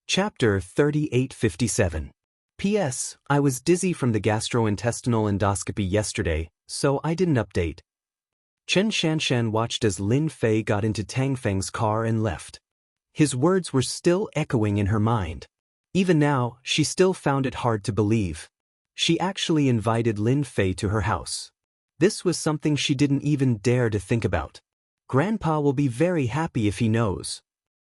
Chapter 3857. P.S. I was dizzy from the gastrointestinal endoscopy yesterday, so I didn't update. Chen Shanshan watched as Lin Fei got into Tang Feng's car and left. His words were still echoing in her mind. Even now, she still found it hard to believe. She actually invited Lin Fei to her house. This was something she didn't even dare to think about. Grandpa will be very happy if he knows.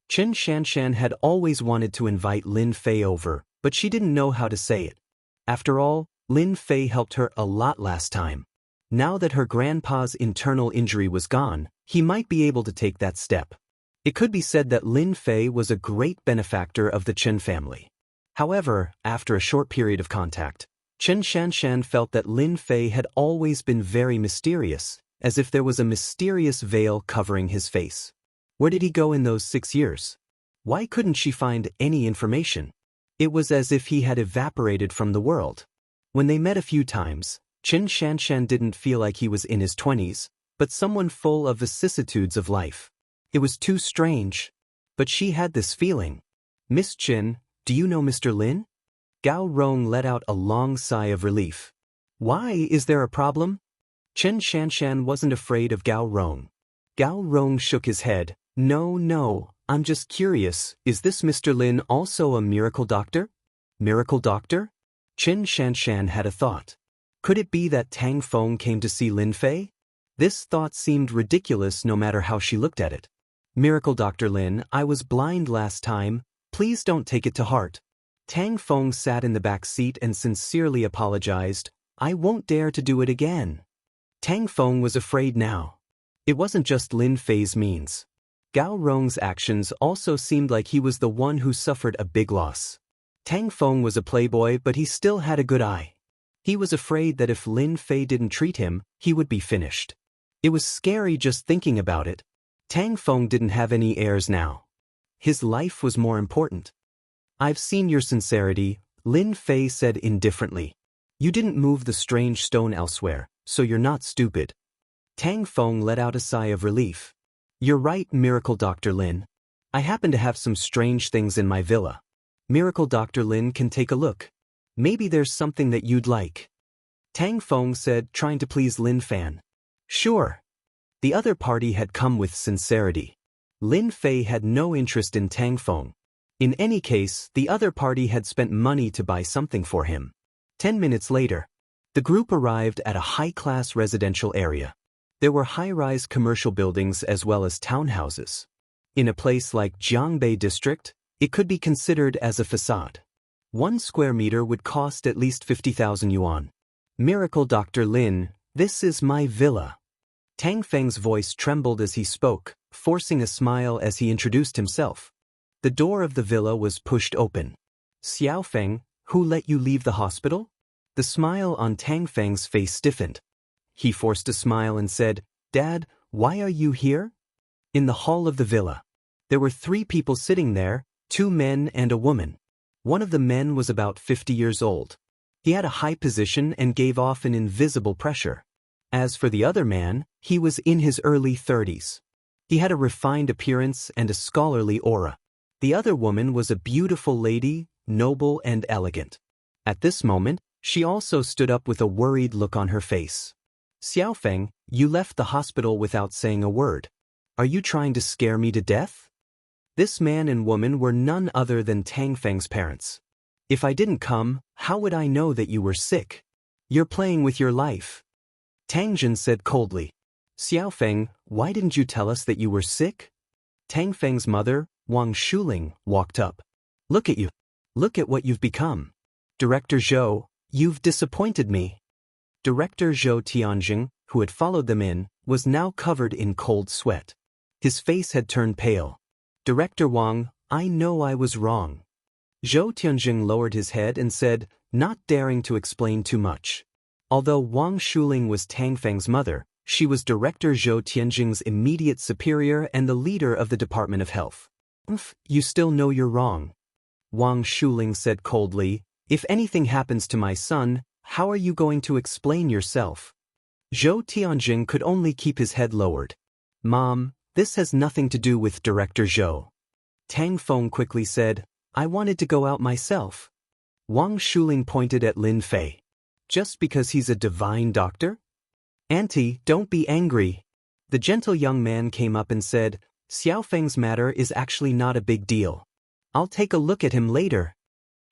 Chen Shanshan had always wanted to invite Lin Fei over, but she didn't know how to say it. After all, Lin Fei helped her a lot last time. Now that her grandpa's internal injury was gone, he might be able to take that step. It could be said that Lin Fei was a great benefactor of the Chen family. However, after a short period of contact, Chen Shanshan felt that Lin Fei had always been very mysterious, as if there was a mysterious veil covering his face. Where did he go in those 6 years? Why couldn't she find any information? It was as if he had evaporated from the world. When they met a few times, Chen Shanshan didn't feel like he was in his 20s, but someone full of vicissitudes of life. It was too strange. But she had this feeling. Miss Chen, do you know Mr. Lin? Gao Rong let out a long sigh of relief. Why, is there a problem? Chen Shanshan wasn't afraid of Gao Rong. Gao Rong shook his head. No, I'm just curious, is this Mr. Lin also a miracle doctor? Miracle doctor? Chen Shanshan had a thought. Could it be that Tang Feng came to see Lin Fei? This thought seemed ridiculous no matter how she looked at it. Miracle Dr. Lin, I was blind last time, please don't take it to heart. Tang Feng sat in the back seat and sincerely apologized. I won't dare to do it again. Tang Feng was afraid now. It wasn't just Lin Fei's means. Gao Rong's actions also seemed like he was the one who suffered a big loss. Tang Feng was a playboy, but he still had a good eye. He was afraid that if Lin Fei didn't treat him, he would be finished. It was scary just thinking about it. Tang Feng didn't have any heirs now. His life was more important. I've seen your sincerity, Lin Fei said indifferently. You didn't move the strange stone elsewhere, so you're not stupid. Tang Feng let out a sigh of relief. You're right, Miracle Dr. Lin. I happen to have some strange things in my villa. Miracle Dr. Lin can take a look. Maybe there's something that you'd like. Tang Feng said, trying to please Lin Fan. Sure. The other party had come with sincerity. Lin Fei had no interest in Tang Feng. In any case, the other party had spent money to buy something for him. 10 minutes later, the group arrived at a high-class residential area. There were high-rise commercial buildings as well as townhouses. In a place like Jianghu district, it could be considered as a facade. 1 square meter would cost at least 50,000 yuan. Miracle Dr. Lin, this is my villa. Tang Feng's voice trembled as he spoke, forcing a smile as he introduced himself. The door of the villa was pushed open. Xiao Feng, who let you leave the hospital? The smile on Tang Feng's face stiffened. He forced a smile and said, Dad, why are you here? In the hall of the villa. There were 3 people sitting there, 2 men and a woman. One of the men was about 50 years old. He had a high position and gave off an invisible pressure. As for the other man, he was in his early 30s. He had a refined appearance and a scholarly aura. The other woman was a beautiful lady, noble and elegant. At this moment, she also stood up with a worried look on her face. Xiao Feng, you left the hospital without saying a word. Are you trying to scare me to death? This man and woman were none other than Tang Feng's parents. If I didn't come, how would I know that you were sick? You're playing with your life. Tang Jin said coldly. Xiao Feng, why didn't you tell us that you were sick? Tang Feng's mother, Wang Shuling, walked up. Look at you. Look at what you've become. Director Zhou, you've disappointed me. Director Zhou Tianjing, who had followed them in, was now covered in cold sweat. His face had turned pale. Director Wang, I know I was wrong. Zhou Tianjing lowered his head and said, not daring to explain too much. Although Wang Shuling was Tang Feng's mother, she was Director Zhou Tianjing's immediate superior and the leader of the Department of Health. You still know you're wrong. Wang Shuling said coldly, if anything happens to my son, how are you going to explain yourself? Zhou Tianjing could only keep his head lowered. Mom, this has nothing to do with Director Zhou. Tang Feng quickly said, I wanted to go out myself. Wang Shuling pointed at Lin Fei. Just because he's a divine doctor? Auntie, don't be angry. The gentle young man came up and said, Xiaofeng's matter is actually not a big deal. I'll take a look at him later.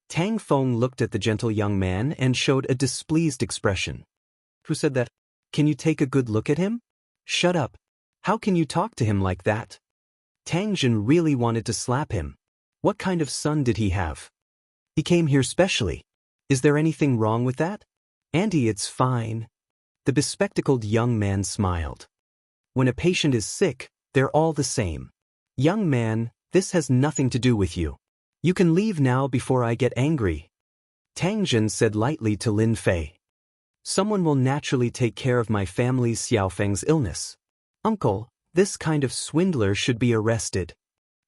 Tang Feng looked at the gentle young man and showed a displeased expression. Who said that? Can you take a good look at him? Shut up. How can you talk to him like that? Tang Jin really wanted to slap him. What kind of son did he have? He came here specially. Is there anything wrong with that? Auntie, it's fine. The bespectacled young man smiled. When a patient is sick, they're all the same. Young man, this has nothing to do with you. You can leave now before I get angry. Tang Jin said lightly to Lin Fei. Someone will naturally take care of my family's Xiaofeng's illness. Uncle, this kind of swindler should be arrested.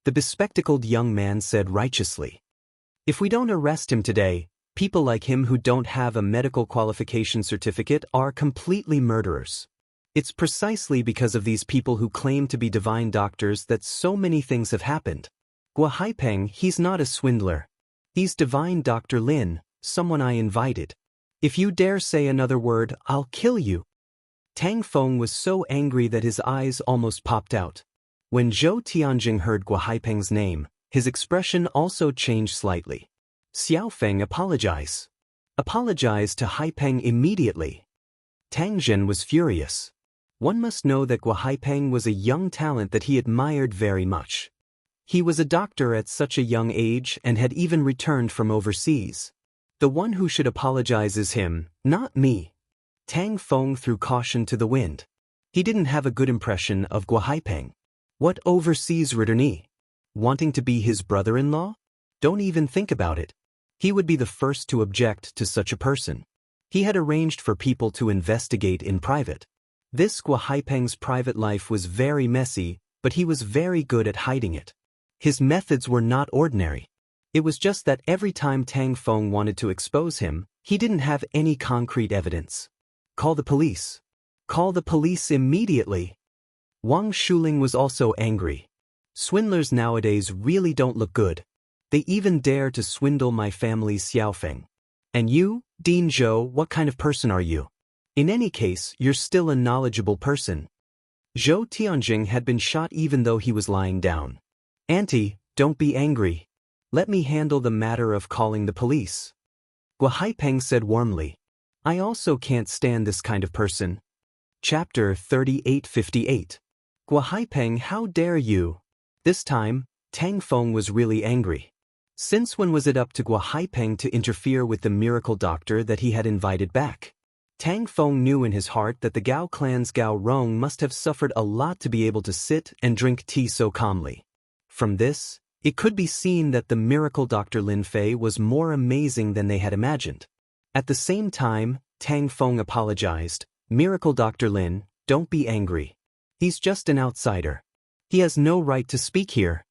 The bespectacled young man said righteously. If we don't arrest him today, people like him who don't have a medical qualification certificate are completely murderers. It's precisely because of these people who claim to be divine doctors that so many things have happened. Gua Haipeng, he's not a swindler. He's divine Dr. Lin, someone I invited. If you dare say another word, I'll kill you. Tang Feng was so angry that his eyes almost popped out. When Zhou Tianjing heard Gua Haipeng's name, his expression also changed slightly. Xiaofeng, apologize. Apologize to Haipeng immediately. Tang Jin was furious. One must know that Gua Haipeng was a young talent that he admired very much. He was a doctor at such a young age and had even returned from overseas. The one who should apologize is him, not me. Tang Feng threw caution to the wind. He didn't have a good impression of Gua Haipeng. What overseas returnee? Wanting to be his brother-in-law? Don't even think about it. He would be the first to object to such a person. He had arranged for people to investigate in private. This Gua Haipeng's private life was very messy, but he was very good at hiding it. His methods were not ordinary. It was just that every time Tang Feng wanted to expose him, he didn't have any concrete evidence. Call the police. Call the police immediately. Wang Shuling was also angry. Swindlers nowadays really don't look good. They even dare to swindle my family's Xiaofeng. And you, Dean Zhou, what kind of person are you? In any case, you're still a knowledgeable person. Zhou Tianjing had been shot even though he was lying down. Auntie, don't be angry. Let me handle the matter of calling the police. Gua Haipeng said warmly. I also can't stand this kind of person. Chapter 3858. Gua Haipeng, how dare you? This time, Tang Feng was really angry. Since when was it up to Gua Haipeng to interfere with the miracle doctor that he had invited back? Tang Feng knew in his heart that the Gao clan's Gao Rong must have suffered a lot to be able to sit and drink tea so calmly. From this, it could be seen that the miracle Dr. Lin Fei was more amazing than they had imagined. At the same time, Tang Feng apologized. Miracle Dr. Lin, don't be angry. He's just an outsider. He has no right to speak here.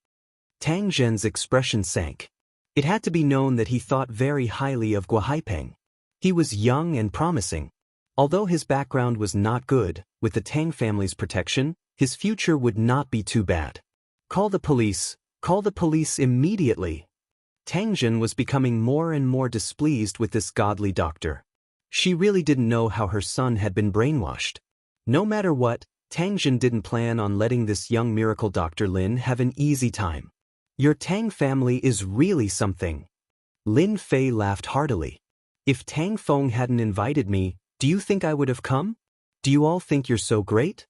Tang Zhen's expression sank. It had to be known that he thought very highly of Gua Haipeng. He was young and promising. Although his background was not good, with the Tang family's protection, his future would not be too bad. Call the police. Call the police immediately. Tang Jin was becoming more and more displeased with this godly doctor. She really didn't know how her son had been brainwashed. No matter what, Tang Jin didn't plan on letting this young miracle Dr. Lin have an easy time. Your Tang family is really something. Lin Fei laughed heartily. If Tang Feng hadn't invited me, do you think I would have come? Do you all think you're so great?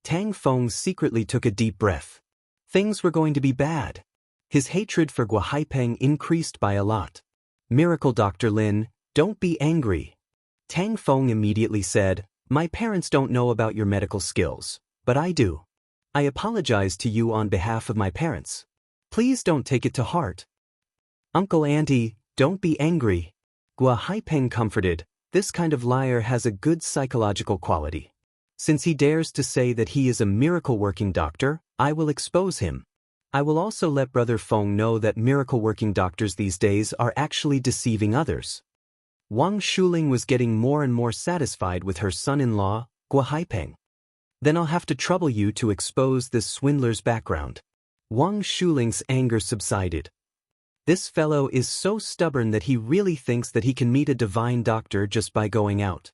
Tang Feng secretly took a deep breath. Things were going to be bad. His hatred for Gua Haipeng increased by a lot. Miracle Dr. Lin, don't be angry. Tang Feng immediately said, my parents don't know about your medical skills, but I do. I apologize to you on behalf of my parents. Please don't take it to heart. Uncle Auntie, don't be angry. Gua Haipeng comforted, this kind of liar has a good psychological quality. Since he dares to say that he is a miracle-working doctor, I will expose him. I will also let Brother Feng know that miracle-working doctors these days are actually deceiving others. Wang Shuling was getting more and more satisfied with her son-in-law, Gua Haipeng. Then I'll have to trouble you to expose this swindler's background. Wang Shuling's anger subsided. This fellow is so stubborn that he really thinks that he can meet a divine doctor just by going out.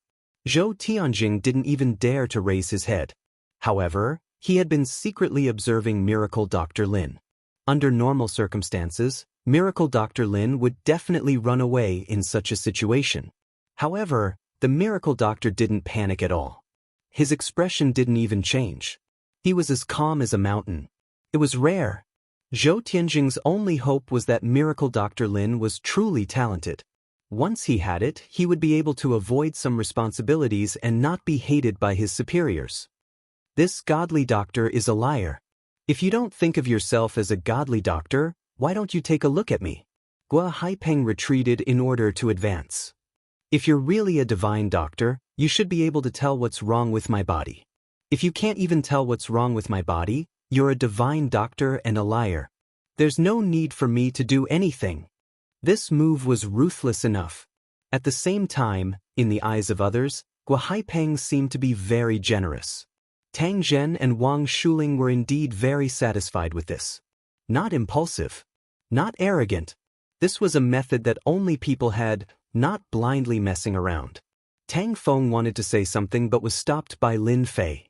Zhou Tianjing didn't even dare to raise his head. However, he had been secretly observing Miracle Dr. Lin. Under normal circumstances, Miracle Dr. Lin would definitely run away in such a situation. However, the Miracle Doctor didn't panic at all. His expression didn't even change. He was as calm as a mountain. It was rare. Zhou Tianjing's only hope was that Miracle Dr. Lin was truly talented. Once he had it, he would be able to avoid some responsibilities and not be hated by his superiors. This godly doctor is a liar. If you don't think of yourself as a godly doctor, why don't you take a look at me? Gua Haipeng retreated in order to advance. If you're really a divine doctor, you should be able to tell what's wrong with my body. If you can't even tell what's wrong with my body, you're a divine doctor and a liar. There's no need for me to do anything. This move was ruthless enough. At the same time, in the eyes of others, Gua Haipeng seemed to be very generous. Tang Zhen and Wang Shuling were indeed very satisfied with this. Not impulsive. Not arrogant. This was a method that only people had, not blindly messing around. Tang Feng wanted to say something but was stopped by Lin Fei.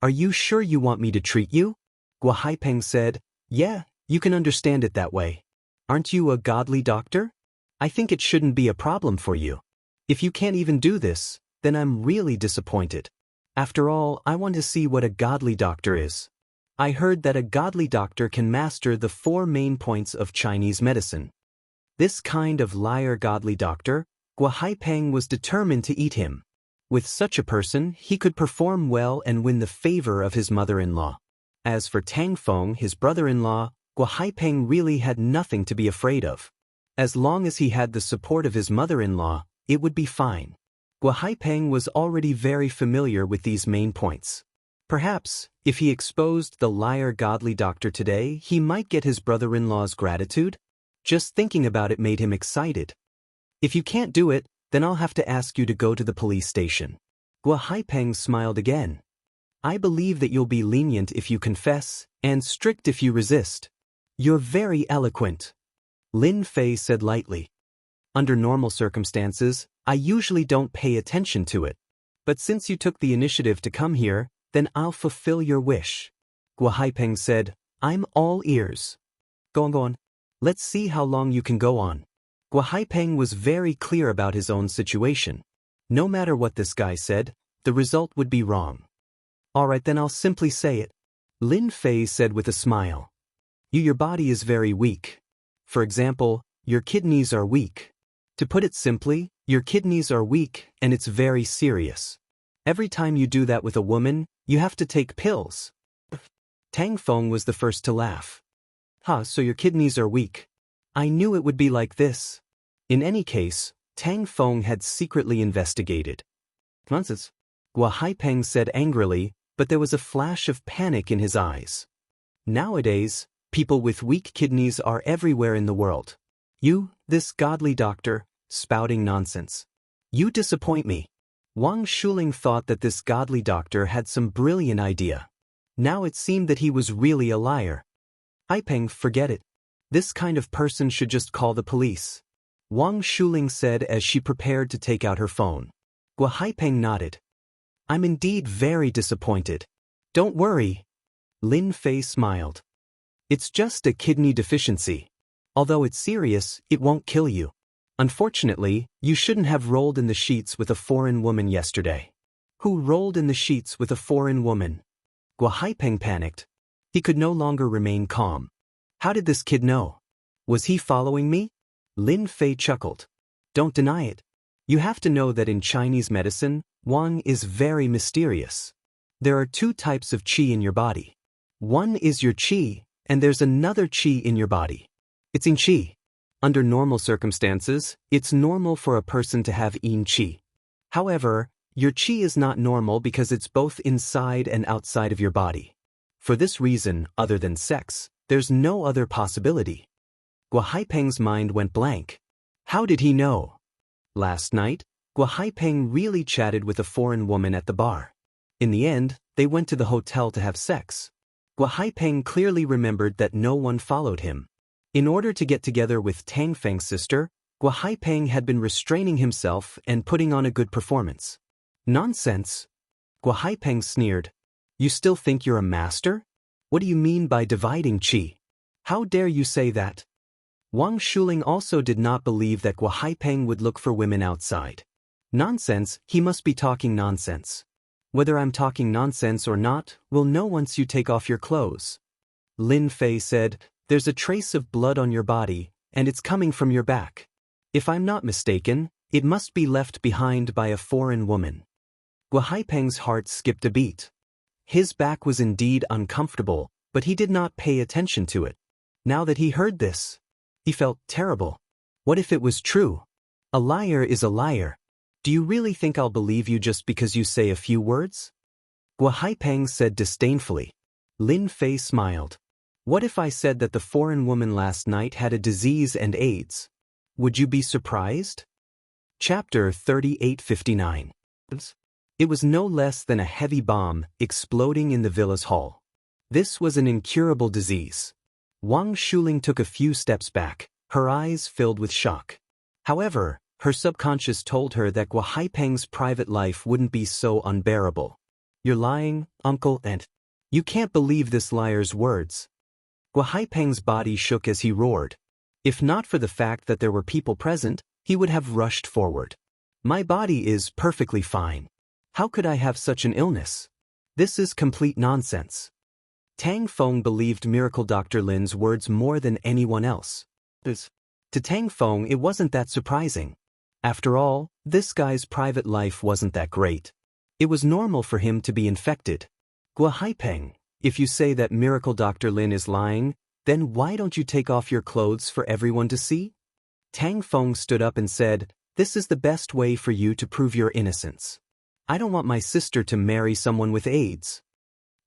Are you sure you want me to treat you? Gua Haipeng said, yeah, you can understand it that way. Aren't you a godly doctor? I think it shouldn't be a problem for you. If you can't even do this, then I'm really disappointed. After all, I want to see what a godly doctor is. I heard that a godly doctor can master the 4 main points of Chinese medicine. This kind of liar godly doctor, Gua Haipeng was determined to eat him. With such a person, he could perform well and win the favor of his mother-in-law. As for Tang Feng, his brother-in-law, Gua Haipeng really had nothing to be afraid of. As long as he had the support of his mother-in-law, it would be fine. Gua Haipeng was already very familiar with these main points. Perhaps, if he exposed the liar godly doctor today, he might get his brother-in-law's gratitude? Just thinking about it made him excited. If you can't do it, then I'll have to ask you to go to the police station. Gua Haipeng smiled again. I believe that you'll be lenient if you confess, and strict if you resist. You're very eloquent. Lin Fei said lightly. Under normal circumstances, I usually don't pay attention to it. But since you took the initiative to come here, then I'll fulfill your wish. Gua Haipeng said, I'm all ears. Go on. Let's see how long you can go on. Gua Haipeng was very clear about his own situation. No matter what this guy said, the result would be wrong. Alright, then I'll simply say it. Lin Fei said with a smile. Your body is very weak. For example, your kidneys are weak. To put it simply, your kidneys are weak and it's very serious. Every time you do that with a woman, you have to take pills. Tang Feng was the first to laugh. So your kidneys are weak. I knew it would be like this. In any case, Tang Feng had secretly investigated. Nonsense. Gua Haipeng said angrily, but there was a flash of panic in his eyes. Nowadays, people with weak kidneys are everywhere in the world. You, this godly doctor, spouting nonsense. You disappoint me. Wang Shuling thought that this godly doctor had some brilliant idea. Now it seemed that he was really a liar. Haipeng, forget it. This kind of person should just call the police. Wang Shuling said as she prepared to take out her phone. Gua Haipeng nodded. I'm indeed very disappointed. Don't worry. Lin Fei smiled. It's just a kidney deficiency. Although it's serious, it won't kill you. Unfortunately, you shouldn't have rolled in the sheets with a foreign woman yesterday. Who rolled in the sheets with a foreign woman? Gua Haipeng panicked. He could no longer remain calm. How did this kid know? Was he following me? Lin Fei chuckled. Don't deny it. You have to know that in Chinese medicine, Wang is very mysterious. There are 2 types of qi in your body. One is your qi, and there's another qi in your body. It's yin qi. Under normal circumstances, it's normal for a person to have yin qi. However, your qi is not normal because it's both inside and outside of your body. For this reason, other than sex, there's no other possibility. Gua Haipeng's mind went blank. How did he know? Last night, Gua Haipeng really chatted with a foreign woman at the bar. In the end, they went to the hotel to have sex. Gua Haipeng clearly remembered that no one followed him. In order to get together with Tang Feng's sister, Gua Haipeng had been restraining himself and putting on a good performance. Nonsense! Gua Haipeng sneered. You still think you're a master? What do you mean by dividing qi? How dare you say that? Wang Shuling also did not believe that Gua Haipeng would look for women outside. Nonsense, he must be talking nonsense. Whether I'm talking nonsense or not, we'll know once you take off your clothes. Lin Fei said, there's a trace of blood on your body, and it's coming from your back. If I'm not mistaken, it must be left behind by a foreign woman. Gua Haipeng's heart skipped a beat. His back was indeed uncomfortable, but he did not pay attention to it. Now that he heard this, he felt terrible. What if it was true? A liar is a liar. Do you really think I'll believe you just because you say a few words? Gua Haipeng said disdainfully. Lin Fei smiled. What if I said that the foreign woman last night had a disease and AIDS? Would you be surprised? Chapter 3859. It was no less than a heavy bomb exploding in the villa's hall. This was an incurable disease. Wang Shuling took a few steps back, her eyes filled with shock. However, her subconscious told her that Gua Haipeng's private life wouldn't be so unbearable. You're lying, uncle, and you can't believe this liar's words. Gua Haipeng's body shook as he roared. If not for the fact that there were people present, he would have rushed forward. My body is perfectly fine. How could I have such an illness? This is complete nonsense. Tang Feng believed Miracle Dr. Lin's words more than anyone else. To Tang Feng, it wasn't that surprising. After all, this guy's private life wasn't that great. It was normal for him to be infected. Gua Haipeng, if you say that Miracle Dr. Lin is lying, then why don't you take off your clothes for everyone to see? Tang Feng stood up and said, this is the best way for you to prove your innocence. I don't want my sister to marry someone with AIDS.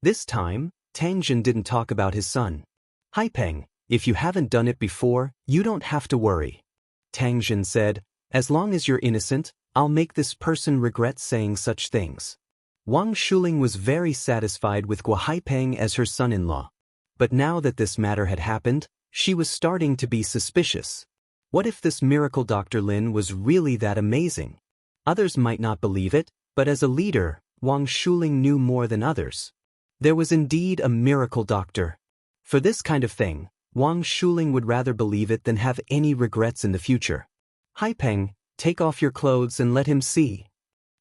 This time, Tang Jin didn't talk about his son. Haipeng, if you haven't done it before, you don't have to worry. Tang Jin said, as long as you're innocent, I'll make this person regret saying such things. Wang Shuling was very satisfied with Gua Haipeng as her son-in-law. But now that this matter had happened, she was starting to be suspicious. What if this Miracle Dr. Lin was really that amazing? Others might not believe it, but as a leader, Wang Shuling knew more than others. There was indeed a miracle doctor. For this kind of thing, Wang Shuling would rather believe it than have any regrets in the future. Haipeng, take off your clothes and let him see.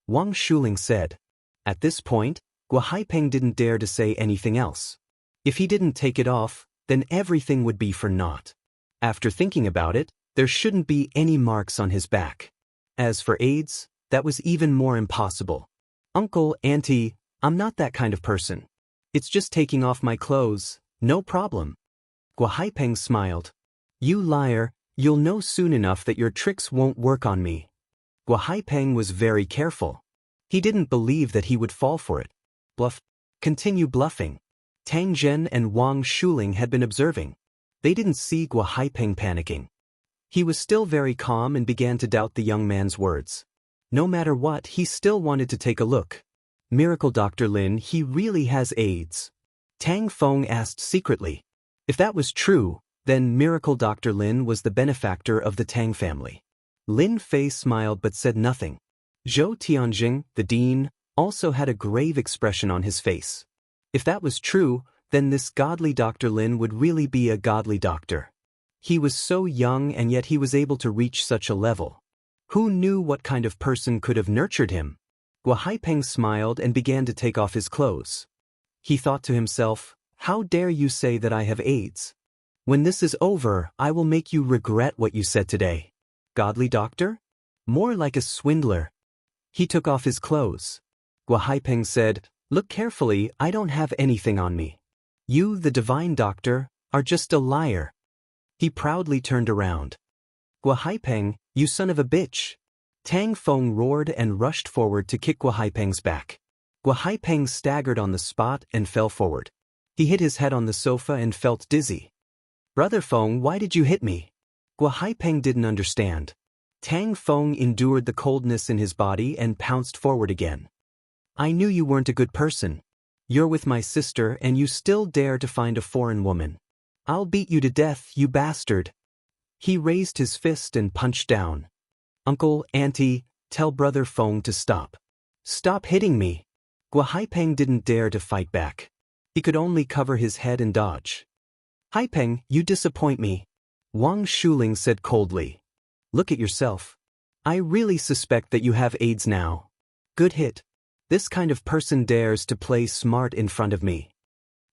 Wang Shuling said. At this point, Gua Haipeng didn't dare to say anything else. If he didn't take it off, then everything would be for naught. After thinking about it, there shouldn't be any marks on his back. As for AIDS, that was even more impossible. Uncle, Auntie, I'm not that kind of person. It's just taking off my clothes, no problem. Gua Haipeng smiled. You liar, you'll know soon enough that your tricks won't work on me. Gua Haipeng was very careful. He didn't believe that he would fall for it. Bluff. Continue bluffing. Tang Zhen and Wang Shuling had been observing. They didn't see Gua Haipeng panicking. He was still very calm and began to doubt the young man's words. No matter what, he still wanted to take a look. Miracle Dr. Lin, he really has AIDS. Tang Feng asked secretly. If that was true, then Miracle Dr. Lin was the benefactor of the Tang family. Lin Fei smiled but said nothing. Zhou Tianjing, the dean, also had a grave expression on his face. If that was true, then this godly Dr. Lin would really be a godly doctor. He was so young and yet he was able to reach such a level. Who knew what kind of person could have nurtured him? Gua Haipeng smiled and began to take off his clothes. He thought to himself, how dare you say that I have AIDS? When this is over, I will make you regret what you said today. Godly doctor? More like a swindler. He took off his clothes. Gua Haipeng said, look carefully, I don't have anything on me. You, the divine doctor, are just a liar. He proudly turned around. Gua Haipeng, you son of a bitch. Tang Feng roared and rushed forward to kick Gua Haipeng's back. Gua Haipeng staggered on the spot and fell forward. He hit his head on the sofa and felt dizzy. Brother Feng, why did you hit me? Gua Haipeng didn't understand. Tang Feng endured the coldness in his body and pounced forward again. I knew you weren't a good person. You're with my sister and you still dare to find a foreign woman. I'll beat you to death, you bastard. He raised his fist and punched down. Uncle, auntie, tell brother Feng to stop. Stop hitting me. Gua Haipeng didn't dare to fight back. He could only cover his head and dodge. Haipeng, you disappoint me. Wang Shuling said coldly. Look at yourself. I really suspect that you have AIDS now. Good hit. This kind of person dares to play smart in front of me.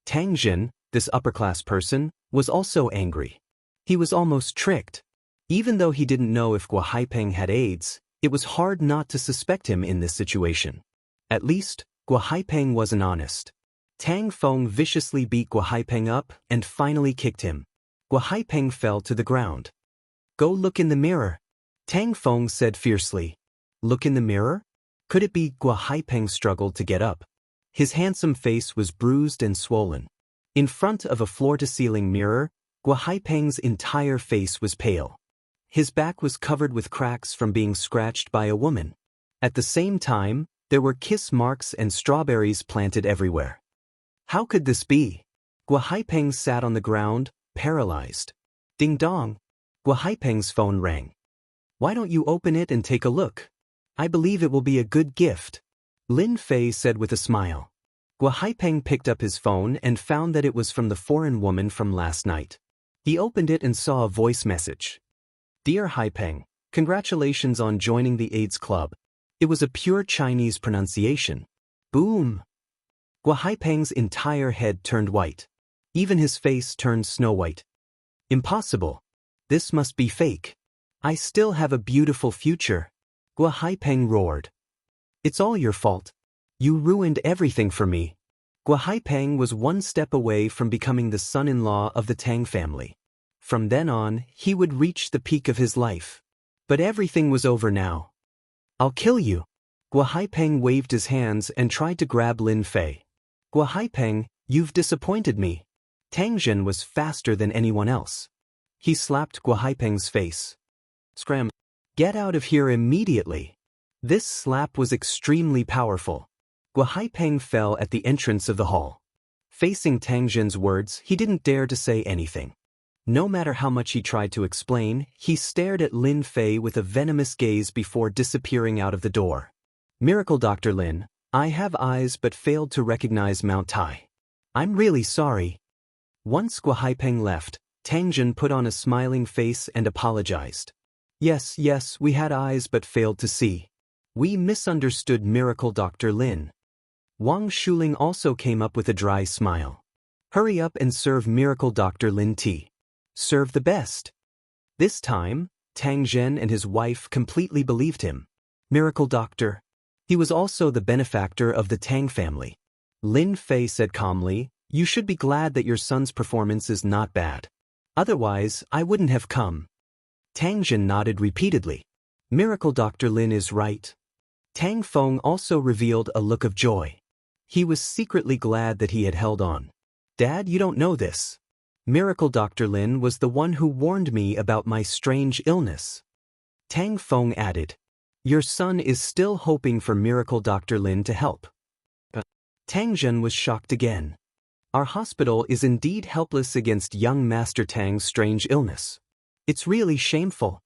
Tang Jin, this upper-class person, was also angry. He was almost tricked. Even though he didn't know if Gua Haipeng had AIDS, it was hard not to suspect him in this situation. At least, Gua Haipeng wasn't honest. Tang Feng viciously beat Gua Haipeng up and finally kicked him. Gua Haipeng fell to the ground. Go look in the mirror. Tang Feng said fiercely. Look in the mirror? Could it be? Gua Haipeng struggled to get up. His handsome face was bruised and swollen. In front of a floor-to-ceiling mirror, Gua Haipeng's entire face was pale. His back was covered with cracks from being scratched by a woman. At the same time, there were kiss marks and strawberries planted everywhere. How could this be? Gua Haipeng sat on the ground, paralyzed. Ding dong. Gua Haipeng's phone rang. Why don't you open it and take a look? I believe it will be a good gift. Lin Fei said with a smile. Gua Haipeng picked up his phone and found that it was from the foreign woman from last night. He opened it and saw a voice message. Dear Haipeng, congratulations on joining the AIDS Club. It was a pure Chinese pronunciation. Boom! Gua Haipeng's entire head turned white. Even his face turned snow white. Impossible. This must be fake. I still have a beautiful future. Gua Haipeng roared. It's all your fault. You ruined everything for me. Gua Haipeng was one step away from becoming the son-in-law of the Tang family. From then on, he would reach the peak of his life. But everything was over now. I'll kill you. Gua Haipeng waved his hands and tried to grab Lin Fei. Gua Haipeng, you've disappointed me. Tang Jin was faster than anyone else. He slapped Gua Haipeng's face. Scram. Get out of here immediately. This slap was extremely powerful. Gua Haipeng fell at the entrance of the hall. Facing Tang Jin's words, he didn't dare to say anything. No matter how much he tried to explain, he stared at Lin Fei with a venomous gaze before disappearing out of the door. Miracle Dr. Lin, I have eyes but failed to recognize Mount Tai. I'm really sorry. Once Gua Haipeng left, Tang Jin put on a smiling face and apologized. Yes, we had eyes but failed to see. We misunderstood Miracle Dr. Lin. Wang Shuling also came up with a dry smile. Hurry up and serve Miracle Dr. Lin tea. Serve the best. This time, Tang Zhen and his wife completely believed him. Miracle Doctor. He was also the benefactor of the Tang family. Lin Fei said calmly, you should be glad that your son's performance is not bad. Otherwise, I wouldn't have come. Tang Jin nodded repeatedly. Miracle Dr. Lin is right. Tang Feng also revealed a look of joy. He was secretly glad that he had held on. Dad, you don't know this. Miracle Dr. Lin was the one who warned me about my strange illness. Tang Feng added. Your son is still hoping for Miracle Dr. Lin to help. Tang Zhen was shocked again. Our hospital is indeed helpless against young Master Tang's strange illness. It's really shameful.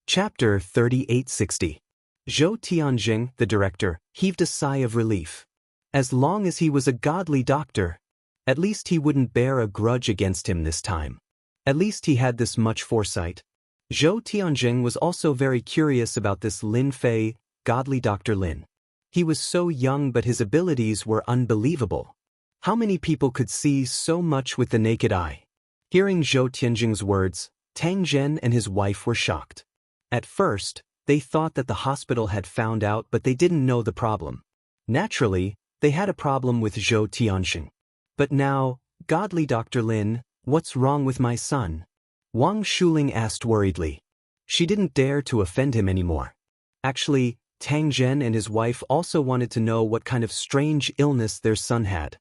Chapter 3860. Zhou Tianjing, the director, heaved a sigh of relief. As long as he was a godly doctor, at least he wouldn't bear a grudge against him this time. At least he had this much foresight. Zhou Tianjing was also very curious about this Lin Fei, godly Dr. Lin. He was so young but his abilities were unbelievable. How many people could see so much with the naked eye? Hearing Zhou Tianjing's words, Tang Zhen and his wife were shocked. At first, they thought that the hospital had found out but they didn't know the problem. Naturally, they had a problem with Zhou Tianjing. But now, godly Dr. Lin, what's wrong with my son? Wang Shuling asked worriedly. She didn't dare to offend him anymore. Actually, Tang Zhen and his wife also wanted to know what kind of strange illness their son had.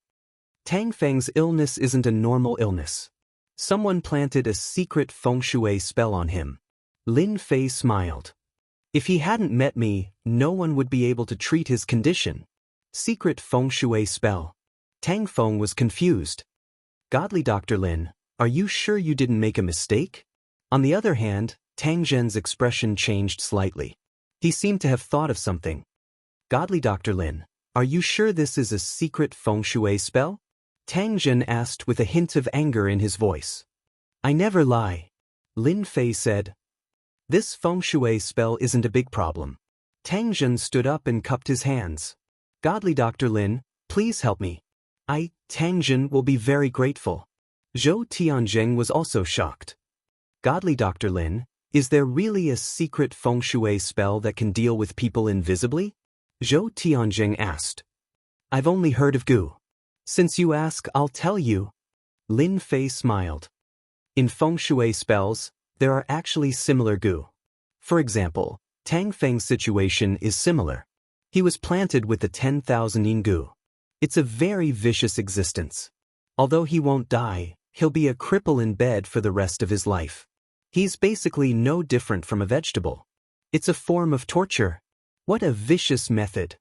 Tang Feng's illness isn't a normal illness. Someone planted a secret feng shui spell on him. Lin Fei smiled. If he hadn't met me, no one would be able to treat his condition. Secret feng shui spell. Tang Feng was confused. Godly Dr. Lin, Are you sure you didn't make a mistake? On the other hand, Tang Zhen's expression changed slightly. He seemed to have thought of something. Godly Dr. Lin, are you sure this is a secret feng shui spell? Tang Zhen asked with a hint of anger in his voice. I never lie. Lin Fei said. This feng shui spell isn't a big problem. Tang Zhen stood up and cupped his hands. Godly Dr. Lin, please help me. Tang Zhen, will be very grateful. Zhou Tianzheng was also shocked. Godly Dr. Lin, is there really a secret feng shui spell that can deal with people invisibly? Zhou Tianzheng asked. I've only heard of Gu. Since you ask, I'll tell you. Lin Fei smiled. In feng shui spells, there are actually similar Gu. For example, Tang Feng's situation is similar. He was planted with the 10,000 yin Gu. It's a very vicious existence. Although he won't die, he'll be a cripple in bed for the rest of his life. He's basically no different from a vegetable. It's a form of torture. What a vicious method.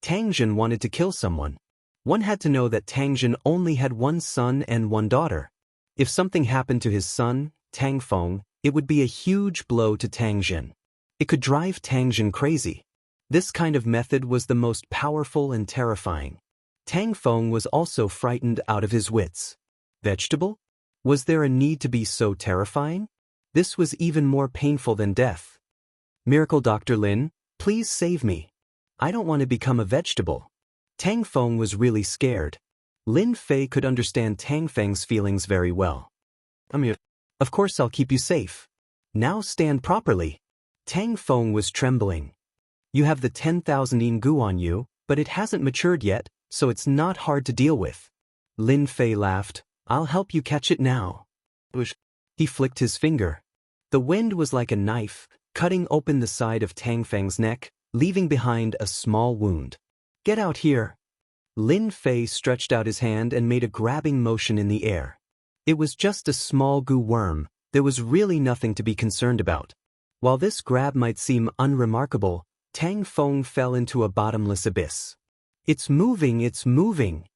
Tang Zhen wanted to kill someone. One had to know that Tang Zhen only had one son and one daughter. If something happened to his son, Tang Feng, it would be a huge blow to Tang Zhen. It could drive Tang Zhen crazy. This kind of method was the most powerful and terrifying. Tang Feng was also frightened out of his wits. Vegetable? Was there a need to be so terrifying? This was even more painful than death. Miracle Dr. Lin, please save me. I don't want to become a vegetable. Tang Feng was really scared. Lin Fei could understand Tang Feng's feelings very well. Of course I'll keep you safe. Now stand properly. Tang Feng was trembling. You have the 10,000 yin Gu on you, but it hasn't matured yet, so it's not hard to deal with. Lin Fei laughed. I'll help you catch it now. He flicked his finger. The wind was like a knife, cutting open the side of Tang Feng's neck, leaving behind a small wound. Get out here. Lin Fei stretched out his hand and made a grabbing motion in the air. It was just a small Gu worm. There was really nothing to be concerned about. While this grab might seem unremarkable, Tang Feng fell into a bottomless abyss. It's moving, it's moving.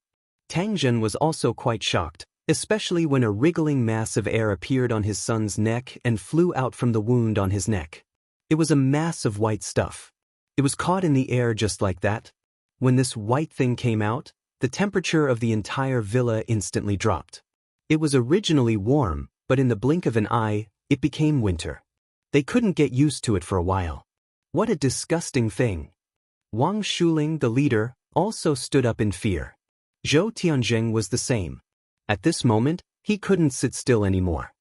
Tang Zhen was also quite shocked, especially when a wriggling mass of air appeared on his son's neck and flew out from the wound on his neck. It was a mass of white stuff. It was caught in the air just like that. When this white thing came out, the temperature of the entire villa instantly dropped. It was originally warm, but in the blink of an eye, it became winter. They couldn't get used to it for a while. What a disgusting thing. Wang Shuling, the leader, also stood up in fear. Zhou Tianzheng was the same. At this moment, he couldn't sit still anymore.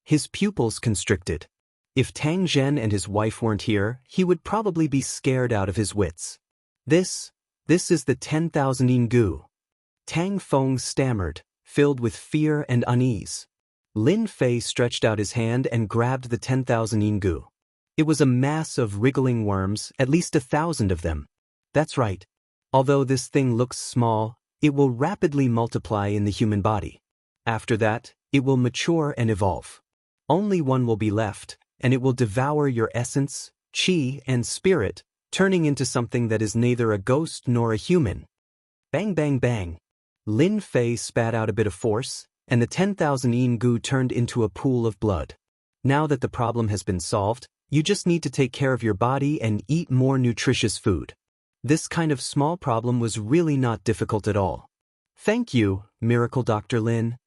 His pupils constricted. If Tang Zhen and his wife weren't here, he would probably be scared out of his wits. This is the 10,000 yin Gu. Tang Feng stammered, filled with fear and unease. Lin Fei stretched out his hand and grabbed the 10,000 yin Gu. It was a mass of wriggling worms, at least 1,000 of them. That's right. Although this thing looks small, it will rapidly multiply in the human body. After that, it will mature and evolve. Only one will be left, and it will devour your essence, qi, and spirit, turning into something that is neither a ghost nor a human. Bang bang bang. Lin Fei spat out a bit of force, and the 10,000 yin Gu turned into a pool of blood. Now that the problem has been solved, you just need to take care of your body and eat more nutritious food. This kind of small problem was really not difficult at all. Thank you, Miracle Dr. Lin.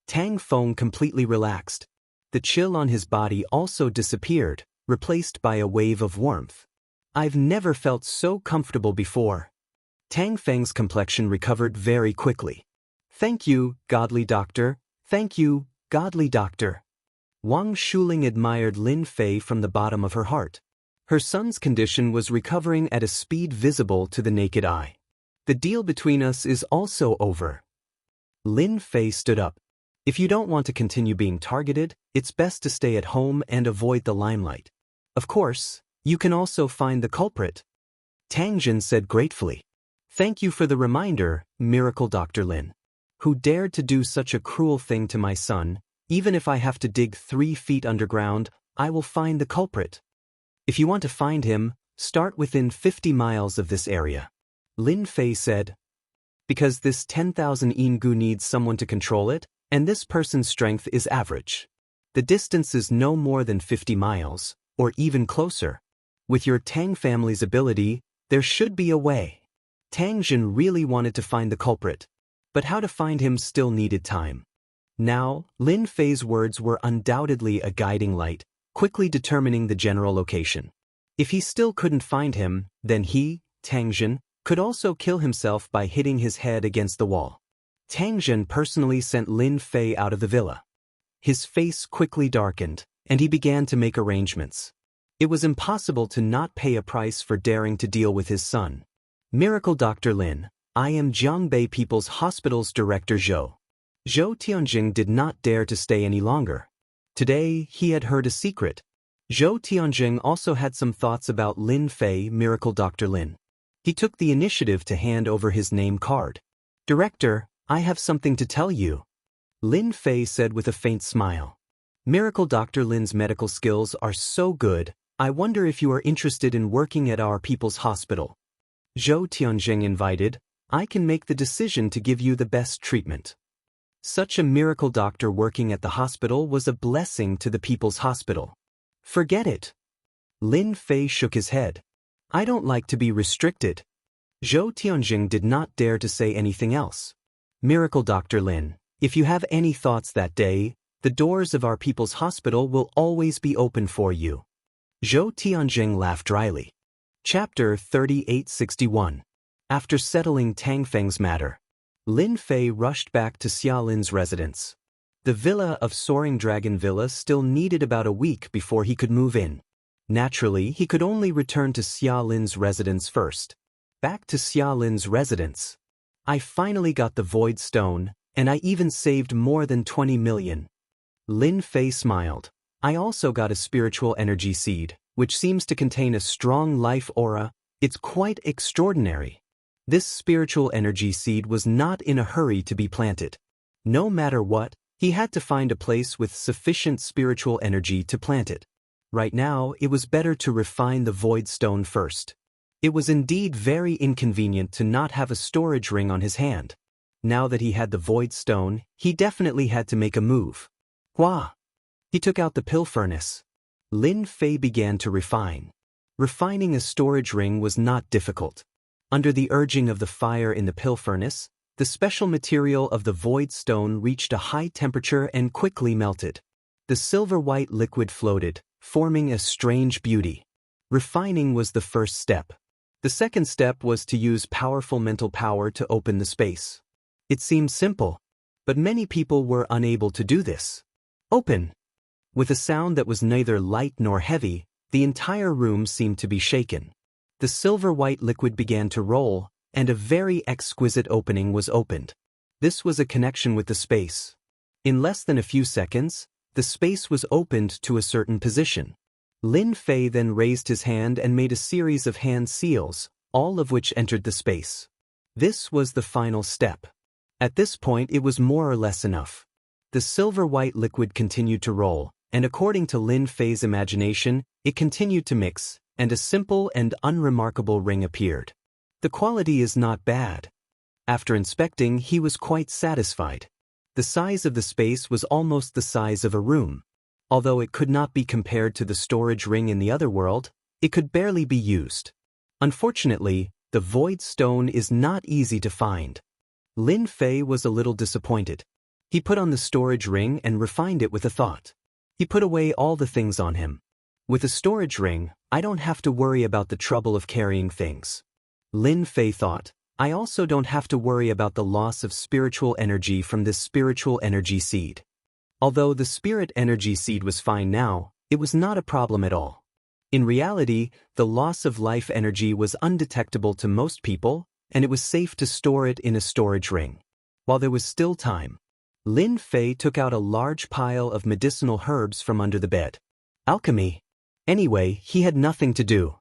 Tang Feng completely relaxed. The chill on his body also disappeared, replaced by a wave of warmth. I've never felt so comfortable before. Tang Feng's complexion recovered very quickly. Thank you, godly doctor. Thank you, godly doctor. Wang Shuling admired Lin Fei from the bottom of her heart. Her son's condition was recovering at a speed visible to the naked eye. The deal between us is also over. Lin Fei stood up. If you don't want to continue being targeted, it's best to stay at home and avoid the limelight. Of course, you can also find the culprit. Tang Zhen said gratefully. Thank you for the reminder, Miracle Dr. Lin. Who dared to do such a cruel thing to my son? Even if I have to dig 3 feet underground, I will find the culprit. If you want to find him, start within 50 miles of this area. Lin Fei said. Because this 10,000 yin Gu needs someone to control it, And this person's strength is average. The distance is no more than 50 miles, or even closer. With your Tang family's ability, there should be a way. Tang Jin really wanted to find the culprit, but how to find him still needed time. Now, Lin Fei's words were undoubtedly a guiding light, quickly determining the general location. If he still couldn't find him, then he, Tang Jin, could also kill himself by hitting his head against the wall. Tang Jin personally sent Lin Fei out of the villa. His face quickly darkened, and he began to make arrangements. It was impossible to not pay a price for daring to deal with his son. Miracle Dr. Lin, I am Jianghu People's Hospital's Director Zhou. Zhou Tianjing did not dare to stay any longer. Today, he had heard a secret. Zhou Tianjing also had some thoughts about Lin Fei, Miracle Dr. Lin. He took the initiative to hand over his name card. Director, I have something to tell you. Lin Fei said with a faint smile. Miracle Dr. Lin's medical skills are so good, I wonder if you are interested in working at our people's hospital. Zhou Tianjing invited, I can make the decision to give you the best treatment. Such a miracle doctor working at the hospital was a blessing to the people's hospital. Forget it. Lin Fei shook his head. I don't like to be restricted. Zhou Tianjing did not dare to say anything else. Miracle Dr. Lin, if you have any thoughts that day, the doors of our people's hospital will always be open for you. Zhou Tianjing laughed dryly. Chapter 3861. After settling Tang Feng's matter, Lin Fei rushed back to Xia Lin's residence. The villa of Soaring Dragon Villa still needed about a week before he could move in. Naturally, he could only return to Xia Lin's residence first. Back to Xia Lin's residence. I finally got the Void Stone, and I even saved more than 20 million. Lin Fei smiled. I also got a spiritual energy seed, which seems to contain a strong life aura. It's quite extraordinary. This spiritual energy seed was not in a hurry to be planted. No matter what, he had to find a place with sufficient spiritual energy to plant it. Right now, it was better to refine the Void Stone first. It was indeed very inconvenient to not have a storage ring on his hand. Now that he had the Void Stone, he definitely had to make a move. Hua! He took out the pill furnace. Lin Fei began to refine. Refining a storage ring was not difficult. Under the urging of the fire in the pill furnace, the special material of the Void Stone reached a high temperature and quickly melted. The silver-white liquid floated, forming a strange beauty. Refining was the first step. The second step was to use powerful mental power to open the space. It seemed simple, but many people were unable to do this. Open! With a sound that was neither light nor heavy, the entire room seemed to be shaken. The silver-white liquid began to roll, and a very exquisite opening was opened. This was a connection with the space. In less than a few seconds, the space was opened to a certain position. Lin Fei then raised his hand and made a series of hand seals, all of which entered the space. This was the final step. At this point it was more or less enough. The silver-white liquid continued to roll, and according to Lin Fei's imagination, it continued to mix, and a simple and unremarkable ring appeared. The quality is not bad. After inspecting, he was quite satisfied. The size of the space was almost the size of a room. Although it could not be compared to the storage ring in the other world, it could barely be used. Unfortunately, the Void Stone is not easy to find. Lin Fei was a little disappointed. He put on the storage ring and refined it with a thought. He put away all the things on him. With a storage ring, I don't have to worry about the trouble of carrying things. Lin Fei thought, I also don't have to worry about the loss of spiritual energy from this spiritual energy seed. Although the spirit energy seed was fine now, it was not a problem at all. In reality, the loss of life energy was undetectable to most people, and it was safe to store it in a storage ring. While there was still time, Lin Fei took out a large pile of medicinal herbs from under the bed. Alchemy. Anyway, he had nothing to do.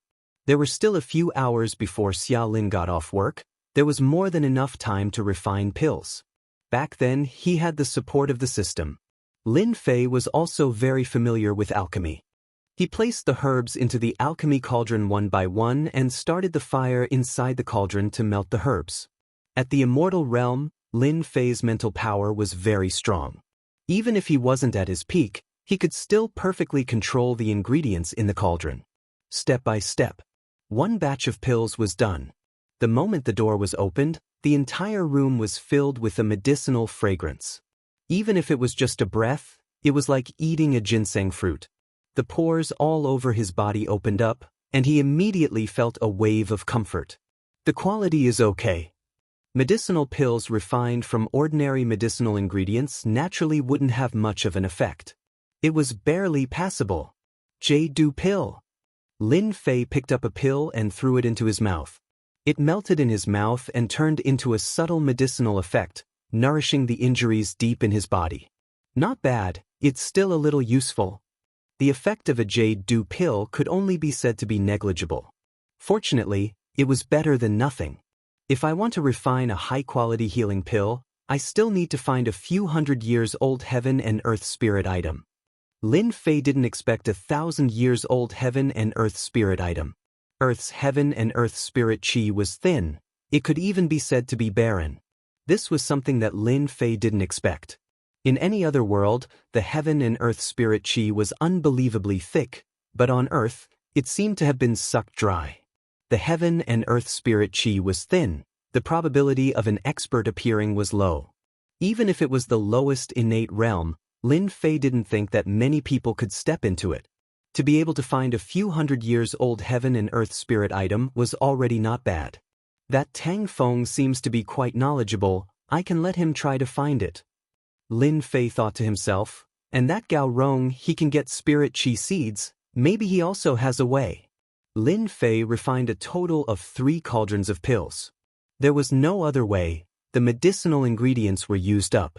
There were still a few hours before Xia Lin got off work. There was more than enough time to refine pills. Back then, he had the support of the system. Lin Fei was also very familiar with alchemy. He placed the herbs into the alchemy cauldron one by one and started the fire inside the cauldron to melt the herbs. At the Immortal realm, Lin Fei's mental power was very strong. Even if he wasn't at his peak, he could still perfectly control the ingredients in the cauldron. Step by step. One batch of pills was done. The moment the door was opened, the entire room was filled with a medicinal fragrance. Even if it was just a breath, it was like eating a ginseng fruit. The pores all over his body opened up, and he immediately felt a wave of comfort. The quality is okay. Medicinal pills refined from ordinary medicinal ingredients naturally wouldn't have much of an effect. It was barely passable. Jade pill. Lin Fei picked up a pill and threw it into his mouth. It melted in his mouth and turned into a subtle medicinal effect, nourishing the injuries deep in his body. Not bad, it's still a little useful. The effect of a jade pill could only be said to be negligible. Fortunately, it was better than nothing. If I want to refine a high-quality healing pill, I still need to find a few hundred-years-old heaven and earth spirit item. Lin Fei didn't expect 1,000-years-old heaven and earth spirit item. Earth's heaven and earth spirit chi was thin. It could even be said to be barren. This was something that Lin Fei didn't expect. In any other world, the heaven and earth spirit chi was unbelievably thick, but on Earth, it seemed to have been sucked dry. The heaven and earth spirit chi was thin. The probability of an expert appearing was low. Even if it was the lowest innate realm, Lin Fei didn't think that many people could step into it. To be able to find a few hundred-years-old heaven and earth spirit item was already not bad. That Tang Feng seems to be quite knowledgeable. I can let him try to find it. Lin Fei thought to himself, and that Gao Rong, he can get spirit chi seeds, maybe he also has a way. Lin Fei refined a total of 3 cauldrons of pills. There was no other way. The medicinal ingredients were used up.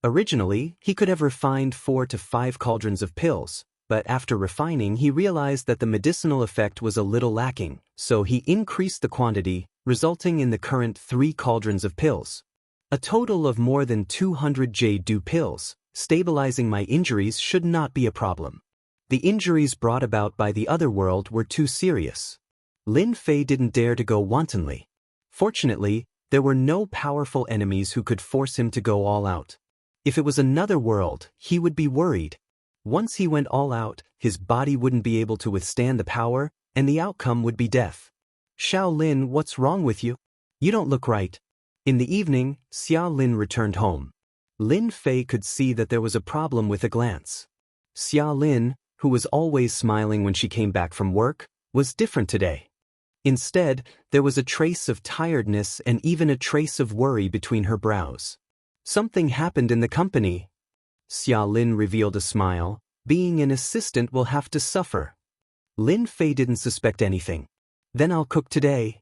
Originally, he could have refined 4 to 5 cauldrons of pills, but after refining he realized that the medicinal effect was a little lacking, so he increased the quantity, resulting in the current 3 cauldrons of pills. A total of more than 200 jade pills. Stabilizing my injuries should not be a problem. The injuries brought about by the other world were too serious. Lin Fei didn't dare to go wantonly. Fortunately, there were no powerful enemies who could force him to go all out. If it was another world, he would be worried. Once he went all out, his body wouldn't be able to withstand the power, and the outcome would be death. Xiao Lin, what's wrong with you? You don't look right. In the evening, Xia Lin returned home. Lin Fei could see that there was a problem with a glance. Xia Lin, who was always smiling when she came back from work, was different today. Instead, there was a trace of tiredness and even a trace of worry between her brows. Something happened in the company. Xia Lin revealed a smile. Being an assistant will have to suffer. Lin Fei didn't suspect anything. Then I'll cook today.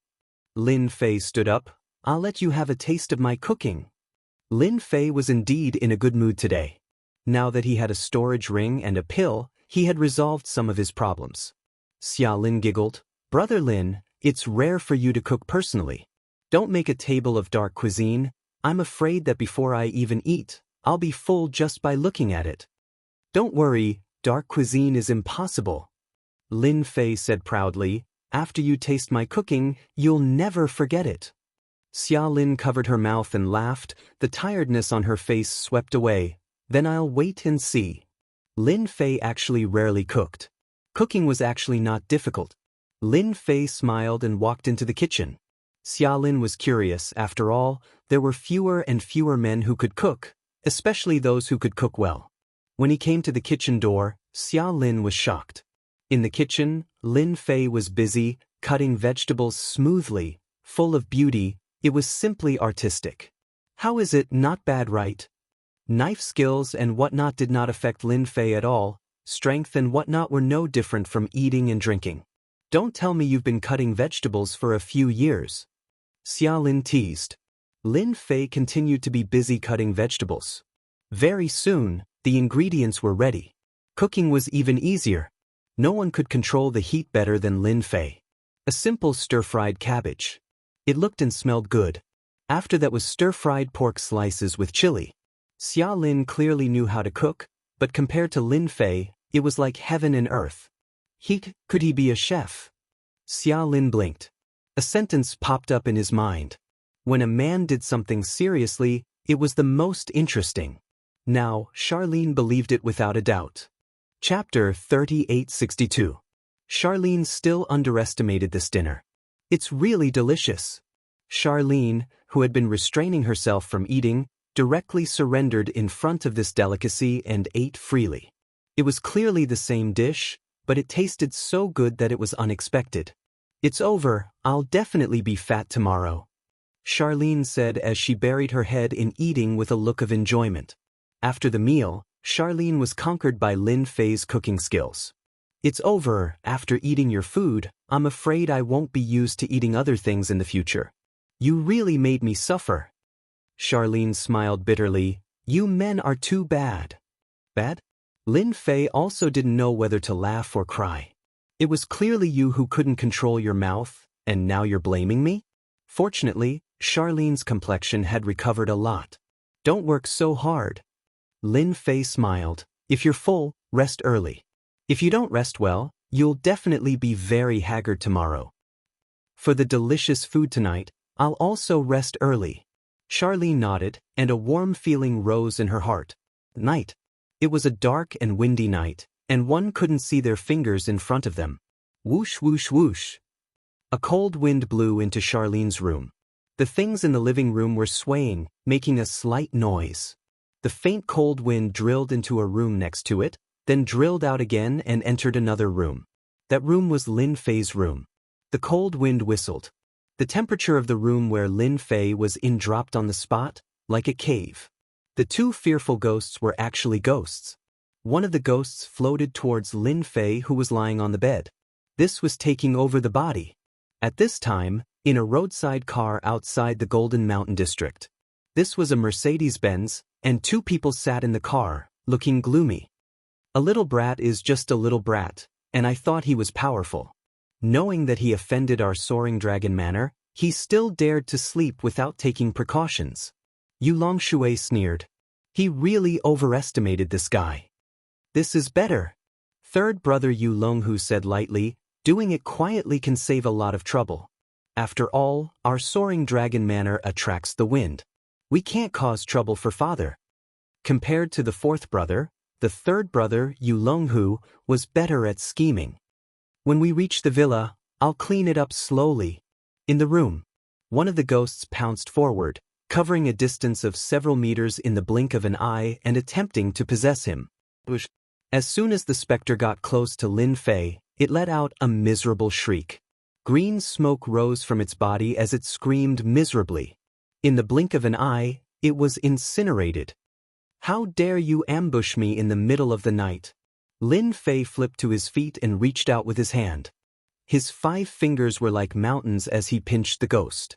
Lin Fei stood up. I'll let you have a taste of my cooking. Lin Fei was indeed in a good mood today. Now that he had a storage ring and a pill, he had resolved some of his problems. Xia Lin giggled. Brother Lin, it's rare for you to cook personally. Don't make a table of dark cuisine. I'm afraid that before I even eat, I'll be full just by looking at it. Don't worry, dark cuisine is impossible. Lin Fei said proudly. After you taste my cooking, you'll never forget it. Xia Lin covered her mouth and laughed. The tiredness on her face swept away. Then I'll wait and see. Lin Fei actually rarely cooked. Cooking was actually not difficult. Lin Fei smiled and walked into the kitchen. Xia Lin was curious. After all, there were fewer and fewer men who could cook, especially those who could cook well. When he came to the kitchen door, Xia Lin was shocked. In the kitchen, Lin Fei was busy, cutting vegetables smoothly, full of beauty. It was simply artistic. How is it not bad, right? Knife skills and whatnot did not affect Lin Fei at all. Strength and whatnot were no different from eating and drinking. Don't tell me you've been cutting vegetables for a few years. Xia Lin teased. Lin Fei continued to be busy cutting vegetables. Very soon, the ingredients were ready. Cooking was even easier. No one could control the heat better than Lin Fei. A simple stir-fried cabbage. It looked and smelled good. After that was stir-fried pork slices with chili. Xia Lin clearly knew how to cook, but compared to Lin Fei, it was like heaven and earth. Could he be a chef? Xia Lin blinked. A sentence popped up in his mind. When a man did something seriously, It was the most interesting. Now, Charlene believed it without a doubt. Chapter 3862. Charlene still underestimated this dinner. It's really delicious. Charlene, who had been restraining herself from eating, directly surrendered in front of this delicacy and ate freely. It was clearly the same dish, but it tasted so good that it was unexpected. It's over, I'll definitely be fat tomorrow, Charlene said as she buried her head in eating with a look of enjoyment. After the meal, Charlene was conquered by Lin Fei's cooking skills. It's over, after eating your food, I'm afraid I won't be used to eating other things in the future. You really made me suffer. Charlene smiled bitterly. You men are too bad. Bad? Lin Fei also didn't know whether to laugh or cry. It was clearly you who couldn't control your mouth, and now you're blaming me? Fortunately, Charlene's complexion had recovered a lot. Don't work so hard. Lin Fei smiled. If you're full, rest early. If you don't rest well, you'll definitely be very haggard tomorrow. For the delicious food tonight, I'll also rest early. Charlene nodded, and a warm feeling rose in her heart. Night. It was a dark and windy night, and one couldn't see their fingers in front of them. Whoosh whoosh whoosh. A cold wind blew into Charlene's room. The things in the living room were swaying, making a slight noise. The faint cold wind drilled into a room next to it, then drilled out again and entered another room. That room was Lin Fei's room. The cold wind whistled. The temperature of the room where Lin Fei was in dropped on the spot, like a cave. The two fearful ghosts were actually ghosts. One of the ghosts floated towards Lin Fei, who was lying on the bed. This was taking over the body. At this time, in a roadside car outside the Golden Mountain District. This was a Mercedes-Benz, and two people sat in the car, looking gloomy. A little brat is just a little brat, and I thought he was powerful. Knowing that he offended our soaring dragon manor, he still dared to sleep without taking precautions. Yu Longshui sneered. He really overestimated this guy. This is better. Third brother Yu Longhu said lightly, doing it quietly can save a lot of trouble. After all, our soaring dragon manor attracts the wind. We can't cause trouble for father. Compared to the fourth brother, the third brother, Yu Longhu, was better at scheming. When we reach the villa, I'll clean it up slowly. In the room, one of the ghosts pounced forward, covering a distance of several meters in the blink of an eye and attempting to possess him. As soon as the specter got close to Lin Fei, it let out a miserable shriek. Green smoke rose from its body as it screamed miserably. In the blink of an eye, it was incinerated. How dare you ambush me in the middle of the night? Lin Fei flipped to his feet and reached out with his hand. His 5 fingers were like mountains as he pinched the ghost.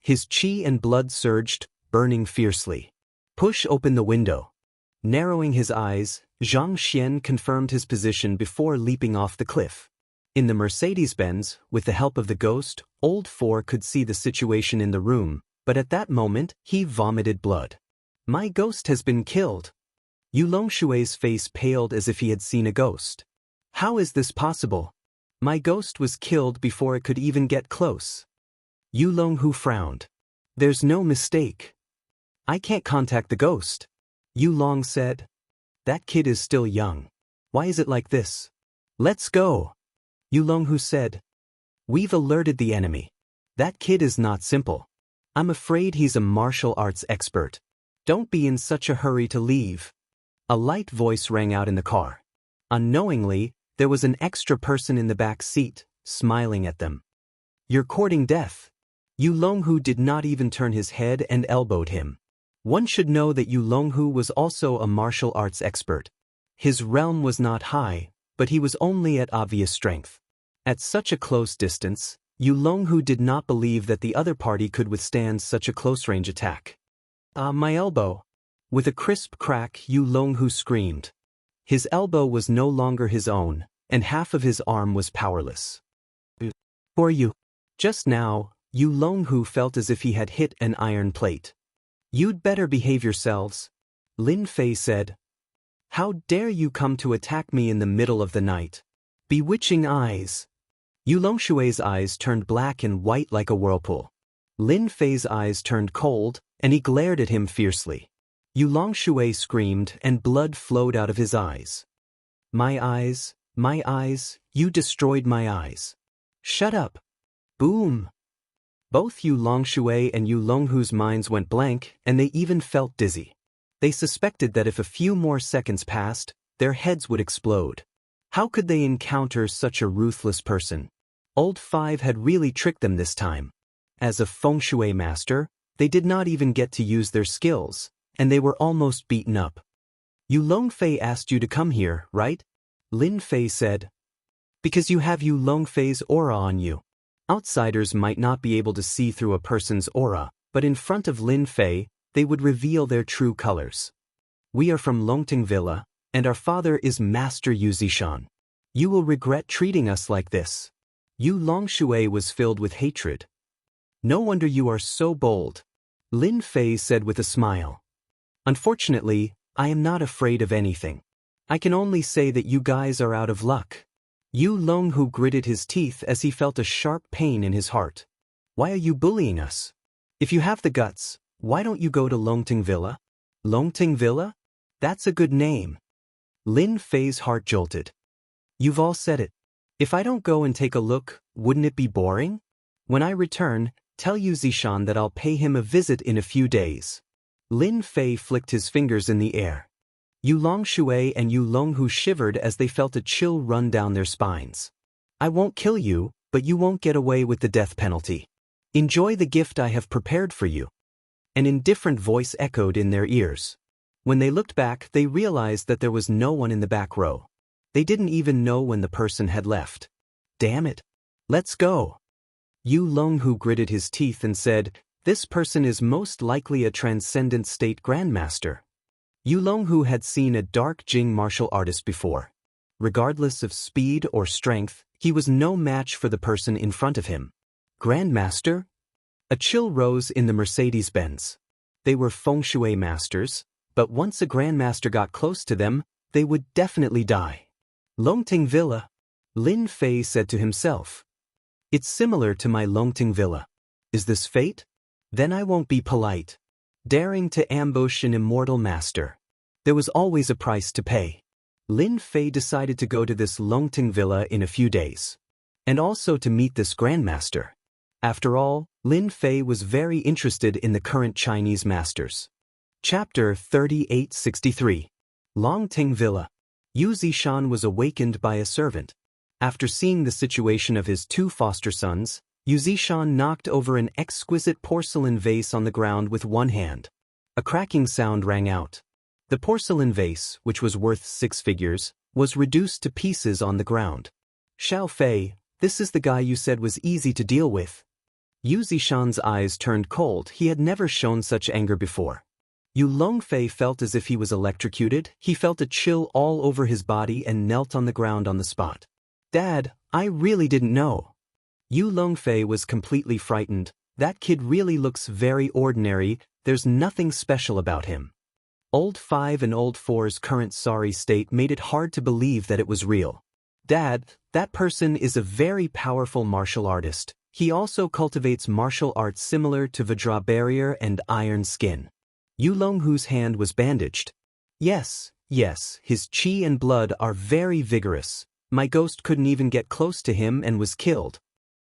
His chi and blood surged, burning fiercely. Push open the window. Narrowing his eyes, Zhang Xian confirmed his position before leaping off the cliff. In the Mercedes-Benz, with the help of the ghost, Old Four could see the situation in the room, but at that moment, he vomited blood. My ghost has been killed. Yu Longshui's face paled as if he had seen a ghost. How is this possible? My ghost was killed before it could even get close. Yu Longhu frowned. There's no mistake. I can't contact the ghost. Yu Long said. That kid is still young. Why is it like this? Let's go. Yu Longhu said. We've alerted the enemy. That kid is not simple. I'm afraid he's a martial arts expert. Don't be in such a hurry to leave. A light voice rang out in the car. Unknowingly, there was an extra person in the back seat, smiling at them. You're courting death. Yu Longhu did not even turn his head and elbowed him. One should know that Yu Longhu was also a martial arts expert. His realm was not high, but he was only at obvious strength. At such a close distance, Yu Longhu did not believe that the other party could withstand such a close-range attack. My elbow. With a crisp crack, Yu Longhu screamed. His elbow was no longer his own, and half of his arm was powerless. For you. Just now, Yu Longhu felt as if he had hit an iron plate. You'd better behave yourselves, Lin Fei said. How dare you come to attack me in the middle of the night? Bewitching eyes. Yu Longshui's eyes turned black and white like a whirlpool. Lin Fei's eyes turned cold, and he glared at him fiercely. Yu Longshui screamed, and blood flowed out of his eyes. My eyes, you destroyed my eyes. Shut up. Boom. Both Yu Longshui and Yu Longhu's minds went blank, and they even felt dizzy. They suspected that if a few more seconds passed, their heads would explode. How could they encounter such a ruthless person? Old Five had really tricked them this time. As a feng shui master, they did not even get to use their skills, and they were almost beaten up. Yu Longfei asked you to come here, right? Lin Fei said. Because you have Yu Longfei's aura on you. Outsiders might not be able to see through a person's aura, but in front of Lin Fei, they would reveal their true colors. We are from Longting Villa, and our father is Master Yu Zishan. You will regret treating us like this. Yu Longshui was filled with hatred. No wonder you are so bold, Lin Fei said with a smile. Unfortunately, I am not afraid of anything. I can only say that you guys are out of luck. Yu Longhu gritted his teeth as he felt a sharp pain in his heart. Why are you bullying us? If you have the guts, why don't you go to Longting Villa? Longting Villa? That's a good name. Lin Fei's heart jolted. You've all said it. If I don't go and take a look, wouldn't it be boring? When I return, tell Yu Zishan that I'll pay him a visit in a few days. Lin Fei flicked his fingers in the air. Yu Longshui and Yu Longhu shivered as they felt a chill run down their spines. I won't kill you, but you won't get away with the death penalty. Enjoy the gift I have prepared for you. An indifferent voice echoed in their ears. When they looked back, they realized that there was no one in the back row. They didn't even know when the person had left. Damn it. Let's go. Yu Longhu gritted his teeth and said, this person is most likely a transcendent state grandmaster. Yu Longhu had seen a dark Jing martial artist before. Regardless of speed or strength, he was no match for the person in front of him. Grandmaster? A chill rose in the Mercedes-Benz. They were feng shui masters, but once a grandmaster got close to them, they would definitely die. Longting Villa, Lin Fei said to himself. It's similar to my Longting Villa. Is this fate? Then I won't be polite. Daring to ambush an immortal master. There was always a price to pay. Lin Fei decided to go to this Longting Villa in a few days. And also to meet this grandmaster. After all, Lin Fei was very interested in the current Chinese masters. Chapter 3863. Longting Villa. Yu Zishan was awakened by a servant. After seeing the situation of his two foster sons, Yu Zishan knocked over an exquisite porcelain vase on the ground with one hand. A cracking sound rang out. The porcelain vase, which was worth 6 figures, was reduced to pieces on the ground. Xiao Fei, this is the guy you said was easy to deal with. Yu Zishan's eyes turned cold. He had never shown such anger before. Yu Longfei felt as if he was electrocuted. He felt a chill all over his body and knelt on the ground on the spot. Dad, I really didn't know. Yu Longfei was completely frightened. That kid really looks very ordinary. There's nothing special about him. Old Five and Old Four's current sorry state made it hard to believe that it was real. Dad, that person is a very powerful martial artist. He also cultivates martial arts similar to Vajra Barrier and Iron Skin. Yu Longhu's hand was bandaged. Yes, his chi and blood are very vigorous. My ghost couldn't even get close to him and was killed.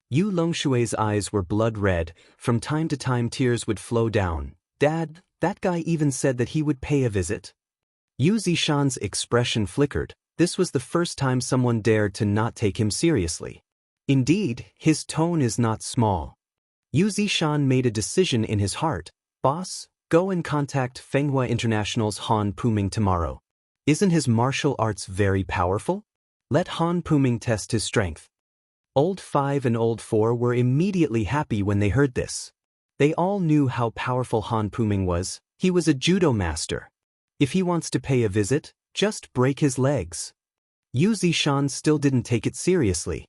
Yu Longshui's eyes were blood red. From time to time tears would flow down. Dad, that guy even said that he would pay a visit. Yu Zishan's expression flickered. This was the first time someone dared to not take him seriously. Indeed, his tone is not small. Yu Zishan made a decision in his heart. Boss, go and contact Fenghua International's Han Puming tomorrow. Isn't his martial arts very powerful? Let Han Puming test his strength. Old Five and Old Four were immediately happy when they heard this. They all knew how powerful Han Puming was. He was a judo master. If he wants to pay a visit, just break his legs. Yu Zishan still didn't take it seriously.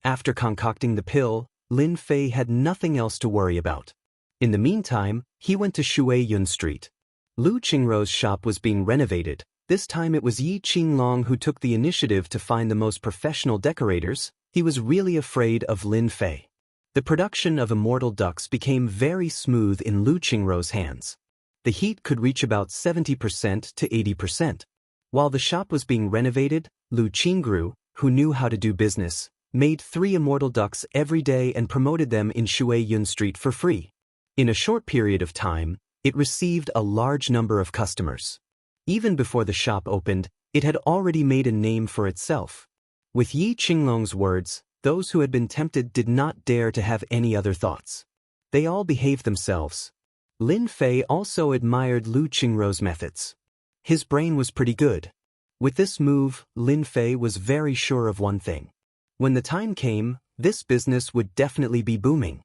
After concocting the pill, Lin Fei had nothing else to worry about. In the meantime, he went to Shuiyun Street. Lu Qingrou's shop was being renovated. This time it was Yi Qinglong who took the initiative to find the most professional decorators. He was really afraid of Lin Fei. The production of immortal ducks became very smooth in Lu Qingrou's hands. The heat could reach about 70% to 80%. While the shop was being renovated, Lu Qingrou, who knew how to do business, made 3 immortal ducks every day and promoted them in Shuiyun Street for free. In a short period of time, it received a large number of customers. Even before the shop opened, it had already made a name for itself. With Yi Qinglong's words, those who had been tempted did not dare to have any other thoughts. They all behaved themselves. Lin Fei also admired Lu Qingrou's methods. His brain was pretty good. With this move, Lin Fei was very sure of one thing. When the time came, this business would definitely be booming.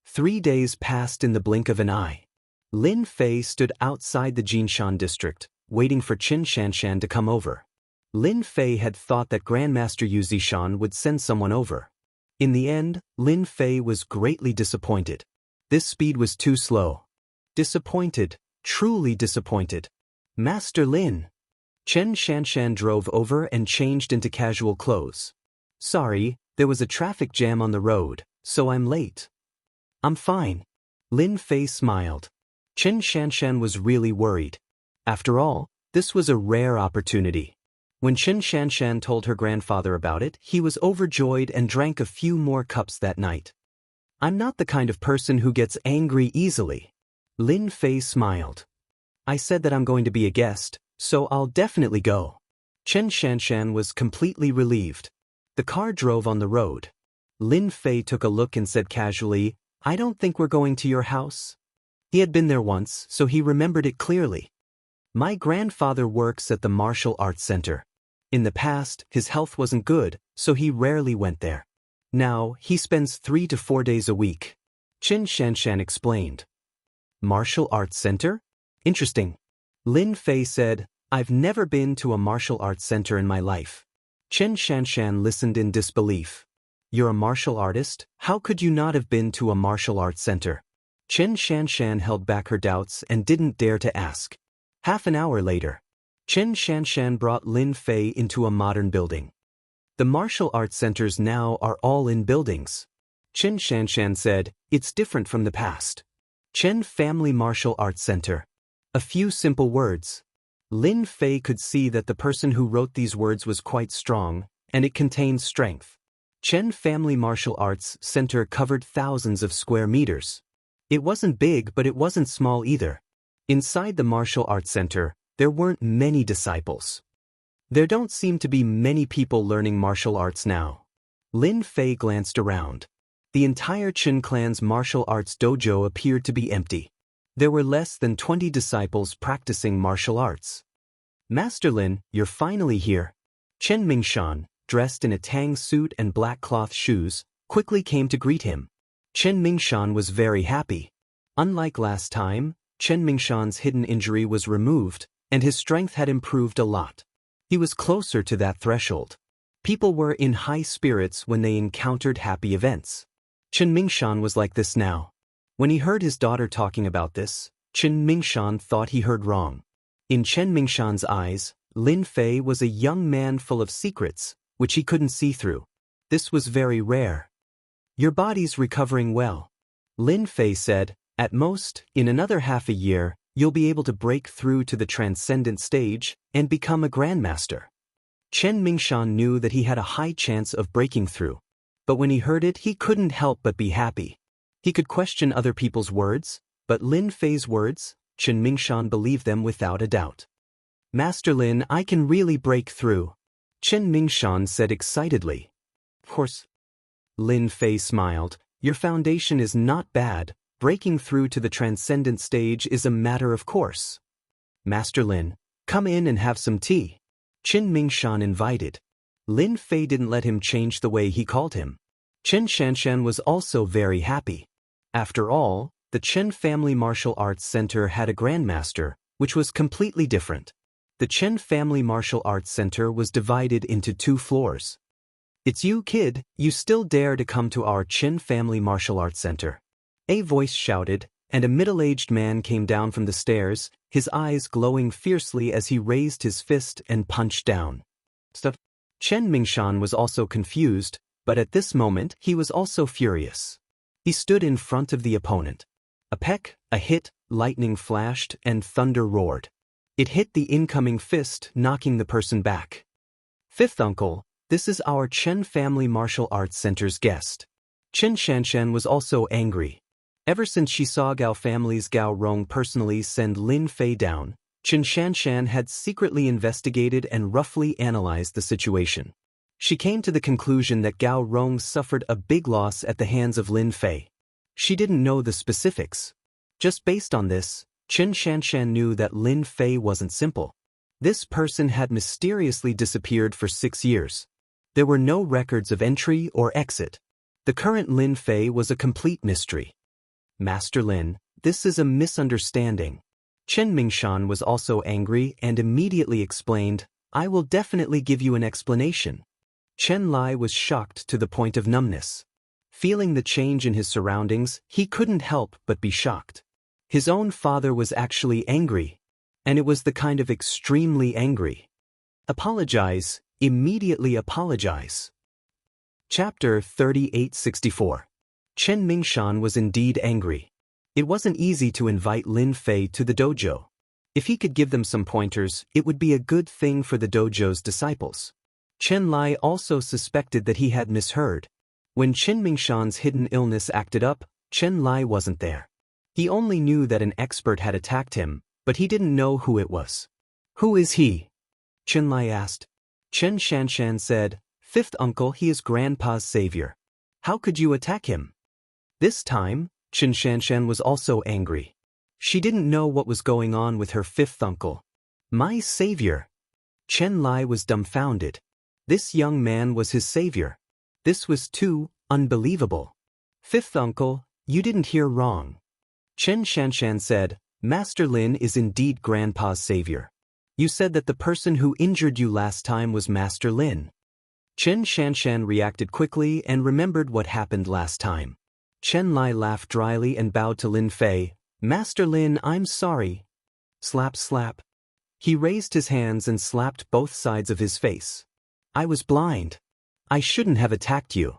3 days passed in the blink of an eye. Lin Fei stood outside the Jinshan district, waiting for Qin Shanshan to come over. Lin Fei had thought that Grandmaster Yu Zishan would send someone over. In the end, Lin Fei was greatly disappointed. This speed was too slow. Disappointed, truly disappointed. Master Lin. Chen Shanshan drove over and changed into casual clothes. Sorry, there was a traffic jam on the road, so I'm late. I'm fine. Lin Fei smiled. Chen Shanshan was really worried. After all, this was a rare opportunity. When Chen Shanshan told her grandfather about it, he was overjoyed and drank a few more cups that night. I'm not the kind of person who gets angry easily. Lin Fei smiled. I said that I'm going to be a guest, so I'll definitely go. Chen Shanshan was completely relieved. The car drove on the road. Lin Fei took a look and said casually, I don't think we're going to your house. He had been there once, so he remembered it clearly. My grandfather works at the Martial Arts Center. In the past, his health wasn't good, so he rarely went there. Now, he spends 3 to 4 days a week. Chen Shanshan explained. Martial Arts Center? Interesting. Lin Fei said, I've never been to a martial arts center in my life. Chen Shanshan listened in disbelief. You're a martial artist? How could you not have been to a martial arts center? Chen Shanshan held back her doubts and didn't dare to ask. Half an hour later, Chen Shanshan brought Lin Fei into a modern building. The martial arts centers now are all in buildings. Chen Shanshan said, it's different from the past. Chen Family Martial Arts Center. A few simple words. Lin Fei could see that the person who wrote these words was quite strong, and it contained strength. Chen Family Martial Arts Center covered thousands of square meters. It wasn't big, but it wasn't small either. Inside the martial arts center, there weren't many disciples. There don't seem to be many people learning martial arts now. Lin Fei glanced around. The entire Qin clan's martial arts dojo appeared to be empty. There were less than 20 disciples practicing martial arts. Master Lin, you're finally here. Chen Mingshan, dressed in a tang suit and black cloth shoes, quickly came to greet him. Chen Mingshan was very happy. Unlike last time, Chen Mingshan's hidden injury was removed, and his strength had improved a lot. He was closer to that threshold. People were in high spirits when they encountered happy events. Chen Mingshan was like this now. When he heard his daughter talking about this, Chen Mingshan thought he heard wrong. In Chen Mingshan's eyes, Lin Fei was a young man full of secrets, which he couldn't see through. This was very rare. Your body's recovering well. Lin Fei said, at most, in another half a year, you'll be able to break through to the transcendent stage and become a grandmaster. Chen Mingshan knew that he had a high chance of breaking through. But when he heard it, he couldn't help but be happy. He could question other people's words, but Lin Fei's words, Chen Mingshan believed them without a doubt. Master Lin, I can really break through. Chen Mingshan said excitedly. Of course. Lin Fei smiled. Your foundation is not bad. Breaking through to the transcendent stage is a matter of course. Master Lin, come in and have some tea. Chen Mingshan invited. Lin Fei didn't let him change the way he called him. Chen Shanshan was also very happy. After all, the Chen Family Martial Arts Center had a grandmaster, which was completely different. The Chen Family Martial Arts Center was divided into 2 floors. It's you, kid, you still dare to come to our Chen Family Martial Arts Center. A voice shouted, and a middle-aged man came down from the stairs, his eyes glowing fiercely as he raised his fist and punched down. Stuff. Chen Mingshan was also confused, but at this moment he was also furious. He stood in front of the opponent. A peck, a hit, lightning flashed, and thunder roared. It hit the incoming fist, knocking the person back. Fifth uncle, this is our Chen family martial arts center's guest. Chen Shanshan was also angry. Ever since she saw Gao family's Gao Rong personally send Lin Fei down, Chen Shanshan had secretly investigated and roughly analyzed the situation. She came to the conclusion that Gao Rong suffered a big loss at the hands of Lin Fei. She didn't know the specifics. Just based on this, Chen Shanshan knew that Lin Fei wasn't simple. This person had mysteriously disappeared for 6 years. There were no records of entry or exit. The current Lin Fei was a complete mystery. Master Lin, this is a misunderstanding. Chen Mingshan was also angry and immediately explained, I will definitely give you an explanation. Chen Lai was shocked to the point of numbness. Feeling the change in his surroundings, he couldn't help but be shocked. His own father was actually angry. And it was the kind of extremely angry. Apologize, immediately apologize. Chapter 3864. Chen Mingshan was indeed angry. It wasn't easy to invite Lin Fei to the dojo. If he could give them some pointers, it would be a good thing for the dojo's disciples. Chen Lai also suspected that he had misheard. When Chen Mingshan's hidden illness acted up, Chen Lai wasn't there. He only knew that an expert had attacked him, but he didn't know who it was. Who is he? Chen Lai asked. Chen Shanshan said, Fifth uncle, he is grandpa's savior. How could you attack him? This time, Chen Shanshan was also angry. She didn't know what was going on with her fifth uncle. My savior. Chen Lai was dumbfounded. This young man was his savior. This was too unbelievable. Fifth uncle, you didn't hear wrong. Chen Shanshan said, Master Lin is indeed grandpa's savior. You said that the person who injured you last time was Master Lin. Chen Shanshan reacted quickly and remembered what happened last time. Chen Lai laughed dryly and bowed to Lin Fei. Master Lin, I'm sorry. Slap slap. He raised his hands and slapped both sides of his face. I was blind. I shouldn't have attacked you.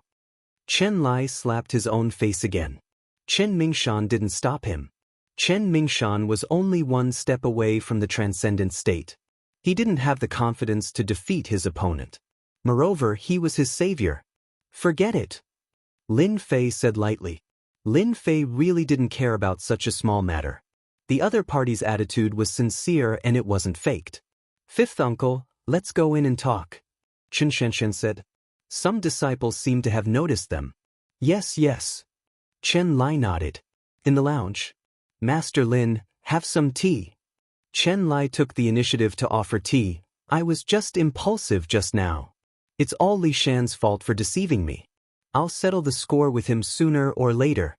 Chen Lai slapped his own face again. Chen Mingshan didn't stop him. Chen Mingshan was only one step away from the transcendent state. He didn't have the confidence to defeat his opponent. Moreover, he was his savior. Forget it. Lin Fei said lightly. Lin Fei really didn't care about such a small matter. The other party's attitude was sincere and it wasn't faked. Fifth uncle, let's go in and talk. Chen Shanshan said. Some disciples seemed to have noticed them. Yes, yes. Chen Lai nodded. In the lounge. Master Lin, have some tea. Chen Lai took the initiative to offer tea. I was just impulsive just now. It's all Li Shan's fault for deceiving me. I'll settle the score with him sooner or later.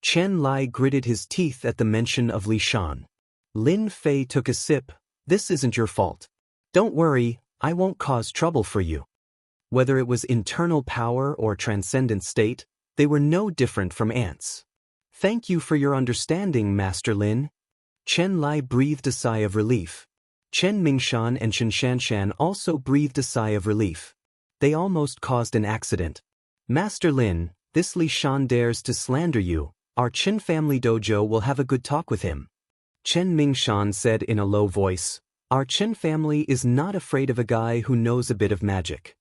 Chen Lai gritted his teeth at the mention of Li Shan. Lin Fei took a sip. This isn't your fault. Don't worry, I won't cause trouble for you. Whether it was internal power or transcendent state, they were no different from ants. Thank you for your understanding, Master Lin. Chen Lai breathed a sigh of relief. Chen Mingshan and Chen Shanshan also breathed a sigh of relief. They almost caused an accident. Master Lin, this Li Shan dares to slander you. Our Chen family dojo will have a good talk with him. Chen Mingshan said in a low voice, Our Chen family is not afraid of a guy who knows a bit of magic.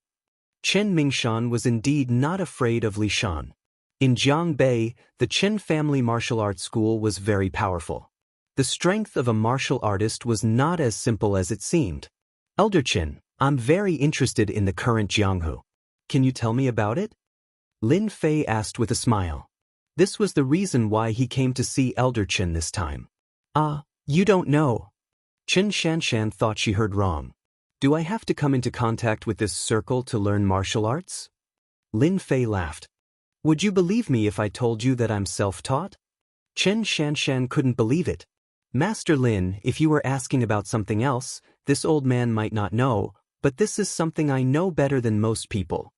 Chen Mingshan was indeed not afraid of Li Shan. In Jianghu, the Chen family martial arts school was very powerful. The strength of a martial artist was not as simple as it seemed. Elder Chen, I'm very interested in the current Jianghu. Can you tell me about it? Lin Fei asked with a smile. This was the reason why he came to see Elder Chen this time. You don't know. Chen Shanshan thought she heard wrong. Do I have to come into contact with this circle to learn martial arts? Lin Fei laughed. Would you believe me if I told you that I'm self-taught? Chen Shanshan couldn't believe it. Master Lin, if you were asking about something else, this old man might not know, but this is something I know better than most people.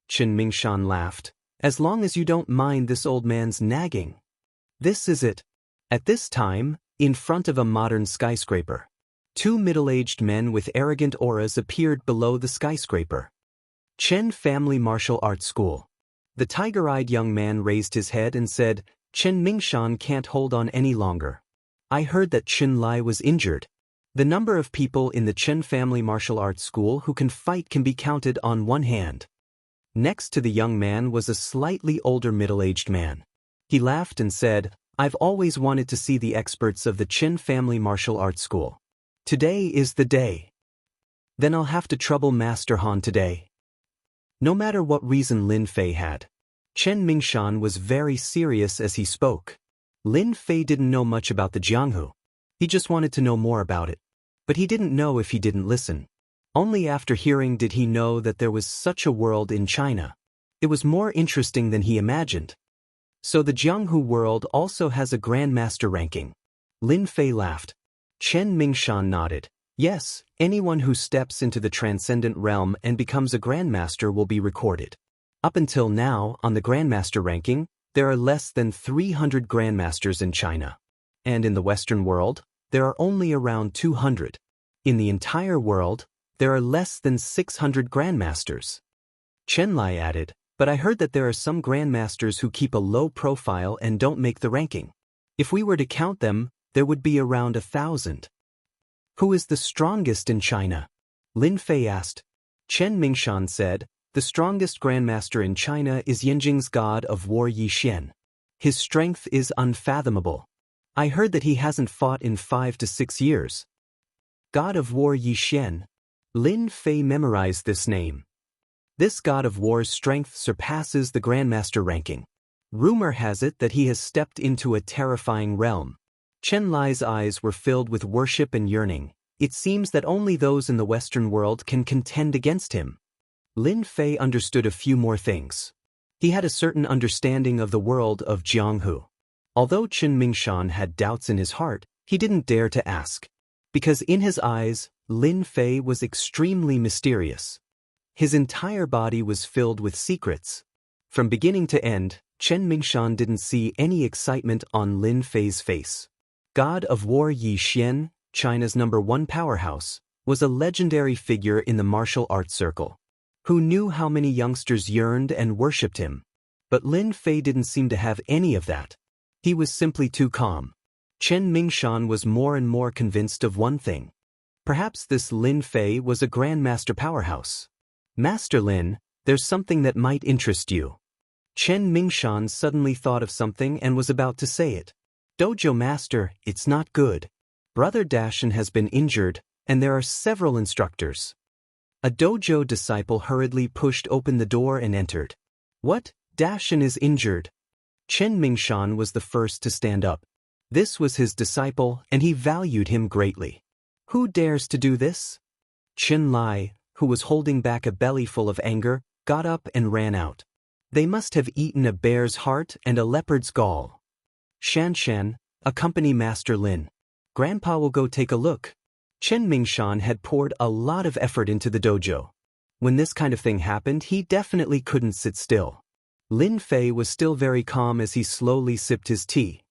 Chen Mingshan laughed. As long as you don't mind this old man's nagging. This is it. At this time, in front of a modern skyscraper, two middle-aged men with arrogant auras appeared below the skyscraper. Chen Family Martial Arts School. The tiger-eyed young man raised his head and said, Chen Mingshan can't hold on any longer. I heard that Chen Lai was injured. The number of people in the Chen family martial arts school who can fight can be counted on one hand. Next to the young man was a slightly older middle-aged man. He laughed and said, I've always wanted to see the experts of the Chen family martial arts school. Today is the day. Then I'll have to trouble Master Han today. No matter what reason Lin Fei had, Chen Mingshan was very serious as he spoke. Lin Fei didn't know much about the Jianghu. He just wanted to know more about it. But he didn't know if he didn't listen. Only after hearing did he know that there was such a world in China. It was more interesting than he imagined. So the Jianghu world also has a grandmaster ranking. Lin Fei laughed. Chen Mingshan nodded. Yes, anyone who steps into the transcendent realm and becomes a grandmaster will be recorded. Up until now, on the grandmaster ranking, there are less than 300 grandmasters in China. And in the Western world, there are only around 200. In the entire world, there are less than 600 grandmasters. Chen Lai added, but I heard that there are some grandmasters who keep a low profile and don't make the ranking. If we were to count them, there would be around 1,000. Who is the strongest in China? Lin Fei asked. Chen Mingshan said, the strongest grandmaster in China is Yinjing's god of war Yi Xian. His strength is unfathomable. I heard that he hasn't fought in 5 to 6 years. God of war Yi Xian. Lin Fei memorized this name. This god of war's strength surpasses the grandmaster ranking. Rumor has it that he has stepped into a terrifying realm. Chen Lai's eyes were filled with worship and yearning. It seems that only those in the Western world can contend against him. Lin Fei understood a few more things. He had a certain understanding of the world of Jianghu. Although Chen Mingshan had doubts in his heart, he didn't dare to ask. Because in his eyes, Lin Fei was extremely mysterious. His entire body was filled with secrets. From beginning to end, Chen Mingshan didn't see any excitement on Lin Fei's face. God of War Yi Xian, China's #1 powerhouse, was a legendary figure in the martial arts circle. Who knew how many youngsters yearned and worshipped him? But Lin Fei didn't seem to have any of that. He was simply too calm. Chen Mingshan was more and more convinced of one thing. Perhaps this Lin Fei was a grandmaster powerhouse. Master Lin, there's something that might interest you. Chen Mingshan suddenly thought of something and was about to say it. Dojo master, it's not good. Brother Dashan has been injured, and there are several instructors. A dojo disciple hurriedly pushed open the door and entered. What? Dashan is injured? Chen Mingshan was the first to stand up. This was his disciple, and he valued him greatly. Who dares to do this? Chen Lai, who was holding back a bellyful of anger, got up and ran out. They must have eaten a bear's heart and a leopard's gall. Shan, accompany Master Lin. Grandpa will go take a look. Chen Mingshan had poured a lot of effort into the dojo. When this kind of thing happened, he definitely couldn't sit still. Lin Fei was still very calm as he slowly sipped his tea.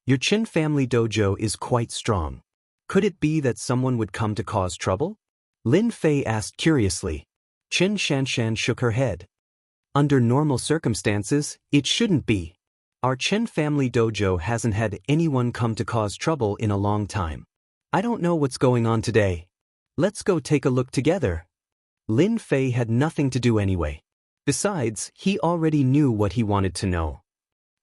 Your Chen family dojo is quite strong. Could it be that someone would come to cause trouble? Lin Fei asked curiously. Chen Shanshan shook her head. Under normal circumstances, it shouldn't be. Our Chen family dojo hasn't had anyone come to cause trouble in a long time. I don't know what's going on today. Let's go take a look together. Lin Fei had nothing to do anyway. Besides, he already knew what he wanted to know.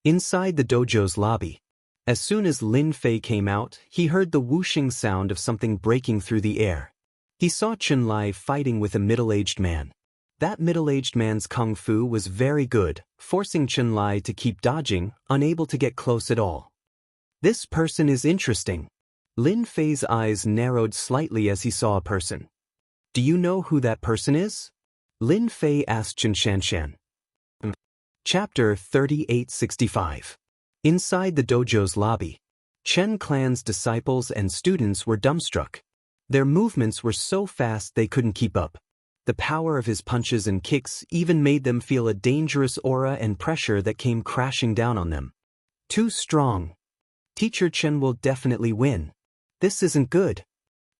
Inside the dojo's lobby. As soon as Lin Fei came out, he heard the whooshing sound of something breaking through the air. He saw Chen Lai fighting with a middle-aged man. That middle-aged man's kung fu was very good, forcing Chen Lai to keep dodging, unable to get close at all. This person is interesting. Lin Fei's eyes narrowed slightly as he saw a person. Do you know who that person is? Lin Fei asked Chen Shanshan. Chapter 3865. Inside the dojo's lobby, Chen clan's disciples and students were dumbstruck. Their movements were so fast they couldn't keep up. The power of his punches and kicks even made them feel a dangerous aura and pressure that came crashing down on them. Too strong. Teacher Chen will definitely win. This isn't good.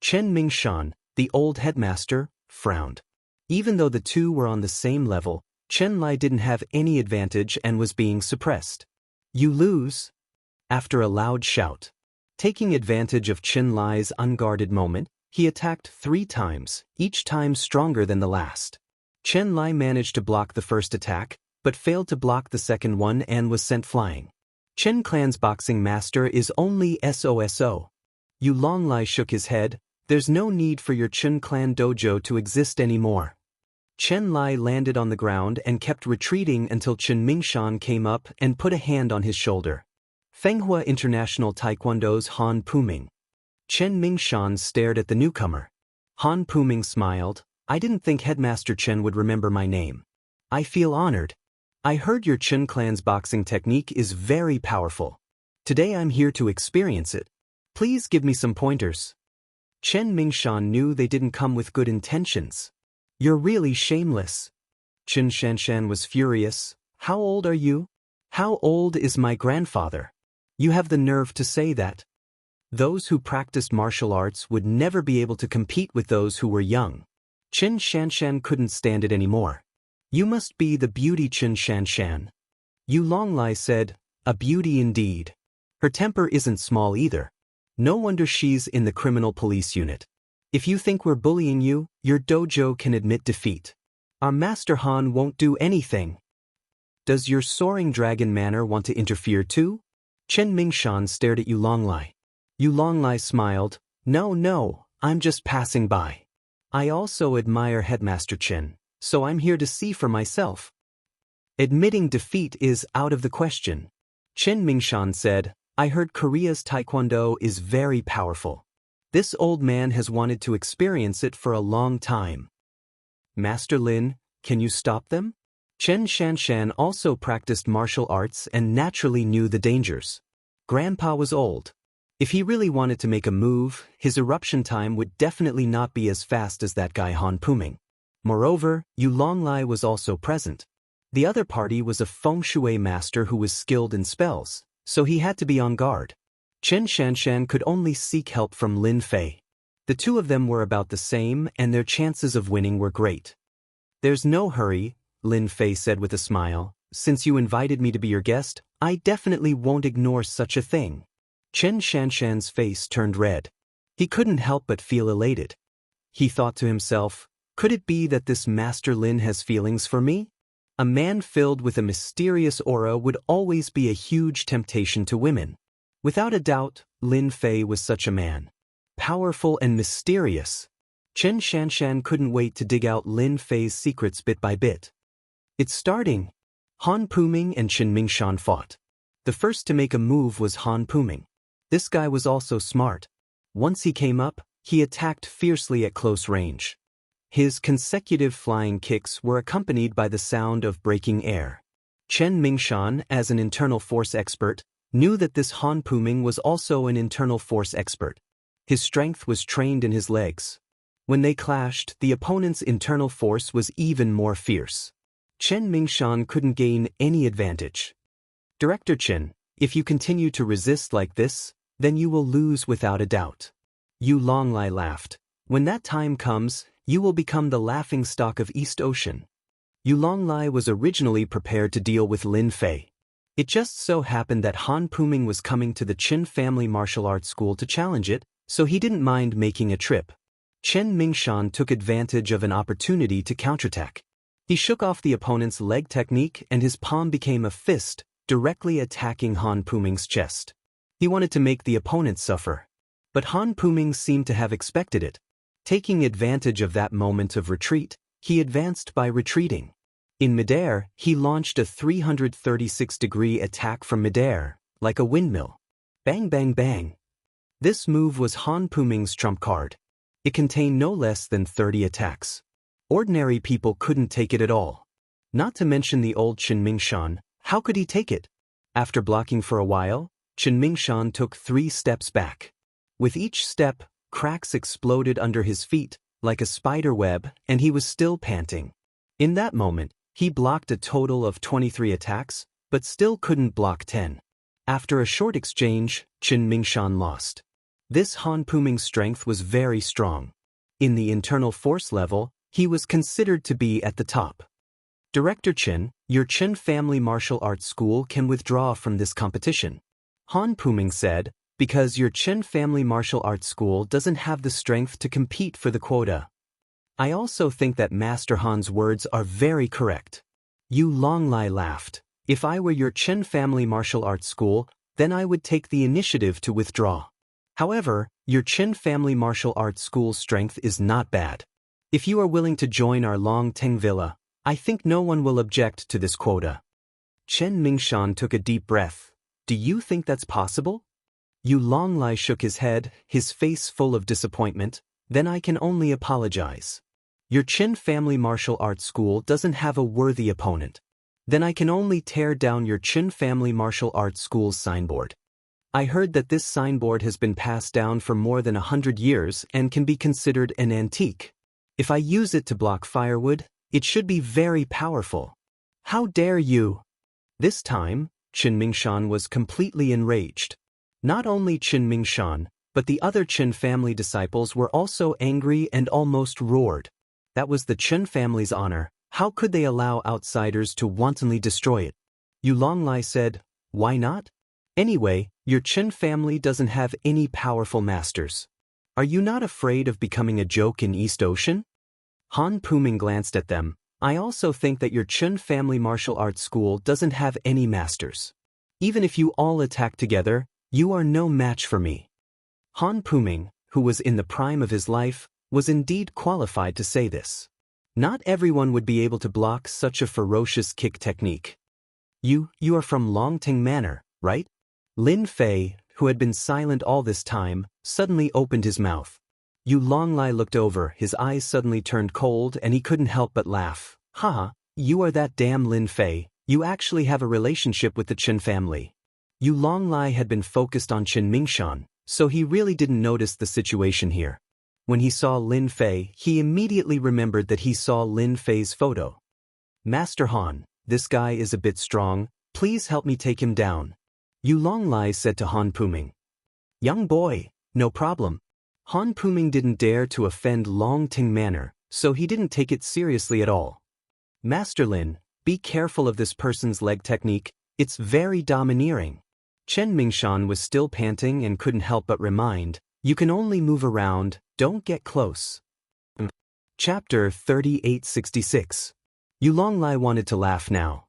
Chen Mingshan, the old headmaster, frowned. Even though the two were on the same level, Chen Lai didn't have any advantage and was being suppressed. You lose. After a loud shout. Taking advantage of Chen Lai's unguarded moment, he attacked 3 times, each time stronger than the last. Chen Lai managed to block the first attack, but failed to block the second one and was sent flying. Chen Clan's boxing master is only SOSO. Yu Longlai shook his head. There's no need for your Chen Clan dojo to exist anymore. Chen Lai landed on the ground and kept retreating until Chen Mingshan came up and put a hand on his shoulder. Fenghua International Taekwondo's Han Puming. Chen Mingshan stared at the newcomer. Han Puming smiled. I didn't think Headmaster Chen would remember my name. I feel honored. I heard your Chen Clan's boxing technique is very powerful. Today I'm here to experience it. Please give me some pointers. Chen Mingshan knew they didn't come with good intentions. You're really shameless. Chen Shanshan was furious. How old are you? How old is my grandfather? You have the nerve to say that. Those who practiced martial arts would never be able to compete with those who were young. Chen Shanshan couldn't stand it anymore. You must be the beauty Chen Shanshan. Yu Longlai said, a beauty indeed. Her temper isn't small either. No wonder she's in the criminal police unit. If you think we're bullying you, your dojo can admit defeat. Our Master Han won't do anything. Does your soaring dragon manner want to interfere too? Chen Mingshan stared at Yu Longlai. Yu Longlai smiled. No, I'm just passing by. I also admire Headmaster Chen, so I'm here to see for myself. Admitting defeat is out of the question. Chen Mingshan said, I heard Korea's taekwondo is very powerful. This old man has wanted to experience it for a long time. Master Lin, can you stop them? Chen Shanshan also practiced martial arts and naturally knew the dangers. Grandpa was old. If he really wanted to make a move, his eruption time would definitely not be as fast as that guy Han Puming. Moreover, Yu Longlai was also present. The other party was a feng shui master who was skilled in spells, so he had to be on guard. Chen Shanshan could only seek help from Lin Fei. The two of them were about the same and their chances of winning were great. There's no hurry, Lin Fei said with a smile. Since you invited me to be your guest, I definitely won't ignore such a thing. Chen Shanshan's face turned red. He couldn't help but feel elated. He thought to himself, could it be that this Master Lin has feelings for me? A man filled with a mysterious aura would always be a huge temptation to women. Without a doubt, Lin Fei was such a man. Powerful and mysterious. Chen Shanshan couldn't wait to dig out Lin Fei's secrets bit by bit. It's starting. Han Puming and Chen Mingshan fought. The first to make a move was Han Puming. This guy was also smart. Once he came up, he attacked fiercely at close range. His consecutive flying kicks were accompanied by the sound of breaking air. Chen Mingshan, as an internal force expert, knew that this Han Puming was also an internal force expert. His strength was trained in his legs. When they clashed, the opponent's internal force was even more fierce. Chen Mingshan couldn't gain any advantage. Director Chen, if you continue to resist like this, then you will lose without a doubt. Yu Longlai laughed. When that time comes, you will become the laughingstock of East Ocean. Yu Longlai was originally prepared to deal with Lin Fei. It just so happened that Han Puming was coming to the Chen family martial arts school to challenge it, so he didn't mind making a trip. Chen Mingshan took advantage of an opportunity to counterattack. He shook off the opponent's leg technique and his palm became a fist, directly attacking Han Puming's chest. He wanted to make the opponent suffer. But Han Puming seemed to have expected it. Taking advantage of that moment of retreat, he advanced by retreating. In midair, he launched a 336-degree attack from midair, like a windmill. Bang bang bang. This move was Han Puming's trump card. It contained no less than 30 attacks. Ordinary people couldn't take it at all. Not to mention the old Chen Mingshan, how could he take it? After blocking for a while, Chen Mingshan took 3 steps back. With each step, cracks exploded under his feet, like a spider web, and he was still panting. In that moment, he blocked a total of 23 attacks, but still couldn't block 10. After a short exchange, Chen Mingshan lost. This Han Puming's strength was very strong. In the internal force level, he was considered to be at the top. Director Chen, your Chen family martial arts school can withdraw from this competition. Han Puming said, because your Chen family martial arts school doesn't have the strength to compete for the quota. I also think that Master Han's words are very correct. Yu Longlai laughed. If I were your Chen family martial arts school, then I would take the initiative to withdraw. However, your Chen family martial arts school's strength is not bad. If you are willing to join our Long Teng Villa, I think no one will object to this quota. Chen Mingshan took a deep breath. Do you think that's possible? Yu Longlai shook his head, his face full of disappointment. Then I can only apologize. Your Chen family martial arts school doesn't have a worthy opponent. Then I can only tear down your Chen family martial arts school's signboard. I heard that this signboard has been passed down for more than 100 years and can be considered an antique. If I use it to block firewood, it should be very powerful. How dare you? This time, Chen Mingshan was completely enraged. Not only Chen Mingshan, but the other Chen family disciples were also angry and almost roared. That was the Chen family's honor. How could they allow outsiders to wantonly destroy it? Yu Longlai said, why not? Anyway, your Chen family doesn't have any powerful masters. Are you not afraid of becoming a joke in East Ocean? Han Puming glanced at them. I also think that your Chen family martial arts school doesn't have any masters. Even if you all attack together, you are no match for me. Han Puming, who was in the prime of his life, was indeed qualified to say this. Not everyone would be able to block such a ferocious kick technique. You are from Longting Manor, right? Lin Fei, who had been silent all this time, suddenly opened his mouth. Yu Longlai looked over, his eyes suddenly turned cold and he couldn't help but laugh. Haha, you are that damn Lin Fei, you actually have a relationship with the Chen family. Yu Longlai had been focused on Chen Mingshan, so he really didn't notice the situation here. When he saw Lin Fei, he immediately remembered that he saw Lin Fei's photo. Master Han, this guy is a bit strong, please help me take him down. Yu Longlai said to Han Puming. Young boy, no problem. Han Puming didn't dare to offend Long Ting Manor, so he didn't take it seriously at all. Master Lin, be careful of this person's leg technique, it's very domineering. Chen Mingshan was still panting and couldn't help but remind, you can only move around, don't get close. Chapter 3866. Yu Longlai wanted to laugh now.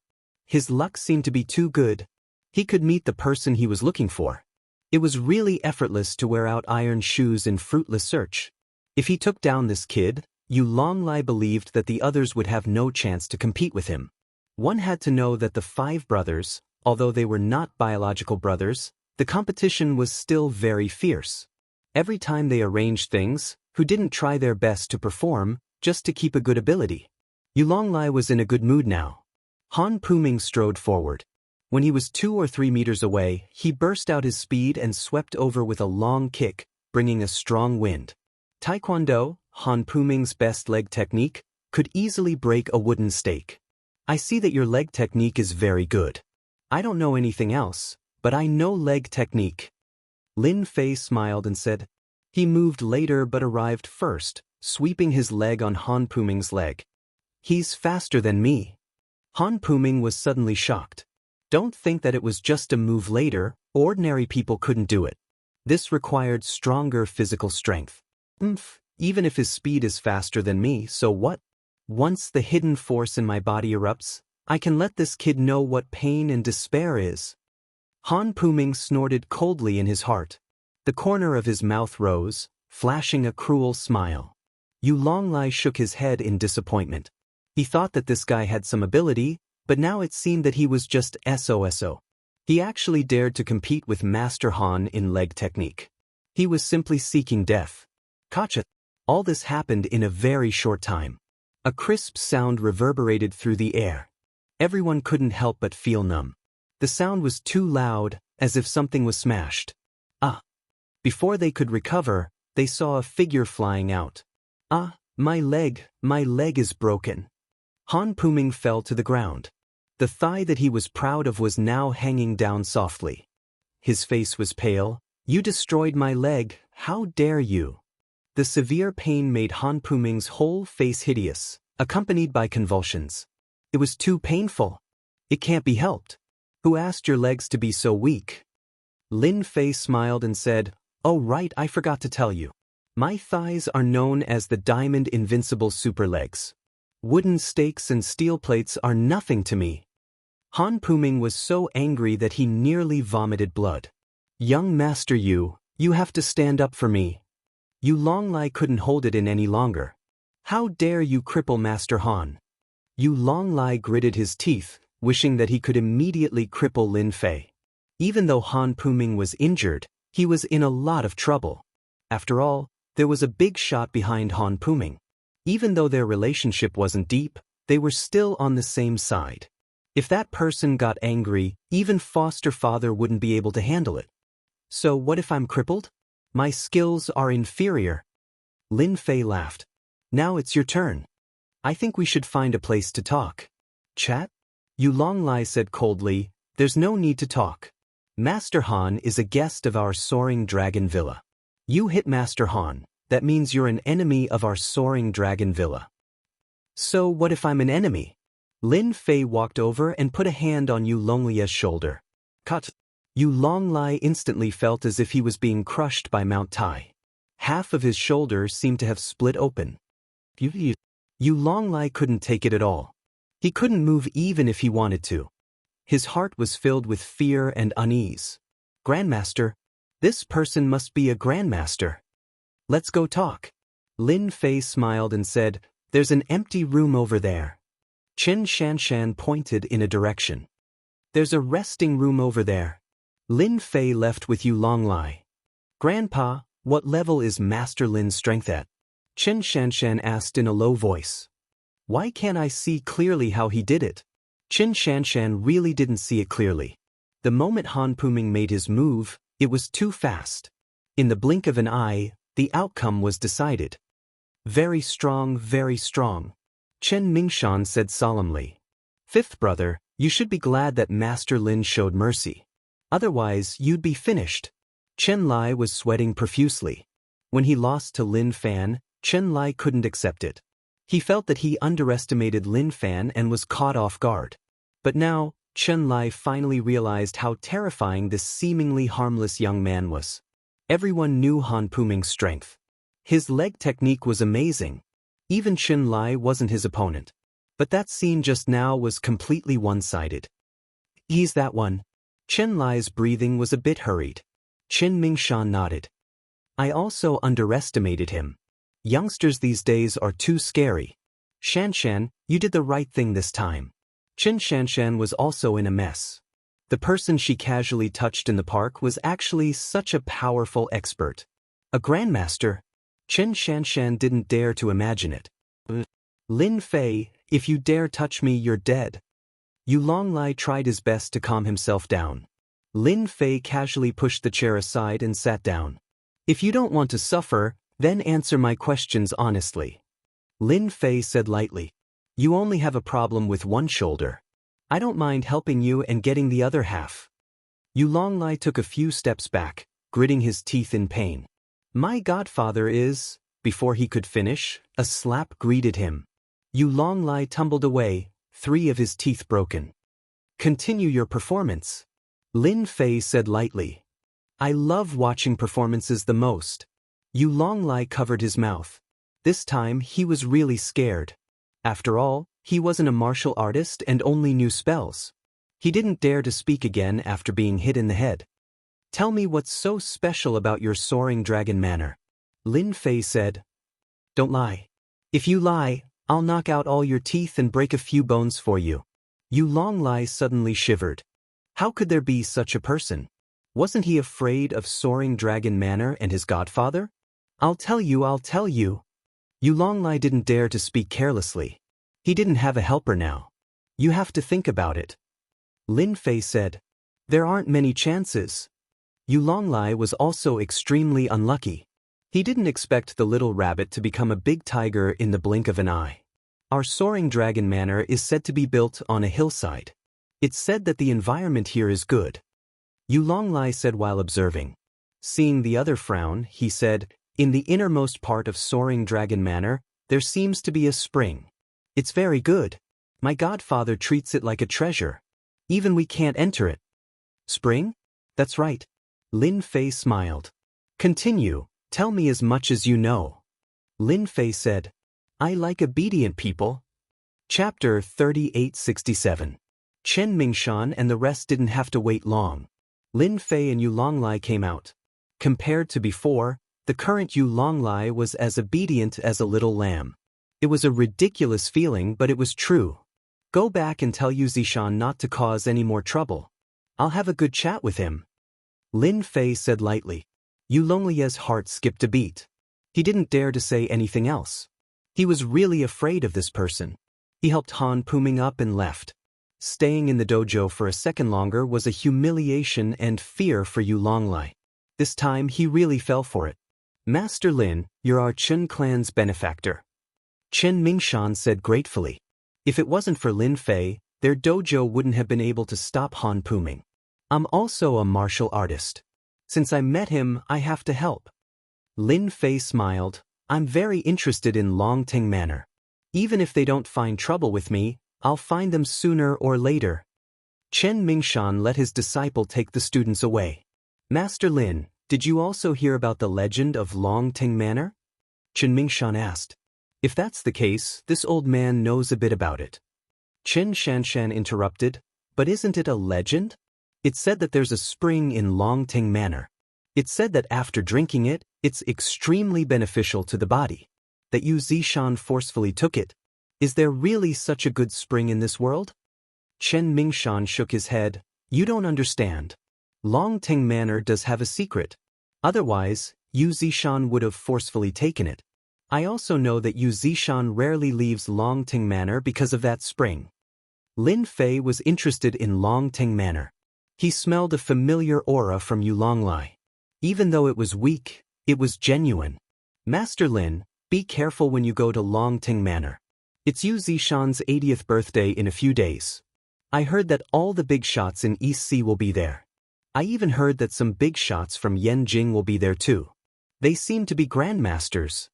His luck seemed to be too good. He could meet the person he was looking for. It was really effortless to wear out iron shoes in fruitless search. If he took down this kid, Yu Longlai believed that the others would have no chance to compete with him. One had to know that the 5 brothers, although they were not biological brothers, the competition was still very fierce. Every time they arranged things, who didn't try their best to perform, just to keep a good ability. Yu Longlai was in a good mood now. Han Puming strode forward. When he was 2 or 3 meters away, he burst out his speed and swept over with a long kick, bringing a strong wind. Taekwondo, Han Puming's best leg technique, could easily break a wooden stake. I see that your leg technique is very good. I don't know anything else, but I know leg technique. Lin Fei smiled and said, he moved later but arrived first, sweeping his leg on Han Puming's leg. He's faster than me. Han Puming was suddenly shocked. Don't think that it was just a move later, ordinary people couldn't do it. This required stronger physical strength. Even if his speed is faster than me, so what? Once the hidden force in my body erupts, I can let this kid know what pain and despair is. Han Puming snorted coldly in his heart. The corner of his mouth rose, flashing a cruel smile. Yu Longlai shook his head in disappointment. He thought that this guy had some ability, but now it seemed that he was just SOSO. He actually dared to compete with Master Han in leg technique. He was simply seeking death. Gotcha! All this happened in a very short time. A crisp sound reverberated through the air. Everyone couldn't help but feel numb. The sound was too loud, as if something was smashed. Before they could recover, they saw a figure flying out. My leg is broken. Han Puming fell to the ground. The thigh that he was proud of was now hanging down softly. His face was pale. You destroyed my leg, how dare you? The severe pain made Han Puming's whole face hideous, accompanied by convulsions. It was too painful. It can't be helped. Who asked your legs to be so weak? Lin Fei smiled and said, "Oh right, I forgot to tell you. My thighs are known as the Diamond Invincible Super Legs. Wooden stakes and steel plates are nothing to me." Han Puming was so angry that he nearly vomited blood. "Young Master you have to stand up for me. Yu Longlai couldn't hold it in any longer. How dare you cripple Master Han?" Yu Longlai gritted his teeth, wishing that he could immediately cripple Lin Fei. Even though Han Puming was injured, he was in a lot of trouble. After all, there was a big shot behind Han Puming. Even though their relationship wasn't deep, they were still on the same side. If that person got angry, even foster father wouldn't be able to handle it. So what if I'm crippled? My skills are inferior. Lin Fei laughed. "Now it's your turn. I think we should find a place to talk." "Chat?" Yu Longlai said coldly, "There's no need to talk. Master Han is a guest of our Soaring Dragon Villa. You hit Master Han, that means you're an enemy of our Soaring Dragon Villa." "So what if I'm an enemy?" Lin Fei walked over and put a hand on Yu Longlai's shoulder. "Cut." Yu Longlai instantly felt as if he was being crushed by Mount Tai. Half of his shoulder seemed to have split open. Yu Longlai couldn't take it at all. He couldn't move even if he wanted to. His heart was filled with fear and unease. "Grandmaster? This person must be a grandmaster. Let's go talk." Lin Fei smiled and said, "There's an empty room over there." Chen Shanshan pointed in a direction. "There's a resting room over there." Lin Fei left with Yu Longlai. "Grandpa, what level is Master Lin's strength at?" Chen Shanshan asked in a low voice. "Why can't I see clearly how he did it?" Chen Shanshan really didn't see it clearly. The moment Han Puming made his move, it was too fast. In the blink of an eye, the outcome was decided. Very strong, Chen Mingshan said solemnly. "Fifth brother, you should be glad that Master Lin showed mercy. Otherwise, you'd be finished." Chen Lai was sweating profusely. When he lost to Lin Fan, Chen Lai couldn't accept it. He felt that he underestimated Lin Fan and was caught off guard. But now, Chen Lai finally realized how terrifying this seemingly harmless young man was. Everyone knew Han Puming's strength. His leg technique was amazing. Even Chen Lai wasn't his opponent. But that scene just now was completely one-sided. "He's that one." Chen Lai's breathing was a bit hurried. Chen Mingshan nodded. "I also underestimated him. Youngsters these days are too scary. Shanshan, you did the right thing this time." Chen Shanshan was also in a mess. The person she casually touched in the park was actually such a powerful expert. A grandmaster? Chen Shanshan didn't dare to imagine it. "Lin Fei, if you dare touch me, you're dead." Yu Longlai tried his best to calm himself down. Lin Fei casually pushed the chair aside and sat down. "If you don't want to suffer, then answer my questions honestly." Lin Fei said lightly. "You only have a problem with one shoulder. I don't mind helping you and getting the other half." Yu Longlai took a few steps back, gritting his teeth in pain. "My godfather is..." Before he could finish, a slap greeted him. Yu Longlai tumbled away, 3 of his teeth broken. "Continue your performance," Lin Fei said lightly. "I love watching performances the most." Yu Longlai covered his mouth. This time he was really scared. After all, he wasn't a martial artist and only knew spells. He didn't dare to speak again after being hit in the head. "Tell me what's so special about your Soaring Dragon manner," Lin Fei said. "Don't lie. If you lie, I'll knock out all your teeth and break a few bones for you." Yu Longlai suddenly shivered. How could there be such a person? Wasn't he afraid of Soaring Dragon manner and his godfather? I'll tell you. Yu Longlai didn't dare to speak carelessly. He didn't have a helper now. "You have to think about it," Lin Fei said. "There aren't many chances." Yu Longlai was also extremely unlucky. He didn't expect the little rabbit to become a big tiger in the blink of an eye. Our Soaring Dragon manor is said to be built on a hillside. It's said that the environment here is good. Yu Longlai said while observing. Seeing the other frown, he said, "In the innermost part of Soaring Dragon Manor, there seems to be a spring. It's very good." My godfather treats it like a treasure. Even we can't enter it. Spring? That's right. Lin Fei smiled. Continue, tell me as much as you know. Lin Fei said, I like obedient people. Chapter 3867. Chen Mingshan and the rest didn't have to wait long. Lin Fei and Yu Longlai came out. Compared to before, the current Yu Longlai was as obedient as a little lamb. It was a ridiculous feeling, but it was true. Go back and tell Yu Zishan not to cause any more trouble. I'll have a good chat with him. Lin Fei said lightly. Yu Longlai's heart skipped a beat. He didn't dare to say anything else. He was really afraid of this person. He helped Han Puming up and left. Staying in the dojo for a second longer was a humiliation and fear for Yu Longlai. This time he really fell for it. Master Lin, you're our Chen clan's benefactor. Chen Mingshan said gratefully. If it wasn't for Lin Fei, their dojo wouldn't have been able to stop Han Puming. I'm also a martial artist. Since I met him, I have to help. Lin Fei smiled. I'm very interested in Longting Manor. Even if they don't find trouble with me, I'll find them sooner or later. Chen Mingshan let his disciple take the students away. Master Lin, did you also hear about the legend of Longting Manor? Chen Mingshan asked. If that's the case, this old man knows a bit about it. Chen Shanshan interrupted, but isn't it a legend? It said that there's a spring in Longting Manor. It said that after drinking it, it's extremely beneficial to the body. That Yu Zishan forcefully took it. Is there really such a good spring in this world? Chen Mingshan shook his head. You don't understand. Longting Manor does have a secret. Otherwise, Yu Zishan would have forcefully taken it. I also know that Yu Zishan rarely leaves Longting Manor because of that spring. Lin Fei was interested in Longting Manor. He smelled a familiar aura from Yu Longlai. Even though it was weak, it was genuine. Master Lin, be careful when you go to Longting Manor. It's Yu Zishan's 80th birthday in a few days. I heard that all the big shots in East Sea will be there. I even heard that some big shots from Yanjing will be there too. They seem to be grandmasters.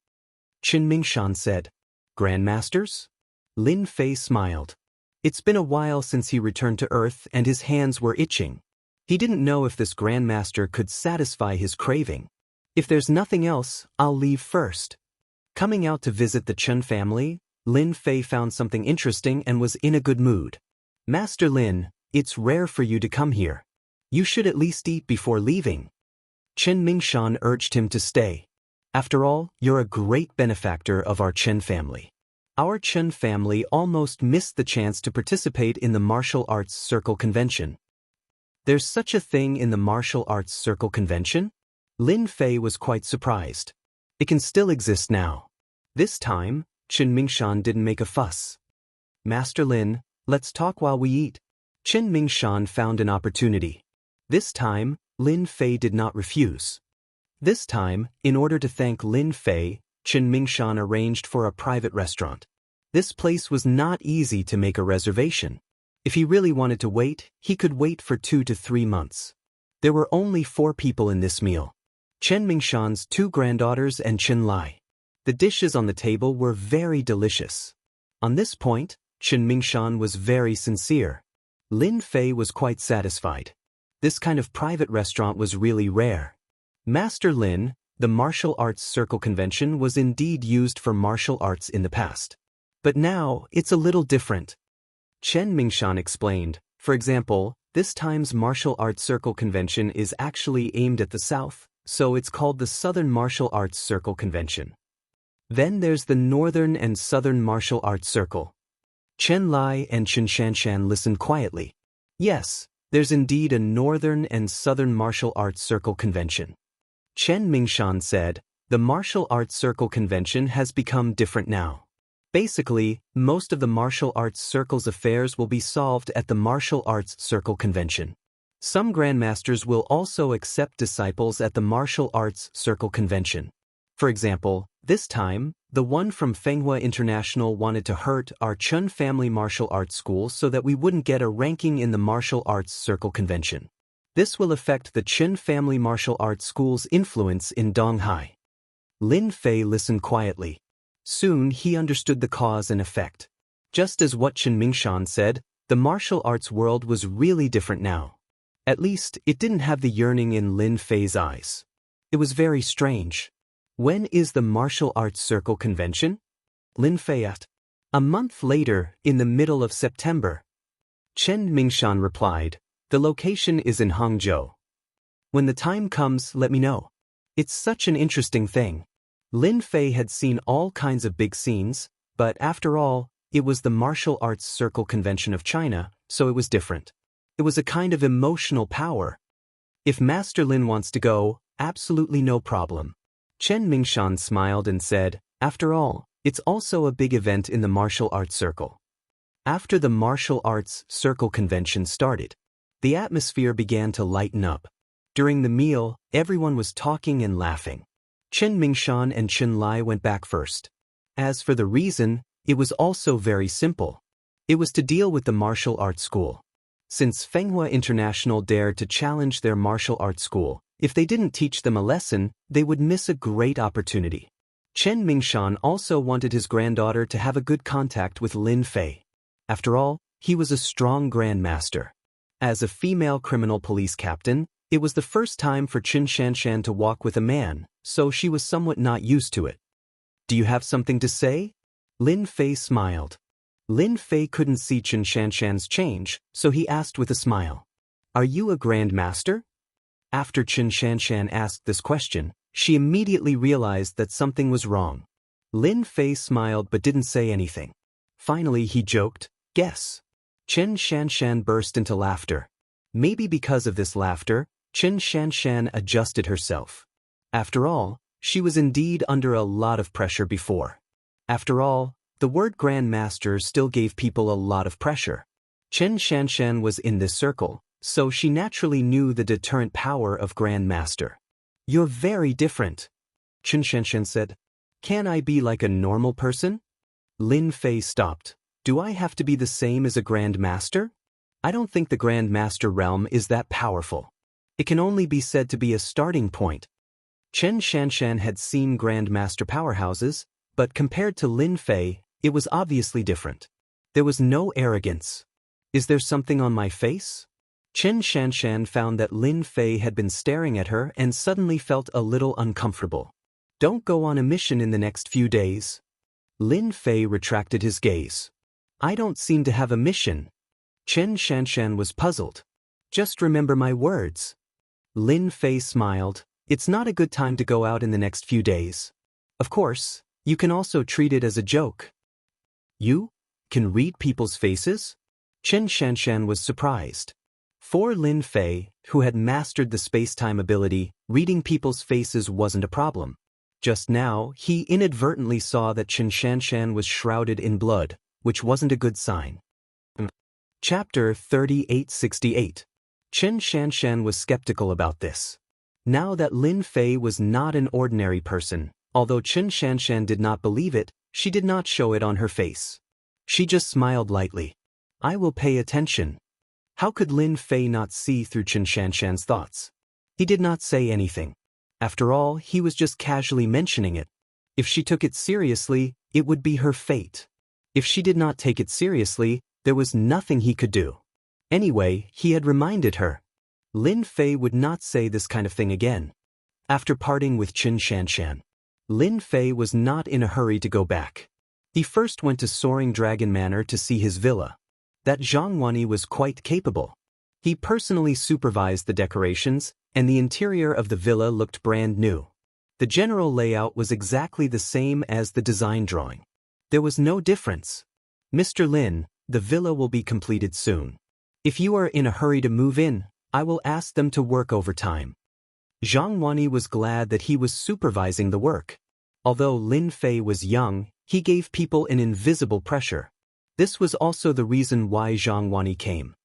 Chen Mingshan said. Grandmasters? Lin Fei smiled. It's been a while since he returned to Earth and his hands were itching. He didn't know if this grandmaster could satisfy his craving. If there's nothing else, I'll leave first. Coming out to visit the Chen family, Lin Fei found something interesting and was in a good mood. Master Lin, it's rare for you to come here. You should at least eat before leaving. Chen Mingshan urged him to stay. After all, you're a great benefactor of our Chen family. Our Chen family almost missed the chance to participate in the Martial Arts Circle Convention. There's such a thing in the Martial Arts Circle Convention? Lin Fei was quite surprised. It can still exist now. This time, Chen Mingshan didn't make a fuss. Master Lin, let's talk while we eat. Chen Mingshan found an opportunity. This time, Lin Fei did not refuse. This time, in order to thank Lin Fei, Chen Mingshan arranged for a private restaurant. This place was not easy to make a reservation. If he really wanted to wait, he could wait for 2 to 3 months. There were only 4 people in this meal. Chen Mingshan's 2 granddaughters and Chen Lai. The dishes on the table were very delicious. On this point, Chen Mingshan was very sincere. Lin Fei was quite satisfied. This kind of private restaurant was really rare. Master Lin, the Martial Arts Circle Convention was indeed used for martial arts in the past. But now, it's a little different. Chen Mingshan explained, for example, this time's Martial Arts Circle Convention is actually aimed at the South, so it's called the Southern Martial Arts Circle Convention. Then there's the Northern and Southern Martial Arts Circle. Chen Lai and Chen Shanshan listened quietly. Yes, there's indeed a Northern and Southern Martial Arts Circle Convention. Chen Mingshan said, the Martial Arts Circle Convention has become different now. Basically, most of the martial arts circle's affairs will be solved at the Martial Arts Circle Convention. Some grandmasters will also accept disciples at the Martial Arts Circle Convention. For example, this time, the one from Fenghua International wanted to hurt our Chun Family Martial Arts School so that we wouldn't get a ranking in the Martial Arts Circle Convention. This will affect the Chen Family Martial Arts School's influence in Donghai. Lin Fei listened quietly. Soon he understood the cause and effect. Just as what Chen Mingshan said, the martial arts world was really different now. At least, it didn't have the yearning in Lin Fei's eyes. It was very strange. When is the martial arts circle convention? Lin Fei asked. A month later, in the middle of September. Chen Mingshan replied, the location is in Hangzhou. When the time comes, let me know. It's such an interesting thing. Lin Fei had seen all kinds of big scenes, but after all, it was the martial arts circle convention of China, so it was different. It was a kind of emotional power. If Master Lin wants to go, absolutely no problem. Chen Mingshan smiled and said, after all, it's also a big event in the martial arts circle. After the martial arts circle convention started, the atmosphere began to lighten up. During the meal, everyone was talking and laughing. Chen Mingshan and Chen Lai went back first. As for the reason, it was also very simple. It was to deal with the martial arts school. Since Fenghua International dared to challenge their martial arts school, if they didn't teach them a lesson, they would miss a great opportunity. Chen Mingshan also wanted his granddaughter to have a good contact with Lin Fei. After all, he was a strong grandmaster. As a female criminal police captain, it was the first time for Qin Shanshan to walk with a man, so she was somewhat not used to it. Do you have something to say? Lin Fei smiled. Lin Fei couldn't see Qin Shanshan's change, so he asked with a smile. Are you a grandmaster? After Qin Shanshan asked this question, she immediately realized that something was wrong. Lin Fei smiled but didn't say anything. Finally he joked, guess. Qin Shanshan burst into laughter. Maybe because of this laughter, Qin Shanshan adjusted herself. After all, she was indeed under a lot of pressure before. After all, the word grandmaster still gave people a lot of pressure. Qin Shanshan was in this circle, so she naturally knew the deterrent power of grandmaster. You're very different, Qin Shanshan said. Can I be like a normal person? Lin Fei stopped. Do I have to be the same as a grandmaster? I don't think the grandmaster realm is that powerful. It can only be said to be a starting point. Qin Shanshan had seen grandmaster powerhouses, but compared to Lin Fei, it was obviously different. There was no arrogance. Is there something on my face? Qin Shanshan found that Lin Fei had been staring at her and suddenly felt a little uncomfortable. Don't go on a mission in the next few days. Lin Fei retracted his gaze. I don't seem to have a mission. Qin Shanshan was puzzled. Just remember my words. Lin Fei smiled. It's not a good time to go out in the next few days. Of course, you can also treat it as a joke. You can read people's faces? Qin Shanshan was surprised. For Lin Fei, who had mastered the space-time ability, reading people's faces wasn't a problem. Just now, he inadvertently saw that Qin Shanshan was shrouded in blood, which wasn't a good sign. Chapter 3868. Qin Shanshan was skeptical about this. Now that Lin Fei was not an ordinary person, although Qin Shanshan did not believe it, she did not show it on her face. She just smiled lightly. I will pay attention. How could Lin Fei not see through Qin Shanshan's thoughts? He did not say anything. After all, he was just casually mentioning it. If she took it seriously, it would be her fate. If she did not take it seriously, there was nothing he could do. Anyway, he had reminded her. Lin Fei would not say this kind of thing again. After parting with Qin Shanshan, Lin Fei was not in a hurry to go back. He first went to Soaring Dragon Manor to see his villa. That Jianghu was quite capable. He personally supervised the decorations, and the interior of the villa looked brand new. The general layout was exactly the same as the design drawing. There was no difference. Mr. Lin, the villa will be completed soon. If you are in a hurry to move in, I will ask them to work overtime. Zhang Wanyi was glad that he was supervising the work. Although Lin Fei was young, he gave people an invisible pressure. This was also the reason why Zhang Wanyi came.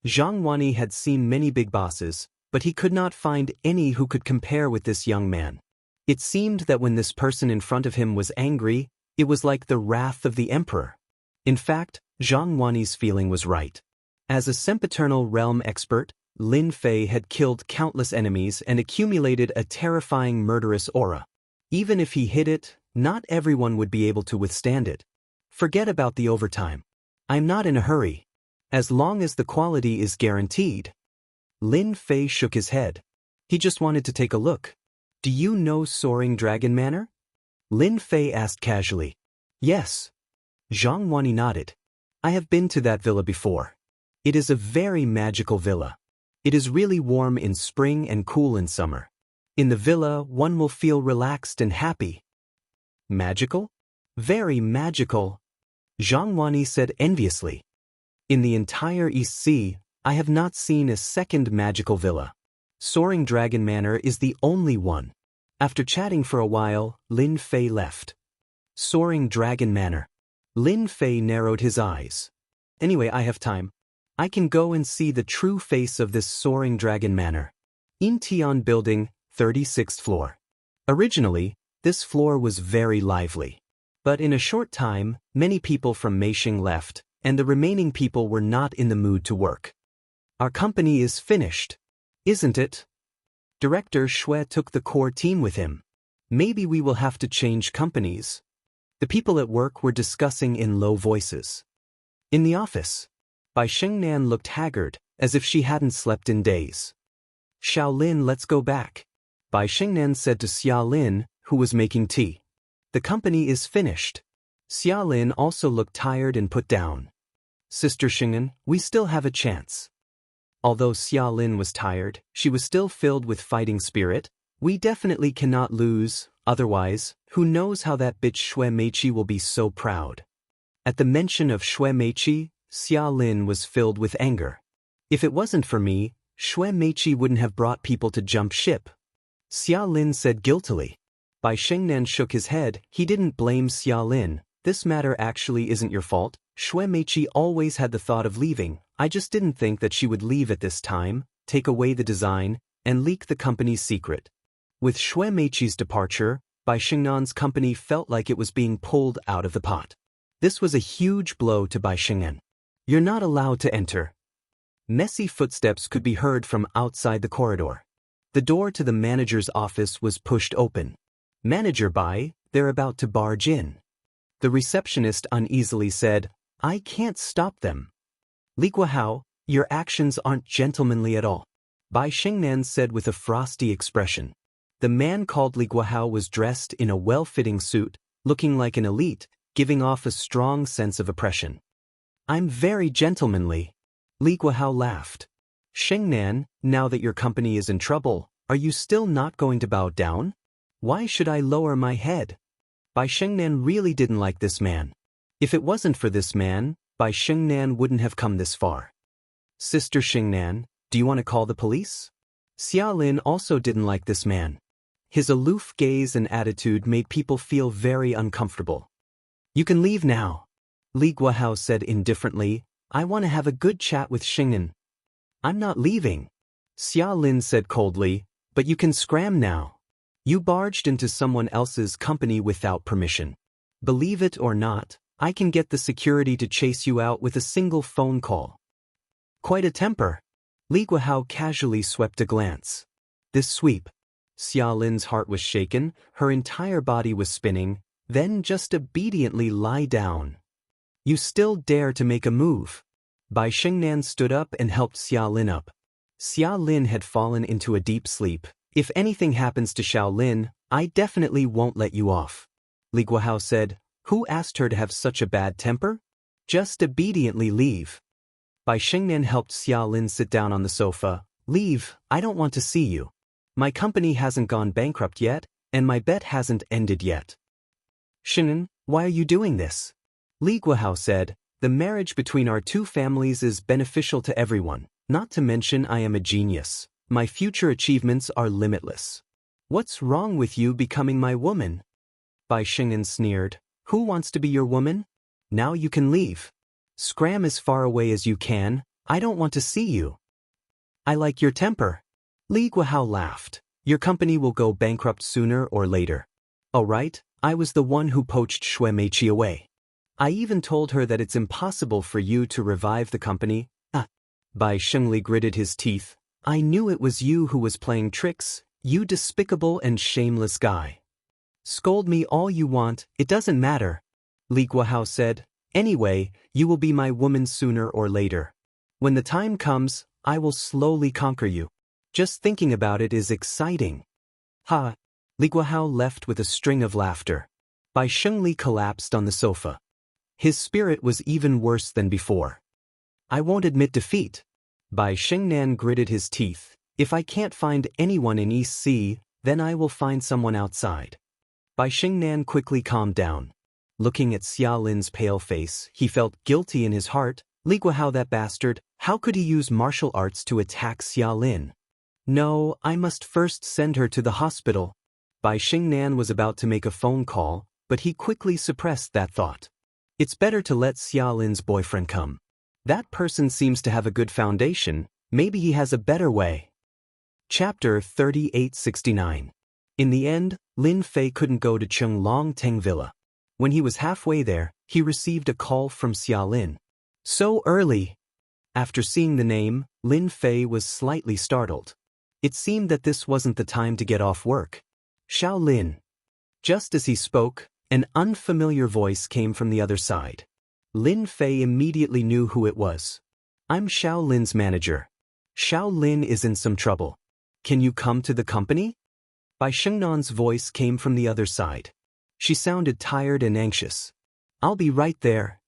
Zhang Wanyi had seen many big bosses, but he could not find any who could compare with this young man. It seemed that when this person in front of him was angry, it was like the wrath of the emperor. In fact, Zhang Wanyi's feeling was right. As a sempiternal realm expert, Lin Fei had killed countless enemies and accumulated a terrifying murderous aura. Even if he hid it, not everyone would be able to withstand it. Forget about the overtime. I'm not in a hurry. As long as the quality is guaranteed. Lin Fei shook his head. He just wanted to take a look. Do you know Soaring Dragon Manor? Lin Fei asked casually. Yes. Zhang Wanyi nodded. I have been to that villa before. It is a very magical villa. It is really warm in spring and cool in summer. In the villa, one will feel relaxed and happy. Magical? Very magical, Zhang Wanyi said enviously. In the entire East Sea, I have not seen a second magical villa. Soaring Dragon Manor is the only one. After chatting for a while, Lin Fei left. Soaring Dragon Manor. Lin Fei narrowed his eyes. Anyway, I have time. I can go and see the true face of this Soaring Dragon Manor. Intian Building, 36th floor. Originally, this floor was very lively. But in a short time, many people from Meishing left, and the remaining people were not in the mood to work. Our company is finished, isn't it? Director Shui took the core team with him. Maybe we will have to change companies. The people at work were discussing in low voices. In the office, Bai Shengnan looked haggard, as if she hadn't slept in days. Xiaolin, let's go back, Bai Shengnan said to Xiaolin, who was making tea. The company is finished. Xiaolin also looked tired and put down. Sister Shengnan, we still have a chance. Although Xiaolin was tired, she was still filled with fighting spirit. We definitely cannot lose, otherwise, who knows how that bitch Shui Meiqi will be so proud. At the mention of Shui Meiqi, Xiaolin was filled with anger. If it wasn't for me, Shui Meiqi wouldn't have brought people to jump ship. Xiaolin said guiltily. Bai Shengnan shook his head. He didn't blame Xiaolin. This matter actually isn't your fault. Shui Meiqi always had the thought of leaving. I just didn't think that she would leave at this time, take away the design, and leak the company's secret. With Shui Meiqi's departure, Bai Shengnan's company felt like it was being pulled out of the pot. This was a huge blow to Bai Shengnan. You're not allowed to enter. Messy footsteps could be heard from outside the corridor. The door to the manager's office was pushed open. Manager Bai, they're about to barge in. The receptionist uneasily said, I can't stop them. Li Guohao, your actions aren't gentlemanly at all, Bai Shengnan said with a frosty expression. The man called Li Guohao was dressed in a well-fitting suit, looking like an elite, giving off a strong sense of oppression. I'm very gentlemanly. Li Guohao laughed. Shengnan, now that your company is in trouble, are you still not going to bow down? Why should I lower my head? Bai Shengnan really didn't like this man. If it wasn't for this man, Bai Shengnan wouldn't have come this far. Sister Shengnan, do you want to call the police? Xiaolin also didn't like this man. His aloof gaze and attitude made people feel very uncomfortable. You can leave now, Li Guohao said indifferently. I want to have a good chat with Shengnan. I'm not leaving, Xiaolin said coldly, but you can scram now. You barged into someone else's company without permission. Believe it or not, I can get the security to chase you out with a single phone call. Quite a temper. Li Guohao casually swept a glance. This sweep. Xiaolin's heart was shaken, her entire body was spinning, then just obediently lie down. You still dare to make a move. Bai Shengnan stood up and helped Xiaolin up. Xiaolin had fallen into a deep sleep. If anything happens to Xiaolin, I definitely won't let you off. Li Guohao said, who asked her to have such a bad temper? Just obediently leave. Bai Shengnan helped Xiaolin sit down on the sofa. Leave, I don't want to see you. My company hasn't gone bankrupt yet, and my bet hasn't ended yet. Shengnan, why are you doing this? Li Guohao said, the marriage between our two families is beneficial to everyone, not to mention I am a genius. My future achievements are limitless. What's wrong with you becoming my woman? Bai Shengnan sneered. Who wants to be your woman? Now you can leave. Scram as far away as you can. I don't want to see you. I like your temper. Li Guohao laughed. Your company will go bankrupt sooner or later. All right, I was the one who poached Shui Meiqi away. I even told her that it's impossible for you to revive the company. Bai Shengli gritted his teeth. I knew it was you who was playing tricks, you despicable and shameless guy. Scold me all you want, it doesn't matter. Li Guohao said, Anyway, you will be my woman sooner or later. When the time comes, I will slowly conquer you. Just thinking about it is exciting. Ha! Li Guohao left with a string of laughter. Bai Shengli collapsed on the sofa. His spirit was even worse than before. I won't admit defeat. Bai Shengnan gritted his teeth. If I can't find anyone in East Sea, then I will find someone outside. Bai Shengnan quickly calmed down. Looking at Xia Lin's pale face, he felt guilty in his heart. Li Guohao, that bastard, how could he use martial arts to attack Xia Lin? No, I must first send her to the hospital. Bai Shengnan was about to make a phone call, but he quickly suppressed that thought. It's better to let Xia Lin's boyfriend come. That person seems to have a good foundation, maybe he has a better way. Chapter 3869. In the end, Lin Fei couldn't go to Chenglong Teng Villa. When he was halfway there, he received a call from Xia Lin. So early! After seeing the name, Lin Fei was slightly startled. It seemed that this wasn't the time to get off work. Xiao Lin. Just as he spoke, an unfamiliar voice came from the other side. Lin Fei immediately knew who it was. I'm Xiao Lin's manager. Xiao Lin is in some trouble. Can you come to the company? Bai Shengnan's voice came from the other side. She sounded tired and anxious. I'll be right there.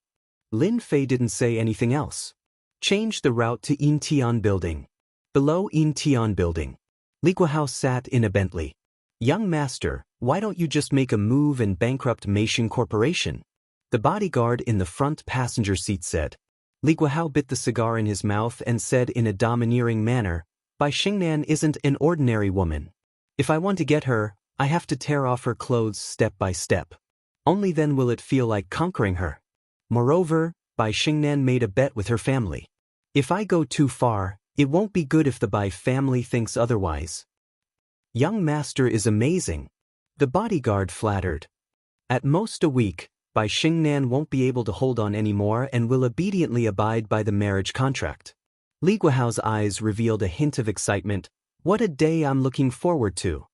Lin Fei didn't say anything else. Change the route to Intian Building. Below Intian Building, Li Guohao sat in a Bentley. Young master, why don't you just make a move and bankrupt Meishin Corporation? The bodyguard in the front passenger seat said. Li Guohao bit the cigar in his mouth and said in a domineering manner, Bai Shengnan isn't an ordinary woman. If I want to get her, I have to tear off her clothes step by step. Only then will it feel like conquering her. Moreover, Bai Shengnan made a bet with her family. If I go too far, it won't be good if the Bai family thinks otherwise. Young master is amazing. The bodyguard flattered. At most a week, Bai Shengnan won't be able to hold on anymore and will obediently abide by the marriage contract. Li Guohao's eyes revealed a hint of excitement. What a day I'm looking forward to.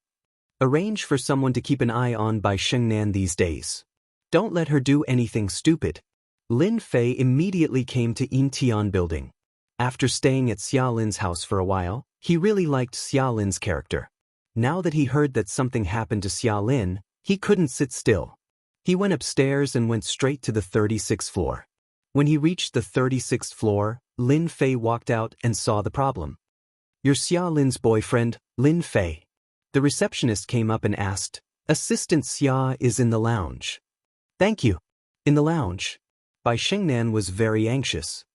Arrange for someone to keep an eye on Bai Shengnan these days. Don't let her do anything stupid. Lin Fei immediately came to Intian Building. After staying at Xia Lin's house for a while, he really liked Xia Lin's character. Now that he heard that something happened to Xia Lin, he couldn't sit still. He went upstairs and went straight to the 36th floor. When he reached the 36th floor, Lin Fei walked out and saw the problem. You're Xia Lin's boyfriend, Lin Fei. The receptionist came up and asked, Assistant Xia is in the lounge. Thank you. In the lounge. Bai Shengnan was very anxious.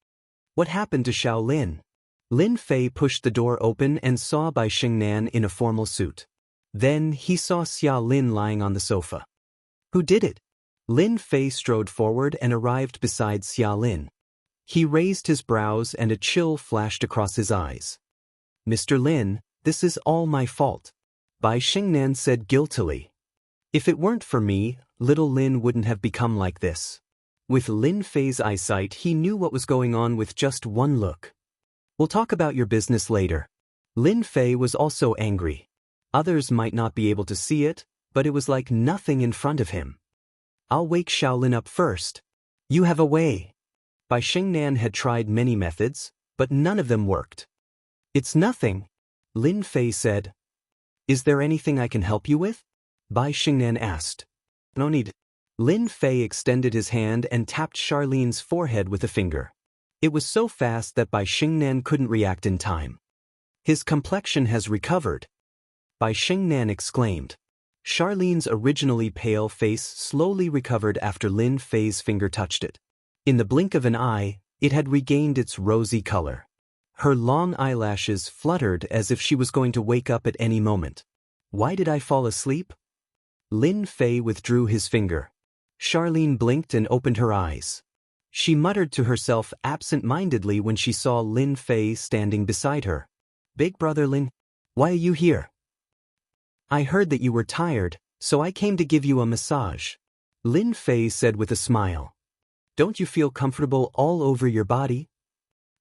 What happened to Xiao Lin? Lin Fei pushed the door open and saw Bai Shengnan in a formal suit. Then he saw Xia Lin lying on the sofa. Who did it? Lin Fei strode forward and arrived beside Xia Lin. He raised his brows and a chill flashed across his eyes. Mr. Lin, this is all my fault. Bai Shengnan said guiltily. If it weren't for me, little Lin wouldn't have become like this. With Lin Fei's eyesight, he knew what was going on with just one look. We'll talk about your business later. Lin Fei was also angry. Others might not be able to see it, but it was like nothing in front of him. I'll wake Xiaolin up first. You have a way. Bai Shengnan had tried many methods, but none of them worked. It's nothing, Lin Fei said. Is there anything I can help you with? Bai Shengnan asked. No need. Lin Fei extended his hand and tapped Charlene's forehead with a finger. It was so fast that Bai Shengnan couldn't react in time. His complexion has recovered. Bai Shengnan exclaimed. Charlene's originally pale face slowly recovered after Lin Fei's finger touched it. In the blink of an eye, it had regained its rosy color. Her long eyelashes fluttered as if she was going to wake up at any moment. Why did I fall asleep? Lin Fei withdrew his finger. Charlene blinked and opened her eyes. She muttered to herself absent-mindedly when she saw Lin Fei standing beside her. Big brother Lin, why are you here? I heard that you were tired, so I came to give you a massage. Lin Fei said with a smile. Don't you feel comfortable all over your body?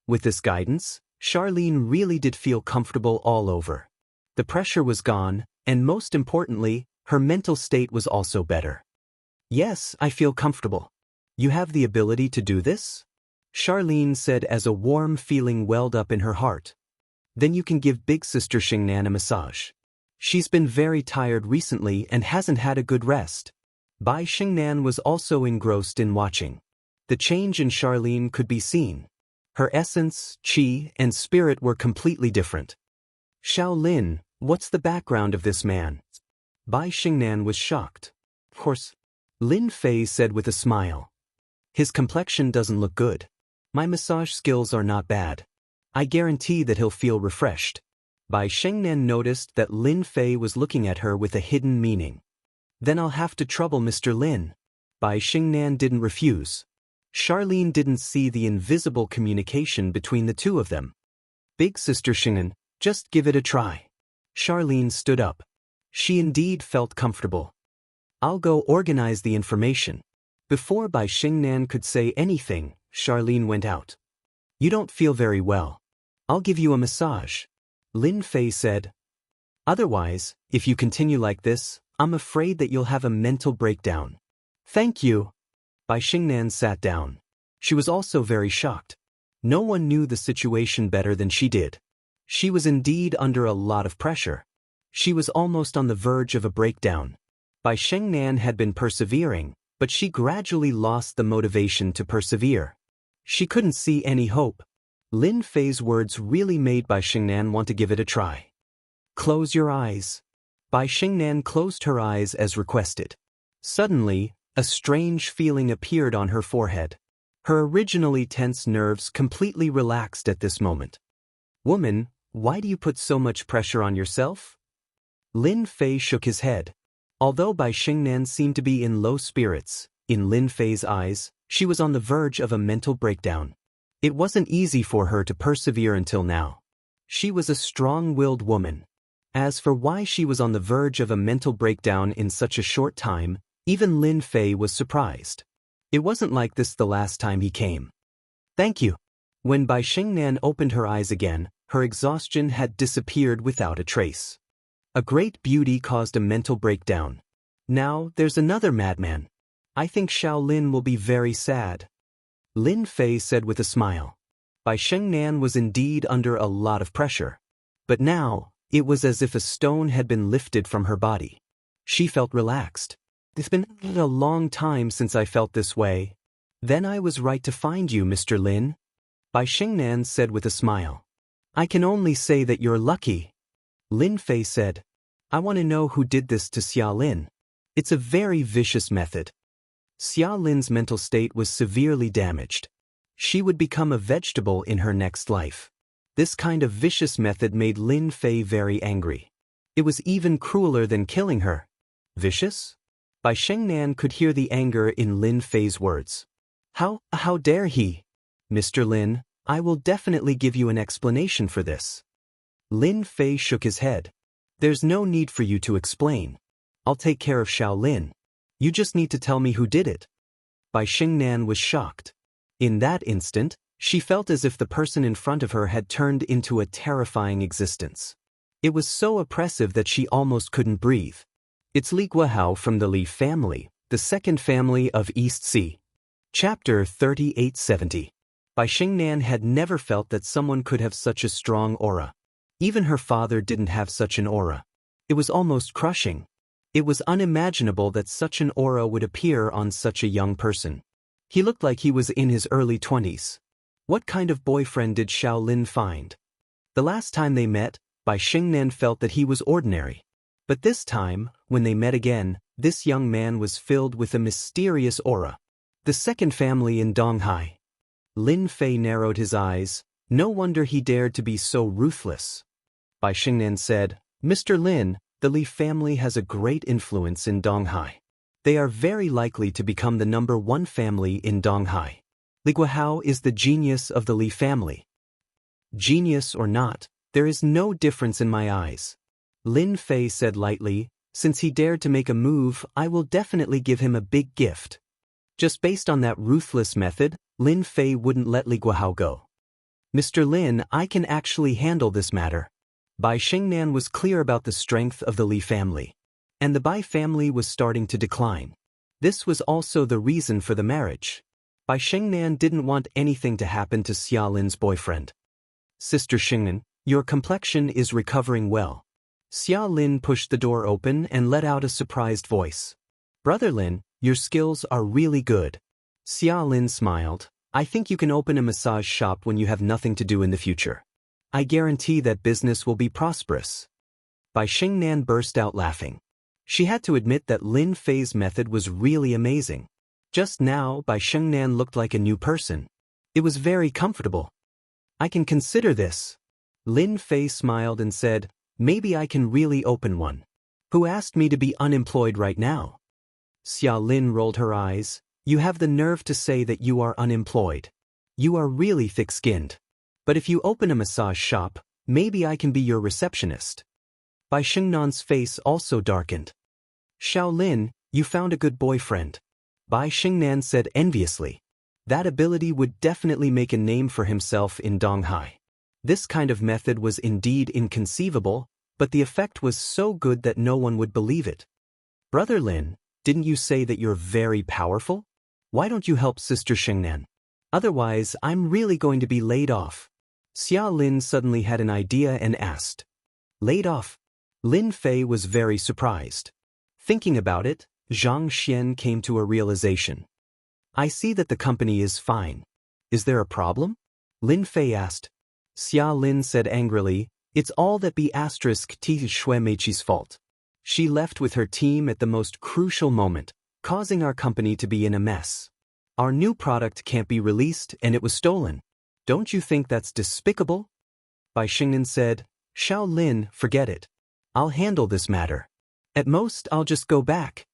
With this guidance, Charlene really did feel comfortable all over. The pressure was gone, and most importantly, her mental state was also better. Yes, I feel comfortable. You have the ability to do this? Charlene said as a warm feeling welled up in her heart. Then you can give big sister Xingnan a massage. She's been very tired recently and hasn't had a good rest. Bai Xingnan was also engrossed in watching. The change in Charlene could be seen. Her essence, qi, and spirit were completely different. Shaolin, what's the background of this man? Bai Xingnan was shocked. Of course. Lin Fei said with a smile. His complexion doesn't look good. My massage skills are not bad. I guarantee that he'll feel refreshed. Bai Xingnan noticed that Lin Fei was looking at her with a hidden meaning. Then I'll have to trouble Mr. Lin. Bai Xingnan didn't refuse. Charlene didn't see the invisible communication between the two of them. Big sister Xingnan, just give it a try. Charlene stood up. She indeed felt comfortable. I'll go organize the information. Before Bai Xingnan could say anything, Charlene went out. You don't feel very well. I'll give you a massage. Lin Fei said. Otherwise, if you continue like this, I'm afraid that you'll have a mental breakdown. Thank you. Bai Xingnan sat down. She was also very shocked. No one knew the situation better than she did. She was indeed under a lot of pressure. She was almost on the verge of a breakdown. Bai Xingnan had been persevering, but she gradually lost the motivation to persevere. She couldn't see any hope. Lin Fei's words really made Bai Xingnan want to give it a try. Close your eyes. Bai Xingnan closed her eyes as requested. Suddenly, a strange feeling appeared on her forehead. Her originally tense nerves completely relaxed at this moment. Woman, why do you put so much pressure on yourself? Lin Fei shook his head. Although Bai Xingnan seemed to be in low spirits, in Lin Fei's eyes, she was on the verge of a mental breakdown. It wasn't easy for her to persevere until now. She was a strong-willed woman. As for why she was on the verge of a mental breakdown in such a short time, even Lin Fei was surprised. It wasn't like this the last time he came. Thank you. When Bai Xingnan opened her eyes again, her exhaustion had disappeared without a trace. A great beauty caused a mental breakdown. Now, there's another madman. I think Shaolin will be very sad. Lin Fei said with a smile. Bai Xingnan was indeed under a lot of pressure. But now, it was as if a stone had been lifted from her body. She felt relaxed. It's been a long time since I felt this way. Then I was right to find you, Mr. Lin. Bai Xingnan said with a smile. I can only say that you're lucky. Lin Fei said. I want to know who did this to Xia Lin. It's a very vicious method. Xia Lin's mental state was severely damaged. She would become a vegetable in her next life. This kind of vicious method made Lin Fei very angry. It was even crueler than killing her. Vicious? Bai Xingnan could hear the anger in Lin Fei's words. How dare he? Mr. Lin, I will definitely give you an explanation for this. Lin Fei shook his head. There's no need for you to explain. I'll take care of Shaolin. You just need to tell me who did it. Bai Xingnan was shocked. In that instant, she felt as if the person in front of her had turned into a terrifying existence. It was so oppressive that she almost couldn't breathe. It's Li Guohao from the Li family, the second family of East Sea. Chapter 3870. Bai Xingnan had never felt that someone could have such a strong aura. Even her father didn't have such an aura. It was almost crushing. It was unimaginable that such an aura would appear on such a young person. He looked like he was in his early 20s. What kind of boyfriend did Shaolin find? The last time they met, Bai Xingnan felt that he was ordinary. But this time, when they met again, this young man was filled with a mysterious aura. The second family in Donghai. Lin Fei narrowed his eyes. No wonder he dared to be so ruthless. Bai Xingnan said, Mr. Lin, the Li family has a great influence in Donghai. They are very likely to become the #1 family in Donghai. Li Guohao is the genius of the Li family. Genius or not, there is no difference in my eyes. Lin Fei said lightly, since he dared to make a move, I will definitely give him a big gift. Just based on that ruthless method, Lin Fei wouldn't let Li Guohao go. Mr. Lin, I can actually handle this matter. Bai Xingnan was clear about the strength of the Li family. And the Bai family was starting to decline. This was also the reason for the marriage. Bai Xingnan didn't want anything to happen to Xia Lin's boyfriend. Sister Xingnan, your complexion is recovering well. Xia Lin pushed the door open and let out a surprised voice. Brother Lin, your skills are really good. Xia Lin smiled. I think you can open a massage shop when you have nothing to do in the future. I guarantee that business will be prosperous. Bai Xingnan burst out laughing. She had to admit that Lin Fei's method was really amazing. Just now, Bai Xingnan looked like a new person. It was very comfortable. I can consider this. Lin Fei smiled and said, maybe I can really open one. Who asked me to be unemployed right now? Xia Lin rolled her eyes. You have the nerve to say that you are unemployed. You are really thick-skinned. But if you open a massage shop, maybe I can be your receptionist. Bai Xingnan's face also darkened. Xiao Lin, you found a good boyfriend. Bai Xingnan said enviously. That ability would definitely make a name for himself in Donghai. This kind of method was indeed inconceivable, but the effect was so good that no one would believe it. Brother Lin, didn't you say that you're very powerful? Why don't you help Sister Xingnan? Otherwise, I'm really going to be laid off. Xia Lin suddenly had an idea and asked. Laid off? Lin Fei was very surprised. Thinking about it, Zhang Xian came to a realization. I see that the company is fine. Is there a problem? Lin Fei asked. Xia Lin said angrily, it's all that B** T Shui Meiqi's fault. She left with her team at the most crucial moment, causing our company to be in a mess. Our new product can't be released and it was stolen. Don't you think that's despicable? Bai Xingnan said, Xiao Lin, forget it. I'll handle this matter. At most, I'll just go back.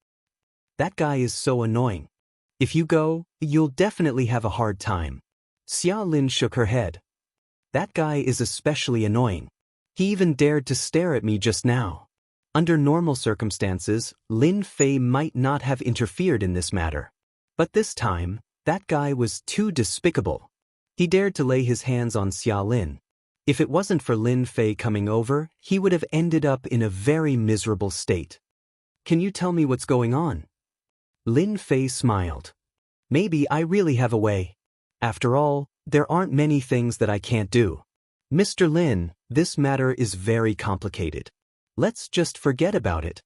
That guy is so annoying. If you go, you'll definitely have a hard time. Xia Lin shook her head. That guy is especially annoying. He even dared to stare at me just now. Under normal circumstances, Lin Fei might not have interfered in this matter. But this time, that guy was too despicable. He dared to lay his hands on Xia Lin. If it wasn't for Lin Fei coming over, he would have ended up in a very miserable state. Can you tell me what's going on? Lin Fei smiled. Maybe I really have a way. After all, there aren't many things that I can't do. Mr. Lin, this matter is very complicated. Let's just forget about it.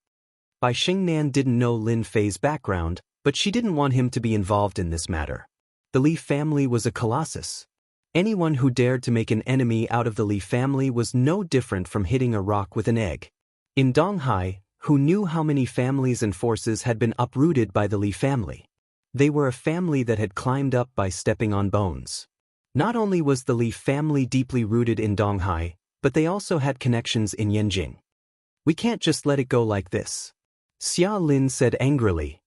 Bai Xingnan didn't know Lin Fei's background, but she didn't want him to be involved in this matter. The Li family was a colossus. Anyone who dared to make an enemy out of the Li family was no different from hitting a rock with an egg. In Donghai, who knew how many families and forces had been uprooted by the Li family? They were a family that had climbed up by stepping on bones. Not only was the Li family deeply rooted in Donghai, but they also had connections in Yanjing. We can't just let it go like this. Xia Lin said angrily.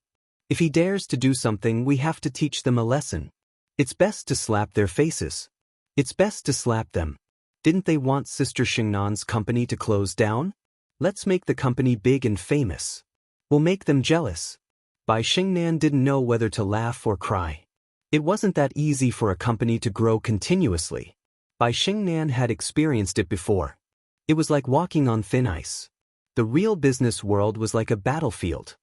If he dares to do something, we have to teach them a lesson. It's best to slap their faces. It's best to slap them. Didn't they want Sister Xingnan's company to close down? Let's make the company big and famous. We'll make them jealous. Bai Xingnan didn't know whether to laugh or cry. It wasn't that easy for a company to grow continuously. Bai Xingnan had experienced it before. It was like walking on thin ice. The real business world was like a battlefield.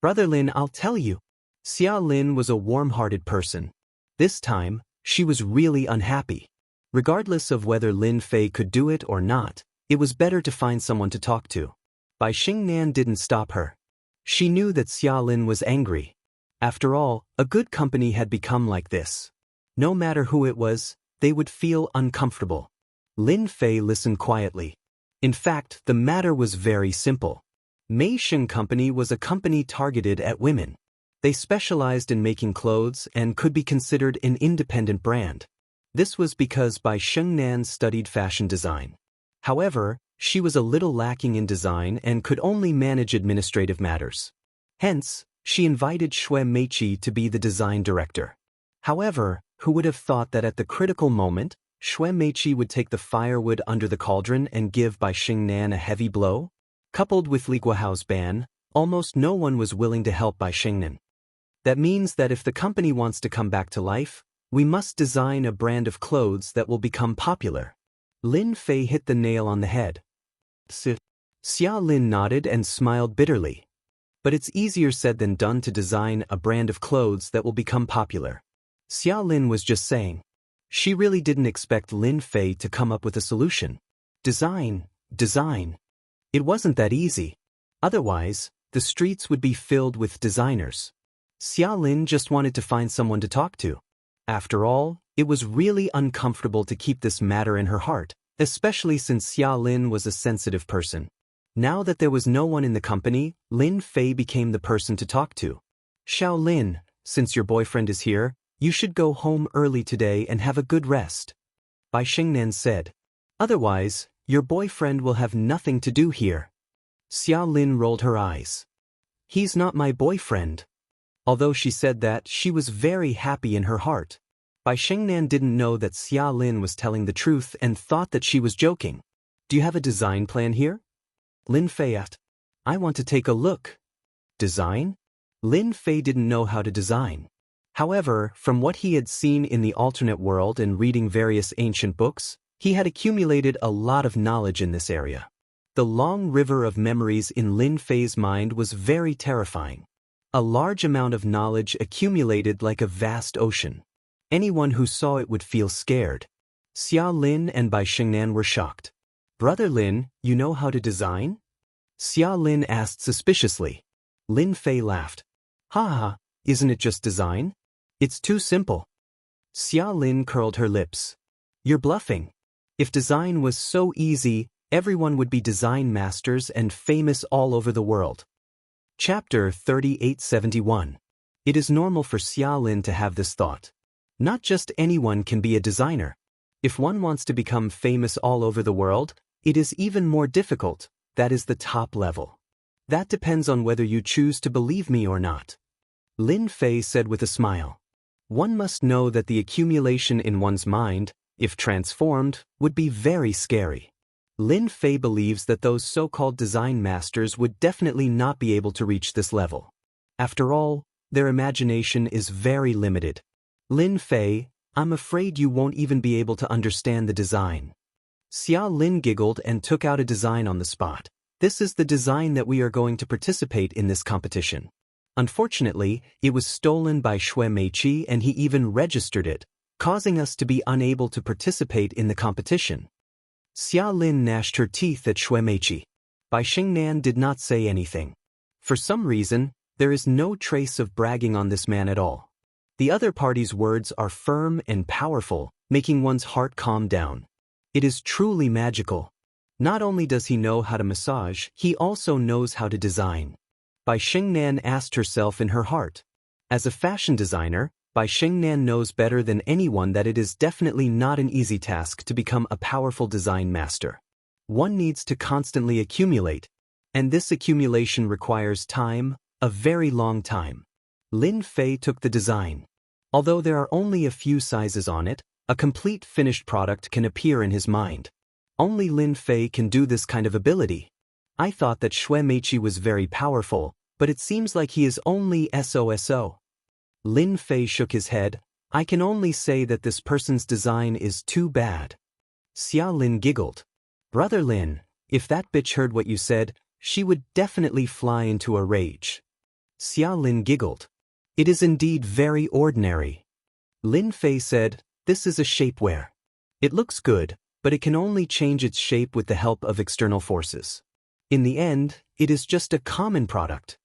Brother Lin, I'll tell you. Xia Lin was a warm-hearted person. This time, she was really unhappy. Regardless of whether Lin Fei could do it or not, it was better to find someone to talk to. Bai Xingnan didn't stop her. She knew that Xia Lin was angry. After all, a good company had become like this. No matter who it was, they would feel uncomfortable. Lin Fei listened quietly. In fact, the matter was very simple. Mei Xing Company was a company targeted at women. They specialized in making clothes and could be considered an independent brand. This was because Bai Xingnan studied fashion design. However, she was a little lacking in design and could only manage administrative matters. Hence, she invited Shui Meiqi to be the design director. However, who would have thought that at the critical moment, Shui Meiqi would take the firewood under the cauldron and give Bai Xingnan a heavy blow? Coupled with Li Guohao's ban, almost no one was willing to help Bai Xingnan. That means that if the company wants to come back to life, we must design a brand of clothes that will become popular. Lin Fei hit the nail on the head. Xia Lin nodded and smiled bitterly. But it's easier said than done to design a brand of clothes that will become popular. Xia Lin was just saying. She really didn't expect Lin Fei to come up with a solution. Design. It wasn't that easy. Otherwise, the streets would be filled with designers. Xia Lin just wanted to find someone to talk to. After all, it was really uncomfortable to keep this matter in her heart, especially since Xia Lin was a sensitive person. Now that there was no one in the company, Lin Fei became the person to talk to. Xiao Lin, since your boyfriend is here, you should go home early today and have a good rest. Bai Xingnan said. Otherwise, your boyfriend will have nothing to do here. Xia Lin rolled her eyes. He's not my boyfriend. Although she said that, she was very happy in her heart. Bai Xingnan didn't know that Xia Lin was telling the truth and thought that she was joking. Do you have a design plan here? Lin Fei asked. I want to take a look. Design? Lin Fei didn't know how to design. However, from what he had seen in the alternate world and reading various ancient books, he had accumulated a lot of knowledge in this area. The long river of memories in Lin Fei's mind was very terrifying. A large amount of knowledge accumulated like a vast ocean. Anyone who saw it would feel scared. Xia Lin and Bai Xingnan were shocked. Brother Lin, you know how to design? Xia Lin asked suspiciously. Lin Fei laughed. Ha, isn't it just design? It's too simple. Xia Lin curled her lips. You're bluffing. If design was so easy, everyone would be design masters and famous all over the world. Chapter 3871. It is normal for Xia Lin to have this thought. Not just anyone can be a designer. If one wants to become famous all over the world, it is even more difficult. That is the top level. That depends on whether you choose to believe me or not. Lin Fei said with a smile. One must know that the accumulation in one's mind, if transformed, would be very scary. Lin Fei believes that those so-called design masters would definitely not be able to reach this level. After all, their imagination is very limited. Lin Fei, I'm afraid you won't even be able to understand the design. Xia Lin giggled and took out a design on the spot. This is the design that we are going to participate in this competition. Unfortunately, it was stolen by Xue Meiqi and he even registered it, causing us to be unable to participate in the competition. Xia Lin gnashed her teeth at Xue Meiqi. Bai Xingnan did not say anything. For some reason, there is no trace of bragging on this man at all. The other party's words are firm and powerful, making one's heart calm down. It is truly magical. Not only does he know how to massage, he also knows how to design. Bai Xingnan asked herself in her heart. As a fashion designer, Bai Xingnan knows better than anyone that it is definitely not an easy task to become a powerful design master. One needs to constantly accumulate, and this accumulation requires time, a very long time. Lin Fei took the design. Although there are only a few sizes on it, a complete finished product can appear in his mind. Only Lin Fei can do this kind of ability. I thought that Xue Meiqi was very powerful, but it seems like he is only SOSO. Lin Fei shook his head. I can only say that this person's design is too bad. Xia Lin giggled. Brother Lin, if that bitch heard what you said, she would definitely fly into a rage. Xia Lin giggled. It is indeed very ordinary. Lin Fei said, this is a shapewear. It looks good, but it can only change its shape with the help of external forces. In the end, it is just a common product.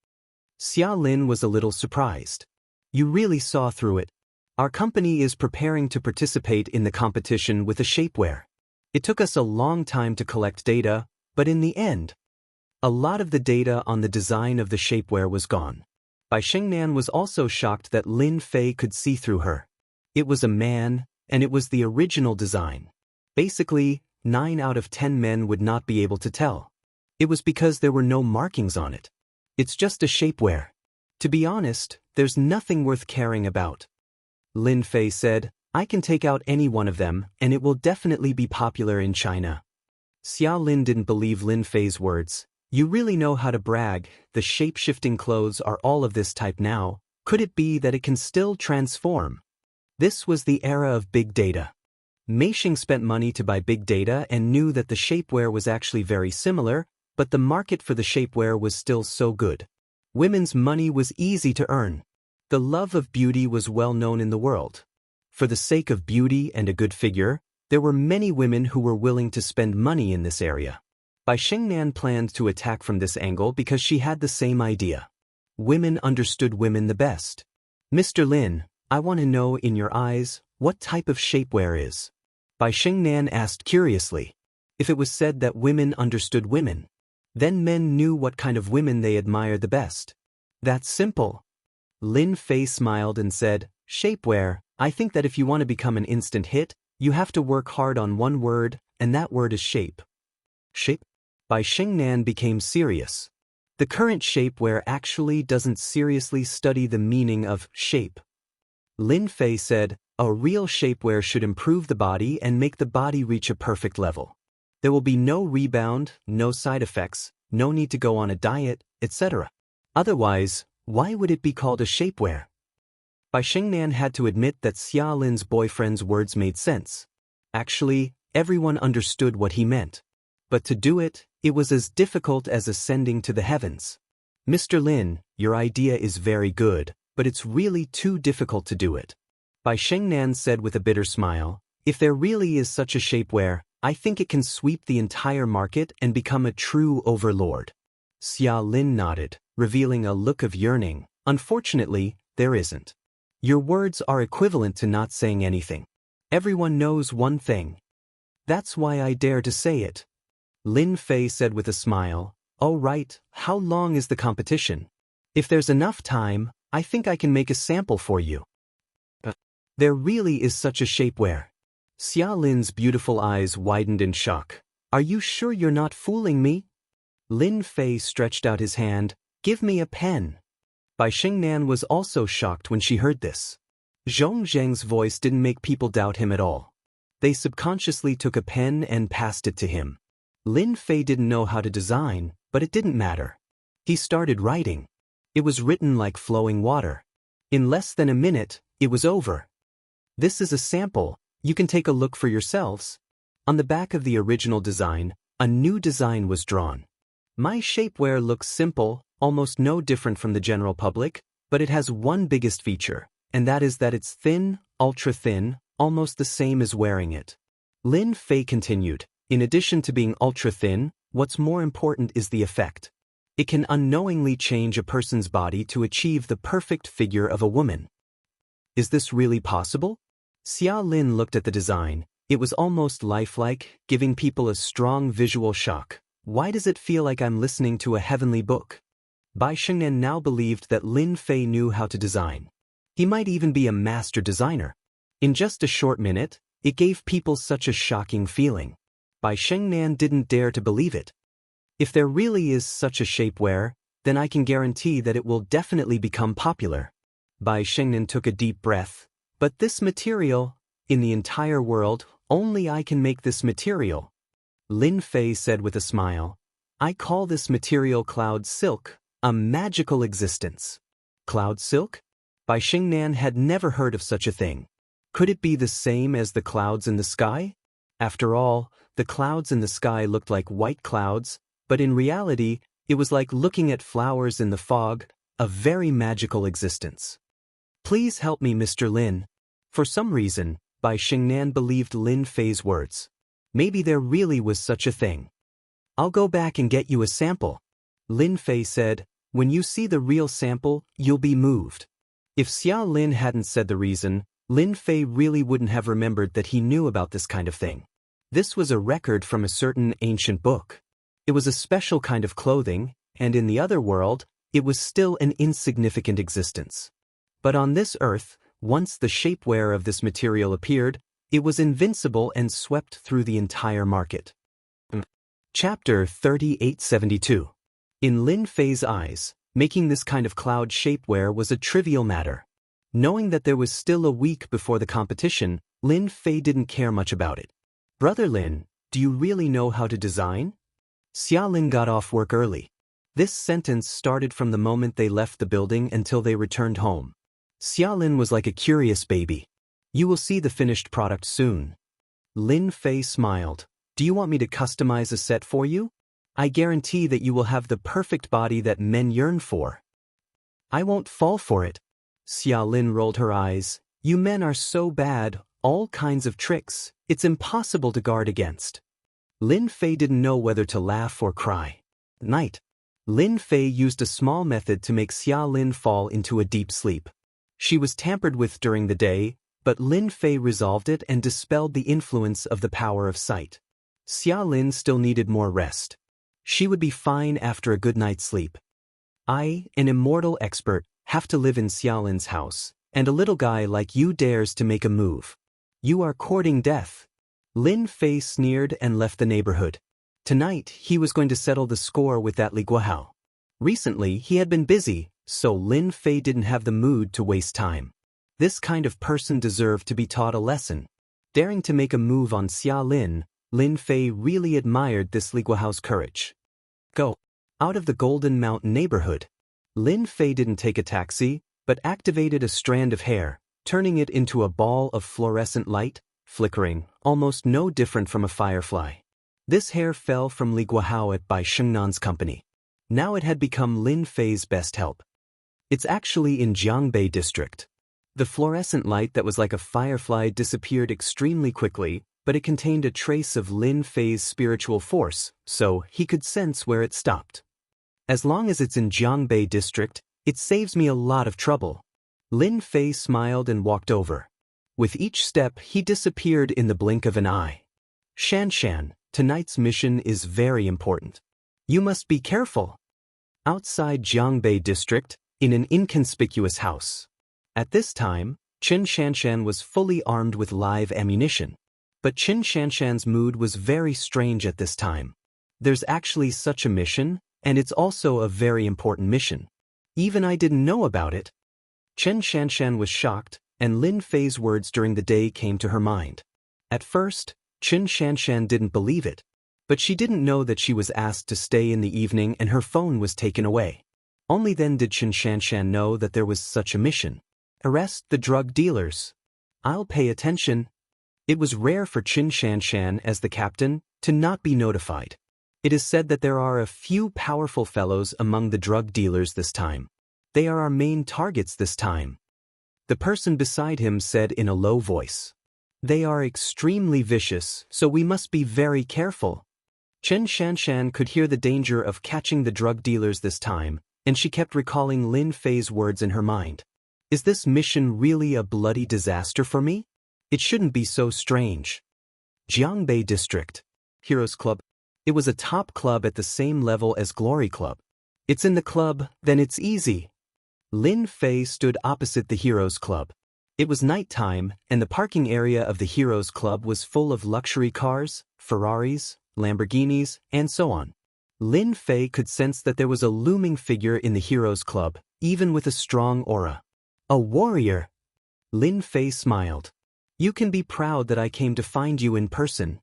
Xia Lin was a little surprised. You really saw through it. Our company is preparing to participate in the competition with a shapewear. It took us a long time to collect data, but in the end, a lot of the data on the design of the shapewear was gone. Bai Xingnan was also shocked that Lin Fei could see through her. It was a man, and it was the original design. Basically, 9 out of 10 men would not be able to tell. It was because there were no markings on it. It's just a shapewear. To be honest, there's nothing worth caring about. Lin Fei said, I can take out any one of them, and it will definitely be popular in China. Xia Lin didn't believe Lin Fei's words. You really know how to brag. The shape-shifting clothes are all of this type now. Could it be that it can still transform? This was the era of big data. Meixing spent money to buy big data and knew that the shapewear was actually very similar, but the market for the shapewear was still so good. Women's money was easy to earn. The love of beauty was well known in the world. For the sake of beauty and a good figure, there were many women who were willing to spend money in this area. Bai Xingnan planned to attack from this angle because she had the same idea. Women understood women the best. Mr. Lin, I want to know in your eyes, what type of shapewear is? Bai Xingnan asked curiously. If it was said that women understood women, then men knew what kind of women they admired the best. That's simple. Lin Fei smiled and said, shapewear, I think that if you want to become an instant hit, you have to work hard on one word, and that word is shape. Shape? Bai Xingnan became serious. The current shapewear actually doesn't seriously study the meaning of shape. Lin Fei said, a real shapewear should improve the body and make the body reach a perfect level. There will be no rebound, no side effects, no need to go on a diet, etc. Otherwise, why would it be called a shapewear? Bai Xingnan had to admit that Xia Lin's boyfriend's words made sense. Actually, everyone understood what he meant. But to do it, it was as difficult as ascending to the heavens. Mr. Lin, your idea is very good, but it's really too difficult to do it. Bai Xingnan said with a bitter smile, if there really is such a shapewear, I think it can sweep the entire market and become a true overlord. Xia Lin nodded, revealing a look of yearning. Unfortunately, there isn't. Your words are equivalent to not saying anything. Everyone knows one thing. That's why I dare to say it. Lin Fei said with a smile, oh right, how long is the competition? If there's enough time, I think I can make a sample for you. There really is such a shapewear. Xia Lin's beautiful eyes widened in shock. Are you sure you're not fooling me? Lin Fei stretched out his hand, give me a pen. Bai Xingnan was also shocked when she heard this. Zhong Zheng's voice didn't make people doubt him at all. They subconsciously took a pen and passed it to him. Lin Fei didn't know how to design, but it didn't matter. He started writing. It was written like flowing water. In less than a minute, it was over. This is a sample, you can take a look for yourselves. On the back of the original design, a new design was drawn. My shapewear looks simple, almost no different from the general public, but it has one biggest feature, and that is that it's thin, ultra thin, almost the same as wearing it. Lin Fei continued, in addition to being ultra thin, what's more important is the effect. It can unknowingly change a person's body to achieve the perfect figure of a woman. Is this really possible? Xia Lin looked at the design. It was almost lifelike, giving people a strong visual shock. Why does it feel like I'm listening to a heavenly book? Bai Xingnan now believed that Lin Fei knew how to design. He might even be a master designer. In just a short minute, it gave people such a shocking feeling. Bai Xingnan didn't dare to believe it. If there really is such a shapewear, then I can guarantee that it will definitely become popular. Bai Xingnan took a deep breath. But this material, in the entire world, only I can make this material. Lin Fei said with a smile, I call this material cloud silk, a magical existence. Cloud silk? Bai Xingnan had never heard of such a thing. Could it be the same as the clouds in the sky? After all, the clouds in the sky looked like white clouds, but in reality, it was like looking at flowers in the fog, a very magical existence. Please help me, Mr. Lin. For some reason, Bai Xingnan believed Lin Fei's words. Maybe there really was such a thing. I'll go back and get you a sample. Lin Fei said, when you see the real sample, you'll be moved. If Xia Lin hadn't said the reason, Lin Fei really wouldn't have remembered that he knew about this kind of thing. This was a record from a certain ancient book. It was a special kind of clothing, and in the other world, it was still an insignificant existence. But on this earth, once the shapewear of this material appeared, it was invincible and swept through the entire market. Chapter 3872. In Lin Fei's eyes, making this kind of cloud shapewear was a trivial matter. Knowing that there was still a week before the competition, Lin Fei didn't care much about it. Brother Lin, do you really know how to design? Xia Lin got off work early. This sentence started from the moment they left the building until they returned home. Xia Lin was like a curious baby. You will see the finished product soon. Lin Fei smiled. Do you want me to customize a set for you? I guarantee that you will have the perfect body that men yearn for. I won't fall for it. Xia Lin rolled her eyes. You men are so bad, all kinds of tricks, it's impossible to guard against. Lin Fei didn't know whether to laugh or cry. Night. Lin Fei used a small method to make Xia Lin fall into a deep sleep. She was tampered with during the day, but Lin Fei resolved it and dispelled the influence of the power of sight. Xia Lin still needed more rest. She would be fine after a good night's sleep. I, an immortal expert, have to live in Xia Lin's house, and a little guy like you dares to make a move. You are courting death. Lin Fei sneered and left the neighborhood. Tonight, he was going to settle the score with that Li Guohao. Recently, he had been busy, so Lin Fei didn't have the mood to waste time. This kind of person deserved to be taught a lesson. Daring to make a move on Xia Lin, Lin Fei really admired this Li Guohao's courage. Go. Out of the Golden Mountain neighborhood. Lin Fei didn't take a taxi, but activated a strand of hair, turning it into a ball of fluorescent light, flickering, almost no different from a firefly. This hair fell from Li Guohao at Bai Shengnan's company. Now it had become Lin Fei's best help. It's actually in Jianghu district. The fluorescent light that was like a firefly disappeared extremely quickly, but it contained a trace of Lin Fei's spiritual force, so he could sense where it stopped. As long as it's in Jianghu district, it saves me a lot of trouble. Lin Fei smiled and walked over. With each step, he disappeared in the blink of an eye. Shan, tonight's mission is very important. You must be careful. Outside Jianghu district, in an inconspicuous house. At this time, Qin Shanshan was fully armed with live ammunition. But Qin Shanshan's mood was very strange at this time. There's actually such a mission, and it's also a very important mission. Even I didn't know about it. Qin Shanshan was shocked, and Lin Fei's words during the day came to her mind. At first, Qin Shanshan didn't believe it, but she didn't know that she was asked to stay in the evening and her phone was taken away. Only then did Qin Shanshan know that there was such a mission. Arrest the drug dealers. I'll pay attention. It was rare for Qin Shanshan as the captain to not be notified. It is said that there are a few powerful fellows among the drug dealers this time. They are our main targets this time. The person beside him said in a low voice. They are extremely vicious, so we must be very careful. Qin Shanshan could hear the danger of catching the drug dealers this time, and she kept recalling Lin Fei's words in her mind. Is this mission really a bloody disaster for me? It shouldn't be so strange. Jianghu District. Heroes Club. It was a top club at the same level as Glory Club. It's in the club, then it's easy. Lin Fei stood opposite the Heroes Club. It was nighttime, and the parking area of the Heroes Club was full of luxury cars, Ferraris, Lamborghinis, and so on. Lin Fei could sense that there was a looming figure in the Heroes Club, even with a strong aura. A warrior! Lin Fei smiled. You can be proud that I came to find you in person.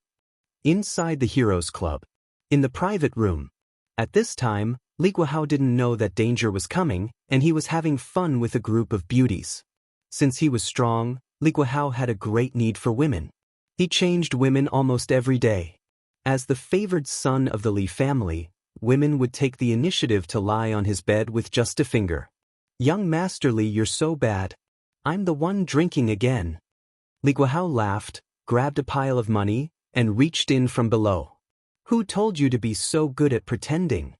Inside the Heroes Club. In the private room. At this time, Li Guohao didn't know that danger was coming, and he was having fun with a group of beauties. Since he was strong, Li Guohao had a great need for women. He changed women almost every day. As the favored son of the Li family, women would take the initiative to lie on his bed with just a finger. Young Master Li, you're so bad. I'm the one drinking again. Li Guohao laughed, grabbed a pile of money, and reached in from below. Who told you to be so good at pretending?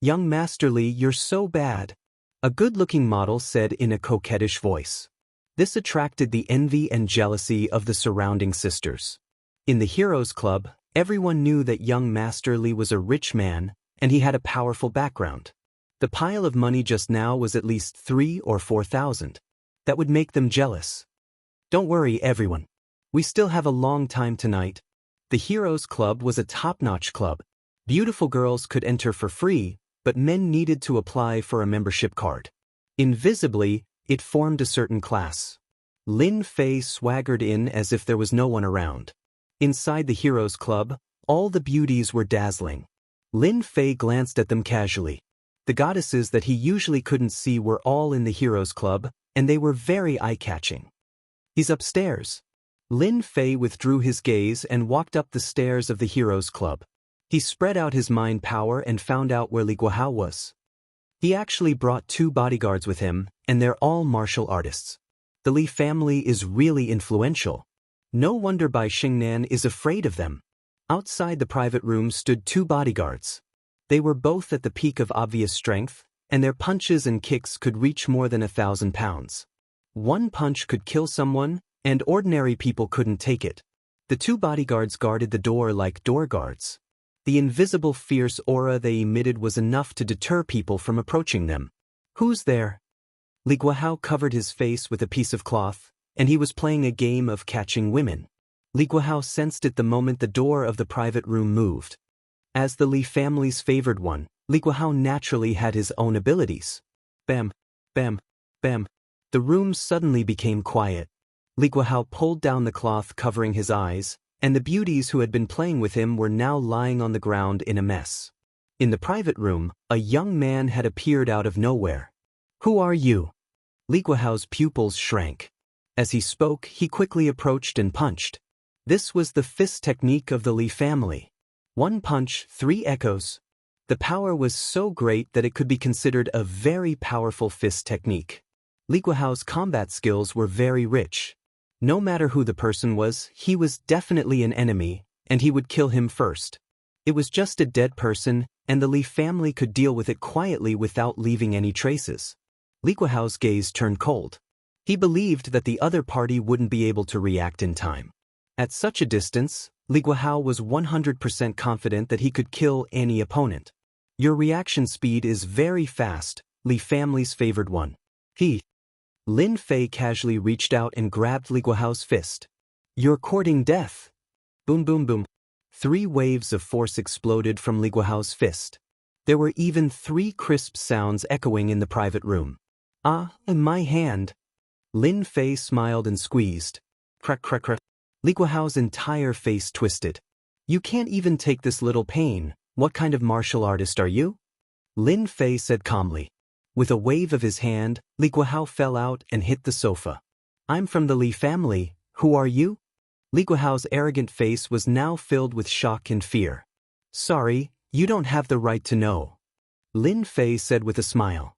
Young Master Li, you're so bad. A good-looking model said in a coquettish voice. This attracted the envy and jealousy of the surrounding sisters. In the Heroes Club, everyone knew that young Master Li was a rich man, and he had a powerful background. The pile of money just now was at least 3,000 or 4,000. That would make them jealous. Don't worry, everyone. We still have a long time tonight. The Heroes Club was a top-notch club. Beautiful girls could enter for free, but men needed to apply for a membership card. Invisibly, it formed a certain class. Lin Fei swaggered in as if there was no one around. Inside the Heroes Club, all the beauties were dazzling. Lin Fei glanced at them casually. The goddesses that he usually couldn't see were all in the Heroes Club, and they were very eye-catching. He's upstairs. Lin Fei withdrew his gaze and walked up the stairs of the Heroes Club. He spread out his mind power and found out where Li Guohao was. He actually brought 2 bodyguards with him, and they're all martial artists. The Li family is really influential. No wonder Bai Xingnan is afraid of them. Outside the private room stood 2 bodyguards. They were both at the peak of obvious strength, and their punches and kicks could reach more than 1,000 pounds. One punch could kill someone, and ordinary people couldn't take it. The 2 bodyguards guarded the door like door guards. The invisible fierce aura they emitted was enough to deter people from approaching them. "Who's there?" Li Guohao covered his face with a piece of cloth, and he was playing a game of catching women. Li Guohao sensed it the moment the door of the private room moved. As the Li family's favored one, Li Guohao naturally had his own abilities. Bam, bam, bam. The room suddenly became quiet. Li Guohao pulled down the cloth covering his eyes, and the beauties who had been playing with him were now lying on the ground in a mess. In the private room, a young man had appeared out of nowhere. "Who are you?" Li Guohao's pupils shrank. As he spoke, he quickly approached and punched. This was the fist technique of the Li family. 1 punch, 3 echoes. The power was so great that it could be considered a very powerful fist technique. Li Guohao's combat skills were very rich. No matter who the person was, he was definitely an enemy, and he would kill him first. It was just a dead person, and the Li family could deal with it quietly without leaving any traces. Li Guohao's gaze turned cold. He believed that the other party wouldn't be able to react in time. At such a distance, Li Guohao was 100% confident that he could kill any opponent. "Your reaction speed is very fast," Li family's favored one. Lin Fei casually reached out and grabbed Li Guohao's fist. "You're courting death." Boom boom boom. 3 waves of force exploded from Li Guohao's fist. There were even 3 crisp sounds echoing in the private room. "Ah, my hand." Lin Fei smiled and squeezed. Crack crack crack. Li Guohao's entire face twisted. "You can't even take this little pain. What kind of martial artist are you?" Lin Fei said calmly. With a wave of his hand, Li Guohao fell out and hit the sofa. "I'm from the Li family. Who are you?" Li Guohao's arrogant face was now filled with shock and fear. "Sorry, you don't have the right to know," Lin Fei said with a smile.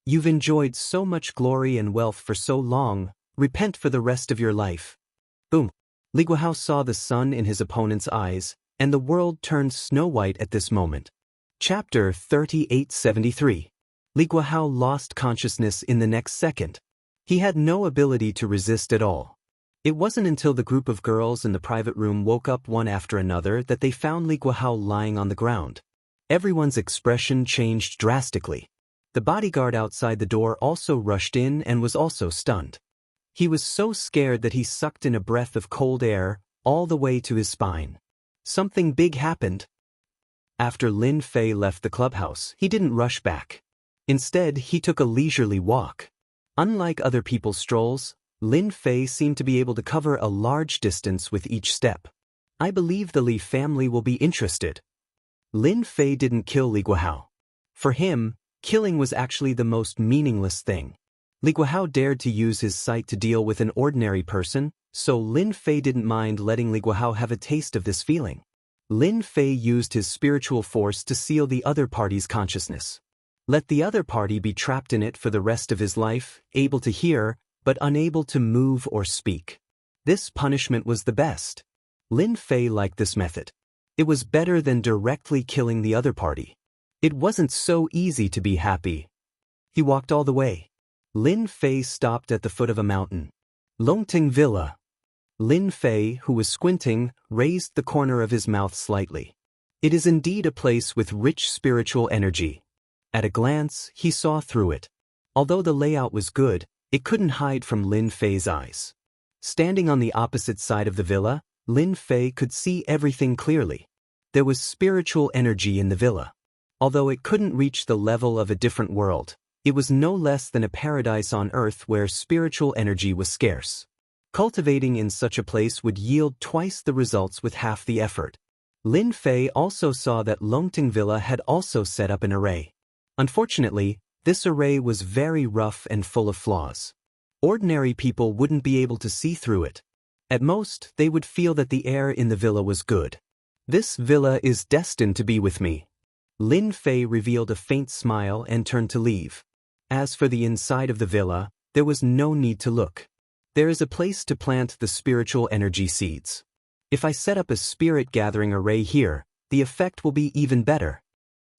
"You've enjoyed so much glory and wealth for so long, repent for the rest of your life." Boom. Li Guohao saw the sun in his opponent's eyes, and the world turned snow-white at this moment. Chapter 3873. Li Guohao lost consciousness in the next second. He had no ability to resist at all. It wasn't until the group of girls in the private room woke up one after another that they found Li Guohao lying on the ground. Everyone's expression changed drastically. The bodyguard outside the door also rushed in and was also stunned. He was so scared that he sucked in a breath of cold air, all the way to his spine. Something big happened. After Lin Fei left the clubhouse, he didn't rush back. Instead, he took a leisurely walk. Unlike other people's strolls, Lin Fei seemed to be able to cover a large distance with each step. "I believe the Li family will be interested." Lin Fei didn't kill Li Guohao. For him, killing was actually the most meaningless thing. Li Guohao dared to use his sight to deal with an ordinary person, so Lin Fei didn't mind letting Li Guohao have a taste of this feeling. Lin Fei used his spiritual force to seal the other party's consciousness. Let the other party be trapped in it for the rest of his life, able to hear, but unable to move or speak. This punishment was the best. Lin Fei liked this method. It was better than directly killing the other party. It wasn't so easy to be happy. He walked all the way. Lin Fei stopped at the foot of a mountain. Longting Villa. Lin Fei, who was squinting, raised the corner of his mouth slightly. It is indeed a place with rich spiritual energy. At a glance, he saw through it. Although the layout was good, it couldn't hide from Lin Fei's eyes. Standing on the opposite side of the villa, Lin Fei could see everything clearly. There was spiritual energy in the villa. Although it couldn't reach the level of a different world, it was no less than a paradise on earth where spiritual energy was scarce. Cultivating in such a place would yield twice the results with half the effort. Lin Fei also saw that Longting Villa had also set up an array. Unfortunately, this array was very rough and full of flaws. Ordinary people wouldn't be able to see through it. At most, they would feel that the air in the villa was good. "This villa is destined to be with me." Lin Fei revealed a faint smile and turned to leave. As for the inside of the villa, there was no need to look. There is a place to plant the spiritual energy seeds. If I set up a spirit gathering array here, the effect will be even better.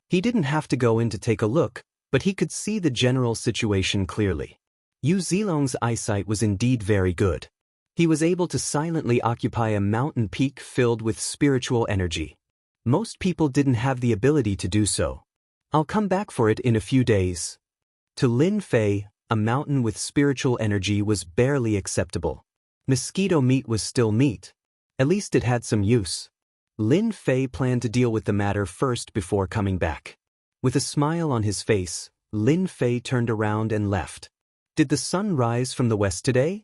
He didn't have to go in to take a look, but he could see the general situation clearly. Yu Zilong's eyesight was indeed very good. He was able to silently occupy a mountain peak filled with spiritual energy. Most people didn't have the ability to do so. I'll come back for it in a few days. To Lin Fei, a mountain with spiritual energy was barely acceptable. Mosquito meat was still meat. At least it had some use. Lin Fei planned to deal with the matter first before coming back. With a smile on his face, Lin Fei turned around and left. Did the sun rise from the west today?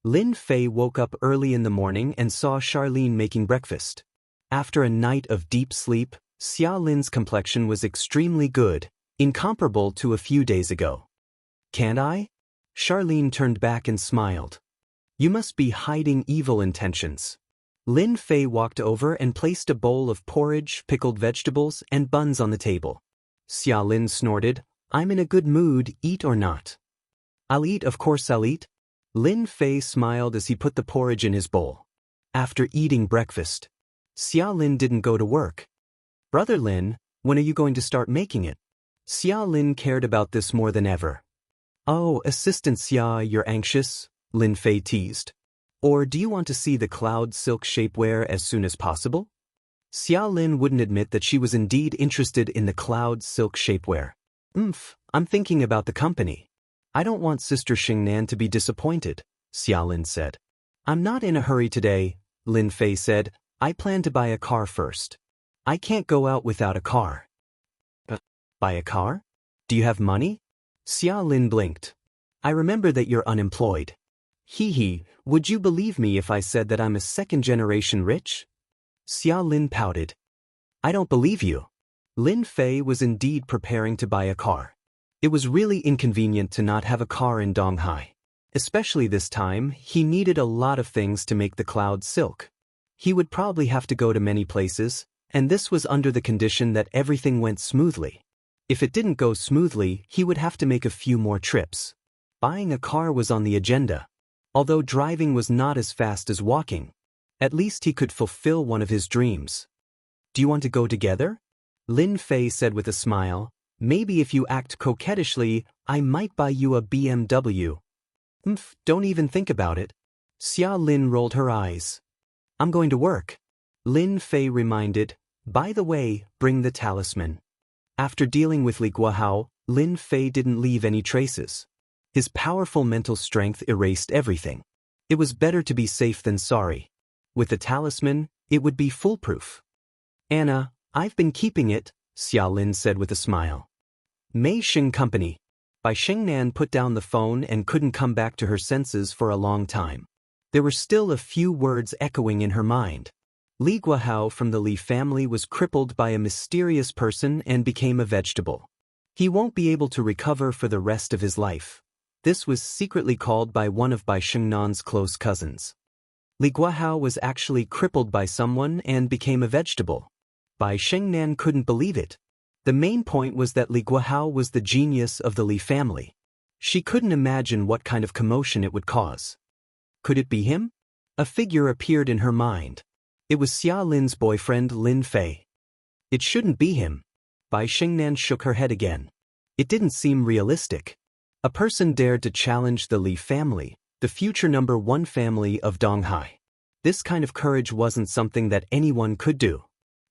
Lin Fei woke up early in the morning and saw Charlene making breakfast. After a night of deep sleep, Xia Lin's complexion was extremely good, incomparable to a few days ago. Can't I? Charlene turned back and smiled. You must be hiding evil intentions. Lin Fei walked over and placed a bowl of porridge, pickled vegetables, and buns on the table. Xia Lin snorted, I'm in a good mood, eat or not. I'll eat, of course I'll eat. Lin Fei smiled as he put the porridge in his bowl. After eating breakfast, Xia Lin didn't go to work. Brother Lin, when are you going to start making it? Xia Lin cared about this more than ever. Oh, Assistant Xia, you're anxious? Lin Fei teased. Or do you want to see the cloud silk shapewear as soon as possible? Xia Lin wouldn't admit that she was indeed interested in the cloud silk shapewear. I'm thinking about the company. I don't want Sister Xingnan to be disappointed, Xia Lin said. I'm not in a hurry today, Lin Fei said. I plan to buy a car first. I can't go out without a car. Buy a car? Do you have money? Xia Lin blinked. I remember that you're unemployed. Hee, would you believe me if I said that I'm a second-generation rich? Xia Lin pouted. I don't believe you. Lin Fei was indeed preparing to buy a car. It was really inconvenient to not have a car in Donghai. Especially this time, he needed a lot of things to make the cloud silk. He would probably have to go to many places, and this was under the condition that everything went smoothly. If it didn't go smoothly, he would have to make a few more trips. Buying a car was on the agenda. Although driving was not as fast as walking, at least he could fulfill one of his dreams. Do you want to go together? Lin Fei said with a smile. Maybe if you act coquettishly, I might buy you a BMW. Don't even think about it. Xia Lin rolled her eyes. I'm going to work. Lin Fei reminded, by the way, bring the talisman. After dealing with Li Guahao, Lin Fei didn't leave any traces. His powerful mental strength erased everything. It was better to be safe than sorry. With the talisman, it would be foolproof. Anna, I've been keeping it, Xia Lin said with a smile. Mei Xing Company. Bai Xingnan put down the phone and couldn't come back to her senses for a long time. There were still a few words echoing in her mind. Li Guahao from the Li family was crippled by a mysterious person and became a vegetable. He won't be able to recover for the rest of his life. This was secretly called by one of Bai Xingnan's close cousins. Li Guahao was actually crippled by someone and became a vegetable. Bai Xingnan couldn't believe it. The main point was that Li Guahao was the genius of the Li family. She couldn't imagine what kind of commotion it would cause. Could it be him? A figure appeared in her mind. It was Xia Lin's boyfriend Lin Fei. It shouldn't be him. Bai Xingnan shook her head again. It didn't seem realistic. A person dared to challenge the Li family, the future #1 family of Donghai. This kind of courage wasn't something that anyone could do.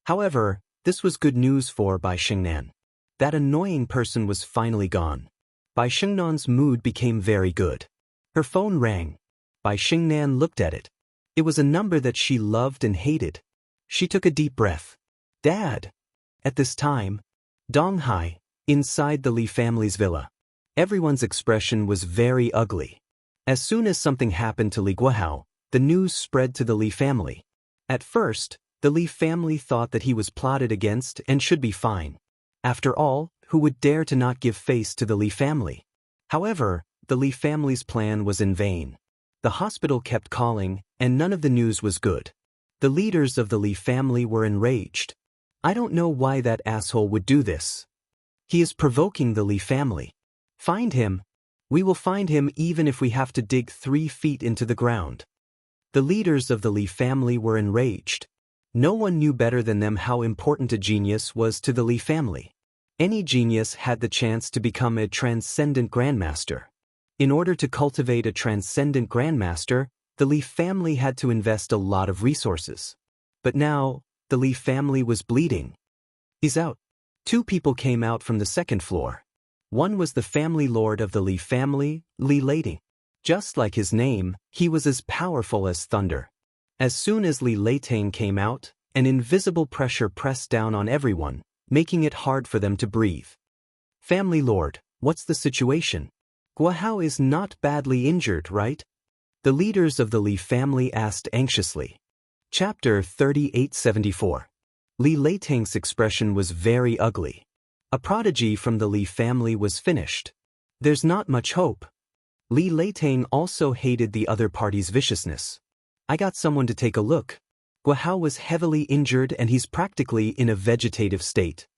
However, this was good news for Bai Xingnan. That annoying person was finally gone. Bai Xingnan's mood became very good. Her phone rang. Bai Xingnan looked at it. It was a number that she loved and hated. She took a deep breath. Dad! At this time, Donghai, inside the Li family's villa. Everyone's expression was very ugly. As soon as something happened to Li Guahao, the news spread to the Li family. At first, the Li family thought that he was plotted against and should be fine. After all, who would dare to not give face to the Li family? However, the Li family's plan was in vain. The hospital kept calling, and none of the news was good. The leaders of the Li family were enraged. I don't know why that asshole would do this. He is provoking the Li family. Find him. We will find him even if we have to dig 3 feet into the ground. The leaders of the Li family were enraged. No one knew better than them how important a genius was to the Li family. Any genius had the chance to become a transcendent grandmaster. In order to cultivate a transcendent grandmaster, the Li family had to invest a lot of resources. But now, the Li family was bleeding. He's out. 2 people came out from the second floor. One was the family lord of the Li family, Li Leiting. Just like his name, he was as powerful as thunder. As soon as Li Leiting came out, an invisible pressure pressed down on everyone, making it hard for them to breathe. Family lord, what's the situation? Guahao is not badly injured, right? The leaders of the Li family asked anxiously. Chapter 3874. Li Leiting's expression was very ugly. A prodigy from the Li family was finished. There's not much hope. Li Leiting also hated the other party's viciousness. I got someone to take a look. Guahao was heavily injured and he's practically in a vegetative state.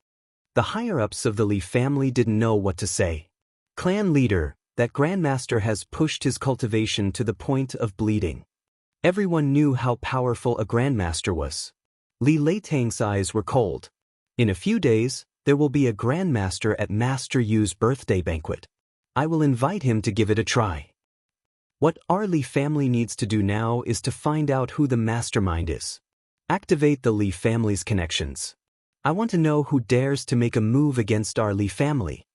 The higher-ups of the Li family didn't know what to say. Clan leader, that grandmaster has pushed his cultivation to the point of bleeding. Everyone knew how powerful a grandmaster was. Li Leiting's eyes were cold. In a few days, there will be a grandmaster at Master Yu's birthday banquet. I will invite him to give it a try. What our Li family needs to do now is to find out who the mastermind is. Activate the Li family's connections. I want to know who dares to make a move against our Li family.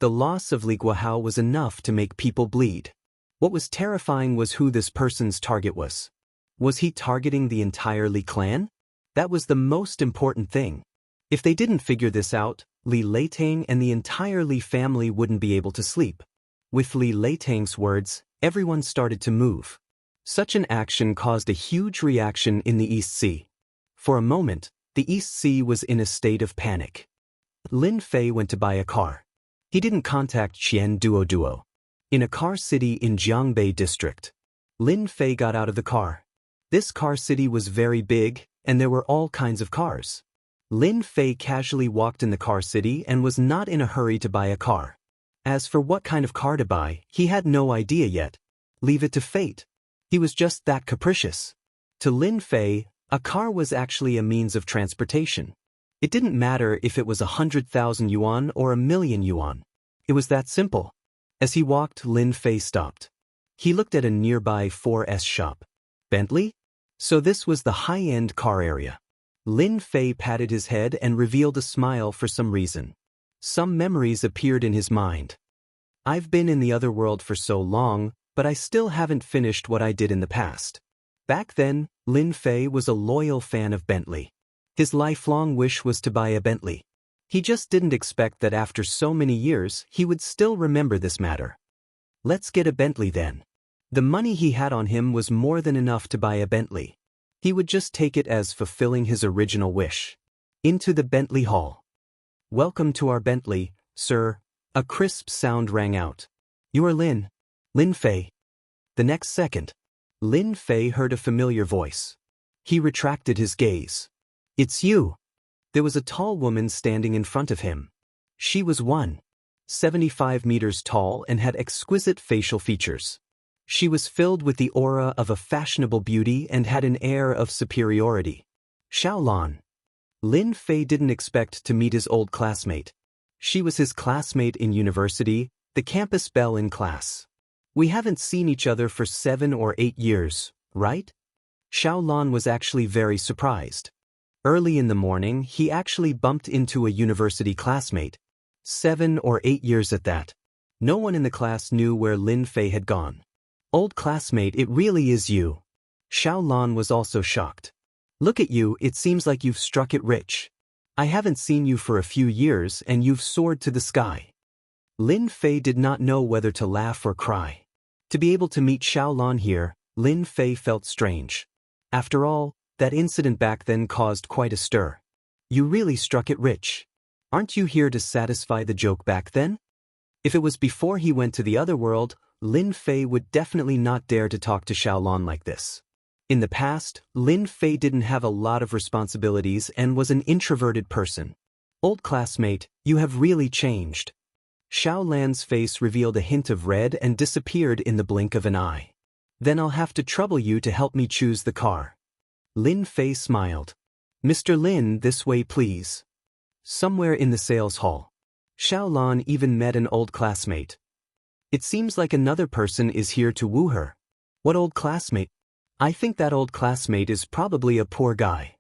The loss of Li Guahao was enough to make people bleed. What was terrifying was who this person's target was. Was he targeting the entire Li clan? That was the most important thing. If they didn't figure this out, Li Leiting and the entire Li family wouldn't be able to sleep. With Li Leiting's words, everyone started to move. Such an action caused a huge reaction in the East Sea. For a moment, the East Sea was in a state of panic. Lin Fei went to buy a car. He didn't contact Qian Duo. In a car city in Jianghu district. Lin Fei got out of the car. This car city was very big, and there were all kinds of cars. Lin Fei casually walked in the car city and was not in a hurry to buy a car. As for what kind of car to buy, he had no idea yet. Leave it to fate. He was just that capricious. To Lin Fei, a car was actually a means of transportation. It didn't matter if it was 100,000 yuan or 1,000,000 yuan. It was that simple. As he walked, Lin Fei stopped. He looked at a nearby 4S shop. Bentley? So this was the high-end car area. Lin Fei patted his head and revealed a smile for some reason. Some memories appeared in his mind. I've been in the other world for so long, but I still haven't finished what I did in the past. Back then, Lin Fei was a loyal fan of Bentley. His lifelong wish was to buy a Bentley. He just didn't expect that after so many years he would still remember this matter. Let's get a Bentley then. The money he had on him was more than enough to buy a Bentley. He would just take it as fulfilling his original wish. Into the Bentley hall. Welcome to our Bentley, sir. A crisp sound rang out. You are Lin Fei. The next second, Lin Fei heard a familiar voice. He retracted his gaze. It's you. There was a tall woman standing in front of him. She was 1.75 meters tall and had exquisite facial features. She was filled with the aura of a fashionable beauty and had an air of superiority. Xiaolan. Lin Fei didn't expect to meet his old classmate. She was his classmate in university, the campus belle in class. We haven't seen each other for 7 or 8 years, right? Xiaolan was actually very surprised. Early in the morning, he actually bumped into a university classmate. 7 or 8 years at that. No one in the class knew where Lin Fei had gone. Old classmate, it really is you. Xiaolan was also shocked. Look at you, it seems like you've struck it rich. I haven't seen you for a few years and you've soared to the sky. Lin Fei did not know whether to laugh or cry. To be able to meet Xiaolan here, Lin Fei felt strange. After all, that incident back then caused quite a stir. You really struck it rich. Aren't you here to satisfy the joke back then? If it was before he went to the other world, Lin Fei would definitely not dare to talk to Xiaolan like this. In the past, Lin Fei didn't have a lot of responsibilities and was an introverted person. Old classmate, you have really changed. Xiao Lan's face revealed a hint of red and disappeared in the blink of an eye. Then I'll have to trouble you to help me choose the car. Lin Fei smiled. Mr. Lin, this way please. Somewhere in the sales hall, Xiao Lan even met an old classmate. It seems like another person is here to woo her. What old classmate? I think that old classmate is probably a poor guy.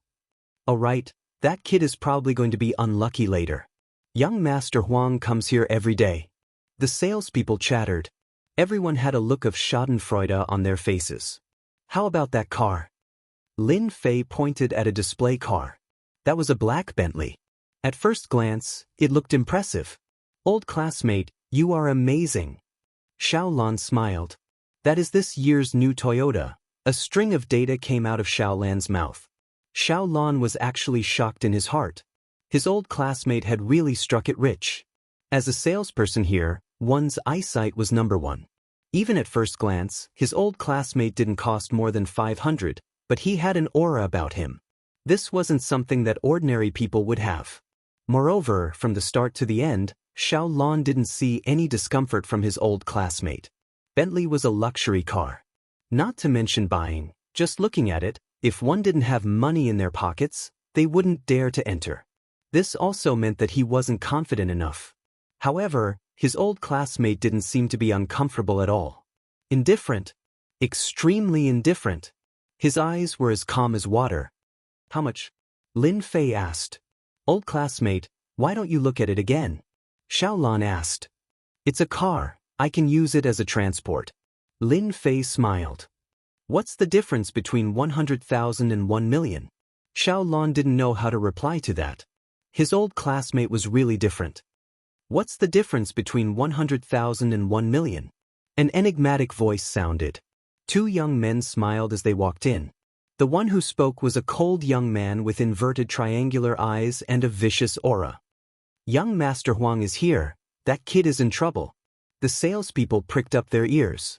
Oh right, that kid is probably going to be unlucky later. Young Master Huang comes here every day. The salespeople chattered. Everyone had a look of schadenfreude on their faces. How about that car? Lin Fei pointed at a display car. That was a black Bentley. At first glance, it looked impressive. Old classmate, you are amazing. Xiao Lan smiled. That is this year's new Toyota. A string of data came out of Xiao Lan's mouth. Xiao Lan was actually shocked in his heart. His old classmate had really struck it rich. As a salesperson here, one's eyesight was number one. Even at first glance, his old classmate didn't cost more than 500, but he had an aura about him. This wasn't something that ordinary people would have. Moreover, from the start to the end, Xiao Lan didn't see any discomfort from his old classmate. Bentley was a luxury car. Not to mention buying, just looking at it, if one didn't have money in their pockets, they wouldn't dare to enter. This also meant that he wasn't confident enough. However, his old classmate didn't seem to be uncomfortable at all. Indifferent. Extremely indifferent. His eyes were as calm as water. How much? Lin Fei asked. Old classmate, why don't you look at it again? Xiao Lan asked. It's a car, I can use it as a transport. Lin Fei smiled. What's the difference between 100,000 and 1 million? Xiao Lan didn't know how to reply to that. His old classmate was really different. What's the difference between 100,000 and 1 million? An enigmatic voice sounded. Two young men smiled as they walked in. The one who spoke was a cold young man with inverted triangular eyes and a vicious aura. Young Master Huang is here, that kid is in trouble. The salespeople pricked up their ears.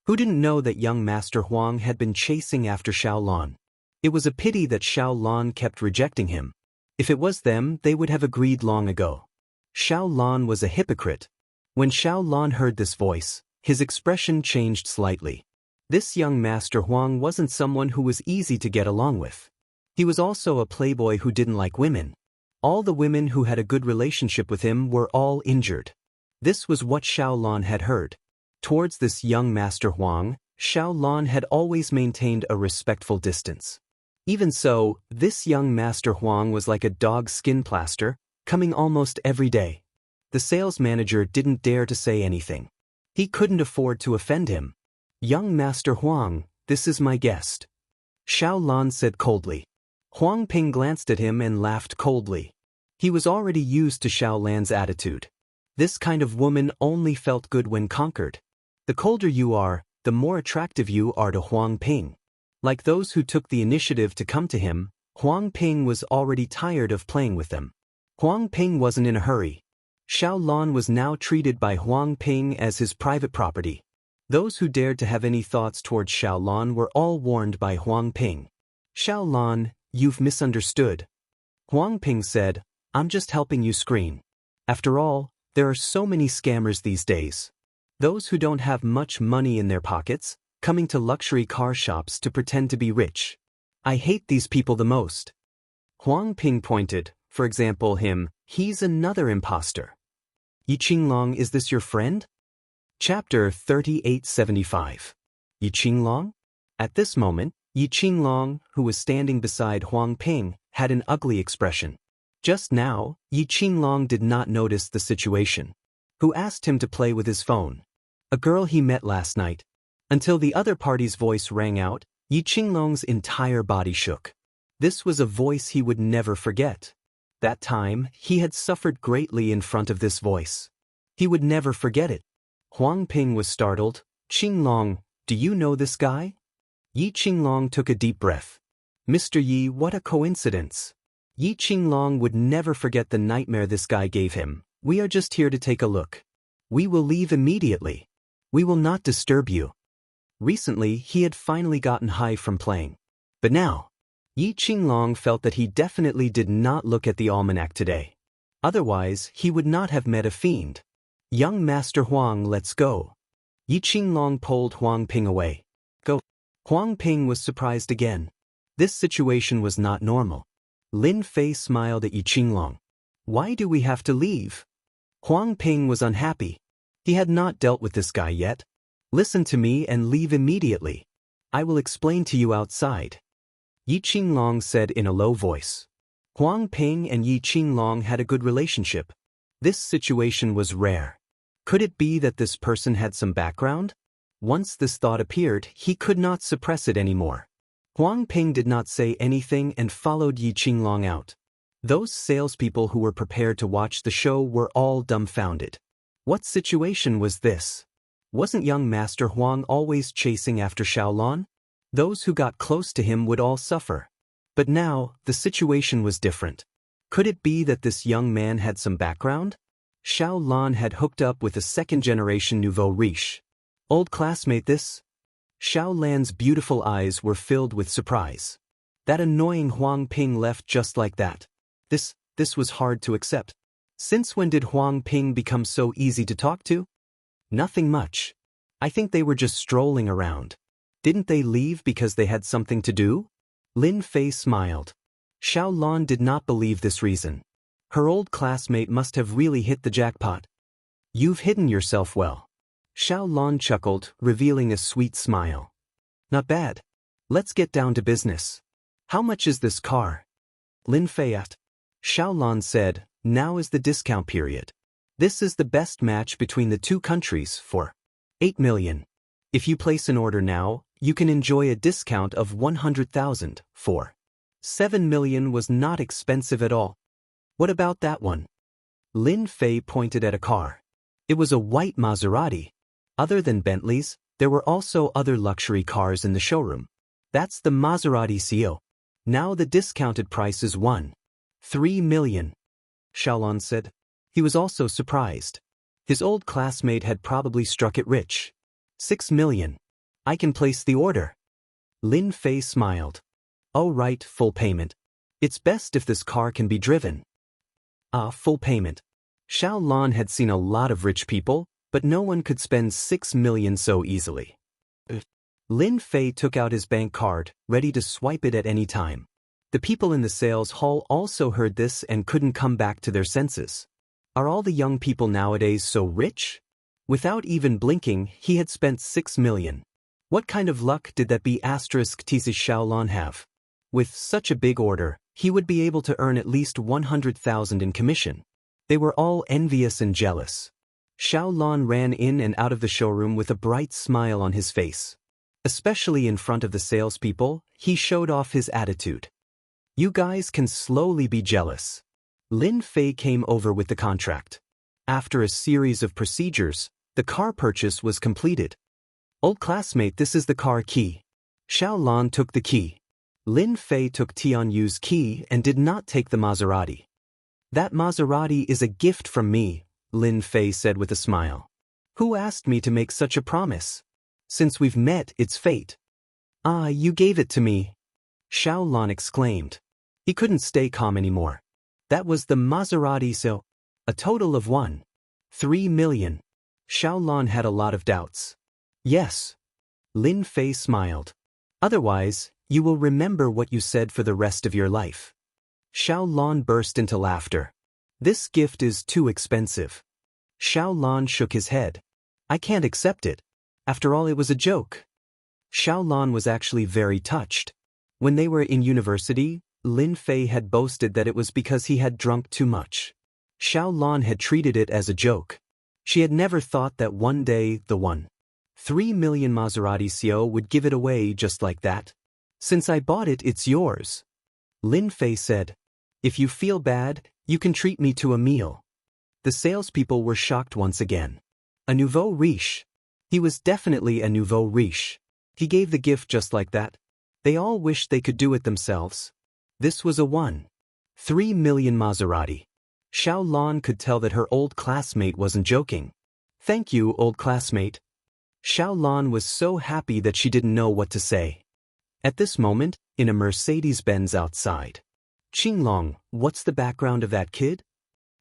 Who didn't know that young Master Huang had been chasing after Xiao Lan? It was a pity that Xiao Lan kept rejecting him. If it was them, they would have agreed long ago. Xiao Lan was a hypocrite. When Xiao Lan heard this voice, his expression changed slightly. This young Master Huang wasn't someone who was easy to get along with. He was also a playboy who didn't like women. All the women who had a good relationship with him were all injured. This was what Xiao Lan had heard. Towards this young Master Huang, Xiao Lan had always maintained a respectful distance. Even so, this young Master Huang was like a dog's skin plaster, coming almost every day. The sales manager didn't dare to say anything. He couldn't afford to offend him. Young Master Huang, this is my guest. Xiao Lan said coldly. Huang Ping glanced at him and laughed coldly. He was already used to Xiao Lan's attitude. This kind of woman only felt good when conquered. The colder you are, the more attractive you are to Huang Ping. Like those who took the initiative to come to him, Huang Ping was already tired of playing with them. Huang Ping wasn't in a hurry. Xiao Lan was now treated by Huang Ping as his private property. Those who dared to have any thoughts towards Xiao Lan were all warned by Huang Ping. Xiao Lan, you've misunderstood. Huang Ping said, I'm just helping you screen. After all, there are so many scammers these days. Those who don't have much money in their pockets, coming to luxury car shops to pretend to be rich. I hate these people the most. Huang Ping pointed, for example he's another imposter. Yi Qinglong, is this your friend? Chapter 3875. Yi Qinglong? At this moment, Yi Qinglong, who was standing beside Huang Ping, had an ugly expression. Just now, Yi Qinglong did not notice the situation. Who asked him to play with his phone? A girl he met last night. Until the other party's voice rang out, Yi Qinglong's entire body shook. This was a voice he would never forget. That time, he had suffered greatly in front of this voice. He would never forget it. Huang Ping was startled. Qinglong, do you know this guy? Yi Qinglong took a deep breath. Mr. Yi, what a coincidence. Yi Qinglong would never forget the nightmare this guy gave him. We are just here to take a look. We will leave immediately. We will not disturb you. Recently, he had finally gotten high from playing. But now, Yi Qinglong felt that he definitely did not look at the almanac today. Otherwise, he would not have met a fiend. Young Master Huang, let's go. Yi Qinglong pulled Huang Ping away. Go. Huang Ping was surprised again. This situation was not normal. Lin Fei smiled at Yi Qinglong. Why do we have to leave? Huang Ping was unhappy. He had not dealt with this guy yet. Listen to me and leave immediately. I will explain to you outside. Yi Qinglong said in a low voice. Huang Ping and Yi Qinglong had a good relationship. This situation was rare. Could it be that this person had some background? Once this thought appeared, he could not suppress it anymore. Huang Ping did not say anything and followed Yi Qinglong out. Those salespeople who were prepared to watch the show were all dumbfounded. What situation was this? Wasn't young Master Huang always chasing after Xiaolon? Those who got close to him would all suffer. But now, the situation was different. Could it be that this young man had some background? Xiaolon had hooked up with a second-generation nouveau riche. Old classmate this? Xiaolan's beautiful eyes were filled with surprise. That annoying Huang Ping left just like that. This was hard to accept. Since when did Huang Ping become so easy to talk to? Nothing much. I think they were just strolling around. Didn't they leave because they had something to do? Lin Fei smiled. Xiaolon did not believe this reason. Her old classmate must have really hit the jackpot. You've hidden yourself well. Xiaolon chuckled, revealing a sweet smile. Not bad. Let's get down to business. How much is this car? Lin Fei asked. Xiaolon said, now is the discount period. This is the best match between the two countries for 8 million. If you place an order now, you can enjoy a discount of 100,000 for 7 million was not expensive at all. What about that one? Lin Fei pointed at a car. It was a white Maserati. Other than Bentleys, there were also other luxury cars in the showroom. That's the Maserati CO. Now the discounted price is 1.3 million. Xiaolon said. He was also surprised. His old classmate had probably struck it rich. 6 million. I can place the order. Lin Fei smiled. Oh right, full payment. It's best if this car can be driven. Full payment. Xiaolon had seen a lot of rich people, but no one could spend 6 million so easily. Lin Fei took out his bank card, ready to swipe it at any time. The people in the sales hall also heard this and couldn't come back to their senses. Are all the young people nowadays so rich? Without even blinking, he had spent 6 million. What kind of luck did that be teases Xiaolon have? With such a big order, he would be able to earn at least 100,000 in commission. They were all envious and jealous. Xiaolon ran in and out of the showroom with a bright smile on his face. Especially in front of the salespeople, he showed off his attitude. You guys can slowly be jealous. Lin Fei came over with the contract. After a series of procedures, the car purchase was completed. Old classmate, this is the car key. Xiaolon took the key. Lin Fei took Tianyu's key and did not take the Maserati. That Maserati is a gift from me, Lin Fei said with a smile. Who asked me to make such a promise? Since we've met, it's fate. You gave it to me. Xiaolon exclaimed. He couldn't stay calm anymore. That was the Maserati, so a total of 1.3 million. Xiaolon had a lot of doubts. Yes. Lin Fei smiled. Otherwise, you will remember what you said for the rest of your life. Xiaolon burst into laughter. This gift is too expensive. Xiaolon shook his head. I can't accept it. After all, it was a joke. Xiaolon was actually very touched. When they were in university, Lin Fei had boasted that it was because he had drunk too much. Xiaolon had treated it as a joke. She had never thought that one day the 1.3 million Maserati CO would give it away just like that. Since I bought it, it's yours. Lin Fei said. If you feel bad, you can treat me to a meal. The salespeople were shocked once again. A nouveau riche. He was definitely a nouveau riche. He gave the gift just like that. They all wished they could do it themselves. This was a 1.3 million Maserati. Xiaolon could tell that her old classmate wasn't joking. Thank you, old classmate. Xiaolon was so happy that she didn't know what to say. At this moment, in a Mercedes-Benz outside. Qinglong, what's the background of that kid?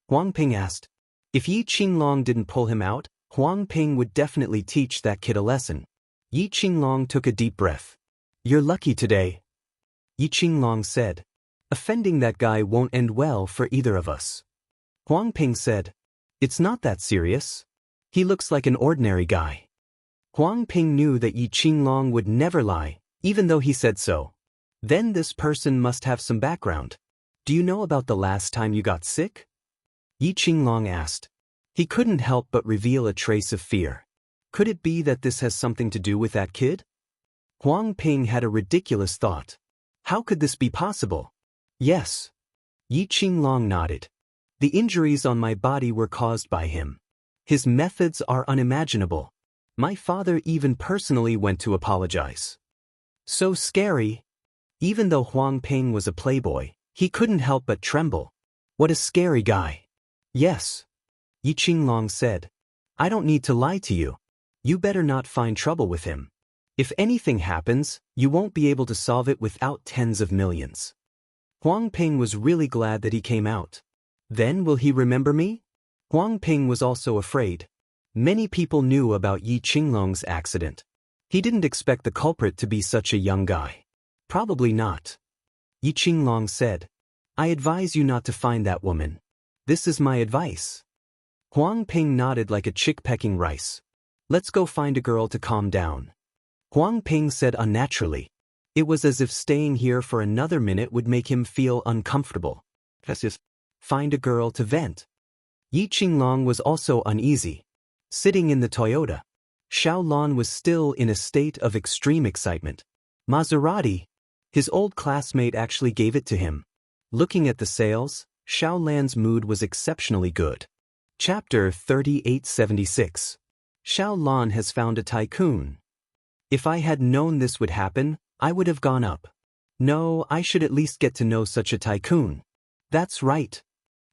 Huang Ping asked. If Yi Qinglong didn't pull him out, Huang Ping would definitely teach that kid a lesson. Yi Qinglong took a deep breath. "You're lucky today," Yi Qinglong said. "Offending that guy won't end well for either of us." Huang Ping said, "It's not that serious. He looks like an ordinary guy." Huang Ping knew that Yi Qinglong would never lie, even though he said so. Then this person must have some background. "Do you know about the last time you got sick?" Yi Qinglong asked. He couldn't help but reveal a trace of fear. Could it be that this has something to do with that kid? Huang Ping had a ridiculous thought. How could this be possible? Yes. Yi Qinglong nodded. The injuries on my body were caused by him. His methods are unimaginable. My father even personally went to apologize. So scary. Even though Huang Ping was a playboy, he couldn't help but tremble. What a scary guy. Yes. Yi Qinglong said. I don't need to lie to you. You better not find trouble with him. If anything happens, you won't be able to solve it without tens of millions. Huang Ping was really glad that he came out. Then will he remember me? Huang Ping was also afraid. Many people knew about Yi Qinglong's accident. He didn't expect the culprit to be such a young guy. Probably not. Yi Qinglong said. I advise you not to find that woman. This is my advice. Huang Ping nodded like a chick pecking rice. Let's go find a girl to calm down. Huang Ping said unnaturally. It was as if staying here for another minute would make him feel uncomfortable. Let's just find a girl to vent. Yi Qinglong was also uneasy. Sitting in the Toyota, Xiaolan was still in a state of extreme excitement. Maserati. His old classmate actually gave it to him. Looking at the sales, Xiaolan's mood was exceptionally good. Chapter 3876. Xiaolan has found a tycoon. If I had known this would happen, I would have gone up. No, I should at least get to know such a tycoon. That's right.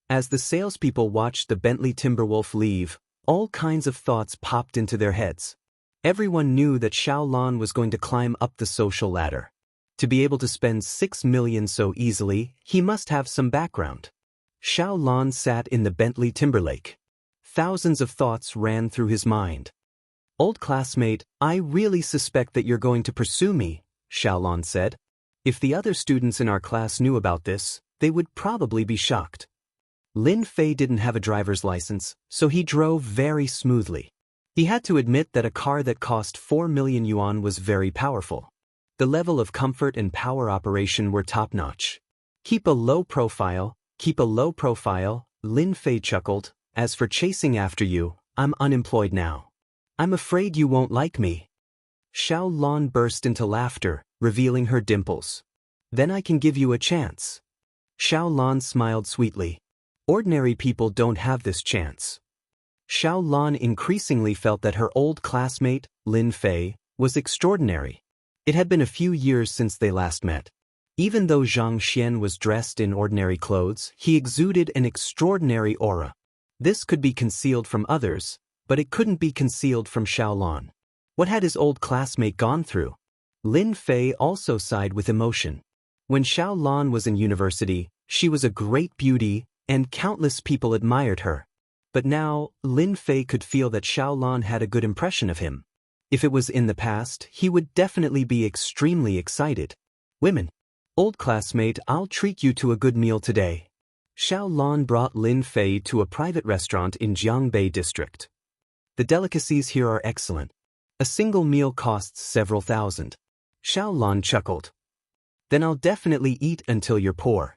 As the salespeople watched the Bentley Timberwolf leave, all kinds of thoughts popped into their heads. Everyone knew that Xiaolan was going to climb up the social ladder. To be able to spend 6 million so easily, he must have some background. Xiaolan sat in the Bentley Timberlake. Thousands of thoughts ran through his mind. Old classmate, I really suspect that you're going to pursue me, Xiaolan said. If the other students in our class knew about this, they would probably be shocked. Lin Fei didn't have a driver's license, so he drove very smoothly. He had to admit that a car that cost 4 million yuan was very powerful. The level of comfort and power operation were top-notch. Keep a low profile, Lin Fei chuckled. As for chasing after you, I'm unemployed now. I'm afraid you won't like me. Xiaolan burst into laughter, revealing her dimples. Then I can give you a chance. Xiaolan smiled sweetly. Ordinary people don't have this chance. Xiaolan increasingly felt that her old classmate, Lin Fei, was extraordinary. It had been a few years since they last met. Even though Zhang Xian was dressed in ordinary clothes, he exuded an extraordinary aura. This could be concealed from others, but it couldn't be concealed from Xiaolan. What had his old classmate gone through? Lin Fei also sighed with emotion. When Xiaolan was in university, she was a great beauty, and countless people admired her. But now, Lin Fei could feel that Xiaolan had a good impression of him. If it was in the past, he would definitely be extremely excited. Women. Old classmate, I'll treat you to a good meal today. Xiaolan brought Lin Fei to a private restaurant in Jianghu district. The delicacies here are excellent. A single meal costs several thousand. Xiaolan chuckled. Then I'll definitely eat until you're poor.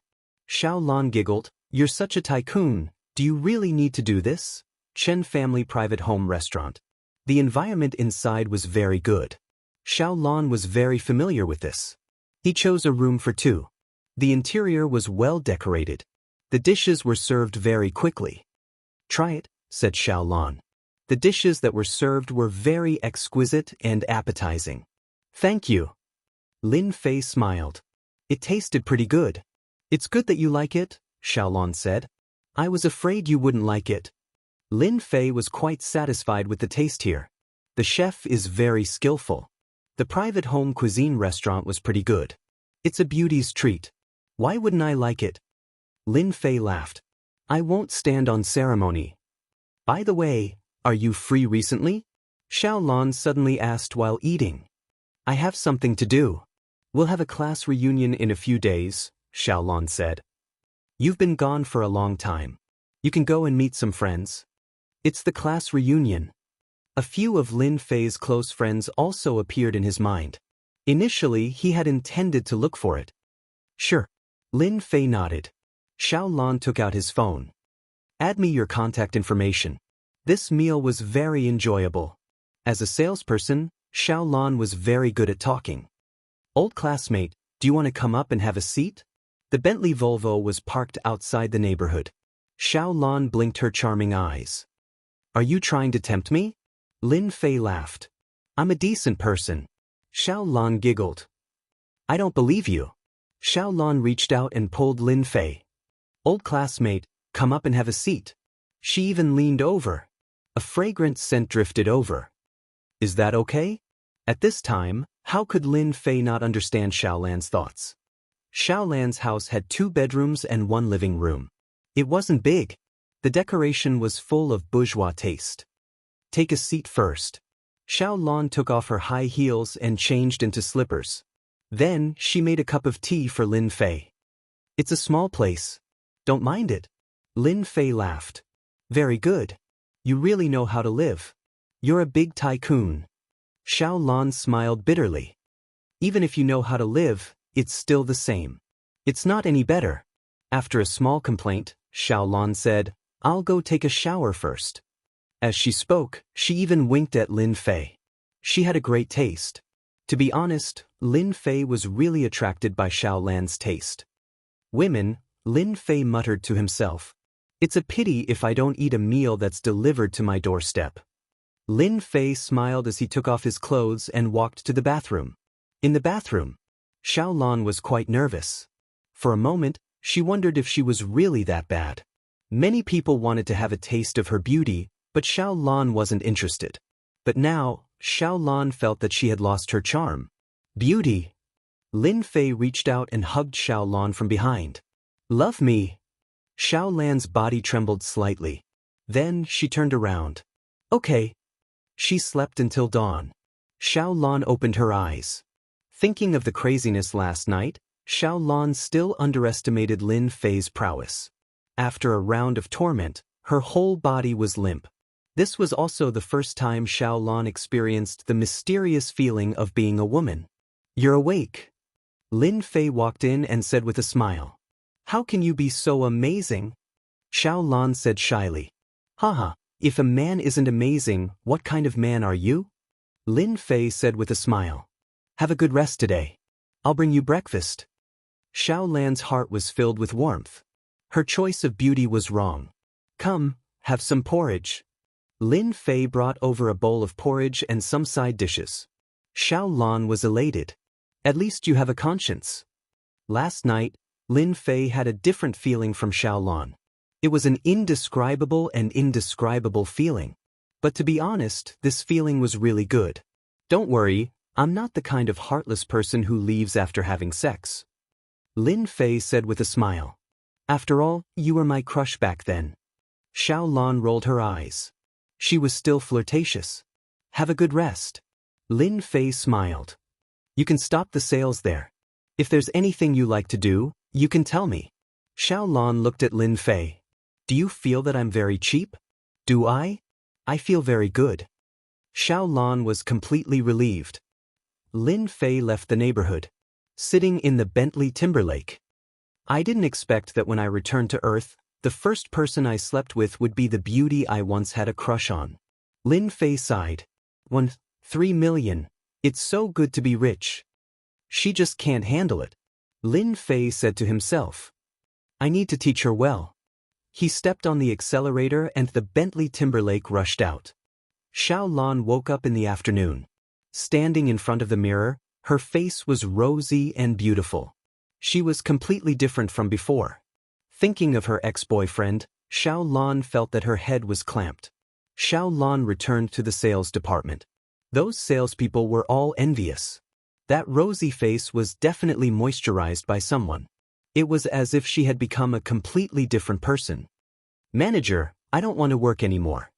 Xiaolan giggled. You're such a tycoon, do you really need to do this? Chen Family Private Home Restaurant. The environment inside was very good. Xiaolan was very familiar with this. He chose a room for two. The interior was well decorated. The dishes were served very quickly. Try it, said Xiaolan. The dishes that were served were very exquisite and appetizing. Thank you. Lin Fei smiled. It tasted pretty good. It's good that you like it, Xiaolan said. I was afraid you wouldn't like it. Lin Fei was quite satisfied with the taste here. The chef is very skillful. The private home cuisine restaurant was pretty good. It's a beauty's treat. Why wouldn't I like it? Lin Fei laughed. I won't stand on ceremony. By the way, are you free recently? Xiaolan suddenly asked while eating. I have something to do. We'll have a class reunion in a few days, Xiaolan said. You've been gone for a long time. You can go and meet some friends. It's the class reunion. A few of Lin Fei's close friends also appeared in his mind. Initially, he had intended to look for it. Sure. Lin Fei nodded. Xiaolan took out his phone. Add me your contact information. This meal was very enjoyable. As a salesperson, Xiaolan was very good at talking. Old classmate, do you want to come up and have a seat? The Bentley Volvo was parked outside the neighborhood. Xiaolan blinked her charming eyes. Are you trying to tempt me? Lin Fei laughed. I'm a decent person. Xiaolan giggled. I don't believe you. Xiaolan reached out and pulled Lin Fei. Old classmate, come up and have a seat. She even leaned over. A fragrant scent drifted over. Is that okay? At this time, how could Lin Fei not understand Xiaolan's thoughts? Xiaolan's house had 2 bedrooms and 1 living room. It wasn't big. The decoration was full of bourgeois taste. Take a seat first. Xiaolan took off her high heels and changed into slippers. Then, she made a cup of tea for Lin Fei. It's a small place. Don't mind it. Lin Fei laughed. Very good. You really know how to live. You're a big tycoon. Xiaolan smiled bitterly. Even if you know how to live, it's still the same. It's not any better. After a small complaint, Xiaolan said, I'll go take a shower first. As she spoke, she even winked at Lin Fei. She had a great taste. To be honest, Lin Fei was really attracted by Xiaolan's taste. Women, Lin Fei muttered to himself. It's a pity if I don't eat a meal that's delivered to my doorstep. Lin Fei smiled as he took off his clothes and walked to the bathroom. In the bathroom, Xiaolan was quite nervous. For a moment, she wondered if she was really that bad. Many people wanted to have a taste of her beauty, but Xiaolan wasn't interested. But now, Xiaolan felt that she had lost her charm. Beauty. Lin Fei reached out and hugged Xiaolan from behind. Love me. Xiaolan's body trembled slightly. Then she turned around. Okay. She slept until dawn. Xiaolan opened her eyes. Thinking of the craziness last night, Xiaolan still underestimated Lin Fei's prowess. After a round of torment, her whole body was limp. This was also the first time Xiaolan experienced the mysterious feeling of being a woman. You're awake. Lin Fei walked in and said with a smile. How can you be so amazing? Xiaolan said shyly. Haha, if a man isn't amazing, what kind of man are you? Lin Fei said with a smile. Have a good rest today. I'll bring you breakfast. Xiaolan's heart was filled with warmth. Her choice of beauty was wrong. Come, have some porridge. Lin Fei brought over a bowl of porridge and some side dishes. Xiaolan was elated. At least you have a conscience. Last night, Lin Fei had a different feeling from Xiaolan. It was an indescribable feeling. But to be honest, this feeling was really good. Don't worry, I'm not the kind of heartless person who leaves after having sex. Lin Fei said with a smile. After all, you were my crush back then. Xiaolan rolled her eyes. She was still flirtatious. Have a good rest. Lin Fei smiled. You can stop the sales there. If there's anything you like to do, you can tell me. Xiaolan looked at Lin Fei. Do you feel that I'm very cheap? Do I? I feel very good. Xiaolan was completely relieved. Lin Fei left the neighborhood. Sitting in the Bentley Timberlake. I didn't expect that when I returned to Earth, the first person I slept with would be the beauty I once had a crush on. Lin Fei sighed. 3 million. It's so good to be rich. She just can't handle it. Lin Fei said to himself. I need to teach her well. He stepped on the accelerator and the Bentley Timberlake rushed out. Xiaolan woke up in the afternoon. Standing in front of the mirror, her face was rosy and beautiful. She was completely different from before. Thinking of her ex-boyfriend, Xiaolan felt that her head was clamped. Xiaolan returned to the sales department. Those salespeople were all envious. That rosy face was definitely moisturized by someone. It was as if she had become a completely different person. Manager, I don't want to work anymore.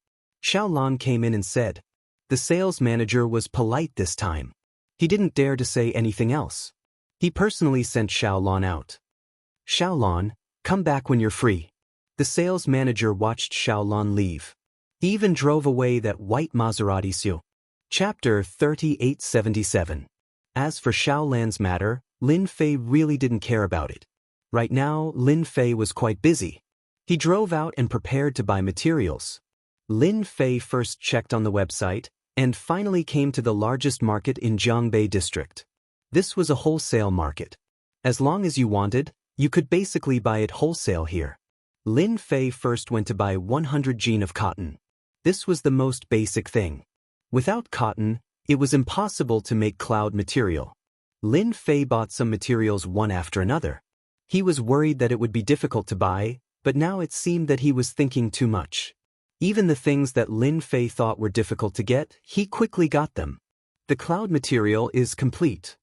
Xiaolan came in and said. The sales manager was polite this time. He didn't dare to say anything else. He personally sent Xiaolan out. Xiaolan, come back when you're free. The sales manager watched Xiaolan leave. He even drove away that white Maserati Su. Chapter 3877. As for Xiaolan's matter, Lin Fei really didn't care about it. Right now, Lin Fei was quite busy. He drove out and prepared to buy materials. Lin Fei first checked on the website, and finally came to the largest market in Jianghu district. This was a wholesale market. As long as you wanted, you could basically buy it wholesale here. Lin Fei first went to buy 100 jean of cotton. This was the most basic thing. Without cotton, it was impossible to make cloud material. Lin Fei bought some materials one after another. He was worried that it would be difficult to buy, but now it seemed that he was thinking too much. Even the things that Lin Fei thought were difficult to get, he quickly got them. The cloud material is complete.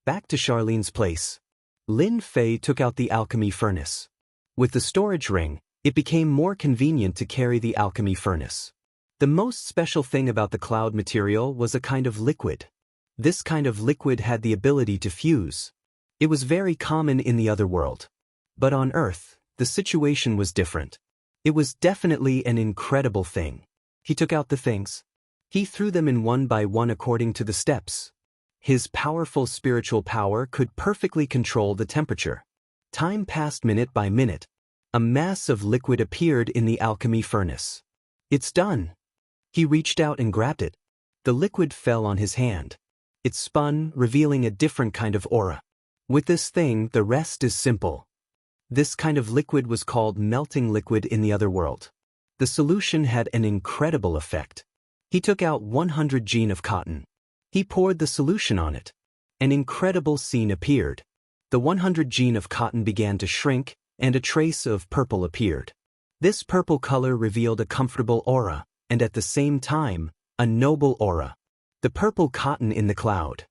Back to Charlene's place. Lin Fei took out the alchemy furnace. With the storage ring, it became more convenient to carry the alchemy furnace. The most special thing about the cloud material was a kind of liquid. This kind of liquid had the ability to fuse. It was very common in the other world. But on Earth, the situation was different. It was definitely an incredible thing. He took out the things. He threw them in one by one according to the steps. His powerful spiritual power could perfectly control the temperature. Time passed minute by minute. A mass of liquid appeared in the alchemy furnace. It's done. He reached out and grabbed it. The liquid fell on his hand. It spun, revealing a different kind of aura. With this thing, the rest is simple. This kind of liquid was called melting liquid in the other world. The solution had an incredible effect. He took out 100 jean of cotton. He poured the solution on it. An incredible scene appeared. The 100 jean of cotton began to shrink, and a trace of purple appeared. This purple color revealed a comfortable aura, and at the same time, a noble aura. The purple cotton in the cloud.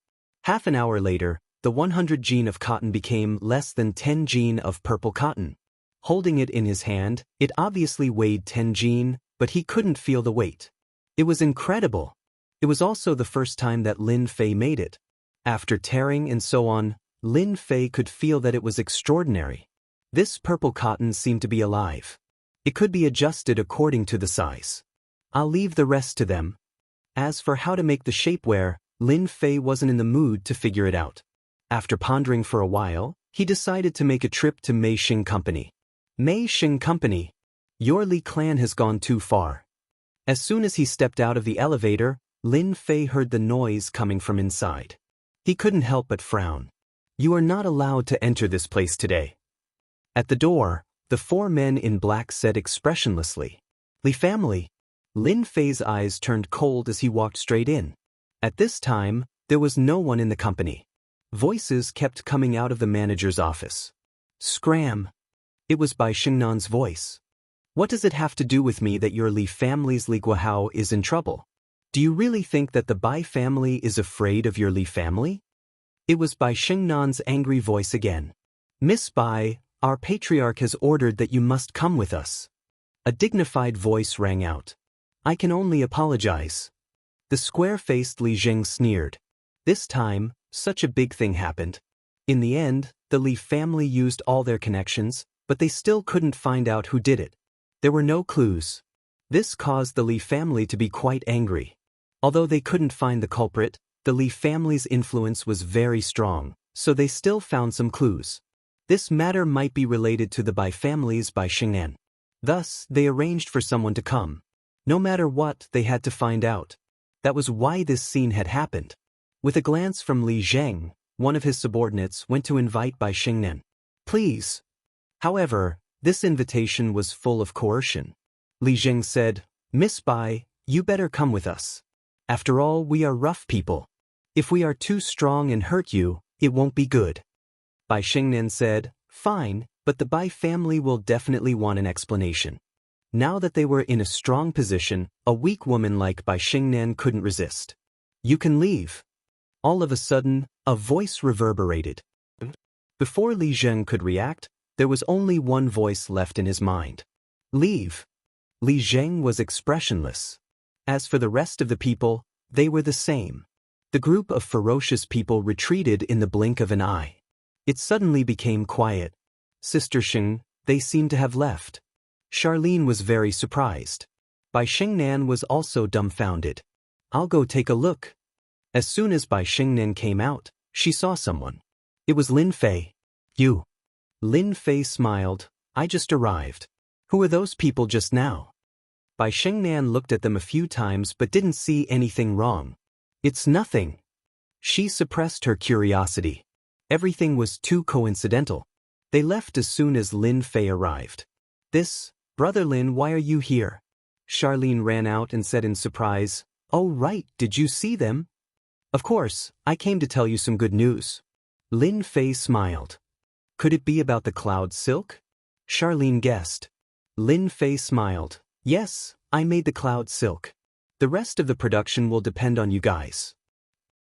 Half an hour later, the 100 jean of cotton became less than 10 jean of purple cotton. Holding it in his hand, it obviously weighed 10 jean, but he couldn't feel the weight. It was incredible. It was also the first time that Lin Fei made it. After tearing and so on, Lin Fei could feel that it was extraordinary. This purple cotton seemed to be alive. It could be adjusted according to the size. I'll leave the rest to them. As for how to make the shapewear, Lin Fei wasn't in the mood to figure it out. After pondering for a while, he decided to make a trip to Mei Xing Company. Mei Xing Company. Your Li clan has gone too far. As soon as he stepped out of the elevator, Lin Fei heard the noise coming from inside. He couldn't help but frown. You are not allowed to enter this place today. At the door, the four men in black said expressionlessly, Li family. Lin Fei's eyes turned cold as he walked straight in. At this time, there was no one in the company. Voices kept coming out of the manager's office. Scram. It was Bai Xingnan's voice. What does it have to do with me that your Li family's Li Guohao is in trouble? Do you really think that the Bai family is afraid of your Li family? It was Bai Xingnan's angry voice again. Miss Bai, our patriarch has ordered that you must come with us. A dignified voice rang out. I can only apologize. The square-faced Li Zheng sneered. This time, such a big thing happened. In the end, the Li family used all their connections, but they still couldn't find out who did it. There were no clues. This caused the Li family to be quite angry. Although they couldn't find the culprit, the Li family's influence was very strong, so they still found some clues. This matter might be related to the Bai family's Bai Xingnan. Thus, they arranged for someone to come. No matter what, they had to find out. That was why this scene had happened. With a glance from Li Zheng, one of his subordinates went to invite Bai Xingnan. Please. However, this invitation was full of coercion. Li Zheng said, Miss Bai, you better come with us. After all, we are rough people. If we are too strong and hurt you, it won't be good. Bai Xingnan said, Fine, but the Bai family will definitely want an explanation. Now that they were in a strong position, a weak woman like Bai Xingnan couldn't resist. You can leave. All of a sudden, a voice reverberated. Before Li Zheng could react, there was only one voice left in his mind. Leave. Li Zheng was expressionless. As for the rest of the people, they were the same. The group of ferocious people retreated in the blink of an eye. It suddenly became quiet. Sister Xing, they seemed to have left. Charlene was very surprised. Bai Xingnan was also dumbfounded. I'll go take a look. As soon as Bai Xingnan came out, she saw someone. It was Lin Fei. You. Lin Fei smiled. I just arrived. Who are those people just now? Bai Xingnan looked at them a few times but didn't see anything wrong. It's nothing. She suppressed her curiosity. Everything was too coincidental. They left as soon as Lin Fei arrived. Brother Lin, why are you here? Charlene ran out and said in surprise, Oh right, did you see them? Of course, I came to tell you some good news. Lin Fei smiled. Could it be about the cloud silk? Charlene guessed. Lin Fei smiled. Yes, I made the cloud silk. The rest of the production will depend on you guys.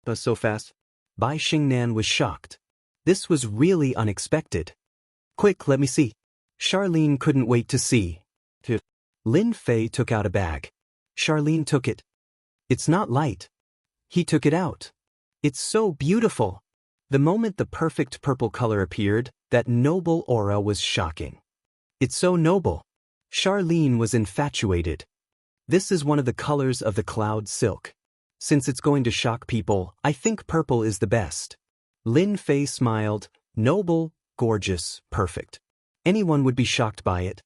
But so fast? Bai Xingnan was shocked. This was really unexpected. Quick, let me see. Charlene couldn't wait to see. Lin Fei took out a bag. Charlene took it. It's not light. He took it out. It's so beautiful. The moment the perfect purple color appeared, that noble aura was shocking. It's so noble. Charlene was infatuated. This is one of the colors of the cloud silk. Since it's going to shock people, I think purple is the best. Lin Fei smiled. Noble, gorgeous, perfect. Anyone would be shocked by it.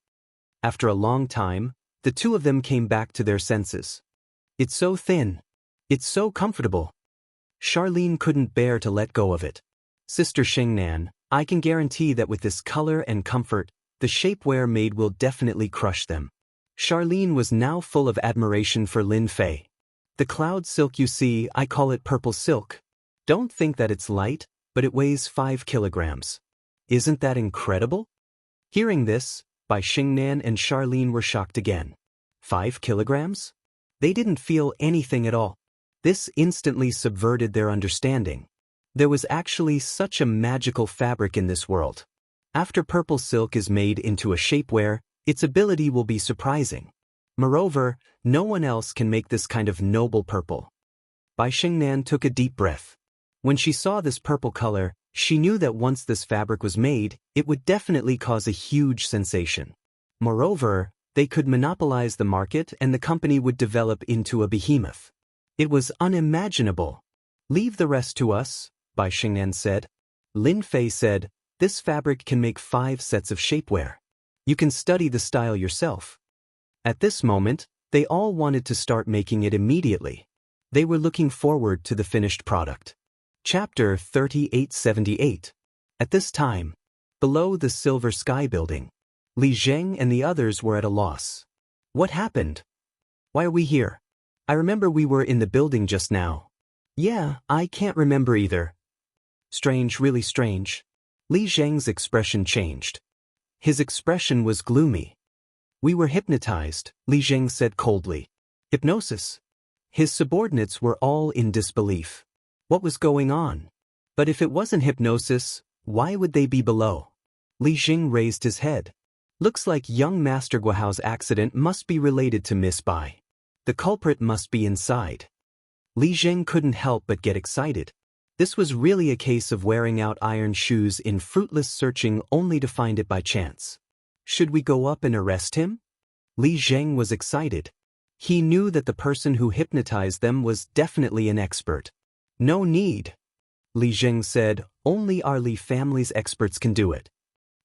After a long time, the two of them came back to their senses. It's so thin. It's so comfortable. Charlene couldn't bear to let go of it. Sister Xingnan, I can guarantee that with this color and comfort, the shapewear made will definitely crush them. Charlene was now full of admiration for Lin Fei. The cloud silk you see, I call it purple silk. Don't think that it's light, but it weighs 5 kilograms. Isn't that incredible? Hearing this, Bai Xingnan and Charlene were shocked again. 5 kilograms? They didn't feel anything at all. This instantly subverted their understanding. There was actually such a magical fabric in this world. After purple silk is made into a shapewear, its ability will be surprising. Moreover, no one else can make this kind of noble purple. Bai Xingnan took a deep breath. When she saw this purple color, she knew that once this fabric was made, it would definitely cause a huge sensation. Moreover, they could monopolize the market and the company would develop into a behemoth. It was unimaginable. Leave the rest to us, Bai Xingnan said. Lin Fei said, this fabric can make 5 sets of shapewear. You can study the style yourself. At this moment, they all wanted to start making it immediately. They were looking forward to the finished product. Chapter 3878. At this time, below the Silver Sky building, Li Zheng and the others were at a loss. What happened? Why are we here? I remember we were in the building just now. Yeah, I can't remember either. Strange, really strange. Li Zheng's expression changed. His expression was gloomy. We were hypnotized, Li Zheng said coldly. Hypnosis. His subordinates were all in disbelief. What was going on? But if it wasn't hypnosis, why would they be below? Li Zheng raised his head. Looks like young Master Guahao's accident must be related to Miss Bai. The culprit must be inside. Li Zheng couldn't help but get excited. This was really a case of wearing out iron shoes in fruitless searching only to find it by chance. Should we go up and arrest him? Li Zheng was excited. He knew that the person who hypnotized them was definitely an expert. No need. Li Zheng said, only our Li family's experts can do it.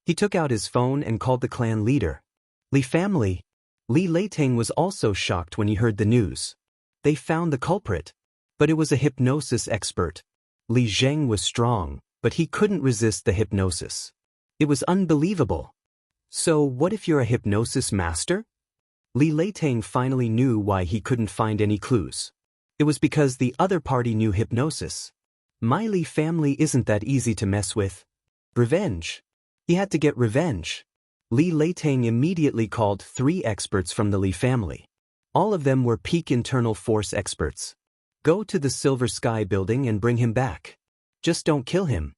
He took out his phone and called the clan leader. Li family. Li Leiteng was also shocked when he heard the news. They found the culprit. But it was a hypnosis expert. Li Zheng was strong, but he couldn't resist the hypnosis. It was unbelievable. So what if you're a hypnosis master? Li Leiteng finally knew why he couldn't find any clues. It was because the other party knew hypnosis. My Li family isn't that easy to mess with. Revenge. He had to get revenge. Li Leiteng immediately called 3 experts from the Li family. All of them were peak internal force experts. Go to the Silver Sky building and bring him back. Just don't kill him.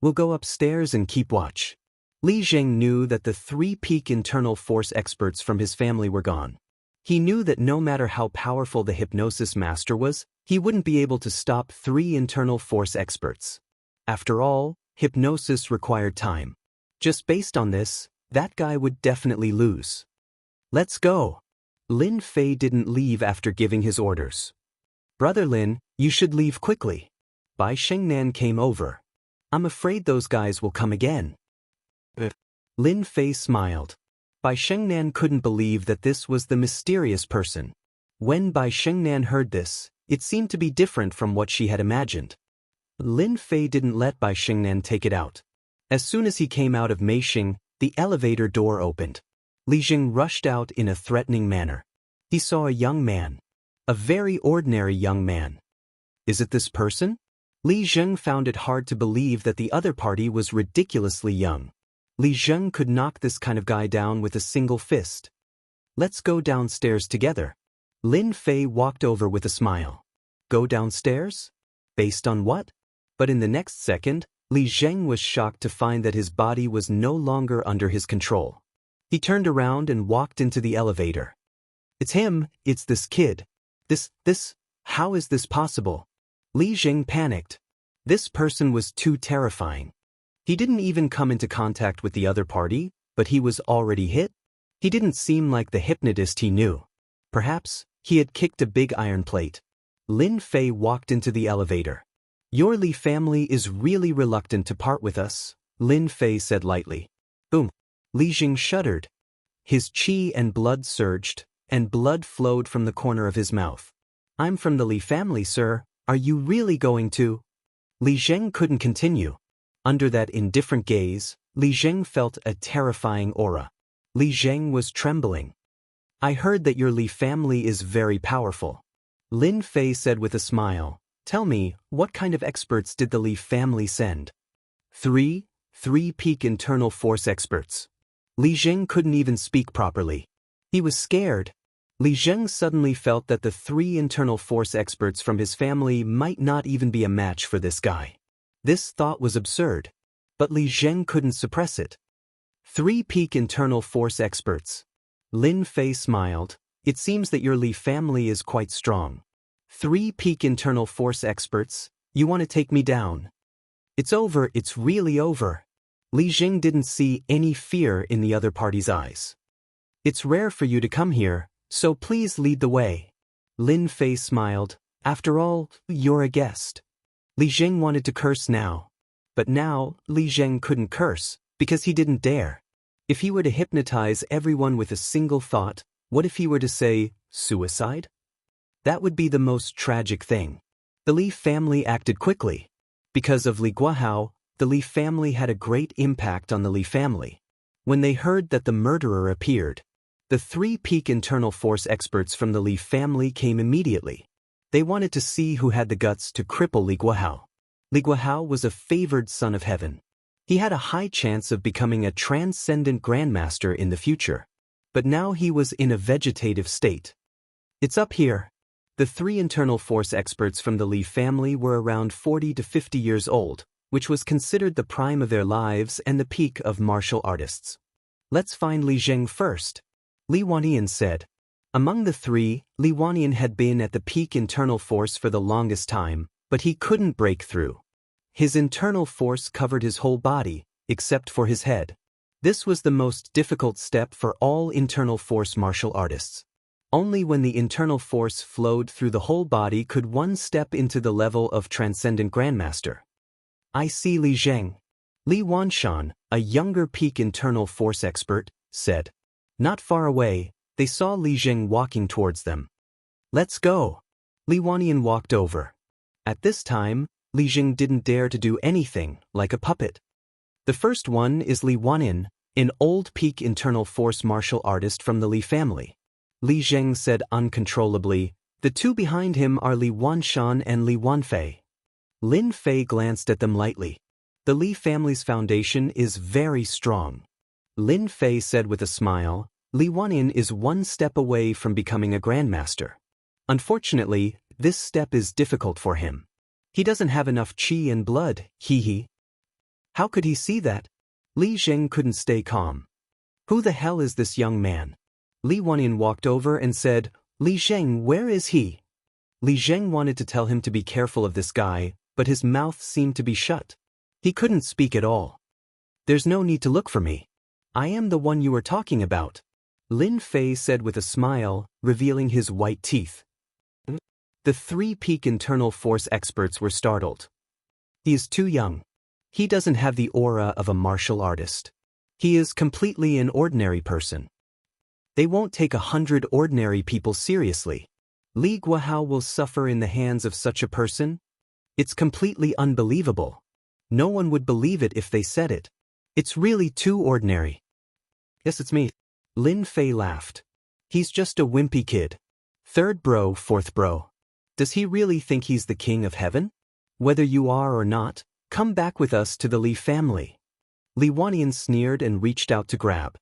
We'll go upstairs and keep watch. Li Zheng knew that the 3 peak internal force experts from his family were gone. He knew that no matter how powerful the hypnosis master was, he wouldn't be able to stop 3 internal force experts. After all, hypnosis required time. Just based on this, that guy would definitely lose. Let's go. Lin Fei didn't leave after giving his orders. Brother Lin, you should leave quickly. Bai Shengnan came over. I'm afraid those guys will come again. Lin Fei smiled. Bai Shengnan couldn't believe that this was the mysterious person. When Bai Shengnan heard this, it seemed to be different from what she had imagined. Lin Fei didn't let Bai Shengnan take it out. As soon as he came out of Meishing, the elevator door opened. Li Jing rushed out in a threatening manner. He saw a young man. A very ordinary young man. Is it this person? Li Zheng found it hard to believe that the other party was ridiculously young. Li Zheng could knock this kind of guy down with a single fist. Let's go downstairs together. Lin Fei walked over with a smile. Go downstairs? Based on what? But in the next second, Li Zheng was shocked to find that his body was no longer under his control. He turned around and walked into the elevator. It's him, it's this kid. How is this possible? Li Zheng panicked. This person was too terrifying. He didn't even come into contact with the other party, but he was already hit? He didn't seem like the hypnotist he knew. Perhaps he had kicked a big iron plate. Lin Fei walked into the elevator. Your Li family is really reluctant to part with us, Lin Fei said lightly. Boom. Li Jing shuddered. His qi and blood surged, and blood flowed from the corner of his mouth. I'm from the Li family, sir. Are you really going to? Li Zheng couldn't continue. Under that indifferent gaze, Li Zheng felt a terrifying aura. Li Zheng was trembling. I heard that your Li family is very powerful. Lin Fei said with a smile. Tell me, what kind of experts did the Li family send? 3 peak internal force experts. Li Zheng couldn't even speak properly. He was scared. Li Zheng suddenly felt that the 3 internal force experts from his family might not even be a match for this guy. This thought was absurd, but Li Zheng couldn't suppress it. 3 peak internal force experts. Lin Fei smiled. It seems that your Li family is quite strong. 3 peak internal force experts, you want to take me down? It's over, it's really over. Li Zheng didn't see any fear in the other party's eyes. It's rare for you to come here, so please lead the way. Lin Fei smiled. After all, you're a guest. Li Zheng wanted to curse now. But now, Li Zheng couldn't curse, because he didn't dare. If he were to hypnotize everyone with a single thought, what if he were to say, suicide? That would be the most tragic thing. The Li family acted quickly. Because of Li Guahao, the Li family had a great impact on the Li family. When they heard that the murderer appeared, the 3 peak internal force experts from the Li family came immediately. They wanted to see who had the guts to cripple Li Guahao. Li Guahao was a favored son of heaven. He had a high chance of becoming a transcendent grandmaster in the future. But now he was in a vegetative state. It's up here. The 3 internal force experts from the Li family were around 40 to 50 years old, which was considered the prime of their lives and the peak of martial artists. Let's find Li Zheng first, Li Wanian said. Among the 3, Li Wanian had been at the peak internal force for the longest time, but he couldn't break through. His internal force covered his whole body, except for his head. This was the most difficult step for all internal force martial artists. Only when the internal force flowed through the whole body could one step into the level of transcendent grandmaster. I see Li Zheng. Li Wanshan, a younger peak internal force expert, said. Not far away, they saw Li Zheng walking towards them. Let's go. Li Wanian walked over. At this time, Li Zheng didn't dare to do anything, like a puppet. The first one is Li Wanian, an old peak internal force martial artist from the Li family. Li Zheng said uncontrollably. The 2 behind him are Li Wanshan and Li Wanfei. Lin Fei glanced at them lightly. The Li family's foundation is very strong. Lin Fei said with a smile, Li Wanian is 1 step away from becoming a grandmaster. Unfortunately, this step is difficult for him. He doesn't have enough qi and blood, hee hee. How could he see that? Li Zheng couldn't stay calm. Who the hell is this young man? Li Wanyan walked over and said, Li Zheng, where is he? Li Zheng wanted to tell him to be careful of this guy, but his mouth seemed to be shut. He couldn't speak at all. There's no need to look for me. I am the one you were talking about, Lin Fei said with a smile, revealing his white teeth. The 3 peak internal force experts were startled. He is too young. He doesn't have the aura of a martial artist. He is completely an ordinary person. They won't take 100 ordinary people seriously. Li Guahao will suffer in the hands of such a person? It's completely unbelievable. No one would believe it if they said it. It's really too ordinary. Yes, it's me. Lin Fei laughed. He's just a wimpy kid. 3rd bro, 4th bro. Does he really think he's the king of heaven? Whether you are or not, come back with us to the Li family. Li Wanyan sneered and reached out to grab.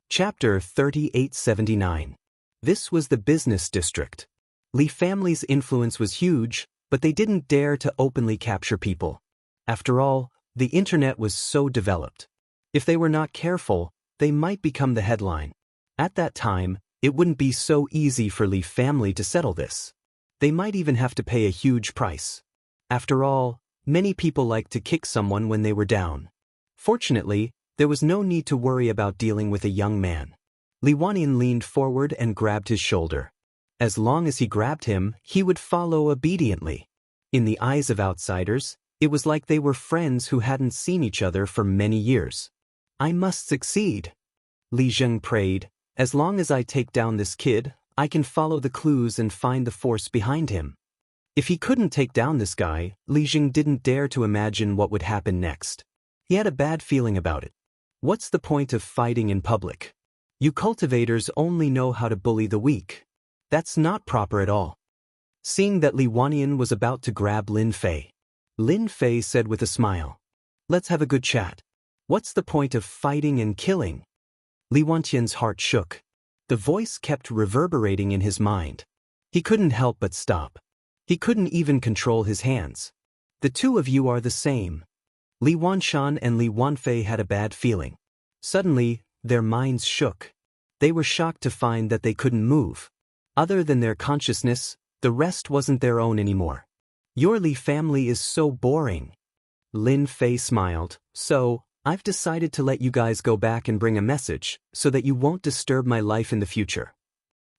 Chapter 3879. This was the business district. Li family's influence was huge, but they didn't dare to openly capture people. After all, the internet was so developed. If they were not careful, they might become the headline. At that time, it wouldn't be so easy for Li family to settle this. They might even have to pay a huge price. After all, many people like to kick someone when they were down. Fortunately, there was no need to worry about dealing with a young man. Li Wanyan leaned forward and grabbed his shoulder. As long as he grabbed him, he would follow obediently. In the eyes of outsiders, it was like they were friends who hadn't seen each other for many years. I must succeed, Li Zheng prayed. As long as I take down this kid, I can follow the clues and find the force behind him. If he couldn't take down this guy, Li Zheng didn't dare to imagine what would happen next. He had a bad feeling about it. What's the point of fighting in public? You cultivators only know how to bully the weak. That's not proper at all. Seeing that Li Wanyan was about to grab Lin Fei said with a smile, Let's have a good chat. What's the point of fighting and killing? Li Wanyan's heart shook. The voice kept reverberating in his mind. He couldn't help but stop. He couldn't even control his hands. The 2 of you are the same. Li Wanshan and Li Wanfei had a bad feeling. Suddenly, their minds shook. They were shocked to find that they couldn't move. Other than their consciousness, the rest wasn't their own anymore. Your Li family is so boring. Lin Fei smiled. So, I've decided to let you guys go back and bring a message, so that you won't disturb my life in the future.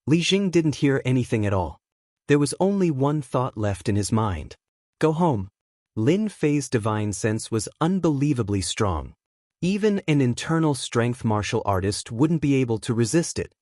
Li Jing didn't hear anything at all. There was only one thought left in his mind. Go home. Lin Fei's divine sense was unbelievably strong. Even an internal strength martial artist wouldn't be able to resist it.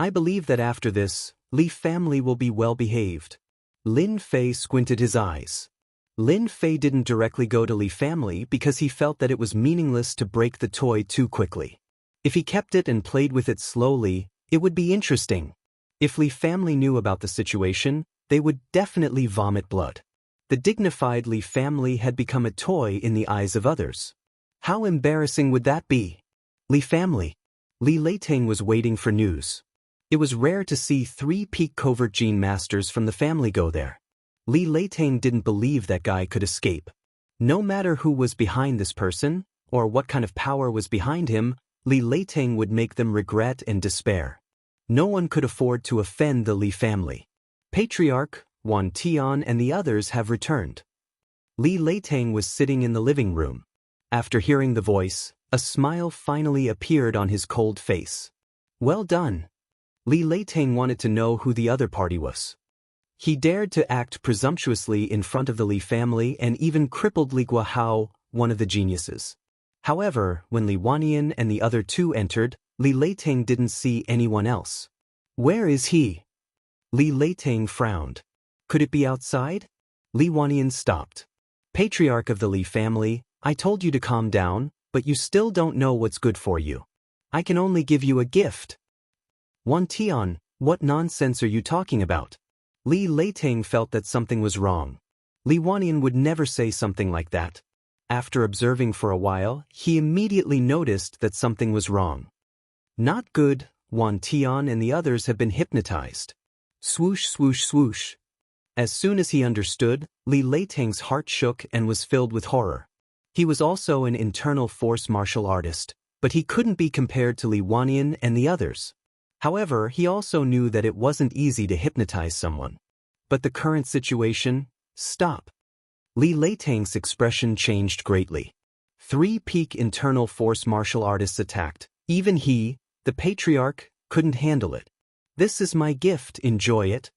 I believe that after this, Li family will be well behaved. Lin Fei squinted his eyes. Lin Fei didn't directly go to Li family because he felt that it was meaningless to break the toy too quickly. If he kept it and played with it slowly, it would be interesting. If Li family knew about the situation, they would definitely vomit blood. The dignified Li family had become a toy in the eyes of others. How embarrassing would that be? Li family. Li Leiteng was waiting for news. It was rare to see 3 peak covert gene masters from the family go there. Li Leiteng didn't believe that guy could escape. No matter who was behind this person, or what kind of power was behind him, Li Leiteng would make them regret and despair. No one could afford to offend the Li family. Patriarch, Wan Tian and the others have returned. Li Leiteng was sitting in the living room. After hearing the voice, a smile finally appeared on his cold face. Well done. Li Leiteng wanted to know who the other party was. He dared to act presumptuously in front of the Li family and even crippled Li Guahao, one of the geniuses. However, when Li Wanyan and the other 2 entered, Li Leiteng didn't see anyone else. Where is he? Li Leiteng frowned. Could it be outside? Li Wanyan stopped. Patriarch of the Li family, I told you to calm down, but you still don't know what's good for you. I can only give you a gift. Wan Tian, what nonsense are you talking about? Li Leiteng felt that something was wrong. Li Wanyan would never say something like that. After observing for a while, he immediately noticed that something was wrong. Not good, Wan Tian and the others have been hypnotized. Swoosh swoosh swoosh. As soon as he understood, Li Leiteng's heart shook and was filled with horror. He was also an internal force martial artist, but he couldn't be compared to Li Wanyan and the others. However, he also knew that it wasn't easy to hypnotize someone. But the current situation? Stop. Li Leitang's expression changed greatly. 3 peak internal force martial artists attacked. Even he, the patriarch, couldn't handle it. This is my gift, enjoy it.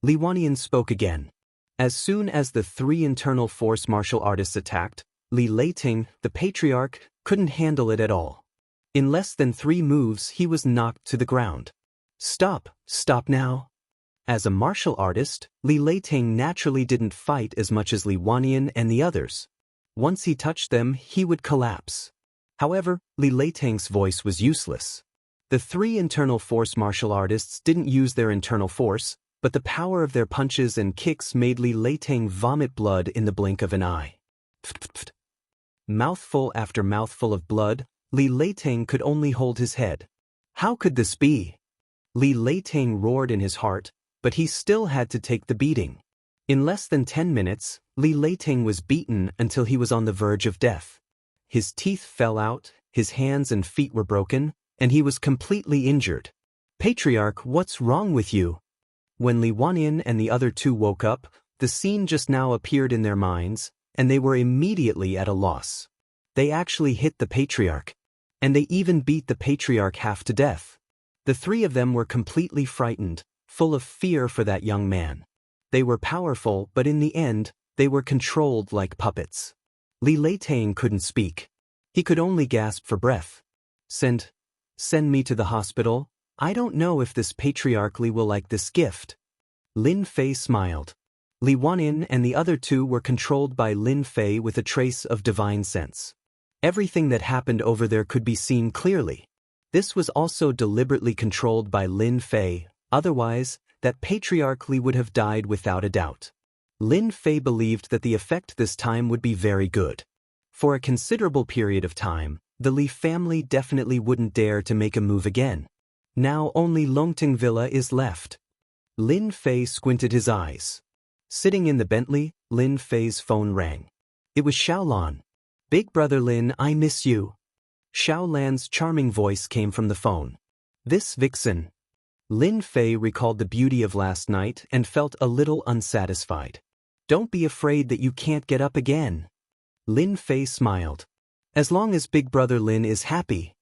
Li Wanyan spoke again. As soon as the 3 internal force martial artists attacked, Li Leitang, the patriarch, couldn't handle it at all. In less than 3 moves he was knocked to the ground. Stop now. As a martial artist, Li Leitang naturally didn't fight as much as Li Wanyan and the others. Once he touched them, he would collapse. However, Li Leitang's voice was useless. The 3 internal force martial artists didn't use their internal force, but the power of their punches and kicks made Li Leitang vomit blood in the blink of an eye. Mouthful after mouthful of blood, Li Leitang could only hold his head. How could this be? Li Leitang roared in his heart, but he still had to take the beating. In less than 10 minutes, Li Leitang was beaten until he was on the verge of death. His teeth fell out, his hands and feet were broken, and he was completely injured. Patriarch, what's wrong with you? When Li Wanyan and the other 2 woke up, the scene just now appeared in their minds, and they were immediately at a loss. They actually hit the patriarch. And they even beat the patriarch half to death. The 3 of them were completely frightened, full of fear for that young man. They were powerful, but in the end, they were controlled like puppets. Li Leitang couldn't speak. He could only gasp for breath. Send me to the hospital. I don't know if this patriarch Li will like this gift. Lin Fei smiled. Li Wanyan and the other 2 were controlled by Lin Fei with a trace of divine sense. Everything that happened over there could be seen clearly. This was also deliberately controlled by Lin Fei, otherwise, that patriarch Li would have died without a doubt. Lin Fei believed that the effect this time would be very good. For a considerable period of time, the Li family definitely wouldn't dare to make a move again. Now only Longting Villa is left. Lin Fei squinted his eyes. Sitting in the Bentley, Lin Fei's phone rang. It was Xiaolan. Big brother Lin, I miss you. Xiaolan's charming voice came from the phone. This vixen. Lin Fei recalled the beauty of last night and felt a little unsatisfied. Don't be afraid that you can't get up again. Lin Fei smiled. As long as big brother Lin is happy.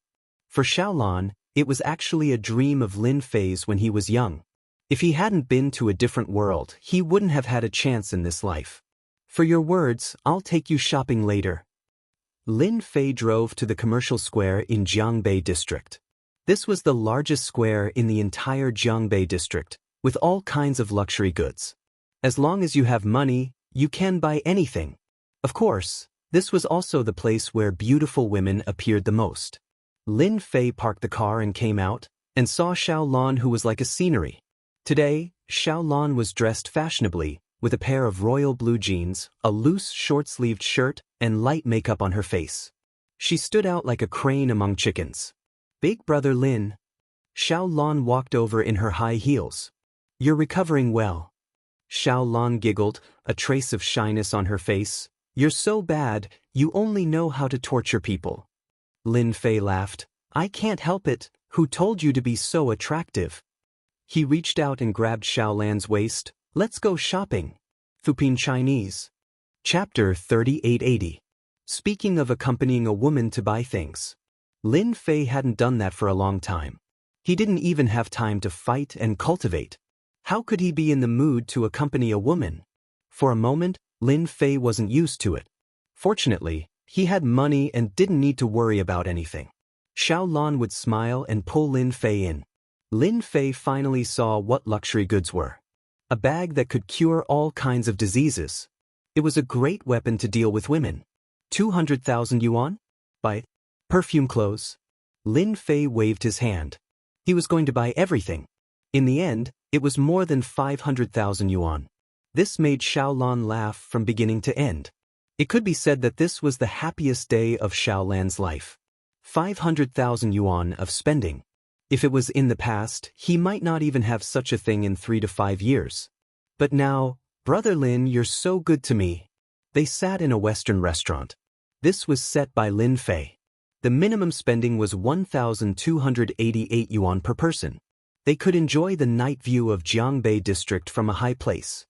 For Xiaolan, it was actually a dream of Lin Fei's when he was young. If he hadn't been to a different world, he wouldn't have had a chance in this life. For your words, I'll take you shopping later. Lin Fei drove to the commercial square in Jianghu district. This was the largest square in the entire Jianghu district, with all kinds of luxury goods. As long as you have money, you can buy anything. Of course, this was also the place where beautiful women appeared the most. Lin Fei parked the car and came out, and saw Xiaolan, who was like a scenery. Today, Xiaolan was dressed fashionably, with a pair of royal blue jeans, a loose short-sleeved shirt, and light makeup on her face. She stood out like a crane among chickens. Big brother Lin. Xiaolan walked over in her high heels. You're recovering well. Xiaolan giggled, a trace of shyness on her face. You're so bad, you only know how to torture people. Lin Fei laughed. I can't help it, who told you to be so attractive? He reached out and grabbed Xiaolan's waist. Let's go shopping. Fupin Chinese. Chapter 3880. Speaking of accompanying a woman to buy things. Lin Fei hadn't done that for a long time. He didn't even have time to fight and cultivate. How could he be in the mood to accompany a woman? For a moment, Lin Fei wasn't used to it. Fortunately, he had money and didn't need to worry about anything. Xiaolan would smile and pull Lin Fei in. Lin Fei finally saw what luxury goods were. A bag that could cure all kinds of diseases. It was a great weapon to deal with women. 200,000 yuan? Buy perfume clothes. Lin Fei waved his hand. He was going to buy everything. In the end, it was more than 500,000 yuan. This made Xiaolan laugh from beginning to end. It could be said that this was the happiest day of Xiaolan's life. 500,000 yuan of spending. If it was in the past, he might not even have such a thing in 3 to 5 years. But now, brother Lin, you're so good to me. They sat in a Western restaurant. This was set by Lin Fei. The minimum spending was 1,288 yuan per person. They could enjoy the night view of Jianghu district from a high place.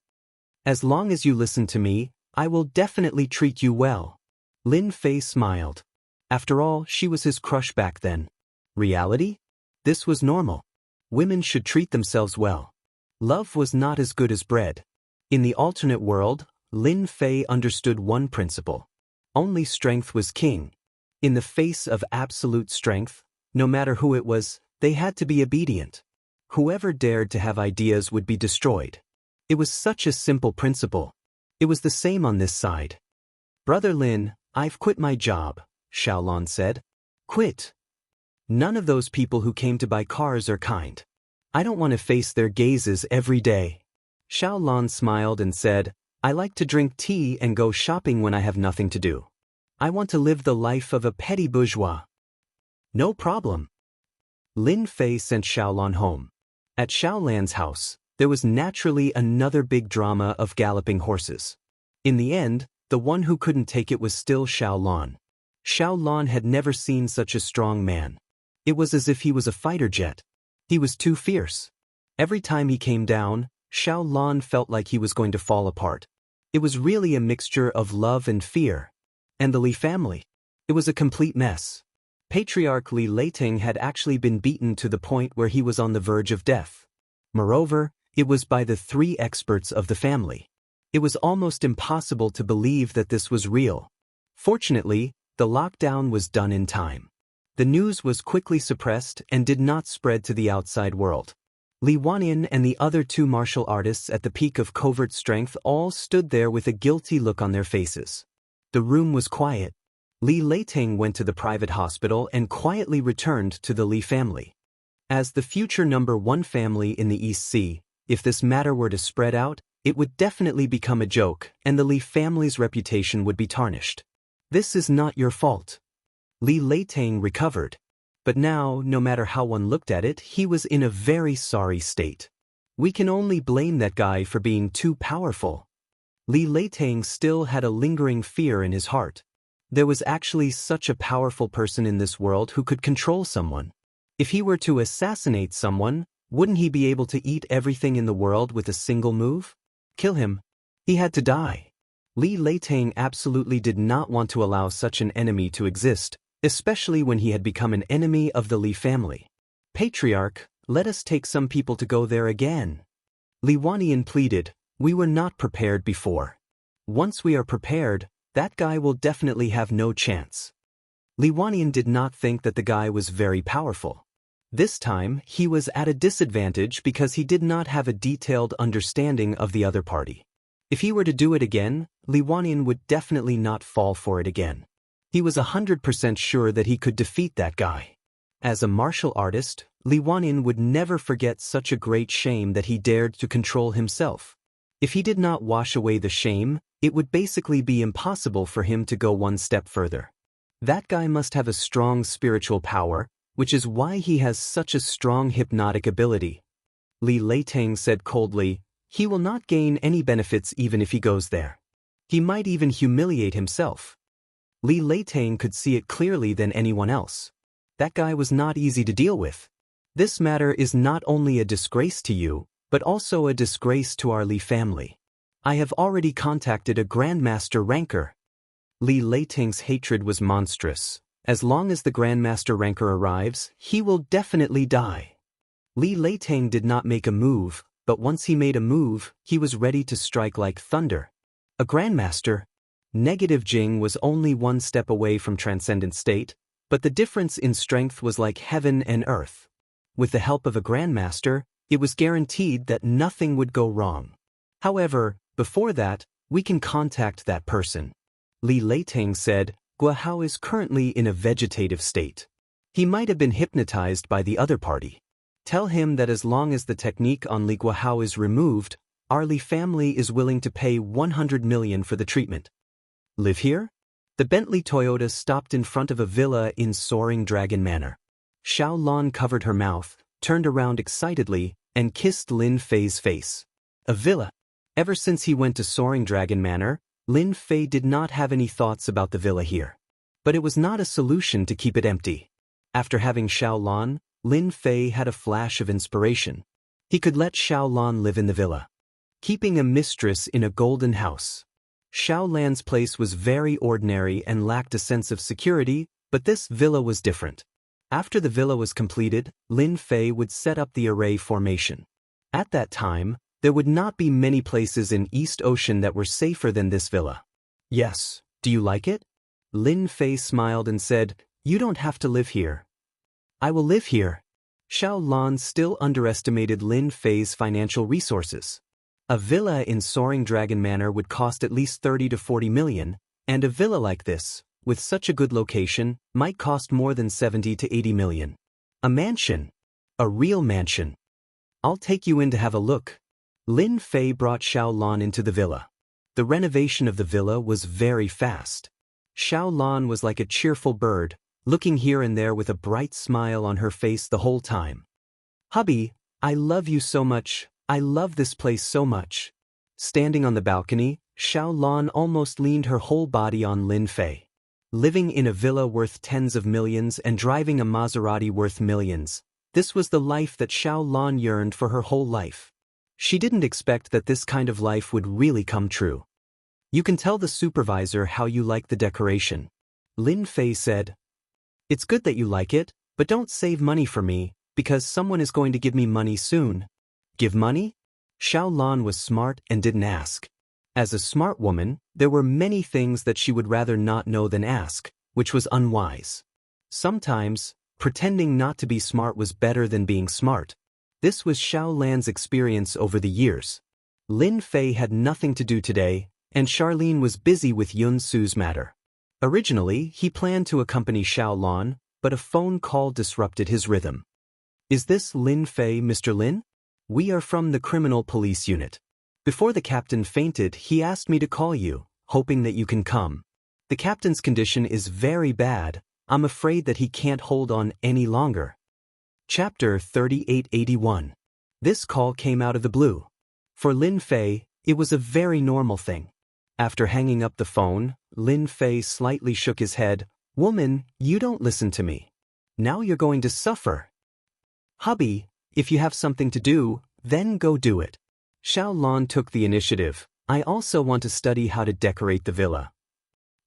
As long as you listen to me, I will definitely treat you well. Lin Fei smiled. After all, she was his crush back then. Reality? This was normal. Women should treat themselves well. Love was not as good as bread. In the alternate world, Lin Fei understood one principle. Only strength was king. In the face of absolute strength, no matter who it was, they had to be obedient. Whoever dared to have ideas would be destroyed. It was such a simple principle. It was the same on this side. Brother Lin, I've quit my job, Xiaolon said. Quit? None of those people who came to buy cars are kind. I don't want to face their gazes every day. Xiaolon smiled and said, I like to drink tea and go shopping when I have nothing to do. I want to live the life of a petty bourgeois. No problem. Lin Fei sent Xiaolon home. At Xiaolan's house, there was naturally another big drama of galloping horses. In the end, the one who couldn't take it was still Xiaolon. Xiaolon had never seen such a strong man. It was as if he was a fighter jet. He was too fierce. Every time he came down, Xiaolon felt like he was going to fall apart. It was really a mixture of love and fear. And the Li family? It was a complete mess. Patriarch Li Leiting had actually been beaten to the point where he was on the verge of death. Moreover, it was by the 3 experts of the family. It was almost impossible to believe that this was real. Fortunately, the lockdown was done in time. The news was quickly suppressed and did not spread to the outside world. Li Wanyan and the other 2 martial artists at the peak of covert strength all stood there with a guilty look on their faces. The room was quiet. Li Leiting went to the private hospital and quietly returned to the Li family. As the future number 1 family in the East Sea, if this matter were to spread out, it would definitely become a joke and the Li family's reputation would be tarnished. This is not your fault. Li Leiting recovered. But now, no matter how one looked at it, he was in a very sorry state. We can only blame that guy for being too powerful. Li Leiting still had a lingering fear in his heart. There was actually such a powerful person in this world who could control someone. If he were to assassinate someone, wouldn't he be able to eat everything in the world with a single move? Kill him. He had to die. Li Leiting absolutely did not want to allow such an enemy to exist, especially when he had become an enemy of the Li family. Patriarch, let us take some people to go there again. Li Wanyan pleaded, we were not prepared before. Once we are prepared, that guy will definitely have no chance. Li Wanyan did not think that the guy was very powerful. This time, he was at a disadvantage because he did not have a detailed understanding of the other party. If he were to do it again, Li Wanyan would definitely not fall for it again. He was 100% sure that he could defeat that guy. As a martial artist, Li Wanyan would never forget such a great shame that he dared to control himself. If he did not wash away the shame, it would basically be impossible for him to go one step further. That guy must have a strong spiritual power, which is why he has such a strong hypnotic ability. Li Leiting said coldly, he will not gain any benefits even if he goes there. He might even humiliate himself. Li Leiting could see it clearly than anyone else. That guy was not easy to deal with. This matter is not only a disgrace to you, but also a disgrace to our Li family. I have already contacted a Grandmaster Ranker. Li Leiting's hatred was monstrous. As long as the Grandmaster Ranker arrives, he will definitely die. Li Leiting did not make a move, but once he made a move, he was ready to strike like thunder. A Grandmaster? Negative Jing was only 1 step away from Transcendent State, but the difference in strength was like heaven and earth. With the help of a Grandmaster, it was guaranteed that nothing would go wrong. However, before that, we can contact that person. Li Leiting said, Guahao is currently in a vegetative state. He might have been hypnotized by the other party. Tell him that as long as the technique on Li Guahao is removed, our Li family is willing to pay 100 million for the treatment. Live here? The Bentley Toyota stopped in front of a villa in Soaring Dragon Manor. Xiaolon covered her mouth, turned around excitedly, and kissed Lin Fei's face. A villa? Ever since he went to Soaring Dragon Manor, Lin Fei did not have any thoughts about the villa here. but it was not a solution to keep it empty. After having Xiaolan, Lin Fei had a flash of inspiration. He could let Xiaolan live in the villa, keeping a mistress in a golden house. Xiaolan's place was very ordinary and lacked a sense of security, but this villa was different. After the villa was completed, Lin Fei would set up the array formation. At that time, there would not be many places in East Ocean that were safer than this villa. Yes, do you like it? Lin Fei smiled and said, "You don't have to live here." "I will live here." Xiaolan still underestimated Lin Fei's financial resources. A villa in Soaring Dragon Manor would cost at least 30 to 40 million, and a villa like this, with such a good location, might cost more than 70 to 80 million. A mansion. A real mansion. "I'll take you in to have a look." Lin Fei brought Xiaolan into the villa. The renovation of the villa was very fast. Xiaolan was like a cheerful bird, looking here and there with a bright smile on her face the whole time. "Hubby, I love you so much. I love this place so much." Standing on the balcony, Xiaolan almost leaned her whole body on Lin Fei. Living in a villa worth tens of millions and driving a Maserati worth millions, this was the life that Xiaolan yearned for her whole life. She didn't expect that this kind of life would really come true. "You can tell the supervisor how you like the decoration," Lin Fei said. "It's good that you like it, but don't save money for me, because someone is going to give me money soon." "Give money?" Xiaolan was smart and didn't ask. As a smart woman, there were many things that she would rather not know than ask, which was unwise. Sometimes, pretending not to be smart was better than being smart. This was Xiaolan's experience over the years. Lin Fei had nothing to do today, and Charlene was busy with Yun Su's matter. Originally, he planned to accompany Xiaolan, but a phone call disrupted his rhythm. "Is this Lin Fei, Mr. Lin? We are from the criminal police unit. Before the captain fainted, he asked me to call you, hoping that you can come. The captain's condition is very bad. I'm afraid that he can't hold on any longer." Chapter 3881. This call came out of the blue. For Lin Fei, it was a very normal thing. After hanging up the phone, Lin Fei slightly shook his head. "Woman, you don't listen to me. Now you're going to suffer." "Hubby, if you have something to do, then go do it." Xiaolan took the initiative. "I also want to study how to decorate the villa."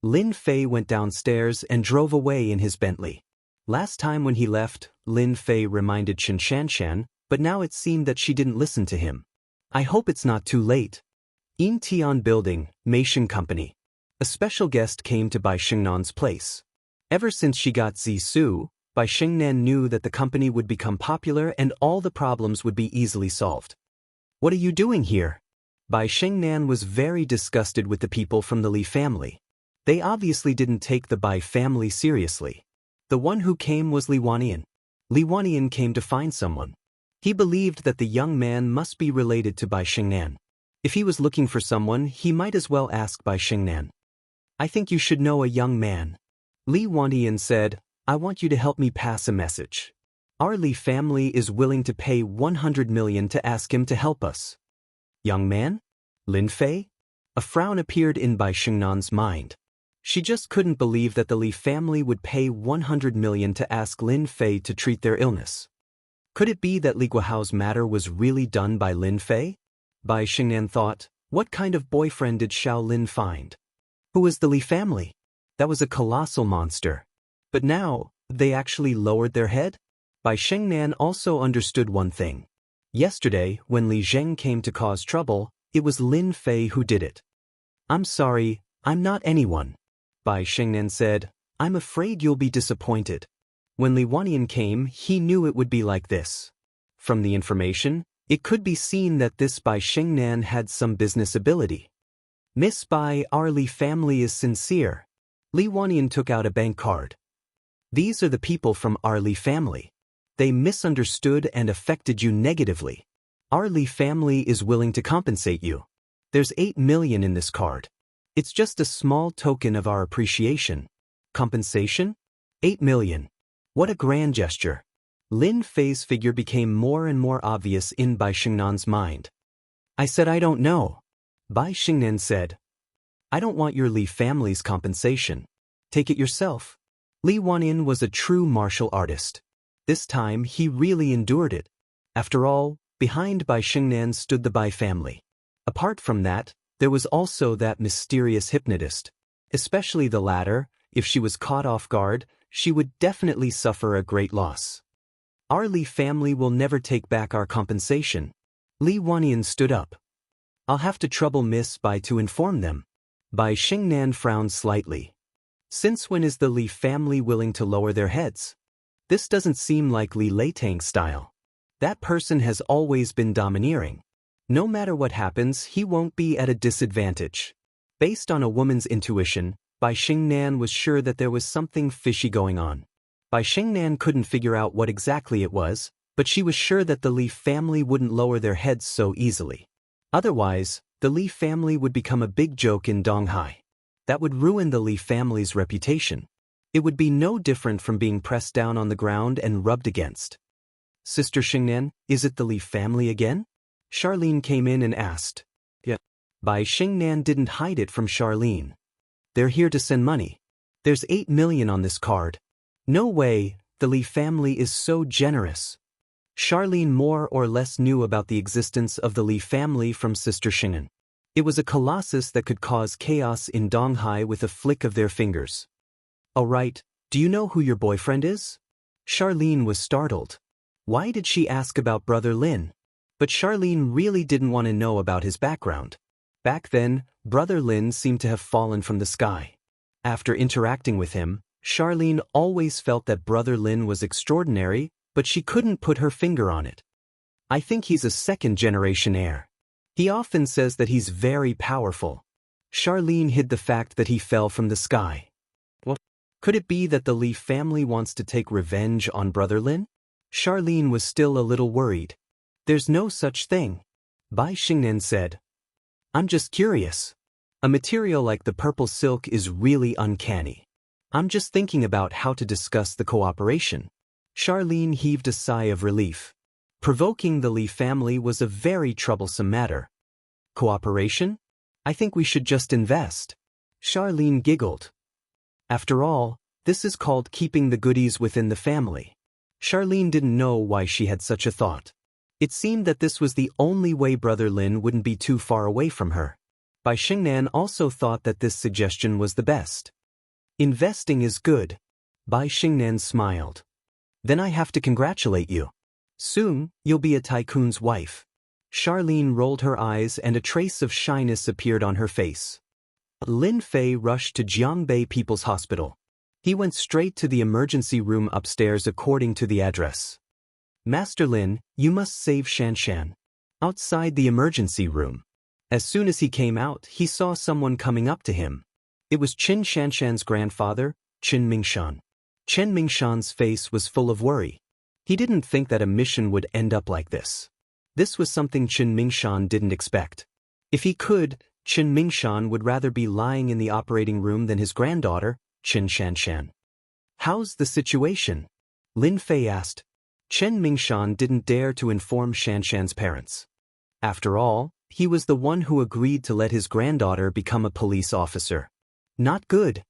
Lin Fei went downstairs and drove away in his Bentley. Last time when he left, Lin Fei reminded Chen Shanshan, but now it seemed that she didn't listen to him. "I hope it's not too late." In Tian Building, Meishan Company. A special guest came to Bai Xingnan's place. Ever since she got Zisu, Bai Xingnan knew that the company would become popular and all the problems would be easily solved. "What are you doing here?" Bai Xingnan was very disgusted with the people from the Li family. They obviously didn't take the Bai family seriously. The one who came was Li Wanian. Li Wanian came to find someone. He believed that the young man must be related to Bai Xingnan. If he was looking for someone, he might as well ask Bai Xingnan. "I think you should know a young man." Li Wanian said, "I want you to help me pass a message. Our Li family is willing to pay 100 million to ask him to help us." "Young man? Lin Fei?" A frown appeared in Bai Xingnan's mind. She just couldn't believe that the Li family would pay 100 million to ask Lin Fei to treat their illness. Could it be that Li Guohao's matter was really done by Lin Fei? Bai Xingnan thought, what kind of boyfriend did Xiao Lin find? Who was the Li family? That was a colossal monster. But now, they actually lowered their head? Bai Xingnan also understood one thing. Yesterday, when Li Zheng came to cause trouble, it was Lin Fei who did it. "I'm sorry, I'm not anyone." Bai Xingnan said, "I'm afraid you'll be disappointed." When Li Wanian came, he knew it would be like this. From the information, it could be seen that this Bai Xingnan had some business ability. "Miss Bai, our Li family is sincere." Li Wanian took out a bank card. "These are the people from our Li family. They misunderstood and affected you negatively. Our Li family is willing to compensate you. There's 8 million in this card. It's just a small token of our appreciation." Compensation? 8 million. What a grand gesture. Lin Fei's figure became more and more obvious in Bai Xingnan's mind. "I said I don't know." Bai Xingnan said, "I don't want your Li family's compensation. Take it yourself. Li Wanyin was a true martial artist. This time he really endured it. After all, behind Bai Xingnan stood the Bai family. Apart from that, there was also that mysterious hypnotist. Especially the latter, if she was caught off guard, she would definitely suffer a great loss. Our Li family will never take back our compensation. Li Wanyin stood up. I'll have to trouble Miss Bai to inform them. Bai Xingnan frowned slightly. Since when is the Li family willing to lower their heads? This doesn't seem like Li Leitang's style. That person has always been domineering. No matter what happens, he won't be at a disadvantage. Based on a woman's intuition, Bai Xingnan was sure that there was something fishy going on. Bai Xingnan couldn't figure out what exactly it was, but she was sure that the Li family wouldn't lower their heads so easily. Otherwise, the Li family would become a big joke in Donghai. That would ruin the Li family's reputation. It would be no different from being pressed down on the ground and rubbed against. Sister Xingnan, is it the Li family again? Charlene came in and asked. Yeah. Bai Xingnan didn't hide it from Charlene. They're here to send money. There's 8 million on this card. No way, the Li family is so generous. Charlene more or less knew about the existence of the Li family from Sister Xingnan. It was a colossus that could cause chaos in Donghai with a flick of their fingers. All right, do you know who your boyfriend is? Charlene was startled. Why did she ask about Brother Lin? But Charlene really didn't want to know about his background. Back then, Brother Lin seemed to have fallen from the sky. After interacting with him, Charlene always felt that Brother Lin was extraordinary, but she couldn't put her finger on it. I think he's a second-generation heir. He often says that he's very powerful. Charlene hid the fact that he fell from the sky. What? Could it be that the Li family wants to take revenge on Brother Lin? Charlene was still a little worried. There's no such thing. Bai Xingnan said. I'm just curious. A material like the purple silk is really uncanny. I'm just thinking about how to discuss the cooperation. Charlene heaved a sigh of relief. Provoking the Li family was a very troublesome matter. Cooperation? I think we should just invest. Charlene giggled. After all, this is called keeping the goodies within the family. Charlene didn't know why she had such a thought. It seemed that this was the only way Brother Lin wouldn't be too far away from her. Bai Xingnan also thought that this suggestion was the best. Investing is good. Bai Xingnan smiled. Then I have to congratulate you. Soon, you'll be a tycoon's wife. Charlene rolled her eyes and a trace of shyness appeared on her face. Lin Fei rushed to Jianghu People's Hospital. He went straight to the emergency room upstairs according to the address. Master Lin, you must save Shanshan. Outside the emergency room. As soon as he came out, he saw someone coming up to him. It was Qin Shanshan's grandfather, Qin Mingshan. Qin Mingshan's face was full of worry. He didn't think that a mission would end up like this. This was something Qin Mingshan didn't expect. If he could, Qin Mingshan would rather be lying in the operating room than his granddaughter, Qin Shanshan. How's the situation? Lin Fei asked. Qin Mingshan didn't dare to inform Shanshan's parents. After all, he was the one who agreed to let his granddaughter become a police officer. Not good,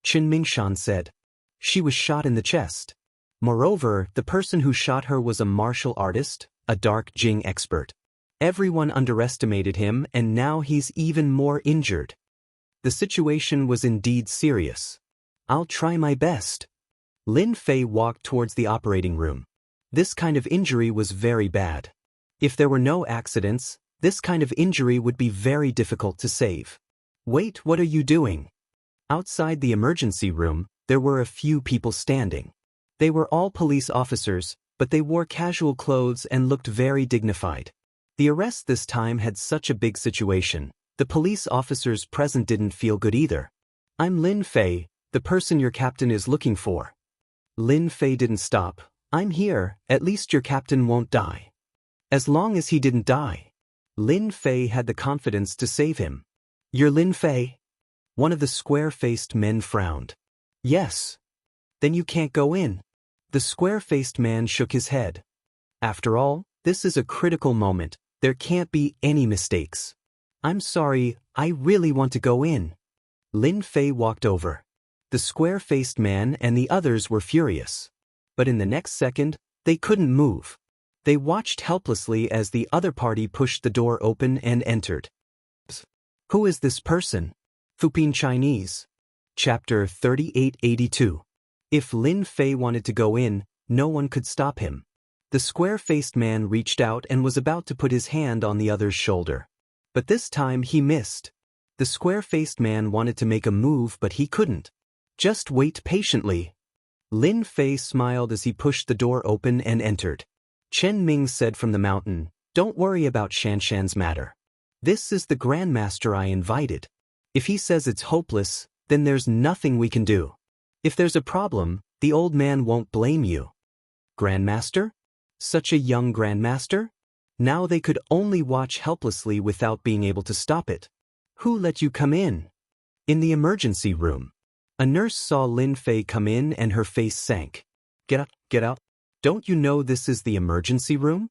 Qin Mingshan said. She was shot in the chest. Moreover, the person who shot her was a martial artist, a dark Jing expert. Everyone underestimated him and now he's even more injured. The situation was indeed serious. I'll try my best. Lin Fei walked towards the operating room. This kind of injury was very bad. If there were no accidents, this kind of injury would be very difficult to save. Wait, what are you doing? Outside the emergency room, there were a few people standing. They were all police officers, but they wore casual clothes and looked very dignified. The arrest this time had such a big situation. The police officers present didn't feel good either. I'm Lin Fei, the person your captain is looking for. Lin Fei didn't stop. I'm here, at least your captain won't die. As long as he didn't die. Lin Fei had the confidence to save him. You're Lin Fei? One of the square-faced men frowned. Yes. Then you can't go in. The square-faced man shook his head. After all, this is a critical moment. There can't be any mistakes. I'm sorry, I really want to go in. Lin Fei walked over. The square-faced man and the others were furious. But in the next second, they couldn't move. They watched helplessly as the other party pushed the door open and entered. Who is this person? Fupin Chinese. Chapter 3882. If Lin Fei wanted to go in, no one could stop him. The square-faced man reached out and was about to put his hand on the other's shoulder. But this time he missed. The square-faced man wanted to make a move, but he couldn't. Just wait patiently. Lin Fei smiled as he pushed the door open and entered. Chen Ming said from the mountain, "Don't worry about Shanshan's matter. This is the Grandmaster I invited. If he says it's hopeless, then there's nothing we can do. If there's a problem, the old man won't blame you." Grandmaster? Such a young Grandmaster? Now they could only watch helplessly without being able to stop it. Who let you come in? In the emergency room. A nurse saw Lin Fei come in and her face sank. Get out. Don't you know this is the emergency room?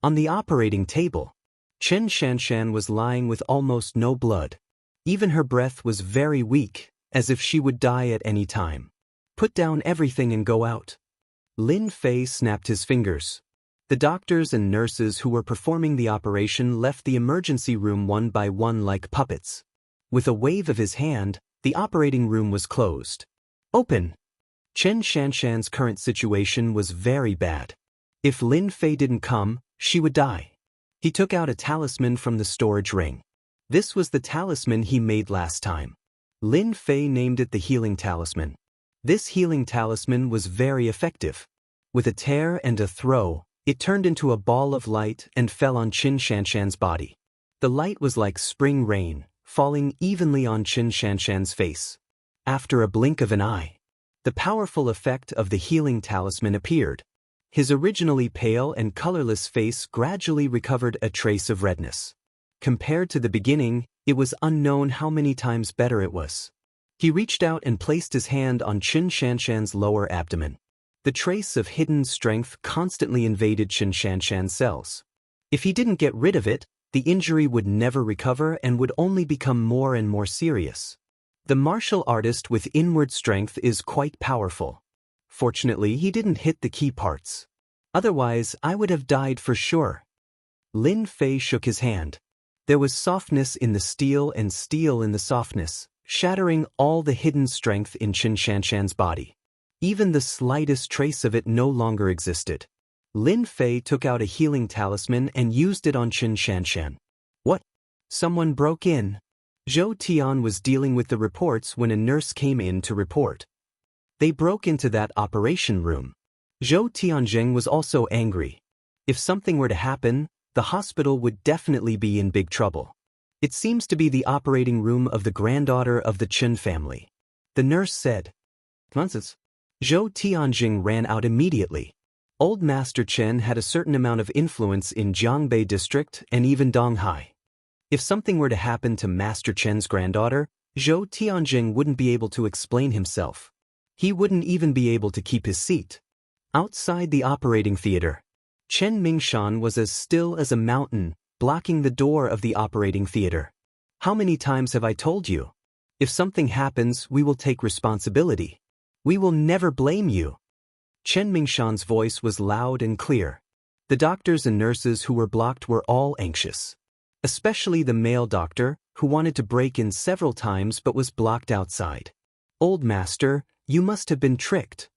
On the operating table, Chen Shanshan was lying with almost no blood. Even her breath was very weak, as if she would die at any time. Put down everything and go out. Lin Fei snapped his fingers. The doctors and nurses who were performing the operation left the emergency room one by one like puppets. With a wave of his hand, the operating room was closed. Open! Chen Shanshan's current situation was very bad. If Lin Fei didn't come, she would die. He took out a talisman from the storage ring. This was the talisman he made last time. Lin Fei named it the healing talisman. This healing talisman was very effective. With a tear and a throw, it turned into a ball of light and fell on Chen Shanshan's body. The light was like spring rain, falling evenly on Chen Shanshan's face. After a blink of an eye, the powerful effect of the healing talisman appeared. His originally pale and colorless face gradually recovered a trace of redness. Compared to the beginning, it was unknown how many times better it was. He reached out and placed his hand on Chen Shanshan's lower abdomen. The trace of hidden strength constantly invaded Chen Shanshan's cells. If he didn't get rid of it, the injury would never recover and would only become more and more serious. The martial artist with inward strength is quite powerful. Fortunately, he didn't hit the key parts. Otherwise, I would have died for sure. Lin Fei shook his hand. There was softness in the steel and steel in the softness, shattering all the hidden strength in Chen Shanshan's body. Even the slightest trace of it no longer existed. Lin Fei took out a healing talisman and used it on Chen Shanshan. What? Someone broke in. Zhou Tian was dealing with the reports when a nurse came in to report. They broke into that operation room. Zhou Tianzheng was also angry. If something were to happen, the hospital would definitely be in big trouble. It seems to be the operating room of the granddaughter of the Chen family. The nurse said. Nonsense. Zhou Tianzheng ran out immediately. Old Master Chen had a certain amount of influence in Jianghu district and even Donghai. If something were to happen to Master Chen's granddaughter, Zhou Tianzheng wouldn't be able to explain himself. He wouldn't even be able to keep his seat. Outside the operating theater, Chen Mingshan was as still as a mountain, blocking the door of the operating theater. How many times have I told you? If something happens, we will take responsibility. We will never blame you. Chen Mingshan's voice was loud and clear. The doctors and nurses who were blocked were all anxious. Especially the male doctor, who wanted to break in several times but was blocked outside. Old Master, you must have been tricked.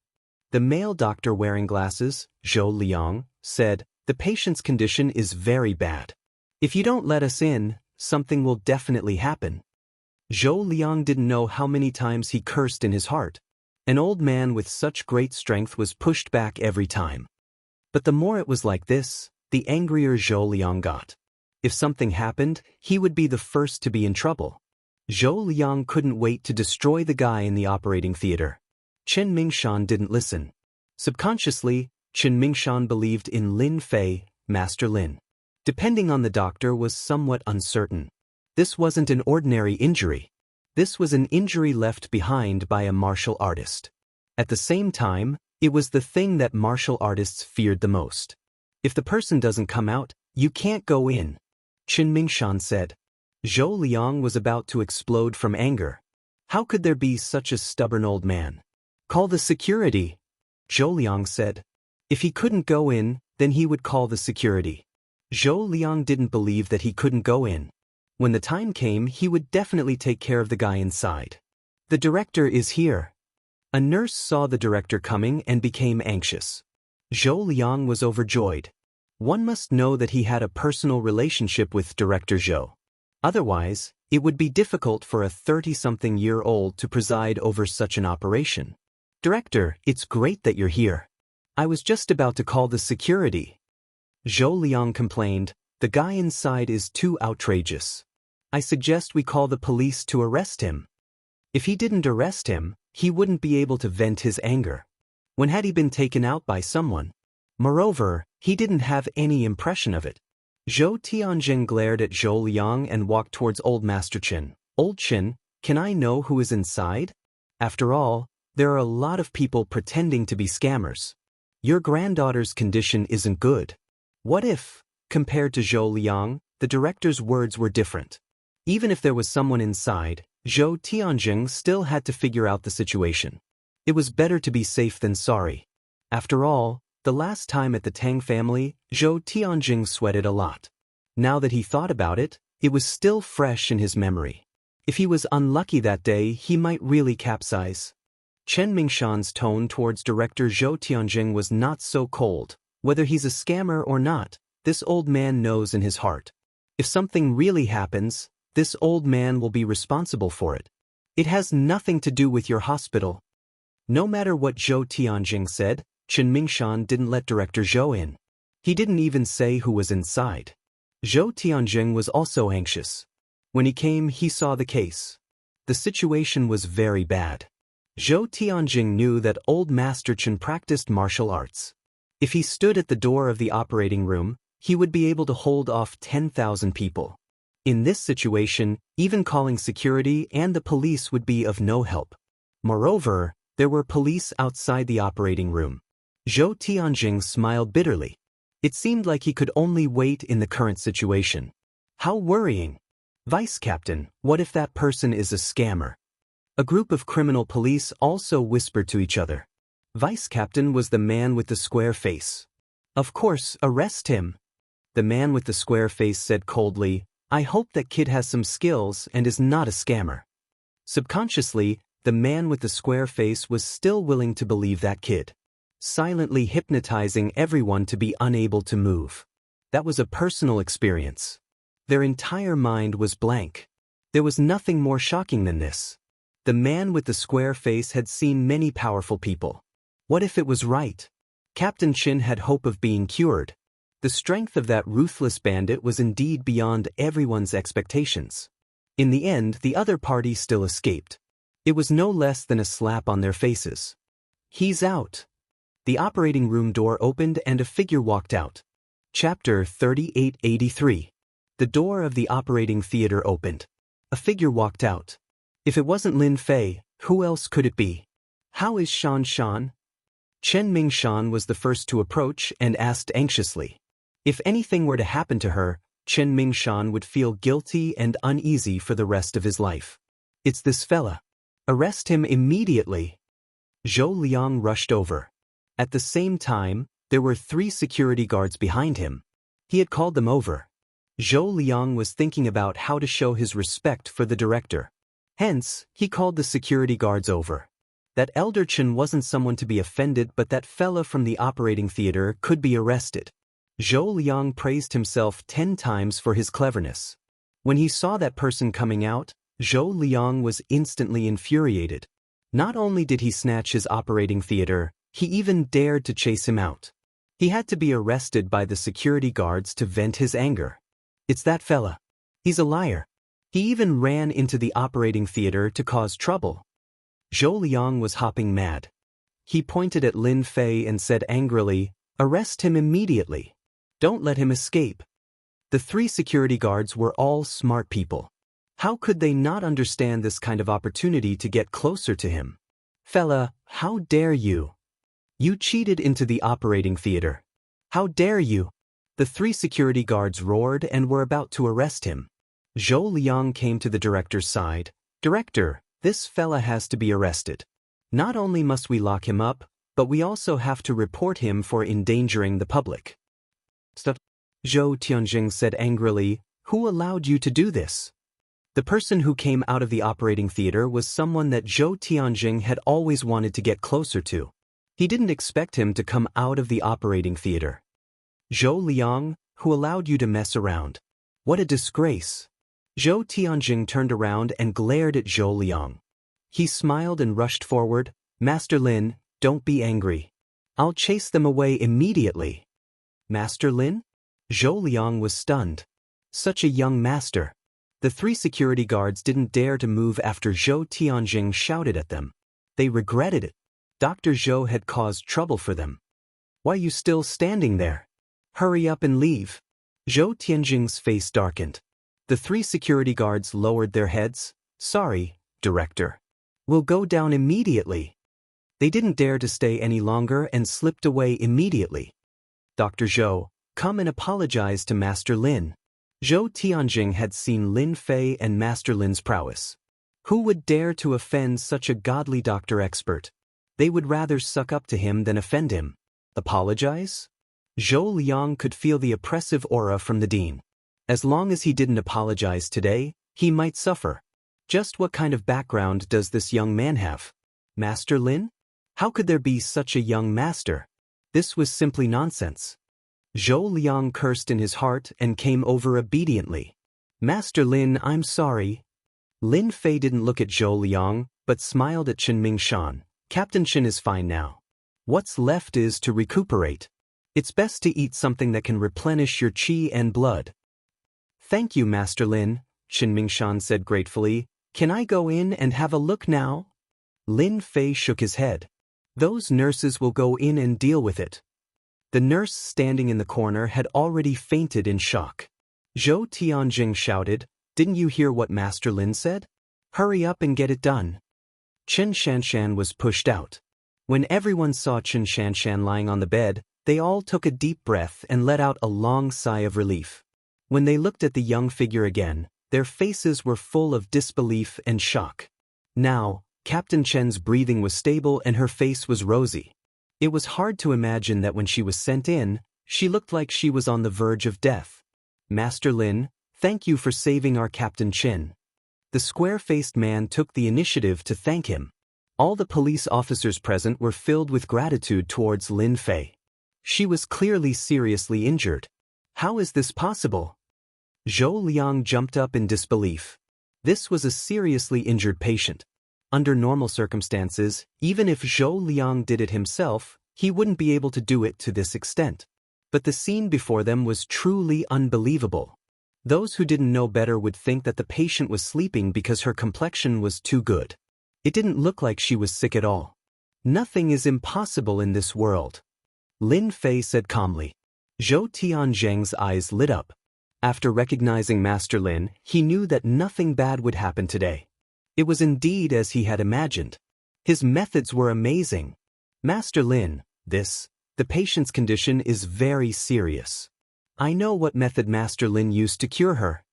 The male doctor wearing glasses, Zhou Liang, said, the patient's condition is very bad. If you don't let us in, something will definitely happen. Zhou Liang didn't know how many times he cursed in his heart. An old man with such great strength was pushed back every time. But the more it was like this, the angrier Zhou Liang got. If something happened, he would be the first to be in trouble. Zhou Liang couldn't wait to destroy the guy in the operating theater. Chen Mingshan didn't listen. Subconsciously, Chen Mingshan believed in Lin Fei, Master Lin. Depending on the doctor was somewhat uncertain. This wasn't an ordinary injury. This was an injury left behind by a martial artist. At the same time, it was the thing that martial artists feared the most. If the person doesn't come out, you can't go in. Chen Mingshan said. Zhou Liang was about to explode from anger. How could there be such a stubborn old man? Call the security, Zhou Liang said. If he couldn't go in, then he would call the security. Zhou Liang didn't believe that he couldn't go in. When the time came, he would definitely take care of the guy inside. The director is here. A nurse saw the director coming and became anxious. Zhou Liang was overjoyed. One must know that he had a personal relationship with Director Zhou. Otherwise, it would be difficult for a 30-something-year-old to preside over such an operation. Director, it's great that you're here. I was just about to call the security. Zhou Liang complained, the guy inside is too outrageous. I suggest we call the police to arrest him. If he didn't arrest him, he wouldn't be able to vent his anger. When had he been taken out by someone? Moreover, he didn't have any impression of it. Zhou Tianjing glared at Zhou Liang and walked towards Old Master Qin. Old Qin, can I know who is inside? After all, there are a lot of people pretending to be scammers. Your granddaughter's condition isn't good. What if, compared to Zhou Liang, the director's words were different? Even if there was someone inside, Zhou Tianjing still had to figure out the situation. It was better to be safe than sorry. After all, the last time at the Tang family, Zhou Tianjing sweated a lot. Now that he thought about it, it was still fresh in his memory. If he was unlucky that day, he might really capsize. Chen Mingshan's tone towards director Zhou Tianjing was not so cold. Whether he's a scammer or not, this old man knows in his heart. If something really happens, this old man will be responsible for it. It has nothing to do with your hospital. No matter what Zhou Tianjing said, Chen Mingshan didn't let Director Zhou in. He didn't even say who was inside. Zhou Tianjing was also anxious. When he came, he saw the case. The situation was very bad. Zhou Tianjing knew that old Master Chen practiced martial arts. If he stood at the door of the operating room, he would be able to hold off 10,000 people. In this situation, even calling security and the police would be of no help. Moreover, there were police outside the operating room. Zhou Tianjing smiled bitterly. It seemed like he could only wait in the current situation. How worrying! Vice Captain, what if that person is a scammer? A group of criminal police also whispered to each other. Vice Captain was the man with the square face. Of course, arrest him. The man with the square face said coldly, I hope that kid has some skills and is not a scammer. Subconsciously, the man with the square face was still willing to believe that kid, silently hypnotizing everyone to be unable to move. That was a personal experience. Their entire mind was blank. There was nothing more shocking than this. The man with the square face had seen many powerful people. What if it was right? Captain Qin had hope of being cured. The strength of that ruthless bandit was indeed beyond everyone's expectations. In the end, the other party still escaped. It was no less than a slap on their faces. He's out. The operating room door opened and a figure walked out. Chapter 3883. The door of the operating theater opened. A figure walked out. If it wasn't Lin Fei, who else could it be? How is Shan Shan? Chen Mingshan was the first to approach and asked anxiously. If anything were to happen to her, Chen Mingshan would feel guilty and uneasy for the rest of his life. It's this fella. Arrest him immediately. Zhou Liang rushed over. At the same time, there were 3 security guards behind him. He had called them over. Zhou Liang was thinking about how to show his respect for the director. Hence, he called the security guards over. That elder Chen wasn't someone to be offended, but that fella from the operating theater could be arrested. Zhou Liang praised himself 10 times for his cleverness. When he saw that person coming out, Zhou Liang was instantly infuriated. Not only did he snatch his operating theater, he even dared to chase him out. He had to be arrested by the security guards to vent his anger. It's that fella. He's a liar. He even ran into the operating theater to cause trouble. Zhou Liang was hopping mad. He pointed at Lin Fei and said angrily, "Arrest him immediately. Don't let him escape." The 3 security guards were all smart people. How could they not understand this kind of opportunity to get closer to him? "Fella, how dare you? You cheated into the operating theater. How dare you?" The 3 security guards roared and were about to arrest him. Zhou Liang came to the director's side. "Director, This fella has to be arrested. Not only must we lock him up, but we also have to report him for endangering the public. Stop. Zhou Tianjing said angrily, "Who allowed you to do this?" The person who came out of the operating theater was someone that Zhou Tianjing had always wanted to get closer to. He didn't expect him to come out of the operating theater. "Zhou Liang, who allowed you to mess around? What a disgrace." Zhou Tianjing turned around and glared at Zhou Liang. He smiled and rushed forward. "Master Lin, don't be angry. I'll chase them away immediately." "Master Lin?" Zhou Liang was stunned. Such a young master. The 3 security guards didn't dare to move after Zhou Tianjing shouted at them. They regretted it. Dr. Zhou had caused trouble for them. "Why are you still standing there? Hurry up and leave." Zhou Tianjing's face darkened. The 3 security guards lowered their heads. "Sorry, Director. We'll go down immediately." They didn't dare to stay any longer and slipped away immediately. "Dr. Zhou, come and apologize to Master Lin." Zhou Tianjing had seen Lin Fei and Master Lin's prowess. Who would dare to offend such a godly doctor expert? They would rather suck up to him than offend him. Apologize? Zhou Liang could feel the oppressive aura from the dean. As long as he didn't apologize today, he might suffer. Just what kind of background does this young man have? Master Lin? How could there be such a young master? This was simply nonsense. Zhou Liang cursed in his heart and came over obediently. "Master Lin, I'm sorry." Lin Fei didn't look at Zhou Liang, but smiled at Chen Mingshan. "Captain Chen is fine now. What's left is to recuperate. It's best to eat something that can replenish your qi and blood." "Thank you, Master Lin," Chen Mingshan said gratefully. "Can I go in and have a look now?" Lin Fei shook his head. "Those nurses will go in and deal with it." The nurse standing in the corner had already fainted in shock. Zhou Tianjing shouted, "Didn't you hear what Master Lin said? Hurry up and get it done." Chen Shanshan was pushed out. When everyone saw Chen Shanshan lying on the bed, they all took a deep breath and let out a long sigh of relief. When they looked at the young figure again, their faces were full of disbelief and shock. Now, Captain Chen's breathing was stable and her face was rosy. It was hard to imagine that when she was sent in, she looked like she was on the verge of death. "Master Lin, thank you for saving our Captain Chen." The square-faced man took the initiative to thank him. All the police officers present were filled with gratitude towards Lin Fei. She was clearly seriously injured. How is this possible? Zhou Liang jumped up in disbelief. This was a seriously injured patient. Under normal circumstances, even if Zhou Liang did it himself, he wouldn't be able to do it to this extent. But the scene before them was truly unbelievable. Those who didn't know better would think that the patient was sleeping because her complexion was too good. It didn't look like she was sick at all. "Nothing is impossible in this world," Lin Fei said calmly. Zhou Tianjing's eyes lit up. After recognizing Master Lin, he knew that nothing bad would happen today. It was indeed as he had imagined. His methods were amazing. "Master Lin, the patient's condition is very serious. I know what method Master Lin used to cure her."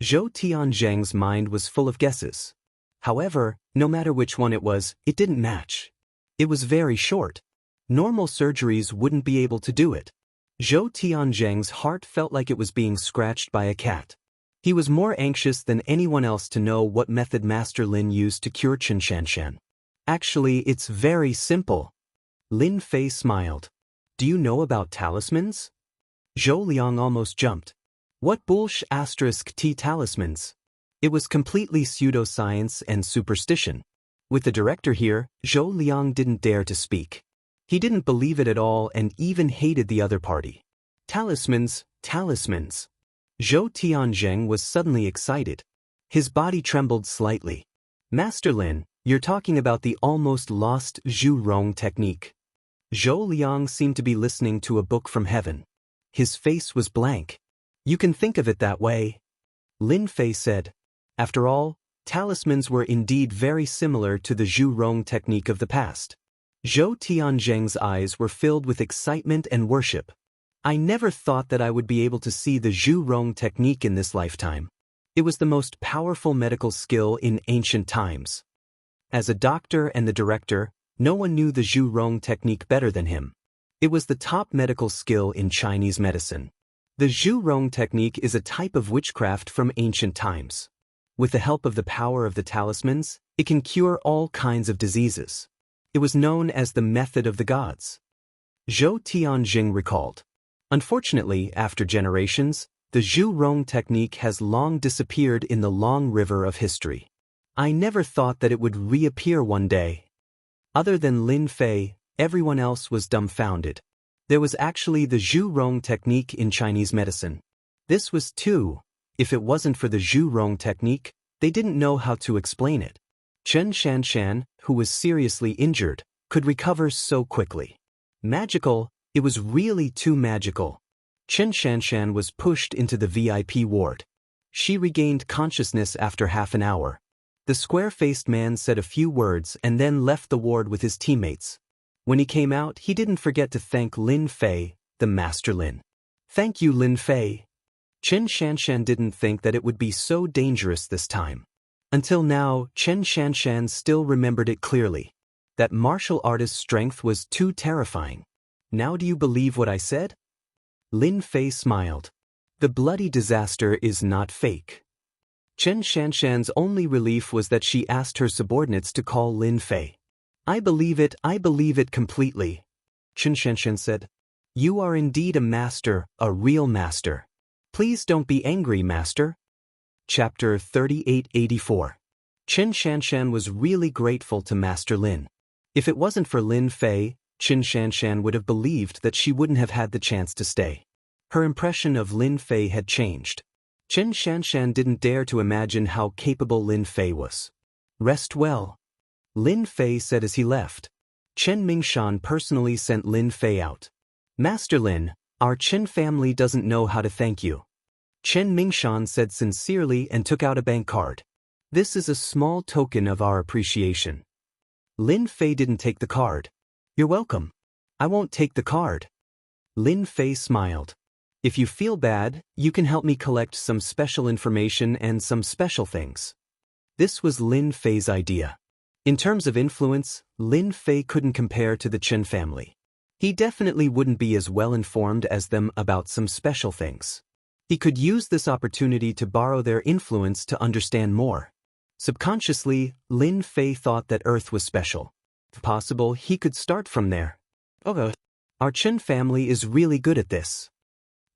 Zhou Tianjing's mind was full of guesses. However, no matter which one it was, it didn't match. It was very short. Normal surgeries wouldn't be able to do it. Zhou Tianjing's heart felt like it was being scratched by a cat. He was more anxious than anyone else to know what method Master Lin used to cure Chen Shanshan. "Actually, it's very simple." Lin Fei smiled. "Do you know about talismans?" Zhou Liang almost jumped. "What bullsh** T talismans? It was completely pseudoscience and superstition. With the director here, Zhou Liang didn't dare to speak. He didn't believe it at all and even hated the other party. Talismans. Zhou Tianjing was suddenly excited. His body trembled slightly. "Master Lin, you're talking about the almost lost Zhu Rong technique." Zhou Liang seemed to be listening to a book from heaven. His face was blank. "You can think of it that way," Lin Fei said. After all, talismans were indeed very similar to the Zhu Rong technique of the past. Zhou Tianjing's eyes were filled with excitement and worship. "I never thought that I would be able to see the Zhu Rong technique in this lifetime. It was the most powerful medical skill in ancient times. As a doctor and the director, no one knew the Zhu Rong technique better than him. It was the top medical skill in Chinese medicine. The Zhu Rong technique is a type of witchcraft from ancient times. With the help of the power of the talismans, it can cure all kinds of diseases. It was known as the method of the gods. Zhou Tianjing recalled. Unfortunately, after generations, the Zhu Rong technique has long disappeared in the long river of history. I never thought that it would reappear one day. Other than Lin Fei, everyone else was dumbfounded. There was actually the Zhu Rong technique in Chinese medicine. This was too. If it wasn't for the Zhu Rong technique, they didn't know how to explain it. Chen Shanshan, who was seriously injured, could recover so quickly. Magical, it was really too magical. Chen Shanshan was pushed into the VIP ward. She regained consciousness after half an hour. The square-faced man said a few words and then left the ward with his teammates. When he came out, he didn't forget to thank Lin Fei, the Master Lin. Thank you, Lin Fei. Chen Shanshan didn't think that it would be so dangerous this time. Until now, Chen Shanshan still remembered it clearly. That martial artist's strength was too terrifying. Now do you believe what I said? Lin Fei smiled. The bloody disaster is not fake. Chen Shanshan's only relief was that she asked her subordinates to call Lin Fei. I believe it completely. Chen Shanshan said. You are indeed a master, a real master. Please don't be angry, master. Chapter 3884. Chen Shanshan was really grateful to Master Lin. If it wasn't for Lin Fei, Chen Shanshan would have believed that she wouldn't have had the chance to stay. Her impression of Lin Fei had changed. Chen Shanshan didn't dare to imagine how capable Lin Fei was. Rest well. Lin Fei said as he left. Chen Mingshan personally sent Lin Fei out. Master Lin, our Chen family doesn't know how to thank you. Chen Mingshan said sincerely and took out a bank card. This is a small token of our appreciation. Lin Fei didn't take the card. You're welcome. I won't take the card. Lin Fei smiled. If you feel bad, you can help me collect some special information and some special things. This was Lin Fei's idea. In terms of influence, Lin Fei couldn't compare to the Chen family. He definitely wouldn't be as well informed as them about some special things. He could use this opportunity to borrow their influence to understand more. Subconsciously, Lin Fei thought that Earth was special. If possible, he could start from there. Okay. Our Chen family is really good at this.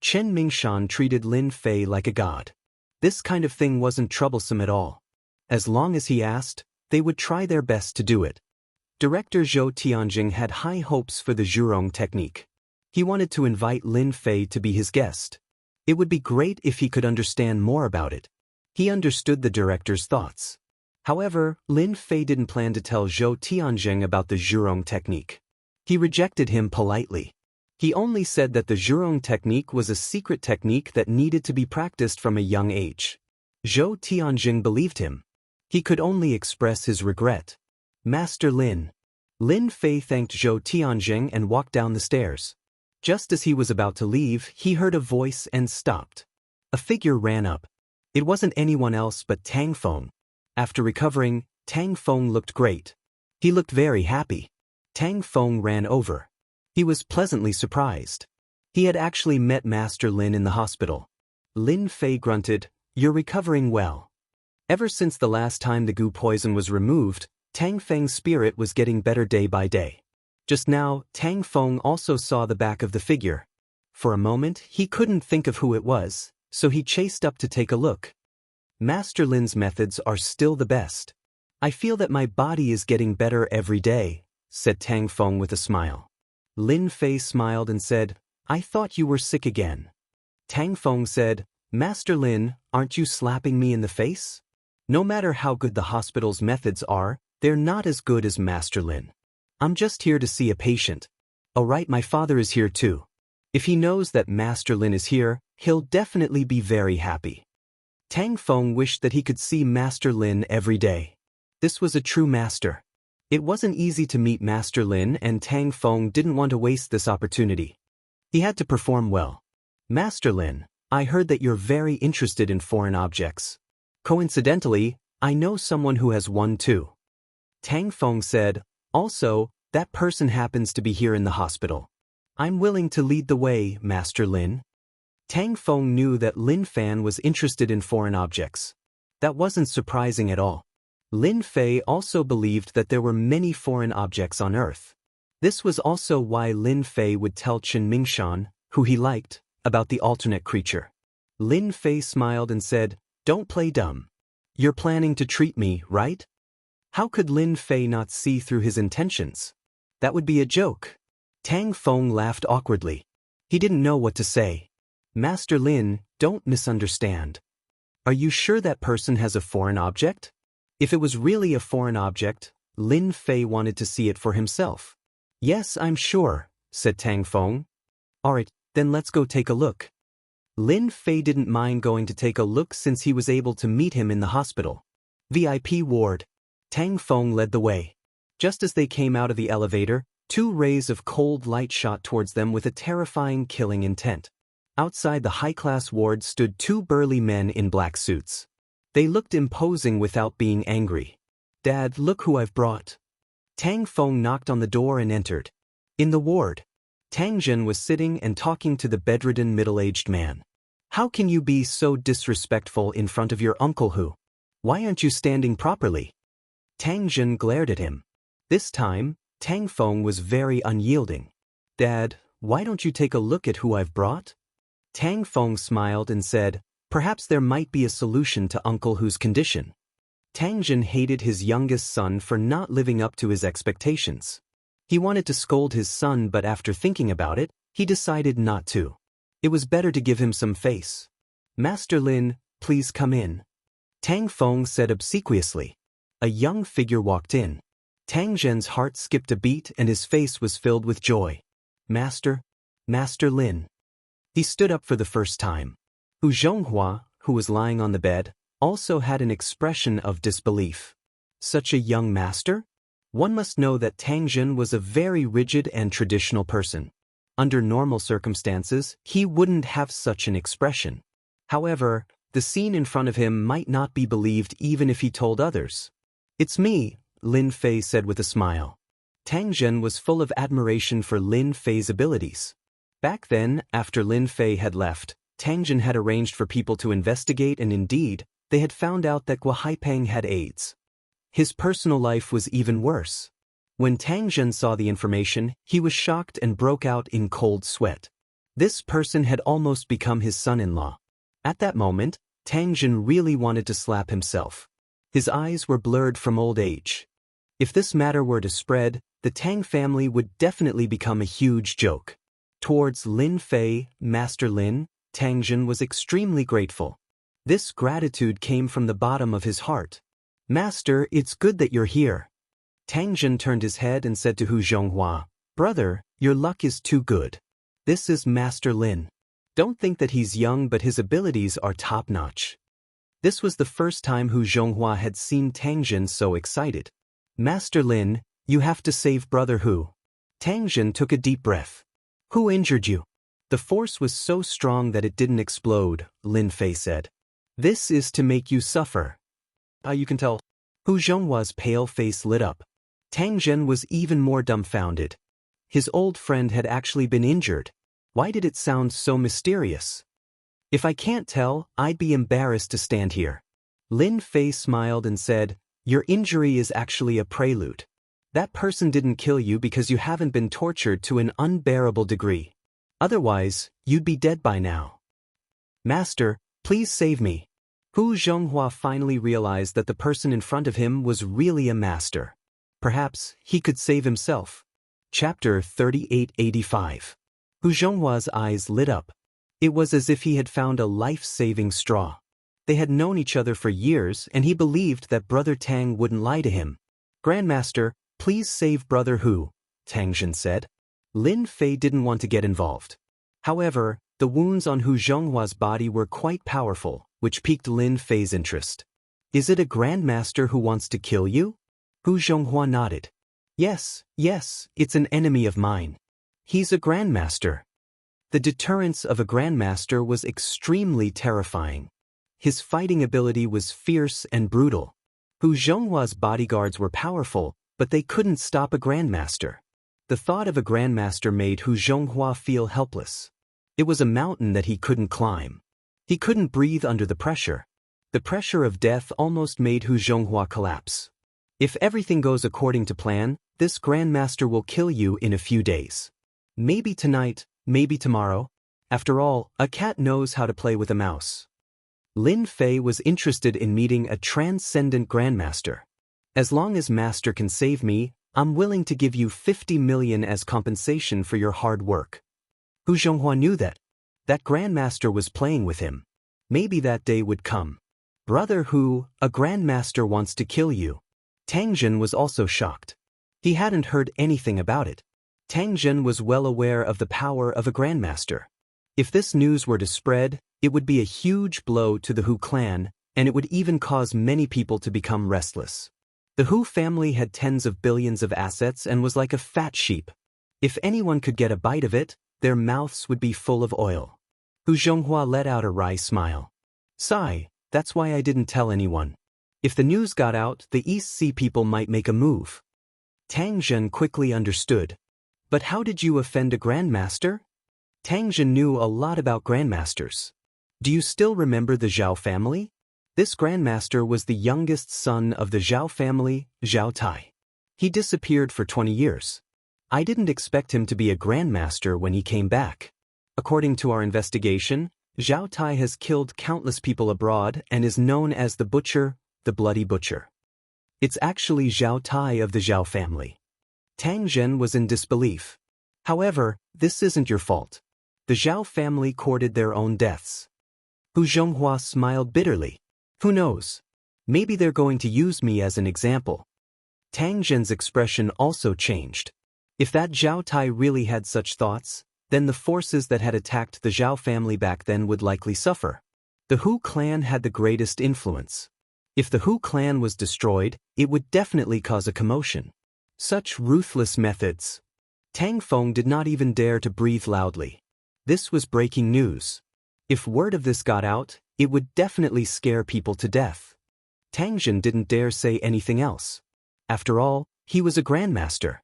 Chen Mingshan treated Lin Fei like a god. This kind of thing wasn't troublesome at all. As long as he asked, they would try their best to do it. Director Zhou Tianjing had high hopes for the Zhu Rong technique. He wanted to invite Lin Fei to be his guest. It would be great if he could understand more about it. He understood the director's thoughts. However, Lin Fei didn't plan to tell Zhou Tianjing about the Zhu Rong technique. He rejected him politely. He only said that the Zhu Rong technique was a secret technique that needed to be practiced from a young age. Zhou Tianjing believed him. He could only express his regret. Master Lin. Lin Fei thanked Zhou Tianjing and walked down the stairs. Just as he was about to leave, he heard a voice and stopped. A figure ran up. It wasn't anyone else but Tang Feng. After recovering, Tang Feng looked great. He looked very happy. Tang Feng ran over. He was pleasantly surprised. He had actually met Master Lin in the hospital. Lin Fei grunted, "You're recovering well." Ever since the last time the goo poison was removed, Tang Feng's spirit was getting better day by day. Just now, Tang Feng also saw the back of the figure. For a moment, he couldn't think of who it was, so he chased up to take a look. Master Lin's methods are still the best. I feel that my body is getting better every day, said Tang Feng with a smile. Lin Fei smiled and said, I thought you were sick again. Tang Feng said, Master Lin, aren't you slapping me in the face? No matter how good the hospital's methods are, they're not as good as Master Lin. I'm just here to see a patient. Oh right, my father is here too. If he knows that Master Lin is here, he'll definitely be very happy. Tang Feng wished that he could see Master Lin every day. This was a true master. It wasn't easy to meet Master Lin, and Tang Feng didn't want to waste this opportunity. He had to perform well. Master Lin, I heard that you're very interested in foreign objects. Coincidentally, I know someone who has one too. Tang Feng said, also, that person happens to be here in the hospital. I'm willing to lead the way, Master Lin. Tang Feng knew that Lin Fan was interested in foreign objects. That wasn't surprising at all. Lin Fei also believed that there were many foreign objects on Earth. This was also why Lin Fei would tell Chen Mingshan, who he liked, about the alternate creature. Lin Fei smiled and said, don't play dumb. You're planning to treat me, right? How could Lin Fei not see through his intentions? That would be a joke. Tang Feng laughed awkwardly. He didn't know what to say. Master Lin, don't misunderstand. Are you sure that person has a foreign object? If it was really a foreign object, Lin Fei wanted to see it for himself. Yes, I'm sure, said Tang Feng. Alright, then let's go take a look. Lin Fei didn't mind going to take a look since he was able to meet him in the hospital. VIP ward. Tang Feng led the way. Just as they came out of the elevator, 2 rays of cold light shot towards them with a terrifying killing intent. Outside the high-class ward stood 2 burly men in black suits. They looked imposing without being angry. Dad, look who I've brought. Tang Feng knocked on the door and entered. In the ward, Tang Jin was sitting and talking to the bedridden middle-aged man. How can you be so disrespectful in front of your uncle who? Why aren't you standing properly? Tang Jin glared at him. This time, Tang Feng was very unyielding. Dad, why don't you take a look at who I've brought? Tang Feng smiled and said, perhaps there might be a solution to Uncle Hu's condition. Tang Jin hated his youngest son for not living up to his expectations. He wanted to scold his son, but after thinking about it, he decided not to. It was better to give him some face. Master Lin, please come in. Tang Feng said obsequiously. A young figure walked in. Tang Zhen's heart skipped a beat and his face was filled with joy. Master Lin. He stood up for the first time. Hu Zhonghua, who was lying on the bed, also had an expression of disbelief. Such a young master? One must know that Tang Zhen was a very rigid and traditional person. Under normal circumstances, he wouldn't have such an expression. However, the scene in front of him might not be believed even if he told others. It's me, Lin Fei said with a smile. Tang Zhen was full of admiration for Lin Fei's abilities. Back then, after Lin Fei had left, Tang Zhen had arranged for people to investigate, and indeed, they had found out that Guo Haipeng had AIDS. His personal life was even worse. When Tang Zhen saw the information, he was shocked and broke out in cold sweat. This person had almost become his son-in-law. At that moment, Tang Zhen really wanted to slap himself. His eyes were blurred from old age. If this matter were to spread, the Tang family would definitely become a huge joke. Towards Lin Fei, Master Lin, Tang Zhen was extremely grateful. This gratitude came from the bottom of his heart. Master, it's good that you're here. Tang Zhen turned his head and said to Hu Zhonghua, Brother, your luck is too good. This is Master Lin. Don't think that he's young, but his abilities are top-notch. This was the first time Hu Zhonghua had seen Tang Zhen so excited. Master Lin, you have to save Brother Hu. Tang Zhen took a deep breath. Who injured you? The force was so strong that it didn't explode, Lin Fei said. This is to make you suffer. You can tell. Hu Zhonghua's pale face lit up. Tang Zhen was even more dumbfounded. His old friend had actually been injured. Why did it sound so mysterious? If I can't tell, I'd be embarrassed to stand here. Lin Fei smiled and said, Your injury is actually a prelude. That person didn't kill you because you haven't been tortured to an unbearable degree. Otherwise, you'd be dead by now. Master, please save me. Hu Zhonghua finally realized that the person in front of him was really a master. Perhaps he could save himself. Chapter 3885. Hu Zhonghua's eyes lit up. It was as if he had found a life-saving straw. They had known each other for years, and he believed that Brother Tang wouldn't lie to him. Grandmaster, please save Brother Hu, Tang Zhen said. Lin Fei didn't want to get involved. However, the wounds on Hu Zhonghua's body were quite powerful, which piqued Lin Fei's interest. Is it a grandmaster who wants to kill you? Hu Zhonghua nodded. Yes, it's an enemy of mine. He's a grandmaster. The deterrence of a grandmaster was extremely terrifying. His fighting ability was fierce and brutal. Hu Zhonghua's bodyguards were powerful, but they couldn't stop a grandmaster. The thought of a grandmaster made Hu Zhonghua feel helpless. It was a mountain that he couldn't climb. He couldn't breathe under the pressure. The pressure of death almost made Hu Zhonghua collapse. If everything goes according to plan, this grandmaster will kill you in a few days. Maybe tonight, maybe tomorrow. After all, a cat knows how to play with a mouse. Lin Fei was interested in meeting a transcendent grandmaster. As long as master can save me, I'm willing to give you 50 million as compensation for your hard work. Hu Zhonghua knew that grandmaster was playing with him. Maybe that day would come. Brother Hu, a grandmaster wants to kill you. Tang Jin was also shocked. He hadn't heard anything about it. Tang Jin was well aware of the power of a grandmaster. If this news were to spread, it would be a huge blow to the Hu clan, and it would even cause many people to become restless. The Hu family had tens of billions of assets and was like a fat sheep. If anyone could get a bite of it, their mouths would be full of oil. Hu Zhonghua let out a wry smile. Sigh, that's why I didn't tell anyone. If the news got out, the East Sea people might make a move. Tang Jin quickly understood. But how did you offend a grandmaster? Tang Jin knew a lot about grandmasters. Do you still remember the Zhao family? This grandmaster was the youngest son of the Zhao family, Zhao Tai. He disappeared for 20 years. I didn't expect him to be a grandmaster when he came back. According to our investigation, Zhao Tai has killed countless people abroad and is known as the Butcher, the Bloody Butcher. It's actually Zhao Tai of the Zhao family. Tang Jin was in disbelief. However, this isn't your fault. The Zhao family courted their own deaths. Hu Zhonghua smiled bitterly. Who knows? Maybe they're going to use me as an example. Tang Jin's expression also changed. If that Zhao Tai really had such thoughts, then the forces that had attacked the Zhao family back then would likely suffer. The Hu clan had the greatest influence. If the Hu clan was destroyed, it would definitely cause a commotion. Such ruthless methods. Tang Feng did not even dare to breathe loudly. This was breaking news. If word of this got out, it would definitely scare people to death. Tang Jin didn't dare say anything else. After all, he was a grandmaster.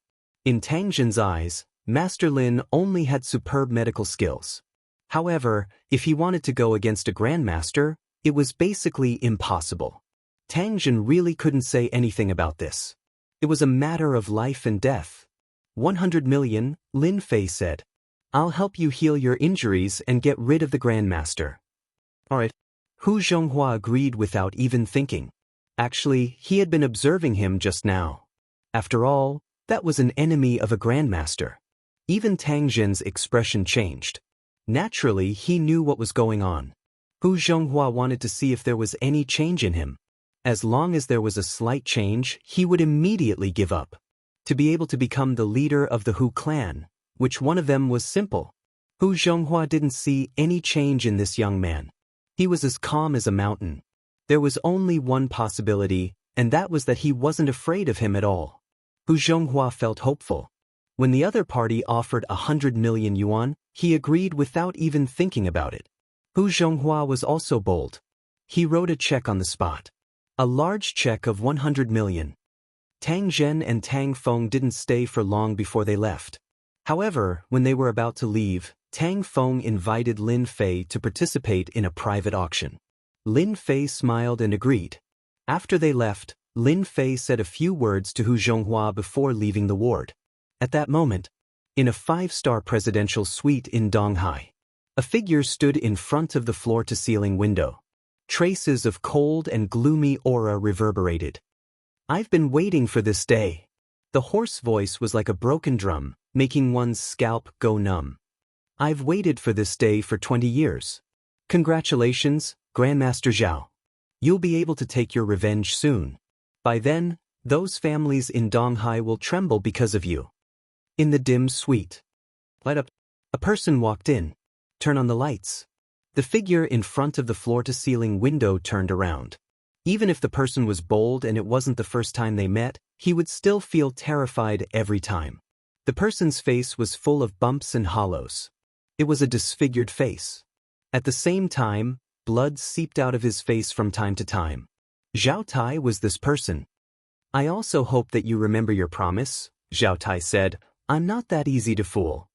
In Tang Jin's eyes, Master Lin only had superb medical skills. However, if he wanted to go against a grandmaster, it was basically impossible. Tang Jin really couldn't say anything about this. It was a matter of life and death. 100 million, Lin Fei said. I'll help you heal your injuries and get rid of the grandmaster. Alright. Hu Zhonghua agreed without even thinking. Actually, he had been observing him just now. After all, that was an enemy of a grandmaster. Even Tang Jin's expression changed. Naturally, he knew what was going on. Hu Zhonghua wanted to see if there was any change in him. As long as there was a slight change, he would immediately give up. To be able to become the leader of the Hu clan, which one of them was simple. Hu Zhonghua didn't see any change in this young man. He was as calm as a mountain. There was only one possibility, and that was that he wasn't afraid of him at all. Hu Zhonghua felt hopeful. When the other party offered 100 million yuan, he agreed without even thinking about it. Hu Zhonghua was also bold. He wrote a check on the spot. A large check of 100 million. Tang Jin and Tang Feng didn't stay for long before they left. However, when they were about to leave, Tang Feng invited Lin Fei to participate in a private auction. Lin Fei smiled and agreed. After they left, Lin Fei said a few words to Hu Zhonghua before leaving the ward. At that moment, in a 5-star presidential suite in Donghai, a figure stood in front of the floor-to-ceiling window. Traces of cold and gloomy aura reverberated. I've been waiting for this day. The hoarse voice was like a broken drum, making one's scalp go numb. I've waited for this day for 20 years. Congratulations, Grandmaster Zhao. You'll be able to take your revenge soon. By then, those families in Donghai will tremble because of you. In the dim suite. Light up. A person walked in. Turn on the lights. The figure in front of the floor-to-ceiling window turned around. Even if the person was bold and it wasn't the first time they met, he would still feel terrified every time. The person's face was full of bumps and hollows. It was a disfigured face. At the same time, blood seeped out of his face from time to time. Zhao Tai was this person. I also hope that you remember your promise, Zhao Tai said. I'm not that easy to fool.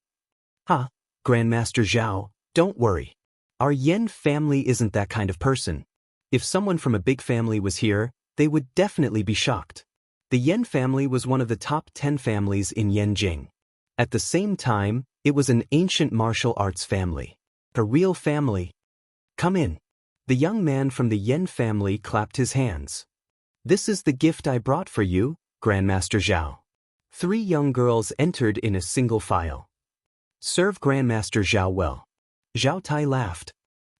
Ha, Grandmaster Zhao, don't worry. Our Yen family isn't that kind of person. If someone from a big family was here, they would definitely be shocked. The Yen family was one of the top 10 families in Yanjing. At the same time, it was an ancient martial arts family. A real family. Come in. The young man from the Yen family clapped his hands. This is the gift I brought for you, Grandmaster Zhao. 3 young girls entered in a single file. Serve Grandmaster Zhao well. Zhao Tai laughed.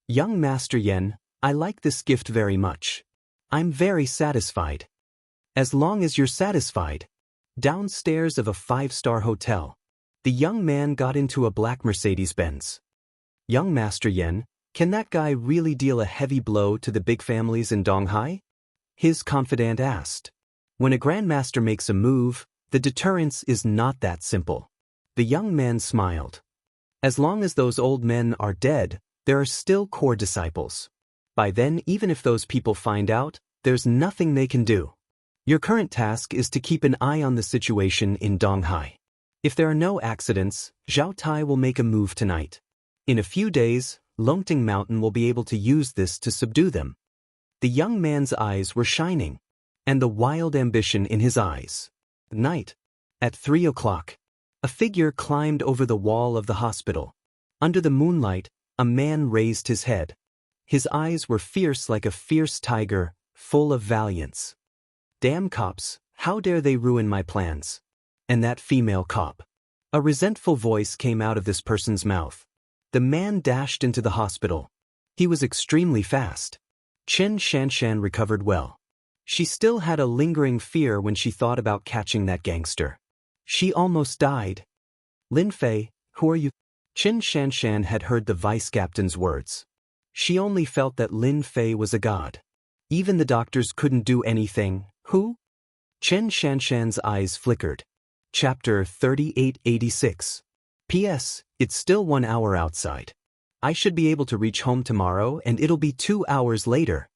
Young Master Yen, I like this gift very much. I'm very satisfied. As long as you're satisfied. Downstairs of a 5-star hotel. The young man got into a black Mercedes-Benz. Young Master Yen, can that guy really deal a heavy blow to the big families in Donghai? His confidant asked. When a grandmaster makes a move, the deterrence is not that simple. The young man smiled. As long as those old men are dead, there are still core disciples. By then, even if those people find out, there's nothing they can do. Your current task is to keep an eye on the situation in Donghai. If there are no accidents, Zhao Tai will make a move tonight. In a few days, Longting Mountain will be able to use this to subdue them. The young man's eyes were shining, and the wild ambition in his eyes. Night. At 3 o'clock, a figure climbed over the wall of the hospital. Under the moonlight, a man raised his head. His eyes were fierce like a fierce tiger, full of valiance. Damn cops, how dare they ruin my plans? And that female cop. A resentful voice came out of this person's mouth. The man dashed into the hospital. He was extremely fast. Chen Shanshan recovered well. She still had a lingering fear when she thought about catching that gangster. She almost died. Lin Fei, who are you? Chen Shanshan had heard the vice captain's words. She only felt that Lin Fei was a god. Even the doctors couldn't do anything. Who? Chen Shanshan's eyes flickered. Chapter 3886. P.S. It's still 1 hour outside. I should be able to reach home tomorrow and it'll be 2 hours later.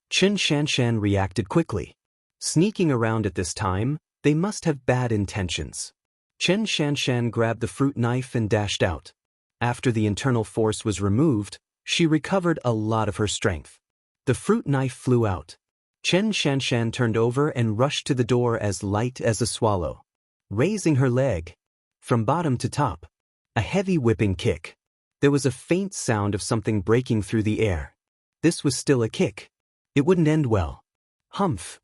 Chen Shanshan reacted quickly. Sneaking around at this time, they must have bad intentions. Chen Shanshan grabbed the fruit knife and dashed out. After the internal force was removed, she recovered a lot of her strength. The fruit knife flew out. Chen Shanshan turned over and rushed to the door as light as a swallow. Raising her leg. From bottom to top. A heavy whipping kick. There was a faint sound of something breaking through the air. This was still a kick. It wouldn't end well. Humph.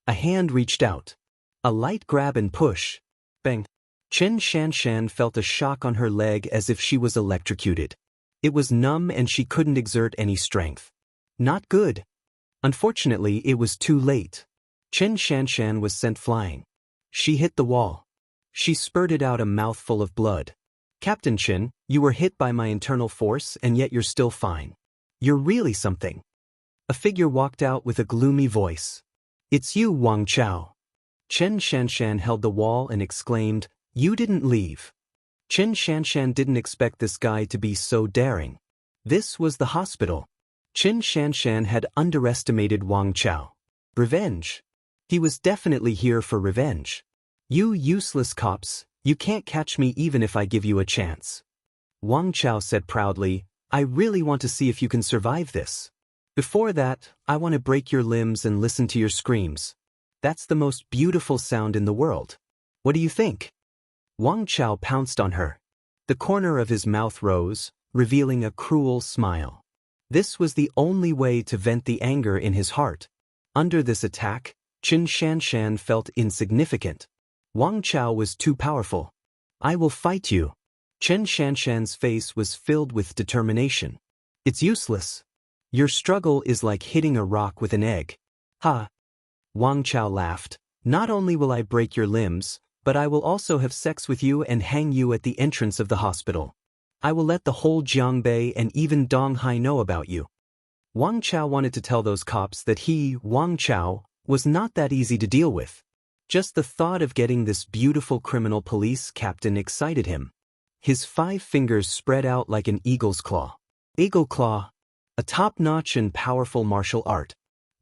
A hand reached out. A light grab and push. Bang. Chen Shanshan felt a shock on her leg as if she was electrocuted. It was numb and she couldn't exert any strength. Not good. Unfortunately, it was too late. Chen Shanshan was sent flying. She hit the wall. She spurted out a mouthful of blood. Captain Chen, you were hit by my internal force and yet you're still fine. You're really something. A figure walked out with a gloomy voice. It's you, Wang Chao. Chen Shanshan held the wall and exclaimed, You didn't leave. Chen Shanshan didn't expect this guy to be so daring. This was the hospital. Chen Shanshan had underestimated Wang Chao. Revenge. He was definitely here for revenge. You useless cops, you can't catch me even if I give you a chance. Wang Chao said proudly, I really want to see if you can survive this. Before that, I want to break your limbs and listen to your screams. That's the most beautiful sound in the world. What do you think? Wang Chao pounced on her. The corner of his mouth rose, revealing a cruel smile. This was the only way to vent the anger in his heart. Under this attack, Chen Shanshan felt insignificant. Wang Chao was too powerful. I will fight you. Chen Shanshan's face was filled with determination. It's useless. Your struggle is like hitting a rock with an egg. Ha! Wang Chao laughed. Not only will I break your limbs, but I will also have sex with you and hang you at the entrance of the hospital. I will let the whole Jiangbai and even Donghai know about you. Wang Chao wanted to tell those cops that he, Wang Chao, was not that easy to deal with. Just the thought of getting this beautiful criminal police captain excited him. His 5 fingers spread out like an eagle's claw. Eagle claw. A top-notch and powerful martial art.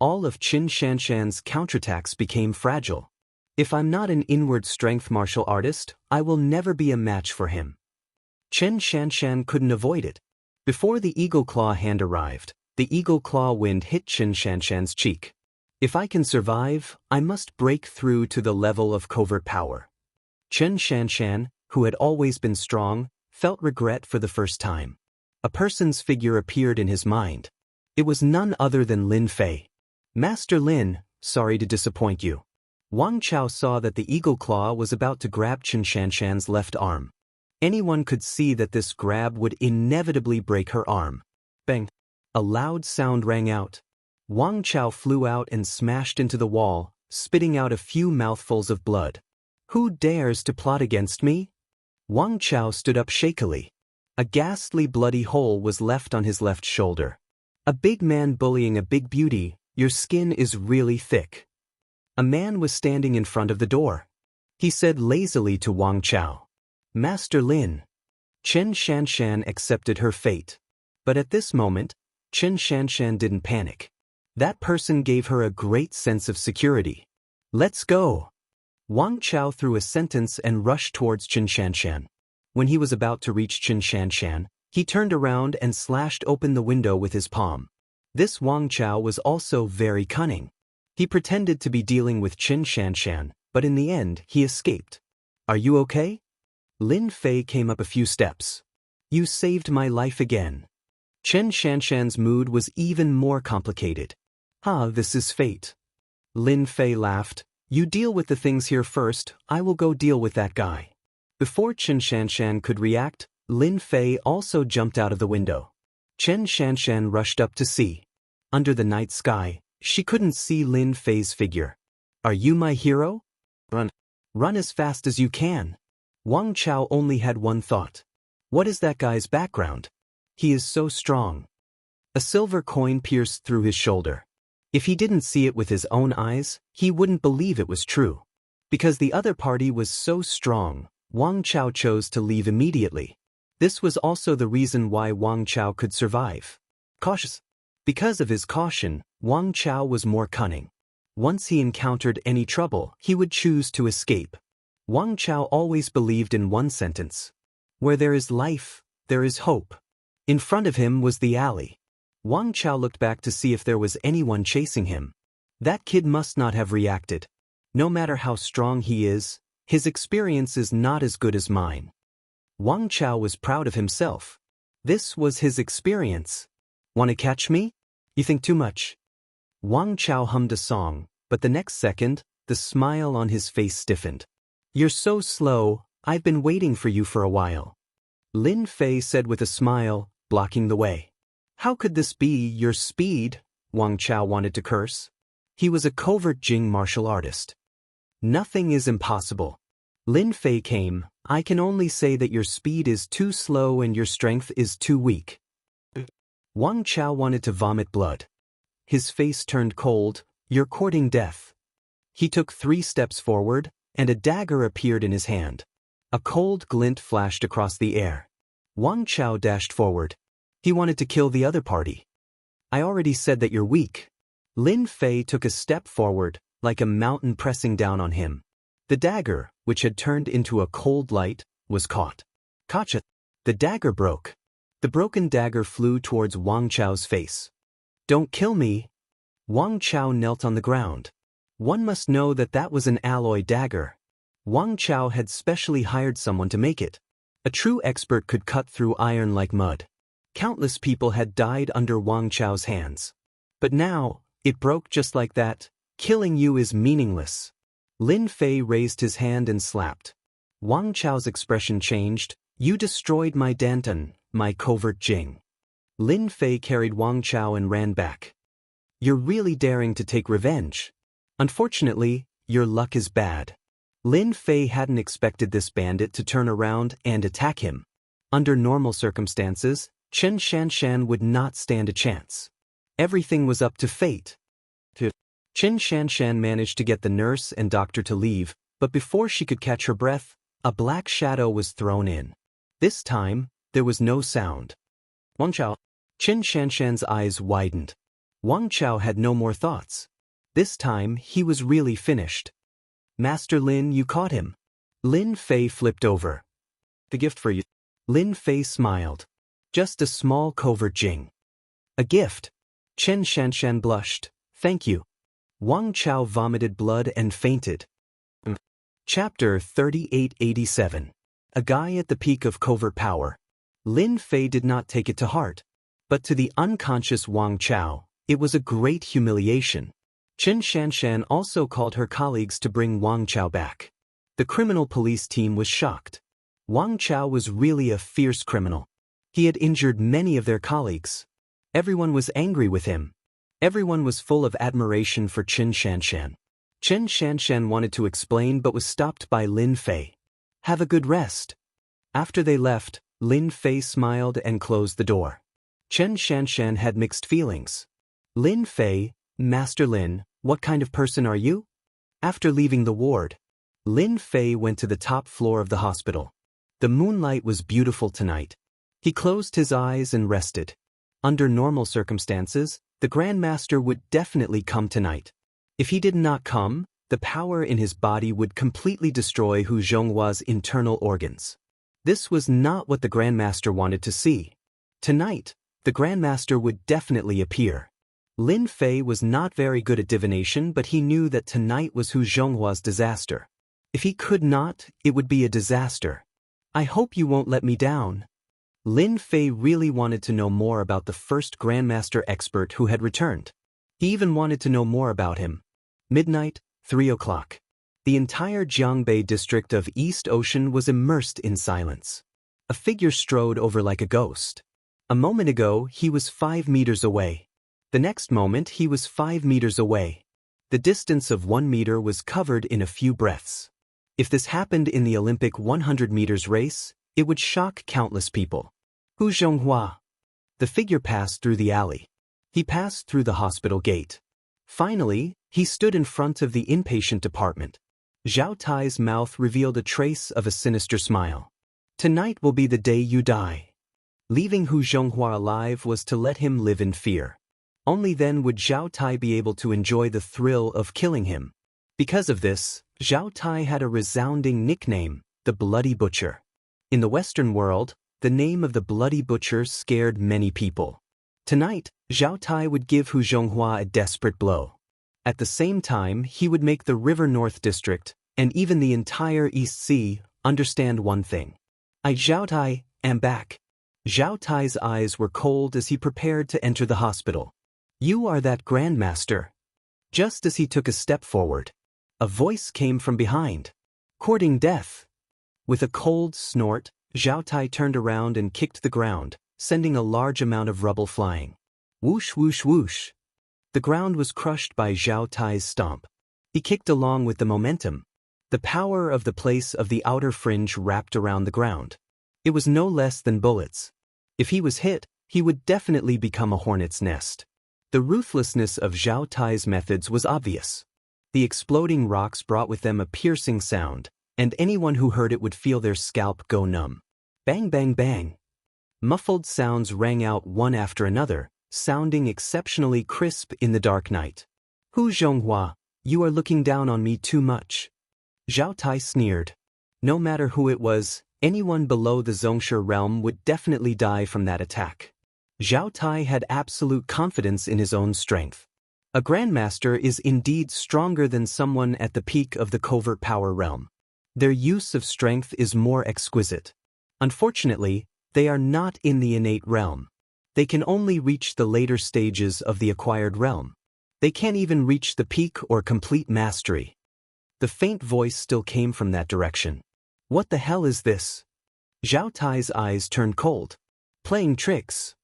all of Qin Shanshan's counterattacks became fragile. If I'm not an inward strength martial artist, I will never be a match for him. Qin Shanshan couldn't avoid it. Before the eagle claw hand arrived, the eagle claw wind hit Qin Shanshan's cheek. If I can survive, I must break through to the level of covert power. Qin Shanshan, who had always been strong, felt regret for the first time. A person's figure appeared in his mind. It was none other than Lin Fei. Master Lin, sorry to disappoint you. Wang Chao saw that the eagle claw was about to grab Qin Shanshan's left arm. Anyone could see that this grab would inevitably break her arm. Bang! A loud sound rang out. Wang Chao flew out and smashed into the wall, spitting out a few mouthfuls of blood. Who dares to plot against me? Wang Chao stood up shakily. A ghastly bloody hole was left on his left shoulder. A big man bullying a big beauty, your skin is really thick. A man was standing in front of the door. He said lazily to Wang Chao, Master Lin. Qin Shanshan accepted her fate. But at this moment, Qin Shanshan didn't panic. That person gave her a great sense of security. Let's go. Wang Chao threw a sentence and rushed towards Qin Shanshan. When he was about to reach Qin Shanshan, he turned around and slashed open the window with his palm. This Wang Chao was also very cunning. He pretended to be dealing with Qin Shanshan, but in the end he escaped. Are you okay? Lin Fei came up a few steps. You saved my life again. Qin Shanshan's mood was even more complicated. This is fate. Lin Fei laughed. You deal with the things here first, I will go deal with that guy. Before Qin Shanshan could react, Lin Fei also jumped out of the window. Qin Shanshan rushed up to see. Under the night sky, she couldn't see Lin Fei's figure. Are you my hero? Run. Run as fast as you can. Wang Chao only had one thought. What is that guy's background? He is so strong. A silver coin pierced through his shoulder. If he didn't see it with his own eyes, he wouldn't believe it was true. Because the other party was so strong, Wang Chao chose to leave immediately. This was also the reason why Wang Chao could survive. Cautious. Because of his caution, Wang Chao was more cunning. Once he encountered any trouble, he would choose to escape. Wang Chao always believed in one sentence. Where there is life, there is hope. In front of him was the alley. Wang Chao looked back to see if there was anyone chasing him. That kid must not have reacted. No matter how strong he is, his experience is not as good as mine. Wang Chao was proud of himself. This was his experience. Want to catch me? You think too much. Wang Chao hummed a song, but the next second, the smile on his face stiffened. You're so slow, I've been waiting for you for a while. Lin Fei said with a smile, blocking the way. How could this be your speed? Wang Chao wanted to curse. He was a covert Jing martial artist. Nothing is impossible. Lin Fei came, I can only say that your speed is too slow and your strength is too weak. Wang Chao wanted to vomit blood. His face turned cold, you're courting death. He took 3 steps forward, and a dagger appeared in his hand. A cold glint flashed across the air. Wang Chao dashed forward. He wanted to kill the other party. I already said that you're weak. Lin Fei took a step forward, like a mountain pressing down on him. The dagger, which had turned into a cold light, was caught. Gotcha. The dagger broke. The broken dagger flew towards Wang Chao's face. Don't kill me. Wang Chao knelt on the ground. One must know that that was an alloy dagger. Wang Chao had specially hired someone to make it. A true expert could cut through iron like mud. Countless people had died under Wang Chao's hands. But now, it broke just like that. Killing you is meaningless. Lin Fei raised his hand and slapped. Wang Chao's expression changed. You destroyed my Danton, my covert Jing. Lin Fei carried Wang Chao and ran back. You're really daring to take revenge. Unfortunately, your luck is bad. Lin Fei hadn't expected this bandit to turn around and attack him. Under normal circumstances, Qin Shanshan would not stand a chance. Everything was up to fate. Qin Shanshan managed to get the nurse and doctor to leave, but before she could catch her breath, a black shadow was thrown in. This time, there was no sound. Wang Chao. Qin Shanshan's eyes widened. Wang Chao had no more thoughts. This time, he was really finished. Master Lin, you caught him. Lin Fei flipped over. The gift for you. Lin Fei smiled. Just a small covert jing. A gift. Chen Shanshan blushed. Thank you. Wang Chao vomited blood and fainted. Chapter 3887. A guy at the peak of covert power. Lin Fei did not take it to heart. But to the unconscious Wang Chao, it was a great humiliation. Chen Shanshan also called her colleagues to bring Wang Chao back. The criminal police team was shocked. Wang Chao was really a fierce criminal. He had injured many of their colleagues. Everyone was angry with him. Everyone was full of admiration for Chen Shanshan. Chen Shanshan wanted to explain but was stopped by Lin Fei. Have a good rest. After they left, Lin Fei smiled and closed the door. Chen Shanshan had mixed feelings. Lin Fei, Master Lin, what kind of person are you? After leaving the ward, Lin Fei went to the top floor of the hospital. The moonlight was beautiful tonight. He closed his eyes and rested. Under normal circumstances, the Grandmaster would definitely come tonight. If he did not come, the power in his body would completely destroy Hu Zhonghua's internal organs. This was not what the Grandmaster wanted to see. Tonight, the Grandmaster would definitely appear. Lin Fei was not very good at divination, but he knew that tonight was Hu Zhonghua's disaster. If he could not, it would be a disaster. I hope you won't let me down. Lin Fei really wanted to know more about the first Grandmaster expert who had returned. He even wanted to know more about him. Midnight, 3 o'clock. The entire Jianghu district of East Ocean was immersed in silence. A figure strode over like a ghost. A moment ago, he was 5 meters away. The next moment, he was 5 meters away. The distance of 1 meter was covered in a few breaths. If this happened in the Olympic 100 meters race, it would shock countless people. Hu Zhonghua. The figure passed through the alley. He passed through the hospital gate. Finally, he stood in front of the inpatient department. Zhao Tai's mouth revealed a trace of a sinister smile. Tonight will be the day you die. Leaving Hu Zhonghua alive was to let him live in fear. Only then would Zhao Tai be able to enjoy the thrill of killing him. Because of this, Zhao Tai had a resounding nickname, the Bloody Butcher. In the Western world, the name of the Bloody Butcher scared many people. Tonight, Zhao Tai would give Hu Zhonghua a desperate blow. At the same time, he would make the River North District, and even the entire East Sea, understand one thing. I, Zhao Tai, am back. Zhao Tai's eyes were cold as he prepared to enter the hospital. You are that Grandmaster. Just as he took a step forward, a voice came from behind. Courting death. With a cold snort, Zhao Tai turned around and kicked the ground, sending a large amount of rubble flying. Whoosh whoosh whoosh. The ground was crushed by Zhao Tai's stomp. He kicked along with the momentum. The power of the place of the outer fringe wrapped around the ground. It was no less than bullets. If he was hit, he would definitely become a hornet's nest. The ruthlessness of Zhao Tai's methods was obvious. The exploding rocks brought with them a piercing sound, and anyone who heard it would feel their scalp go numb. Bang bang bang. Muffled sounds rang out one after another, sounding exceptionally crisp in the dark night. Hu Zhonghua, you are looking down on me too much. Zhao Tai sneered. No matter who it was, anyone below the Zhongshe realm would definitely die from that attack. Zhao Tai had absolute confidence in his own strength. A Grandmaster is indeed stronger than someone at the peak of the covert power realm. Their use of strength is more exquisite. Unfortunately, they are not in the innate realm. They can only reach the later stages of the acquired realm. They can't even reach the peak or complete mastery. The faint voice still came from that direction. What the hell is this? Zhao Tai's eyes turned cold. Playing tricks.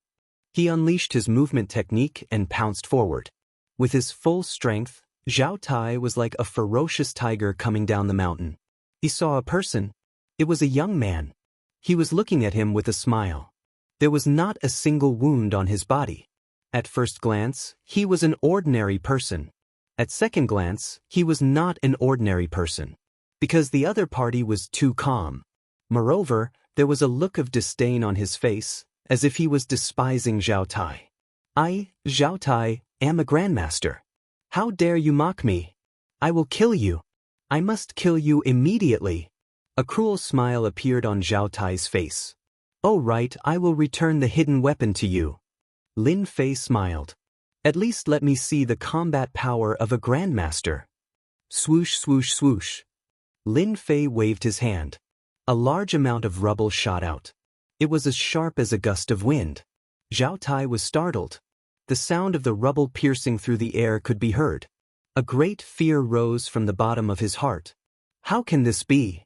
He unleashed his movement technique and pounced forward. With his full strength, Zhao Tai was like a ferocious tiger coming down the mountain. He saw a person. It was a young man. He was looking at him with a smile. There was not a single wound on his body. At first glance, he was an ordinary person. At second glance, he was not an ordinary person. Because the other party was too calm. Moreover, there was a look of disdain on his face, as if he was despising Zhao Tai. I, Zhao Tai, am a grandmaster. How dare you mock me? I will kill you. I must kill you immediately. A cruel smile appeared on Zhao Tai's face. Oh right, I will return the hidden weapon to you. Lin Fei smiled. At least let me see the combat power of a grandmaster. Swoosh swoosh swoosh. Lin Fei waved his hand. A large amount of rubble shot out. It was as sharp as a gust of wind. Zhao Tai was startled. The sound of the rubble piercing through the air could be heard. A great fear rose from the bottom of his heart. How can this be?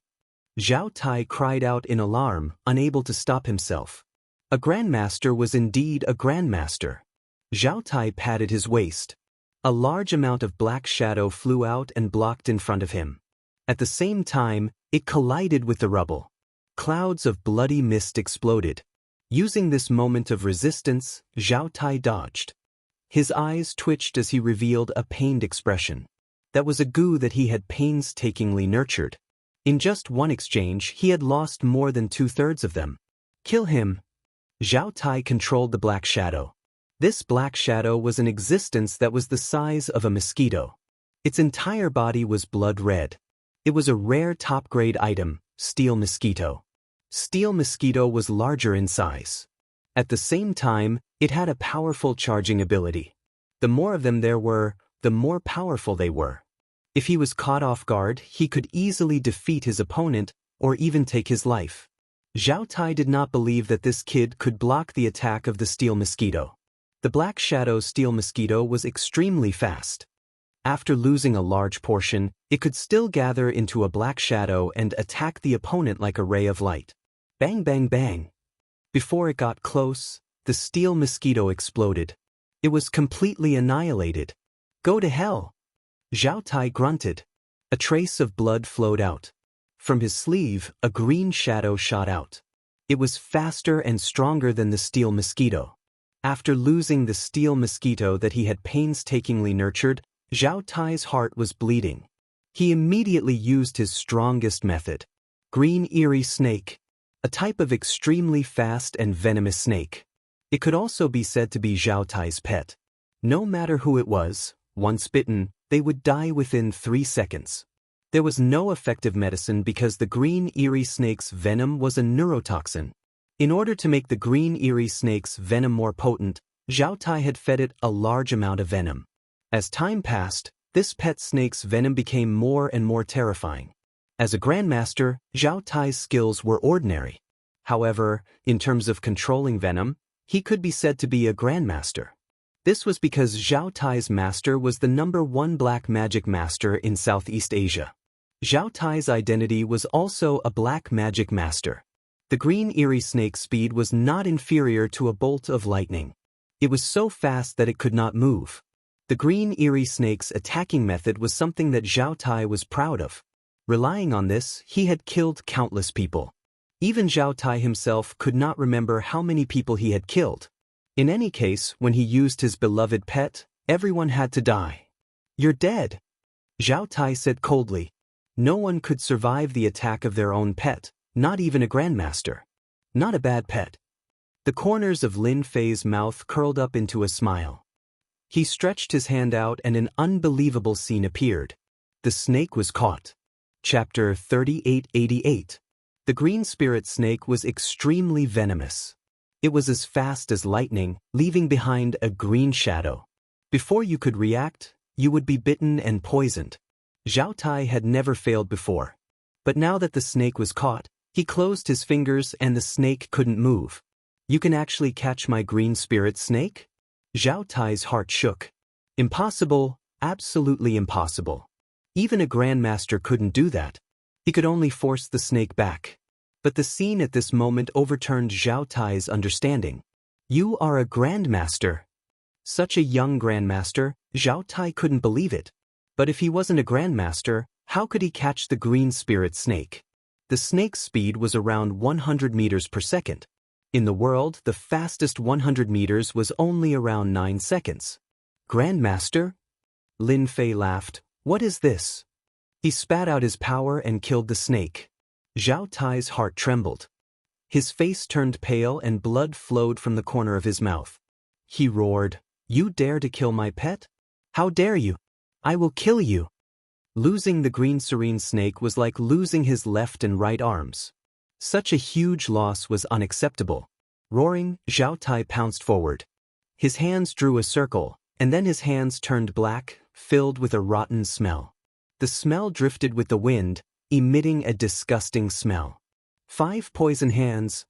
Zhao Tai cried out in alarm, unable to stop himself. A grandmaster was indeed a grandmaster. Zhao Tai patted his waist. A large amount of black shadow flew out and blocked in front of him. At the same time, it collided with the rubble. Clouds of bloody mist exploded. Using this moment of resistance, Zhao Tai dodged. His eyes twitched as he revealed a pained expression. That was a goo that he had painstakingly nurtured. In just one exchange, he had lost more than 2/3 of them. Kill him. Zhao Tai controlled the black shadow. This black shadow was an existence that was the size of a mosquito. Its entire body was blood red. It was a rare top-grade item, steel mosquito. Steel mosquito was larger in size. At the same time, it had a powerful charging ability. The more of them there were, the more powerful they were. If he was caught off guard, he could easily defeat his opponent or even take his life. Zhao Tai did not believe that this kid could block the attack of the steel mosquito. The black shadow steel mosquito was extremely fast. After losing a large portion, it could still gather into a black shadow and attack the opponent like a ray of light. Bang bang bang. Before it got close, the steel mosquito exploded. It was completely annihilated. Go to hell. Zhao Tai grunted. A trace of blood flowed out. From his sleeve, a green shadow shot out. It was faster and stronger than the steel mosquito. After losing the steel mosquito that he had painstakingly nurtured, Zhao Tai's heart was bleeding. He immediately used his strongest method. Green Eerie Snake. A type of extremely fast and venomous snake. It could also be said to be Zhao Tai's pet. No matter who it was, once bitten, they would die within 3 seconds. There was no effective medicine because the green Eerie Snake's venom was a neurotoxin. In order to make the green Eerie Snake's venom more potent, Zhao Tai had fed it a large amount of venom. As time passed, this pet snake's venom became more and more terrifying. As a grandmaster, Zhao Tai's skills were ordinary. However, in terms of controlling venom, he could be said to be a grandmaster. This was because Zhao Tai's master was the #1 black magic master in Southeast Asia. Zhao Tai's identity was also a black magic master. The green Eerie Snake's speed was not inferior to a bolt of lightning. It was so fast that it could not move. The green Eerie Snake's attacking method was something that Zhao Tai was proud of. Relying on this, he had killed countless people. Even Zhao Tai himself could not remember how many people he had killed. In any case, when he used his beloved pet, everyone had to die. You're dead, Zhao Tai said coldly. No one could survive the attack of their own pet, not even a grandmaster. Not a bad pet. The corners of Lin Fei's mouth curled up into a smile. He stretched his hand out and an unbelievable scene appeared. The snake was caught. Chapter 3888. The green spirit snake was extremely venomous. It was as fast as lightning, leaving behind a green shadow. Before you could react, you would be bitten and poisoned. Zhao Tai had never failed before. But now that the snake was caught, he closed his fingers and the snake couldn't move. You can actually catch my green spirit snake? Zhao Tai's heart shook. Impossible, absolutely impossible. Even a grandmaster couldn't do that. He could only force the snake back. But the scene at this moment overturned Zhao Tai's understanding. You are a grandmaster. Such a young grandmaster, Zhao Tai couldn't believe it. But if he wasn't a grandmaster, how could he catch the green spirit snake? The snake's speed was around 100 meters per second. In the world, the fastest 100 meters was only around 9 seconds. Grandmaster? Lin Fei laughed. What is this? He spat out his power and killed the snake. Zhao Tai's heart trembled. His face turned pale and blood flowed from the corner of his mouth. he roared. You dare to kill my pet? How dare you? I will kill you. Losing the green serene snake was like losing his left and right arms. Such a huge loss was unacceptable. Roaring, Zhao Tai pounced forward. His hands drew a circle, and then his hands turned black, filled with a rotten smell. The smell drifted with the wind, emitting a disgusting smell. 5 poison hands.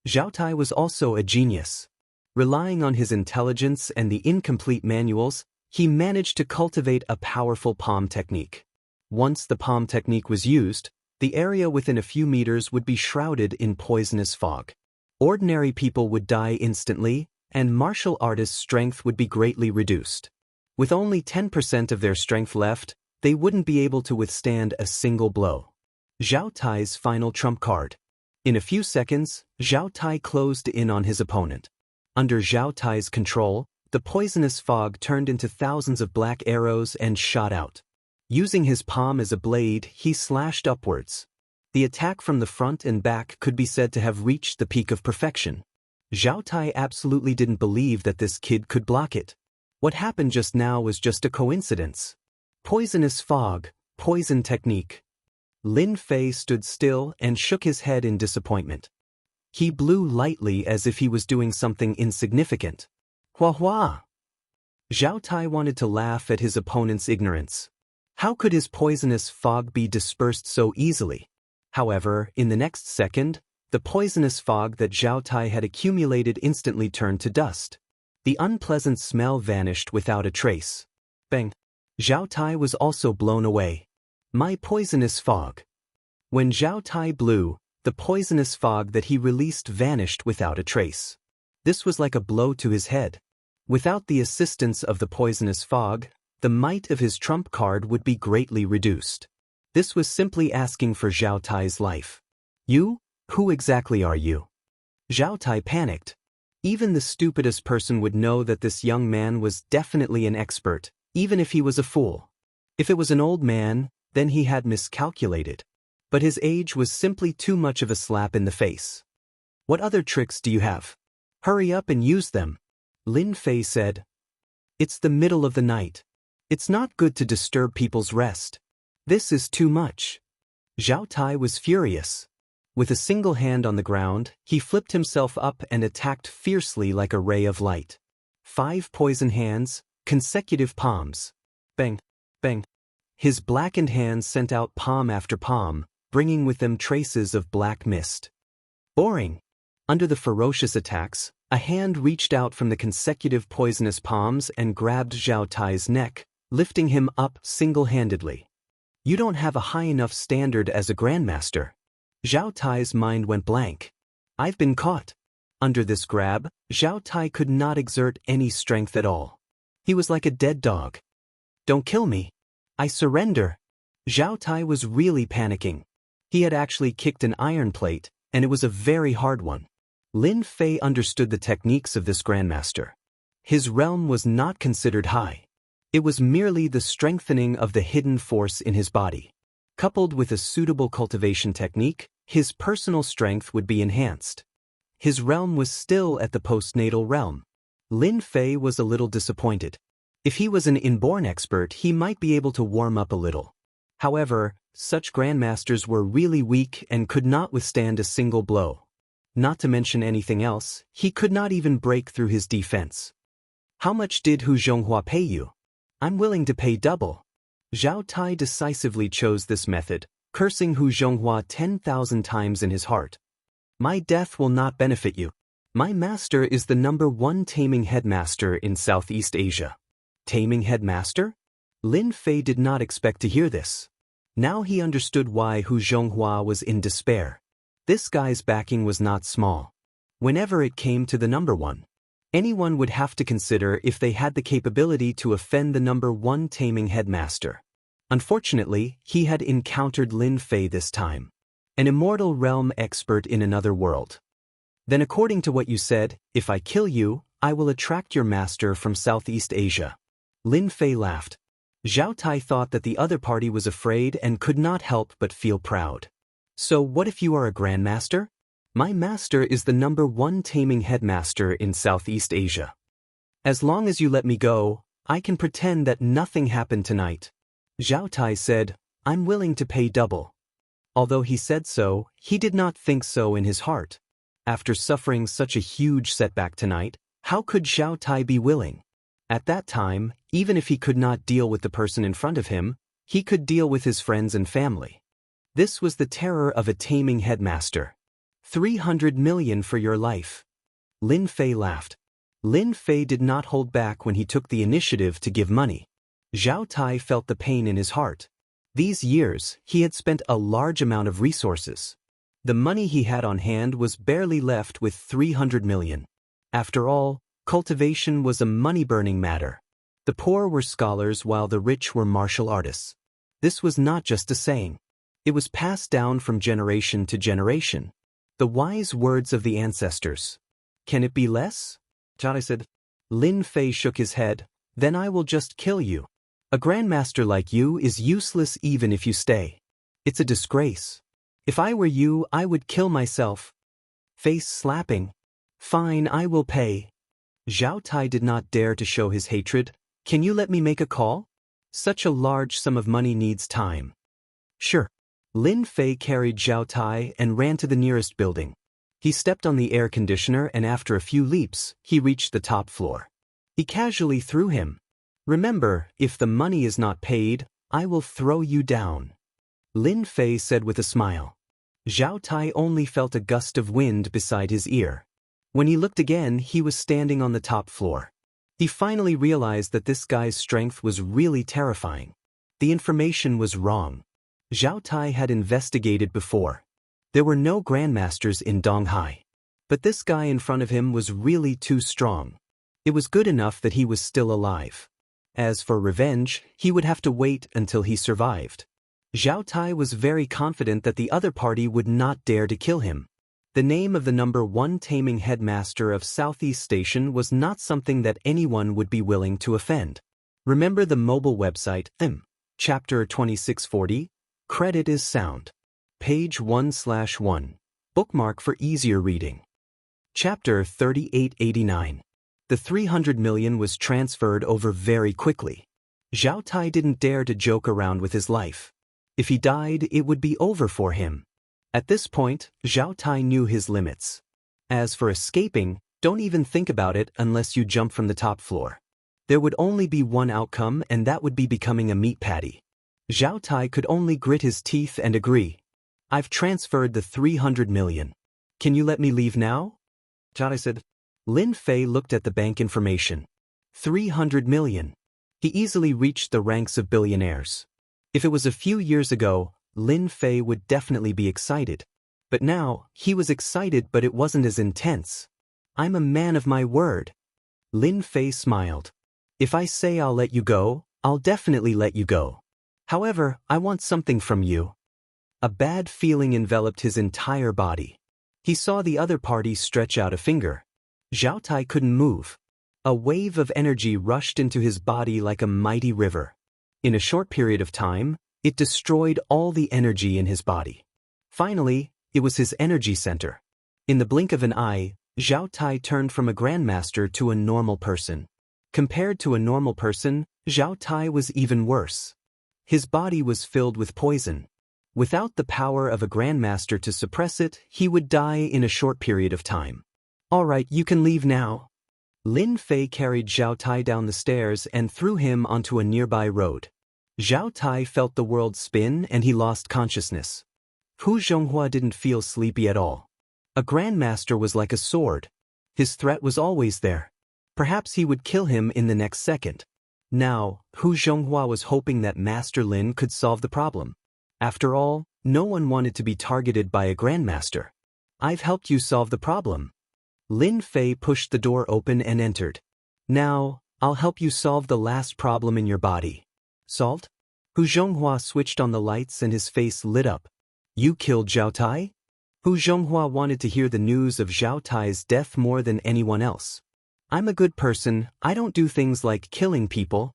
Zhao Tai was also a genius. Relying on his intelligence and the incomplete manuals, he managed to cultivate a powerful palm technique. Once the palm technique was used, the area within a few meters would be shrouded in poisonous fog. Ordinary people would die instantly, and martial artists' strength would be greatly reduced. With only 10% of their strength left, they wouldn't be able to withstand a single blow. Zhao Tai's final trump card. In a few seconds, Zhao Tai closed in on his opponent. Under Zhao Tai's control, the poisonous fog turned into thousands of black arrows and shot out. Using his palm as a blade, he slashed upwards. The attack from the front and back could be said to have reached the peak of perfection. Zhao Tai absolutely didn't believe that this kid could block it. What happened just now was just a coincidence. Poisonous fog, poison technique. Lin Fei stood still and shook his head in disappointment. He blew lightly as if he was doing something insignificant. Hua hua! Zhao Tai wanted to laugh at his opponent's ignorance. How could his poisonous fog be dispersed so easily? However, in the next second, the poisonous fog that Zhao Tai had accumulated instantly turned to dust. The unpleasant smell vanished without a trace. Bang! Zhao Tai was also blown away. My poisonous fog. When Zhao Tai blew, the poisonous fog that he released vanished without a trace. This was like a blow to his head. Without the assistance of the poisonous fog, the might of his trump card would be greatly reduced. This was simply asking for Zhao Tai's life. You? Who exactly are you? Zhao Tai panicked. Even the stupidest person would know that this young man was definitely an expert, even if he was a fool. If it was an old man, then he had miscalculated. But his age was simply too much of a slap in the face. What other tricks do you have? Hurry up and use them. Lin Fei said. It's the middle of the night. It's not good to disturb people's rest. This is too much. Zhao Tai was furious. With a single hand on the ground, he flipped himself up and attacked fiercely like a ray of light. 5 poison hands, consecutive palms. Bang, bang. His blackened hands sent out palm after palm, bringing with them traces of black mist. Boring. Under the ferocious attacks, a hand reached out from the consecutive poisonous palms and grabbed Zhao Tai's neck, lifting him up single-handedly. You don't have a high enough standard as a grandmaster. Zhao Tai's mind went blank. I've been caught. Under this grab, Zhao Tai could not exert any strength at all. He was like a dead dog. Don't kill me. I surrender. Zhao Tai was really panicking. He had actually kicked an iron plate, and it was a very hard one. Lin Fei understood the techniques of this grandmaster. His realm was not considered high. It was merely the strengthening of the hidden force in his body. Coupled with a suitable cultivation technique, his personal strength would be enhanced. His realm was still at the postnatal realm. Lin Fei was a little disappointed. If he was an inborn expert, he might be able to warm up a little. However, such grandmasters were really weak and could not withstand a single blow. Not to mention anything else, he could not even break through his defense. How much did Hu Zhonghua pay you? I'm willing to pay double. Zhao Tai decisively chose this method, cursing Hu Zhonghua 10,000 times in his heart. My death will not benefit you. My master is the #1 taming headmaster in Southeast Asia. Taming headmaster? Lin Fei did not expect to hear this. Now he understood why Hu Zhonghua was in despair. This guy's backing was not small. Whenever it came to the #1, anyone would have to consider if they had the capability to offend the #1 taming headmaster. Unfortunately, he had encountered Lin Fei this time, an immortal realm expert in another world. Then according to what you said, if I kill you, I will attract your master from Southeast Asia. Lin Fei laughed. Zhao Tai thought that the other party was afraid and could not help but feel proud. So what if you are a grandmaster? My master is the #1 taming headmaster in Southeast Asia. As long as you let me go, I can pretend that nothing happened tonight. Zhao Tai said, I'm willing to pay double. Although he said so, he did not think so in his heart. After suffering such a huge setback tonight, how could Zhao Tai be willing? At that time, even if he could not deal with the person in front of him, he could deal with his friends and family. This was the terror of a taming headmaster. 300 million for your life. Lin Fei laughed. Lin Fei did not hold back when he took the initiative to give money. Zhao Tai felt the pain in his heart. These years, he had spent a large amount of resources. The money he had on hand was barely left with 300 million. After all, cultivation was a money-burning matter. The poor were scholars while the rich were martial artists. This was not just a saying. It was passed down from generation to generation. The wise words of the ancestors. Can it be less? Jada said. Lin Fei shook his head. Then I will just kill you. A grandmaster like you is useless even if you stay. It's a disgrace. If I were you, I would kill myself. Face slapping. Fine, I will pay. Zhao Tai did not dare to show his hatred. Can you let me make a call? Such a large sum of money needs time. Sure. Lin Fei carried Zhao Tai and ran to the nearest building. He stepped on the air conditioner and after a few leaps, he reached the top floor. He casually threw him. Remember, if the money is not paid, I will throw you down. Lin Fei said with a smile. Zhao Tai only felt a gust of wind beside his ear. When he looked again, he was standing on the top floor. He finally realized that this guy's strength was really terrifying. The information was wrong. Zhao Tai had investigated before. There were no grandmasters in Donghai. But this guy in front of him was really too strong. It was good enough that he was still alive. As for revenge, he would have to wait until he survived. Zhao Tai was very confident that the other party would not dare to kill him. The name of the #1 taming headmaster of Southeast Station was not something that anyone would be willing to offend. Remember the mobile website, Chapter 2640? Credit is sound. Page 1/1. Bookmark for easier reading. Chapter 3889. The 300 million was transferred over very quickly. Zhao Tai didn't dare to joke around with his life. If he died, it would be over for him. At this point, Zhao Tai knew his limits. As for escaping, don't even think about it unless you jump from the top floor. There would only be one outcome and that would be becoming a meat patty. Zhao Tai could only grit his teeth and agree. I've transferred the 300 million. Can you let me leave now? Jada said. Lin Fei looked at the bank information. 300 million. He easily reached the ranks of billionaires. If it was a few years ago, Lin Fei would definitely be excited. But now, he was excited but it wasn't as intense. I'm a man of my word. Lin Fei smiled. If I say I'll let you go, I'll definitely let you go. However, I want something from you. A bad feeling enveloped his entire body. He saw the other party stretch out a finger. Zhao Tai couldn't move. A wave of energy rushed into his body like a mighty river. In a short period of time, it destroyed all the energy in his body. Finally, it was his energy center. In the blink of an eye, Zhao Tai turned from a grandmaster to a normal person. Compared to a normal person, Zhao Tai was even worse. His body was filled with poison. Without the power of a grandmaster to suppress it, he would die in a short period of time. All right, you can leave now. Lin Fei carried Zhao Tai down the stairs and threw him onto a nearby road. Zhao Tai felt the world spin and he lost consciousness. Hu Zhonghua didn't feel sleepy at all. A grandmaster was like a sword. His threat was always there. Perhaps he would kill him in the next second. Now, Hu Zhonghua was hoping that Master Lin could solve the problem. After all, no one wanted to be targeted by a grandmaster. I've helped you solve the problem. Lin Fei pushed the door open and entered. Now, I'll help you solve the last problem in your body. Solved? Hu Zhonghua switched on the lights and his face lit up. You killed Zhao Tai? Hu Zhonghua wanted to hear the news of Zhao Tai's death more than anyone else. I'm a good person, I don't do things like killing people.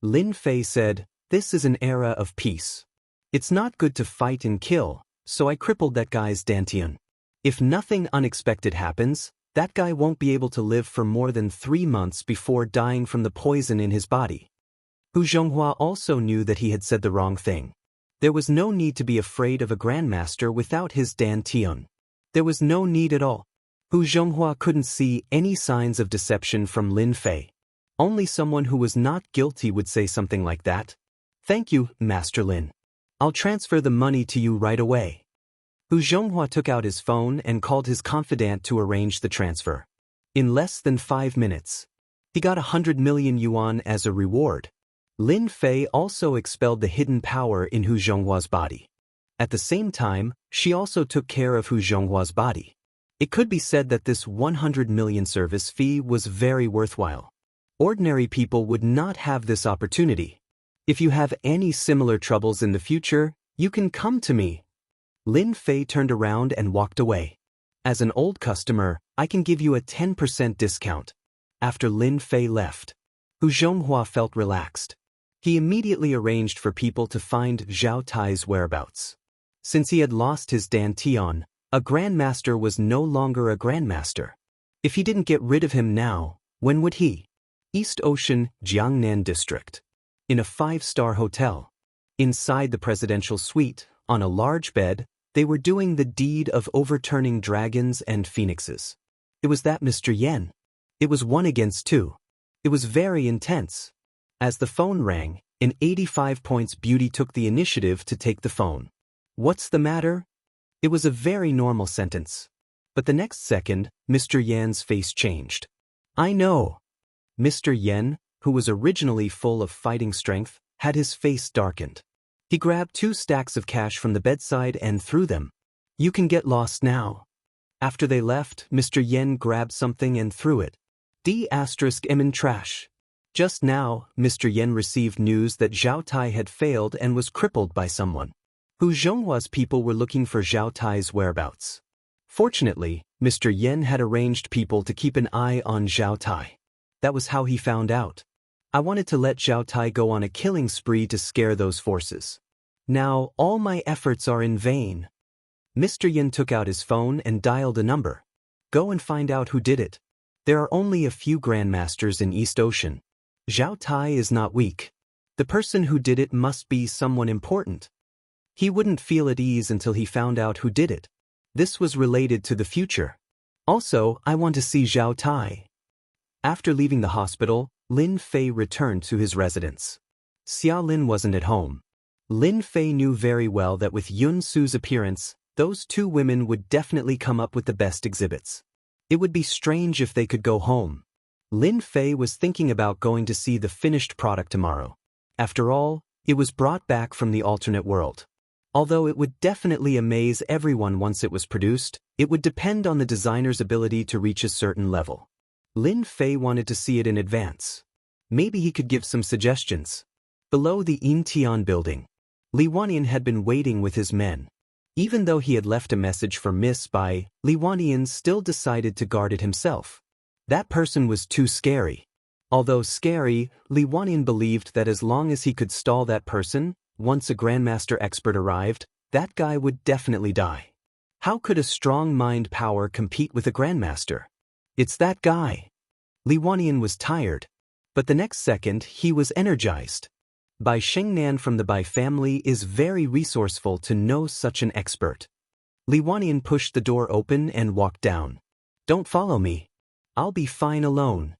Lin Fei said, this is an era of peace. It's not good to fight and kill, so I crippled that guy's dantian. If nothing unexpected happens, That guy won't be able to live for more than 3 months before dying from the poison in his body. Hu Zhonghua also knew that he had said the wrong thing. There was no need to be afraid of a grandmaster without his dantian. There was no need at all. Hu Zhonghua couldn't see any signs of deception from Lin Fei. Only someone who was not guilty would say something like that. Thank you, Master Lin. I'll transfer the money to you right away. Hu Zhonghua took out his phone and called his confidant to arrange the transfer. In less than 5 minutes, he got 100 million yuan as a reward. Lin Fei also expelled the hidden power in Hu Zhonghua's body. At the same time, she also took care of Hu Zhonghua's body. It could be said that this 100 million service fee was very worthwhile. Ordinary people would not have this opportunity. If you have any similar troubles in the future, you can come to me. Lin Fei turned around and walked away. As an old customer, I can give you a 10% discount. After Lin Fei left, Hu Zhonghua felt relaxed. He immediately arranged for people to find Zhao Tai's whereabouts. Since he had lost his dantian, a grandmaster was no longer a grandmaster. If he didn't get rid of him now, when would he? East Ocean, Jiangnan District. In a 5-star hotel. Inside the presidential suite, on a large bed, they were doing the deed of overturning dragons and phoenixes. It was that Mr. Yen. It was 1 against 2. It was very intense. As the phone rang, an 85 points beauty took the initiative to take the phone. What's the matter? It was a very normal sentence. But the next second, Mr. Yan's face changed. I know. Mr. Yen, who was originally full of fighting strength, had his face darkened. He grabbed 2 stacks of cash from the bedside and threw them. You can get lost now. After they left, Mr. Yen grabbed something and threw it. D*M in trash. Just now, Mr. Yen received news that Zhao Tai had failed and was crippled by someone. Hu Zhonghua's people were looking for Zhao Tai's whereabouts. Fortunately, Mr. Yen had arranged people to keep an eye on Zhao Tai. That was how he found out. I wanted to let Zhao Tai go on a killing spree to scare those forces. Now, all my efforts are in vain. Mr. Yen took out his phone and dialed a number. Go and find out who did it. There are only a few grandmasters in East Ocean. Zhao Tai is not weak. The person who did it must be someone important. He wouldn't feel at ease until he found out who did it. This was related to the future. Also, I want to see Zhao Tai. After leaving the hospital, Lin Fei returned to his residence. Xia Lin wasn't at home. Lin Fei knew very well that with Yun Su's appearance, those 2 women would definitely come up with the best exhibits. It would be strange if they could go home. Lin Fei was thinking about going to see the finished product tomorrow. After all, it was brought back from the alternate world. Although it would definitely amaze everyone once it was produced, it would depend on the designer's ability to reach a certain level. Lin Fei wanted to see it in advance. Maybe he could give some suggestions. Below the Intian building, Li Wannian had been waiting with his men. Even though he had left a message for Miss Bai, Li Wannian still decided to guard it himself. That person was too scary. Although scary, Li Wannian believed that as long as he could stall that person, once a Grandmaster expert arrived, that guy would definitely die. How could a strong mind power compete with a Grandmaster? It's that guy. Li Wannian was tired. But the next second, he was energized. Bai Shengnan from the Bai family is very resourceful to know such an expert. Li Wannian pushed the door open and walked down. Don't follow me. I'll be fine alone.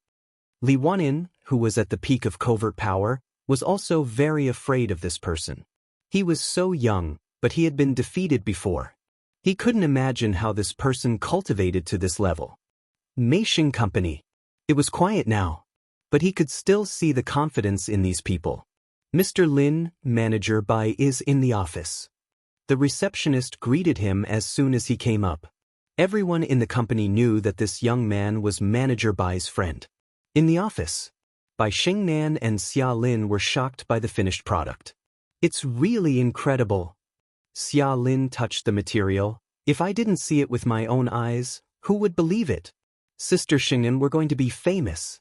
Li Wannian, who was at the peak of covert power, was also very afraid of this person. He was so young, but he had been defeated before. He couldn't imagine how this person cultivated to this level. Meisheng Company. It was quiet now. But he could still see the confidence in these people. Mr. Lin, Manager Bai, is in the office. The receptionist greeted him as soon as he came up. Everyone in the company knew that this young man was Manager Bai's friend. In the office, Bai Shengnan and Xia Lin were shocked by the finished product. It's really incredible. Xia Lin touched the material. If I didn't see it with my own eyes, who would believe it? Sister Shengnan, we're going to be famous.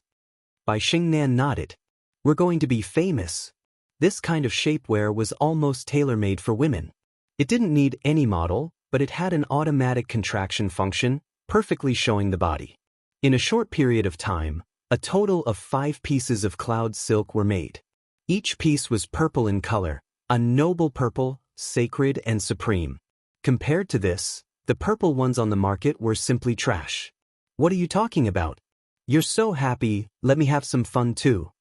Bai Shengnan nodded. We're going to be famous. This kind of shapewear was almost tailor-made for women. It didn't need any model, but it had an automatic contraction function, perfectly showing the body. In a short period of time, a total of 5 pieces of cloud silk were made. Each piece was purple in color, a noble purple, sacred and supreme. Compared to this, the purple ones on the market were simply trash. What are you talking about? You're so happy, let me have some fun too.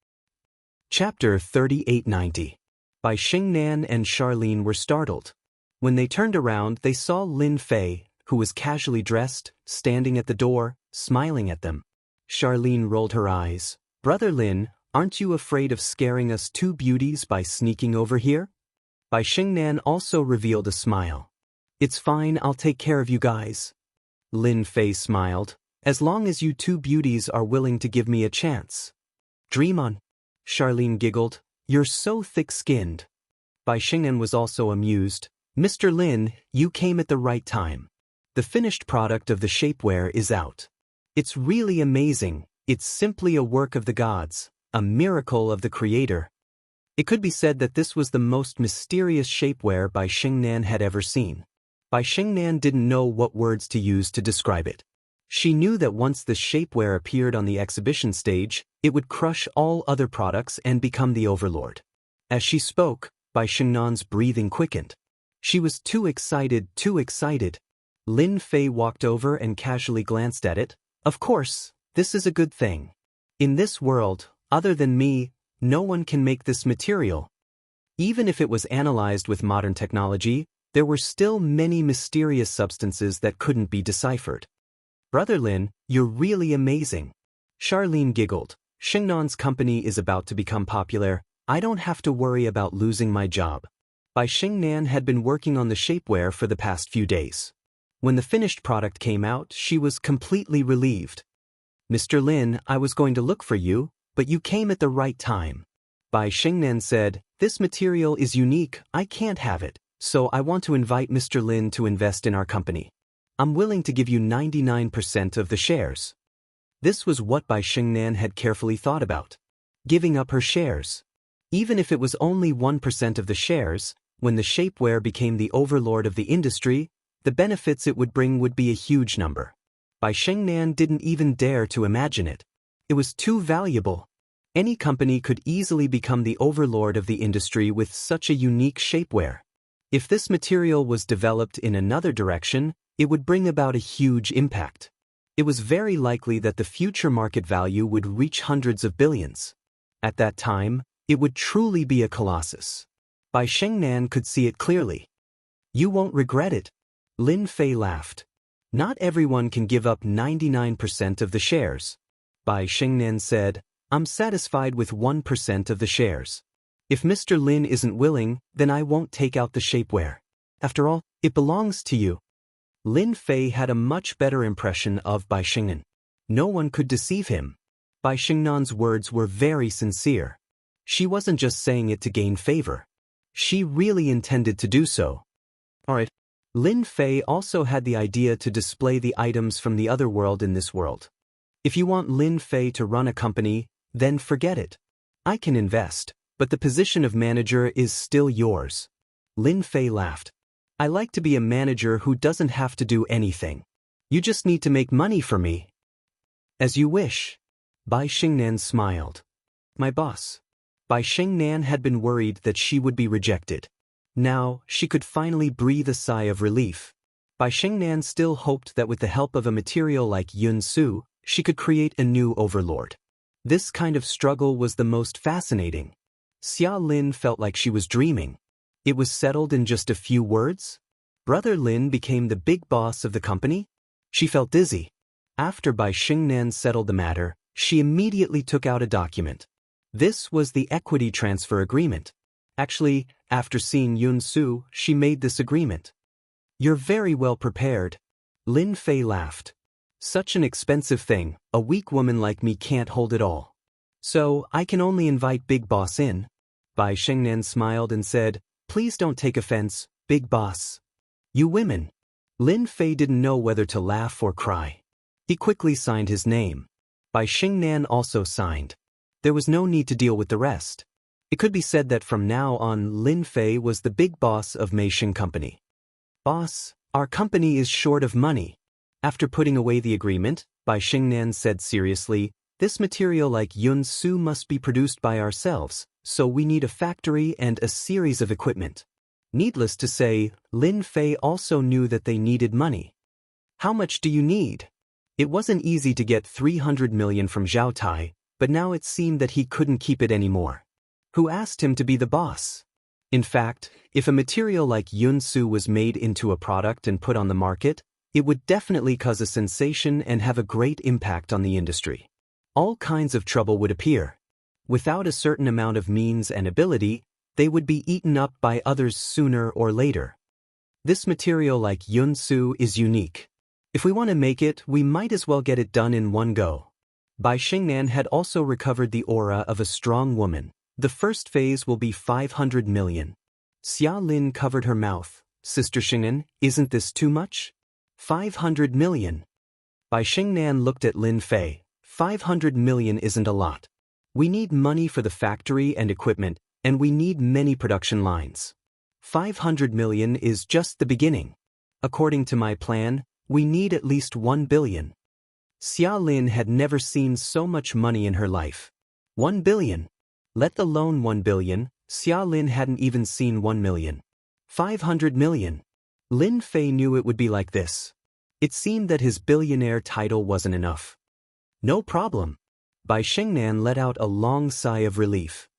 Chapter 3890. By Xingnan and Charlene were startled. When they turned around, they saw Lin Fei, who was casually dressed, standing at the door, smiling at them. Charlene rolled her eyes. Brother Lin, aren't you afraid of scaring us two beauties by sneaking over here? Bai Xingnan also revealed a smile. It's fine, I'll take care of you guys. Lin Fei smiled. As long as you two beauties are willing to give me a chance. Dream on. Charlene giggled. You're so thick-skinned. Bai Xingnan was also amused. Mr. Lin, you came at the right time. The finished product of the shapewear is out. It's really amazing. It's simply a work of the gods, a miracle of the creator. It could be said that this was the most mysterious shapewear Bai Xingnan had ever seen. Bai Xingnan didn't know what words to use to describe it. She knew that once the shapewear appeared on the exhibition stage, it would crush all other products and become the overlord. As she spoke, Bai Xingnan's breathing quickened. She was too excited, too excited. Lin Fei walked over and casually glanced at it. Of course, this is a good thing. In this world, other than me, no one can make this material. Even if it was analyzed with modern technology, there were still many mysterious substances that couldn't be deciphered. Brother Lin, you're really amazing. Charlene giggled. Xingnan's company is about to become popular. I don't have to worry about losing my job. Bai Xingnan had been working on the shapewear for the past few days. When the finished product came out, she was completely relieved. Mr. Lin, I was going to look for you, but you came at the right time. Bai Xingnan said, this material is unique, I can't have it, so I want to invite Mr. Lin to invest in our company. I'm willing to give you 99% of the shares. This was what Bai Xingnan had carefully thought about. Giving up her shares. Even if it was only 1% of the shares, when the shapewear became the overlord of the industry, the benefits it would bring would be a huge number. Bai Xingnan didn't even dare to imagine it. It was too valuable. Any company could easily become the overlord of the industry with such a unique shapewear. If this material was developed in another direction, it would bring about a huge impact. It was very likely that the future market value would reach hundreds of billions. At that time, it would truly be a colossus. Bai Xingnan could see it clearly. You won't regret it. Lin Fei laughed. Not everyone can give up 99% of the shares. Bai Xingnan said, I'm satisfied with 1% of the shares. If Mr. Lin isn't willing, then I won't take out the shapewear. After all, it belongs to you. Lin Fei had a much better impression of Bai Xingnan. No one could deceive him. Bai Xingnan's words were very sincere. She wasn't just saying it to gain favor. She really intended to do so. Alright. Lin Fei also had the idea to display the items from the other world in this world. If you want Lin Fei to run a company, then forget it. I can invest, but the position of manager is still yours. Lin Fei laughed. I like to be a manager who doesn't have to do anything. You just need to make money for me. As you wish. Bai Xingnan smiled. My boss. Bai Xingnan had been worried that she would be rejected. Now, she could finally breathe a sigh of relief. Bai Xingnan still hoped that with the help of a material like Yun Su, she could create a new overlord. This kind of struggle was the most fascinating. Xia Lin felt like she was dreaming. It was settled in just a few words? Brother Lin became the big boss of the company? She felt dizzy. After Bai Xingnan settled the matter, she immediately took out a document. This was the equity transfer agreement. Actually, after seeing Yun Su, she made this agreement. You're very well prepared. Lin Fei laughed. Such an expensive thing, a weak woman like me can't hold it all. So, I can only invite Big Boss in. Bai Xingnan smiled and said, Please don't take offense, Big Boss. You women. Lin Fei didn't know whether to laugh or cry. He quickly signed his name. Bai Xingnan also signed. There was no need to deal with the rest. It could be said that from now on Lin Fei was the big boss of Meisheng Company. Boss, our company is short of money. After putting away the agreement, Bai Xingnan said seriously, "This material like Yun Su must be produced by ourselves, so we need a factory and a series of equipment." Needless to say, Lin Fei also knew that they needed money. "How much do you need?" It wasn't easy to get 300 million from Zhao Tai, but now it seemed that he couldn't keep it anymore. Who asked him to be the boss? In fact, if a material like Yun Su was made into a product and put on the market, it would definitely cause a sensation and have a great impact on the industry. All kinds of trouble would appear. Without a certain amount of means and ability, they would be eaten up by others sooner or later. This material like Yun Su is unique. If we want to make it, we might as well get it done in one go. Bai Xingnan had also recovered the aura of a strong woman. The first phase will be 500 million. Xia Lin covered her mouth. "Sister Xingnan, isn't this too much? 500 million. Bai Xingnan looked at Lin Fei. 500 million isn't a lot. We need money for the factory and equipment, and we need many production lines. 500 million is just the beginning. According to my plan, we need at least 1 billion. Xia Lin had never seen so much money in her life. 1 billion. Let alone 1 billion, Xia Lin hadn't even seen 1 million. 500 million. Lin Fei knew it would be like this. It seemed that his billionaire title wasn't enough. "No problem." Bai Xingnan let out a long sigh of relief.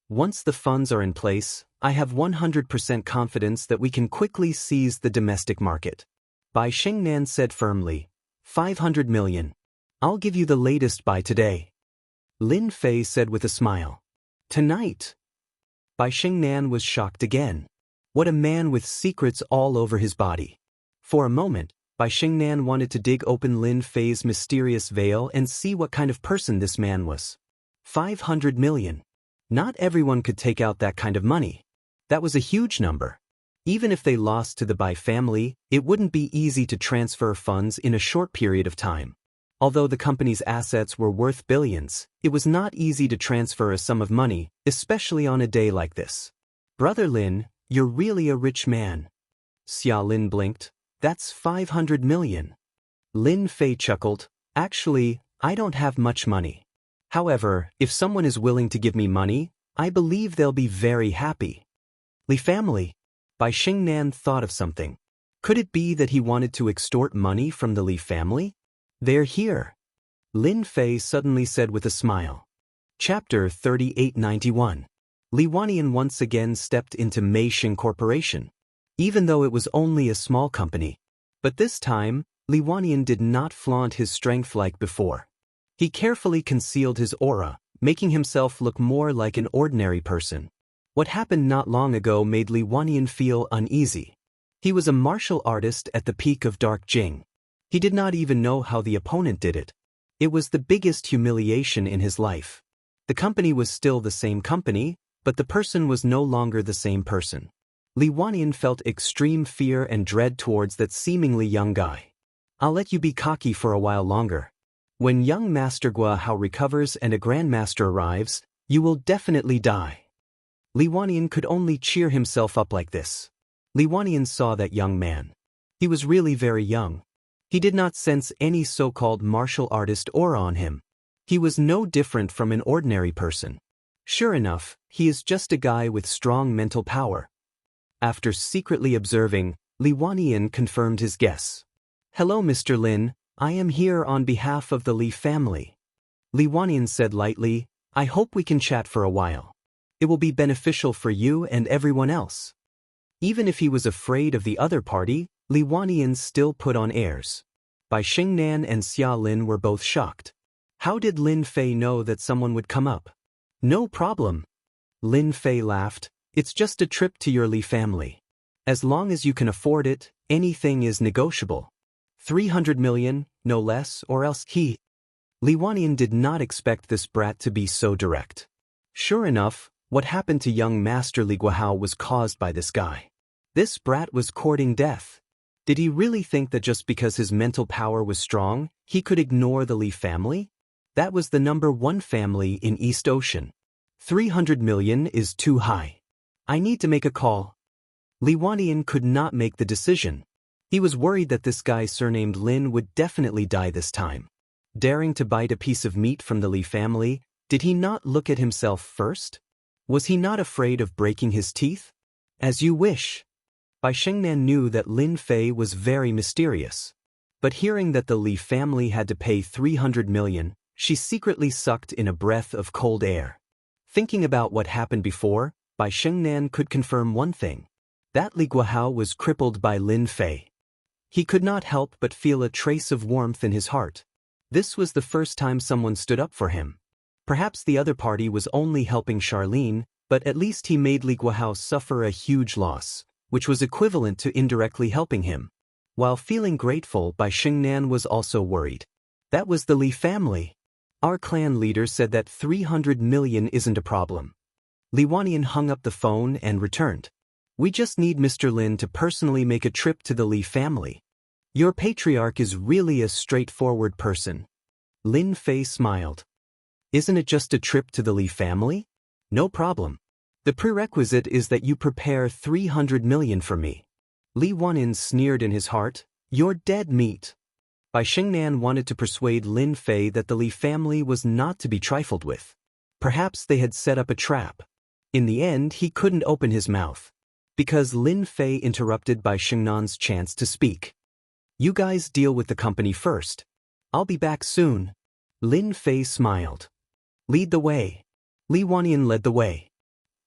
"Once the funds are in place, I have 100% confidence that we can quickly seize the domestic market." Bai Xingnan said firmly, 500 million. I'll give you the latest by today." Lin Fei said with a smile. "Tonight?" Bai Xingnan was shocked again. What a man with secrets all over his body. For a moment, Bai Xingnan wanted to dig open Lin Fei's mysterious veil and see what kind of person this man was. 500 million. Not everyone could take out that kind of money. That was a huge number. Even if they lost to the Bai family, it wouldn't be easy to transfer funds in a short period of time. Although the company's assets were worth billions, it was not easy to transfer a sum of money, especially on a day like this. "Brother Lin, you're really a rich man." Xia Lin blinked. "That's 500 million. Lin Fei chuckled. "Actually, I don't have much money. However, if someone is willing to give me money, I believe they'll be very happy." "Li family?" Bai Xingnan thought of something. Could it be that he wanted to extort money from the Li family? "They're here," Lin Fei suddenly said with a smile. Chapter 3891. Li Wanian once again stepped into Meisheng Corporation. Even though it was only a small company. But this time, Li Wanian did not flaunt his strength like before. He carefully concealed his aura, making himself look more like an ordinary person. What happened not long ago made Li Wanian feel uneasy. He was a martial artist at the peak of Dark Jing. He did not even know how the opponent did it. It was the biggest humiliation in his life. The company was still the same company, but the person was no longer the same person. Li Wanian felt extreme fear and dread towards that seemingly young guy. "I'll let you be cocky for a while longer. When young Master Guahao recovers and a Grandmaster arrives, you will definitely die." Li Wanian could only cheer himself up like this. Li Wanian saw that young man. He was really very young. He did not sense any so-called martial artist aura on him. He was no different from an ordinary person. Sure enough, he is just a guy with strong mental power. After secretly observing, Li Wanian confirmed his guess. "Hello, Mr. Lin, I am here on behalf of the Li family." Li Wanian said lightly, "I hope we can chat for a while. It will be beneficial for you and everyone else." Even if he was afraid of the other party, Li Wanian still put on airs. Bai Xingnan and Xia Lin were both shocked. How did Lin Fei know that someone would come up? "No problem." Lin Fei laughed. "It's just a trip to your Li family. As long as you can afford it, anything is negotiable. 300 million, no less, or else he." Li Wanian did not expect this brat to be so direct. Sure enough, what happened to young Master Li Guahao was caused by this guy. This brat was courting death. Did he really think that just because his mental power was strong, he could ignore the Li family? That was the #1 family in East Ocean. 300 million is too high. I need to make a call. Li Wanian could not make the decision. He was worried that this guy surnamed Lin would definitely die this time. Daring to bite a piece of meat from the Li family, did he not look at himself first? Was he not afraid of breaking his teeth? As you wish. Bai Shengnan knew that Lin Fei was very mysterious. But hearing that the Li family had to pay 300 million, she secretly sucked in a breath of cold air. Thinking about what happened before, Bai Shengnan could confirm one thing. That Li Guohao was crippled by Lin Fei. He could not help but feel a trace of warmth in his heart. This was the first time someone stood up for him. Perhaps the other party was only helping Charlene, but at least he made Li Guohao suffer a huge loss, which was equivalent to indirectly helping him. While feeling grateful, Bai Shengnan was also worried. That was the Li family. Our clan leader said that 300 million isn't a problem. Li Wannian hung up the phone and returned. We just need Mr. Lin to personally make a trip to the Li family. Your patriarch is really a straightforward person. Lin Fei smiled. Isn't it just a trip to the Li family? No problem. The prerequisite is that you prepare 300 million for me. Li Wannian sneered in his heart, you're dead meat. Bai Shengnan wanted to persuade Lin Fei that the Li family was not to be trifled with. Perhaps they had set up a trap. In the end, he couldn't open his mouth. Because Lin Fei interrupted Bai Shengnan's chance to speak. You guys deal with the company first. I'll be back soon. Lin Fei smiled. Lead the way. Li Wannian led the way.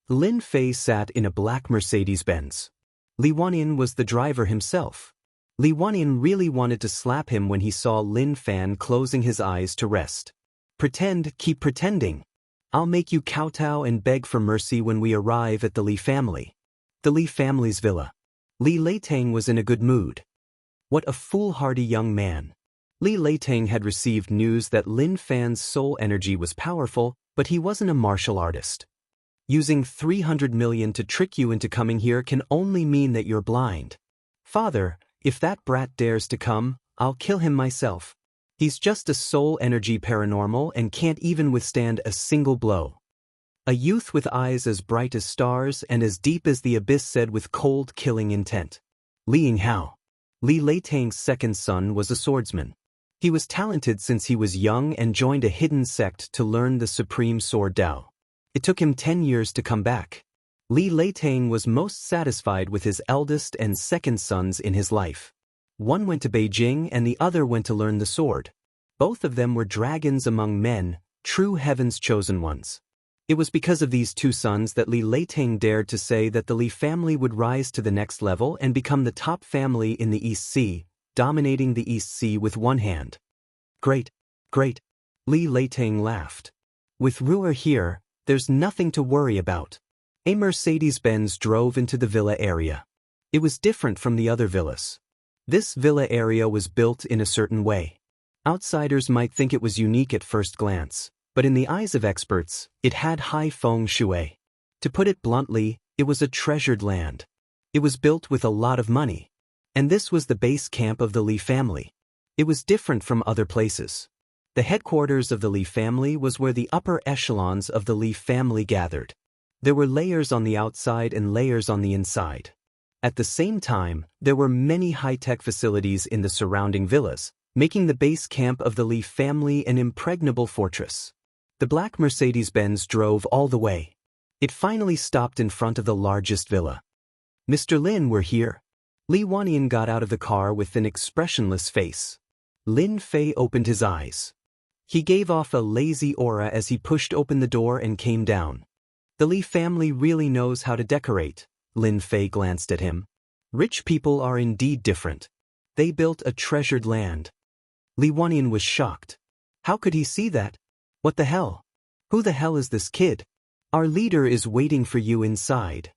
Lin Fei sat in a black Mercedes-Benz. Li Wannian was the driver himself. Li Wannian really wanted to slap him when he saw Lin Fan closing his eyes to rest. Pretend, keep pretending. I'll make you kowtow and beg for mercy when we arrive at the Li family. The Li family's villa. Li Leitang was in a good mood. What a foolhardy young man. Li Leitang had received news that Lin Fan's soul energy was powerful, but he wasn't a martial artist. Using 300 million to trick you into coming here can only mean that you're blind. Father, if that brat dares to come, I'll kill him myself. He's just a soul energy paranormal and can't even withstand a single blow. A youth with eyes as bright as stars and as deep as the abyss said with cold, killing intent. Li Yinghao. Li Leitang's second son was a swordsman. He was talented since he was young and joined a hidden sect to learn the supreme sword Dao. It took him 10 years to come back. Li Leitang was most satisfied with his eldest and second sons in his life. One went to Beijing and the other went to learn the sword. Both of them were dragons among men, true heaven's chosen ones. It was because of these two sons that Li Leitang dared to say that the Li family would rise to the next level and become the top family in the East Sea, dominating the East Sea with one hand. Great, great. Li Leitang laughed. With Ruer here, there's nothing to worry about. A Mercedes-Benz drove into the villa area. It was different from the other villas. This villa area was built in a certain way. Outsiders might think it was unique at first glance, but in the eyes of experts, it had high feng shui. To put it bluntly, it was a treasured land. It was built with a lot of money. And this was the base camp of the Li family. It was different from other places. The headquarters of the Li family was where the upper echelons of the Li family gathered. There were layers on the outside and layers on the inside. At the same time, there were many high-tech facilities in the surrounding villas, making the base camp of the Li family an impregnable fortress. The black Mercedes-Benz drove all the way. It finally stopped in front of the largest villa. Mr. Lin, we're here. Li Wannian got out of the car with an expressionless face. Lin Fei opened his eyes. He gave off a lazy aura as he pushed open the door and came down. The Li family really knows how to decorate. Lin Fei glanced at him. Rich people are indeed different. They built a treasured land. Li Wannian was shocked. How could he see that? What the hell? Who the hell is this kid? Our leader is waiting for you inside.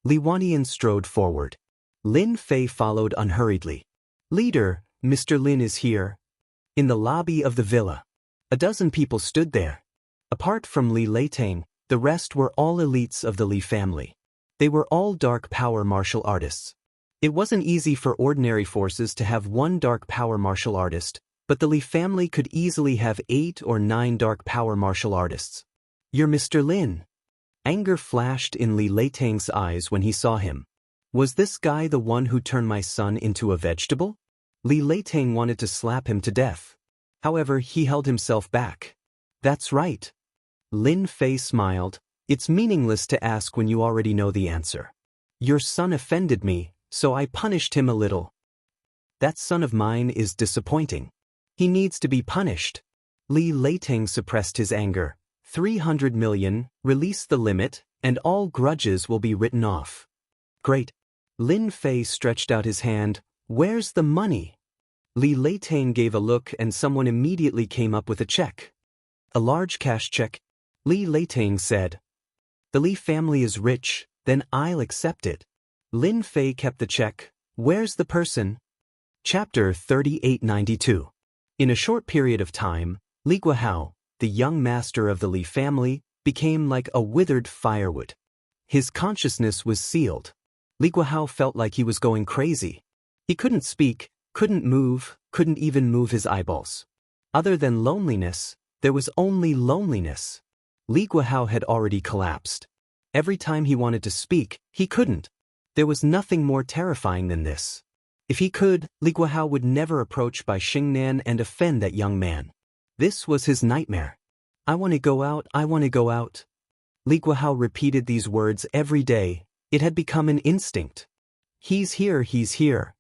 Li Wannian strode forward. Lin Fei followed unhurriedly. Leader, Mr. Lin is here. In the lobby of the villa. A dozen people stood there. Apart from Li Leitang, the rest were all elites of the Li family. They were all dark power martial artists. It wasn't easy for ordinary forces to have one dark power martial artist, but the Li family could easily have 8 or 9 dark power martial artists. You're Mr. Lin. Anger flashed in Li Leitang's eyes when he saw him. Was this guy the one who turned my son into a vegetable? Li Leiteng wanted to slap him to death. However, he held himself back. That's right. Lin Fei smiled. It's meaningless to ask when you already know the answer. Your son offended me, so I punished him a little. That son of mine is disappointing. He needs to be punished. Li Leiteng suppressed his anger. 300 million, release the limit, and all grudges will be written off. Great. Lin Fei stretched out his hand. Where's the money? Li Leiteng gave a look and someone immediately came up with a check. A large cash check. Li Leiteng said. The Li family is rich, then I'll accept it. Lin Fei kept the check. Where's the person? Chapter 3892. In a short period of time, Li Guohao, the young master of the Li family, became like a withered firewood. His consciousness was sealed. Li Guohao felt like he was going crazy. He couldn't speak, couldn't move, couldn't even move his eyeballs. Other than loneliness, there was only loneliness. Li Guohao had already collapsed. Every time he wanted to speak, he couldn't. There was nothing more terrifying than this. If he could, Li Guohao would never approach Bai Xingnan and offend that young man. This was his nightmare. I want to go out, I want to go out. Li Guohao repeated these words every day. It had become an instinct. He's here, he's here.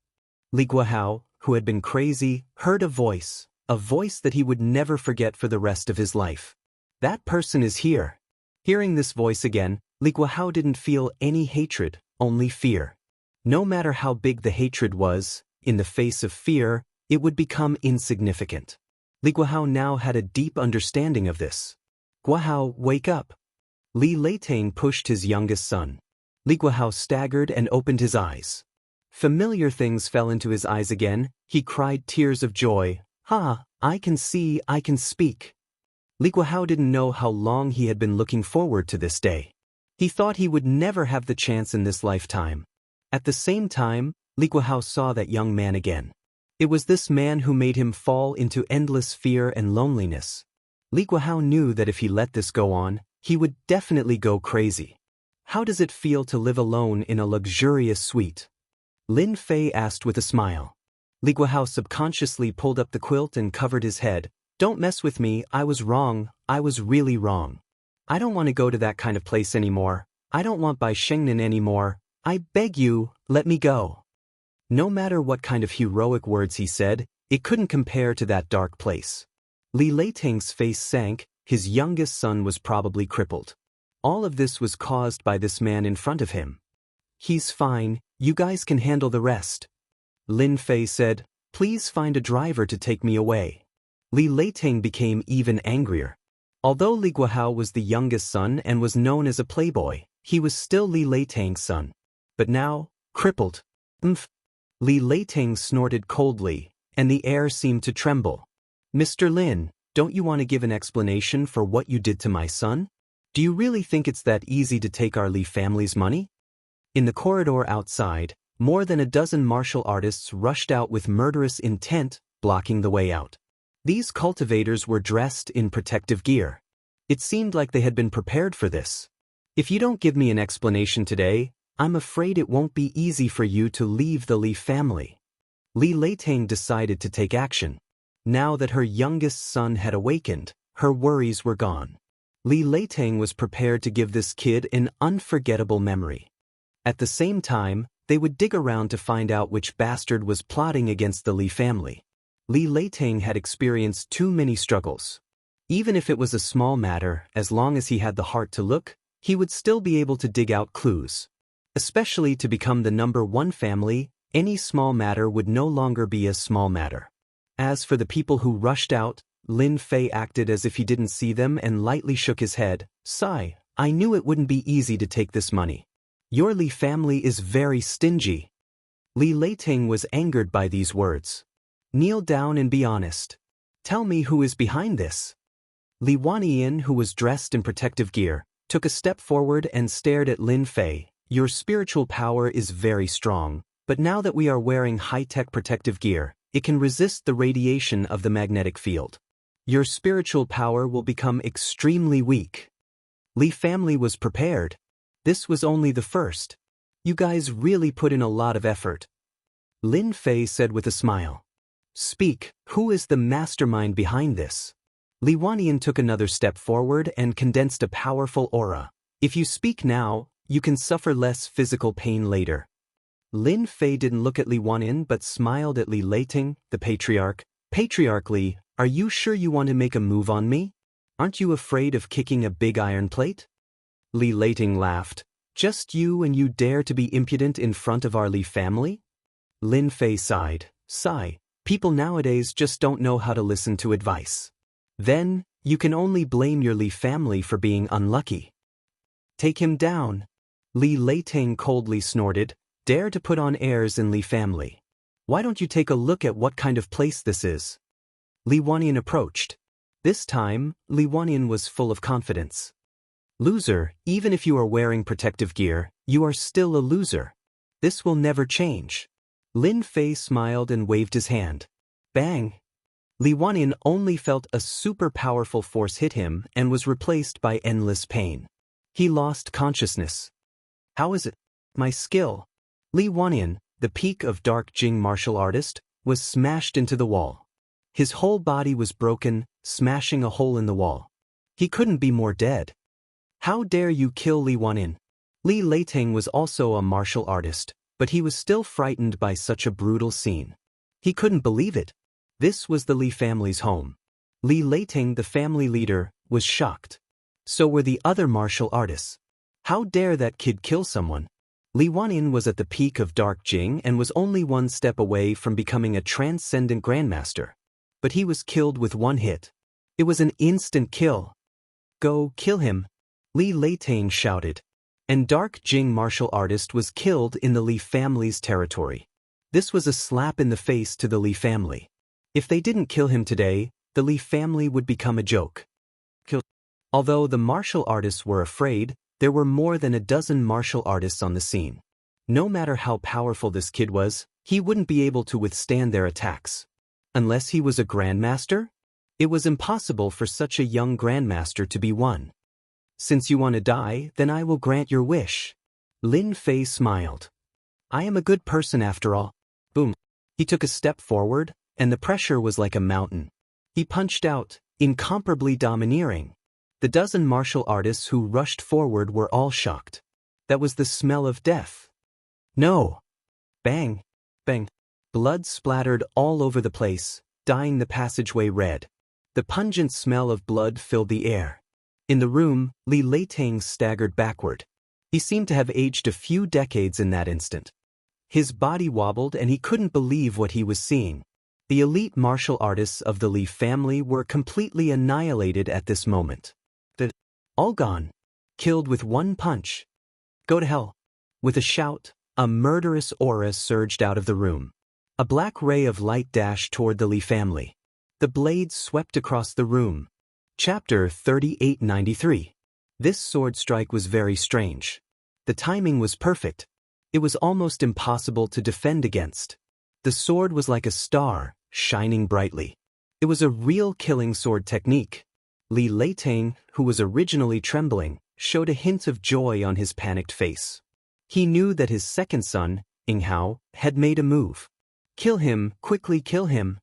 Li Guohao, who had been crazy, heard a voice that he would never forget for the rest of his life. That person is here. Hearing this voice again, Li Guohao didn't feel any hatred, only fear. No matter how big the hatred was, in the face of fear, it would become insignificant. Li Guohao now had a deep understanding of this. Guohao, wake up. Li Leiteng pushed his youngest son. Li Guohao staggered and opened his eyes. Familiar things fell into his eyes again. He cried tears of joy. I can see, I can speak. Li Guohao didn't know how long he had been looking forward to this day. He thought he would never have the chance in this lifetime. At the same time, Li Guohao saw that young man again. It was this man who made him fall into endless fear and loneliness. Li Guohao knew that if he let this go on, he would definitely go crazy. How does it feel to live alone in a luxurious suite? Lin Fei asked with a smile. Li Guohao subconsciously pulled up the quilt and covered his head. Don't mess with me, I was wrong, I was really wrong. I don't want to go to that kind of place anymore. I don't want Bai Xingnan anymore. I beg you, let me go. No matter what kind of heroic words he said, it couldn't compare to that dark place. Li Leiteng's face sank. His youngest son was probably crippled. All of this was caused by this man in front of him. He's fine, you guys can handle the rest. Lin Fei said, please find a driver to take me away. Li Leiteng became even angrier. Although Li Guohao was the youngest son and was known as a playboy, he was still Li Leiteng's son. But now, crippled. Li Leiteng snorted coldly, and the air seemed to tremble. Mr. Lin, don't you want to give an explanation for what you did to my son? Do you really think it's that easy to take our Li family's money? In the corridor outside, more than a dozen martial artists rushed out with murderous intent, blocking the way out. These cultivators were dressed in protective gear. It seemed like they had been prepared for this. If you don't give me an explanation today, I'm afraid it won't be easy for you to leave the Li family. Li Leiteng decided to take action. Now that her youngest son had awakened, her worries were gone. Li Leiteng was prepared to give this kid an unforgettable memory. At the same time, they would dig around to find out which bastard was plotting against the Li family. Li Leiteng had experienced too many struggles. Even if it was a small matter, as long as he had the heart to look, he would still be able to dig out clues. Especially to become the #1 family, any small matter would no longer be a small matter. As for the people who rushed out, Lin Fei acted as if he didn't see them and lightly shook his head. Sigh, I knew it wouldn't be easy to take this money. Your Li family is very stingy. Li Leiteng was angered by these words. Kneel down and be honest. Tell me who is behind this. Li Wanyin, who was dressed in protective gear, took a step forward and stared at Lin Fei. Your spiritual power is very strong, but now that we are wearing high-tech protective gear, it can resist the radiation of the magnetic field. Your spiritual power will become extremely weak. Li family was prepared. This was only the first. You guys really put in a lot of effort. Lin Fei said with a smile. Speak, who is the mastermind behind this? Li Wanyan took another step forward and condensed a powerful aura. If you speak now, you can suffer less physical pain later. Lin Fei didn't look at Li Wanyan but smiled at Li Leiting, the patriarch. Patriarch Li, are you sure you want to make a move on me? Aren't you afraid of kicking a big iron plate? Li Leiting laughed. Just you and you dare to be impudent in front of our Li family? Lin Fei sighed. Sigh. People nowadays just don't know how to listen to advice. Then, you can only blame your Li family for being unlucky. Take him down. Li Leiting coldly snorted. Dare to put on airs in Li family. Why don't you take a look at what kind of place this is? Li Wanyan approached. This time, Li Wanyan was full of confidence. Loser, even if you are wearing protective gear, you are still a loser. This will never change. Lin Fei smiled and waved his hand. Bang! Li Wanyan only felt a super powerful force hit him and was replaced by endless pain. He lost consciousness. How is it? My skill. Li Wanyan, the peak of dark Jing martial artist, was smashed into the wall. His whole body was broken, smashing a hole in the wall. He couldn't be more dead. How dare you kill Li Wanyan? Li Leiting was also a martial artist, but he was still frightened by such a brutal scene. He couldn't believe it. This was the Li family's home. Li Leiting, the family leader, was shocked. So were the other martial artists. How dare that kid kill someone? Li Wanyan was at the peak of Dark Jing and was only one step away from becoming a transcendent grandmaster. But he was killed with one hit. It was an instant kill. Go kill him, Li Leiting shouted. And Dark Jing martial artist was killed in the Li family's territory. This was a slap in the face to the Li family. If they didn't kill him today, the Li family would become a joke. Although the martial artists were afraid, there were more than a dozen martial artists on the scene. No matter how powerful this kid was, he wouldn't be able to withstand their attacks. Unless he was a grandmaster? It was impossible for such a young grandmaster to be one. Since you want to die, then I will grant your wish. Lin Fei smiled. I am a good person after all. Boom. He took a step forward, and the pressure was like a mountain. He punched out, incomparably domineering. The dozen martial artists who rushed forward were all shocked. That was the smell of death. No. Bang. Bang. Blood splattered all over the place, dyeing the passageway red. The pungent smell of blood filled the air. In the room, Li Leiting staggered backward. He seemed to have aged a few decades in that instant. His body wobbled and he couldn't believe what he was seeing. The elite martial artists of the Li family were completely annihilated at this moment. All gone. Killed with one punch. Go to hell. With a shout, a murderous aura surged out of the room. A black ray of light dashed toward the Li family. The blade swept across the room. Chapter 3893. This sword strike was very strange. The timing was perfect. It was almost impossible to defend against. The sword was like a star, shining brightly. It was a real killing sword technique. Li Leiting, who was originally trembling, showed a hint of joy on his panicked face. He knew that his second son, Yinghao, had made a move. Kill him, quickly kill him.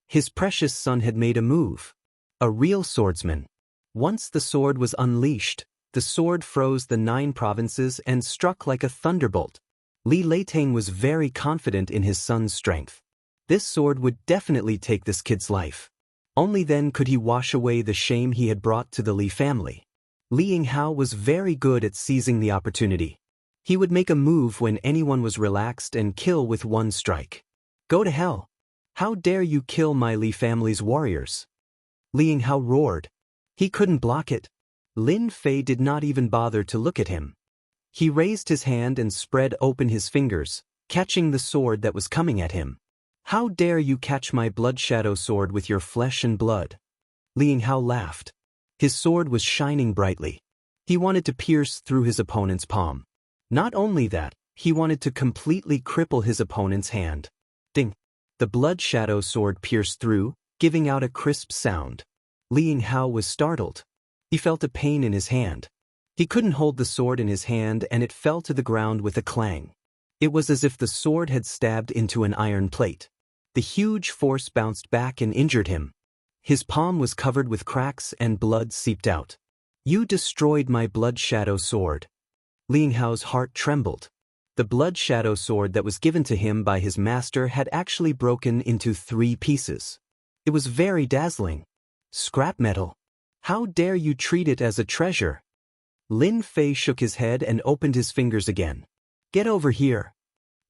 His precious son had made a move. A real swordsman. Once the sword was unleashed, the sword froze the 9 provinces and struck like a thunderbolt. Li Leiting was very confident in his son's strength. This sword would definitely take this kid's life. Only then could he wash away the shame he had brought to the Li family. Li Yinghao was very good at seizing the opportunity. He would make a move when anyone was relaxed and kill with one strike. Go to hell. How dare you kill my Li family's warriors? Li Yinghao roared. He couldn't block it. Lin Fei did not even bother to look at him. He raised his hand and spread open his fingers, catching the sword that was coming at him. How dare you catch my blood shadow sword with your flesh and blood? Li Yinghao laughed. His sword was shining brightly. He wanted to pierce through his opponent's palm. Not only that, he wanted to completely cripple his opponent's hand. Ding! The blood shadow sword pierced through, giving out a crisp sound. Li Yinghao was startled. He felt a pain in his hand. He couldn't hold the sword in his hand and it fell to the ground with a clang. It was as if the sword had stabbed into an iron plate. The huge force bounced back and injured him. His palm was covered with cracks and blood seeped out. "You destroyed my blood shadow sword." Ling Hao's heart trembled. The blood shadow sword that was given to him by his master had actually broken into 3 pieces. It was very dazzling. Scrap metal. How dare you treat it as a treasure? Lin Fei shook his head and opened his fingers again. "Get over here."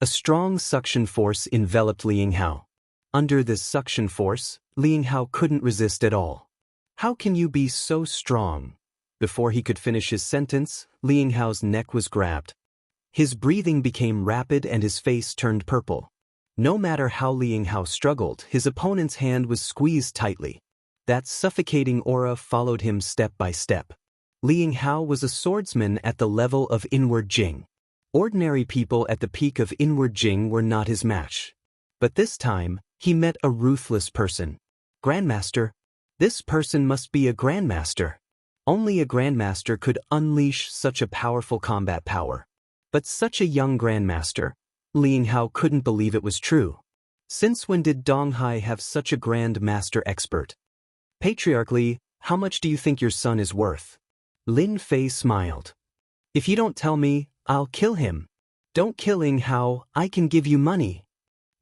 A strong suction force enveloped Ling Hao. Under this suction force, Ling Hao couldn't resist at all. "How can you be so strong?" Before he could finish his sentence, Ling Hao's neck was grabbed. His breathing became rapid and his face turned purple. No matter how Ling Hao struggled, his opponent's hand was squeezed tightly. That suffocating aura followed him step by step. Ling Hao was a swordsman at the level of Inward Jing. Ordinary people at the peak of Inward Jing were not his match. But this time, he met a ruthless person. Grandmaster. This person must be a grandmaster. Only a grandmaster could unleash such a powerful combat power. But such a young grandmaster, Ling Hao couldn't believe it was true. Since when did Donghai have such a grand master expert? Patriarchally, how much do you think your son is worth? Lin Fei smiled. "If you don't tell me, I'll kill him." "Don't kill Ling Hao, I can give you money."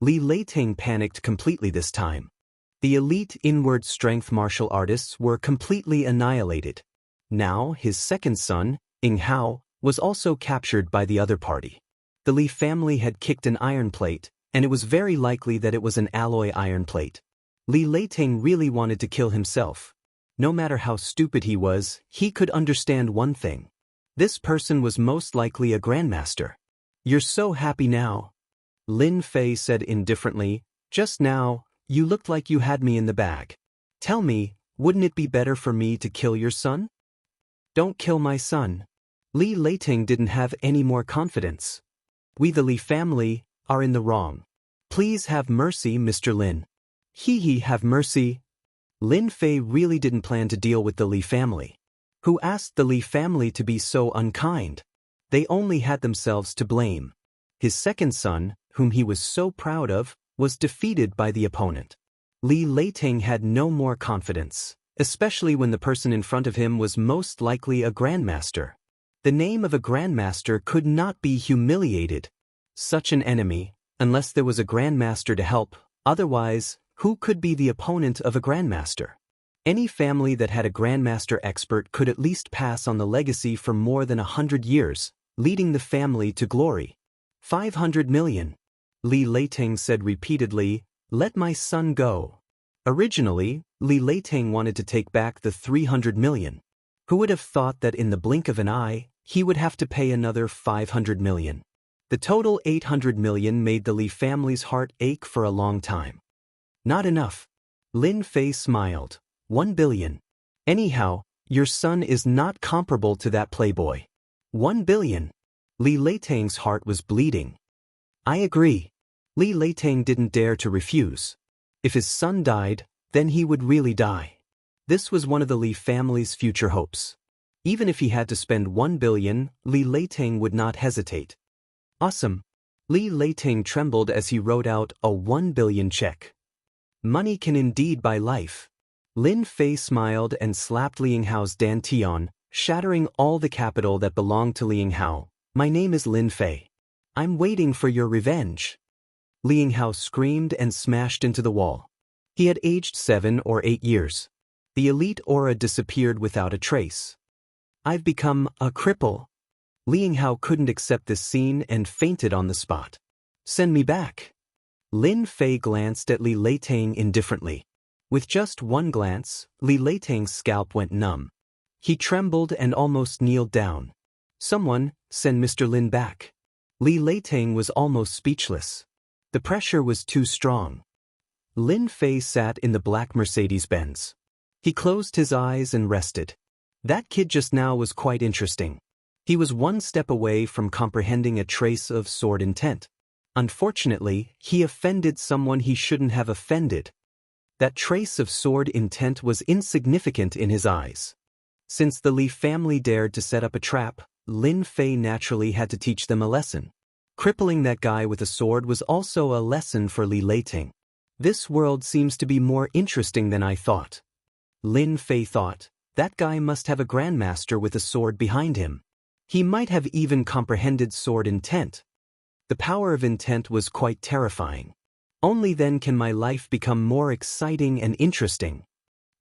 Li Leiting panicked completely this time. The elite inward strength martial artists were completely annihilated. Now his second son, Ing Hao, was also captured by the other party. The Li family had kicked an iron plate, and it was very likely that it was an alloy iron plate. Li Leiting really wanted to kill himself. No matter how stupid he was, he could understand one thing. This person was most likely a grandmaster. "You're so happy now," Lin Fei said indifferently. "Just now, you looked like you had me in the bag. Tell me, wouldn't it be better for me to kill your son?" "Don't kill my son." Li Leiting didn't have any more confidence. "We the Li family are in the wrong. Please have mercy, Mr. Lin." "He have mercy." Lin Fei really didn't plan to deal with the Li family. Who asked the Li family to be so unkind? They only had themselves to blame. His second son, whom he was so proud of, was defeated by the opponent. Li Leiting had no more confidence, especially when the person in front of him was most likely a grandmaster. The name of a grandmaster could not be humiliated. Such an enemy, unless there was a grandmaster to help, otherwise, who could be the opponent of a grandmaster? Any family that had a grandmaster expert could at least pass on the legacy for more than 100 years, leading the family to glory. 500 million. Li Leiting said repeatedly, "Let my son go." Originally, Li Leiting wanted to take back the 300 million. Who would have thought that in the blink of an eye, he would have to pay another 500 million. The total 800 million made the Li family's heart ache for a long time. "Not enough." Lin Fei smiled. 1 billion. "Anyhow, your son is not comparable to that playboy." 1 billion. Li Leiting's heart was bleeding. "I agree." Li Leiting didn't dare to refuse. If his son died, then he would really die. This was one of the Li family's future hopes. Even if he had to spend 1 billion, Li Leiting would not hesitate. "Awesome." Li Leiting trembled as he wrote out a 1 billion check. Money can indeed buy life. Lin Fei smiled and slapped Ling Hao's dantian, shattering all the capital that belonged to Ling Hao. "My name is Lin Fei. I'm waiting for your revenge." Ling Hao screamed and smashed into the wall. He had aged 7 or 8 years. The elite aura disappeared without a trace. "I've become a cripple." Ling Hao couldn't accept this scene and fainted on the spot. "Send me back." Lin Fei glanced at Li Leiting indifferently. With just one glance, Li Leiting's scalp went numb. He trembled and almost kneeled down. "Someone, send Mr. Lin back." Li Leiting was almost speechless. The pressure was too strong. Lin Fei sat in the black Mercedes-Benz. He closed his eyes and rested. That kid just now was quite interesting. He was one step away from comprehending a trace of sword intent. Unfortunately, he offended someone he shouldn't have offended. That trace of sword intent was insignificant in his eyes. Since the Li family dared to set up a trap, Lin Fei naturally had to teach them a lesson. Crippling that guy with a sword was also a lesson for Li Leiting. This world seems to be more interesting than I thought. Lin Fei thought, that guy must have a grandmaster with a sword behind him. He might have even comprehended sword intent. The power of intent was quite terrifying. Only then can my life become more exciting and interesting.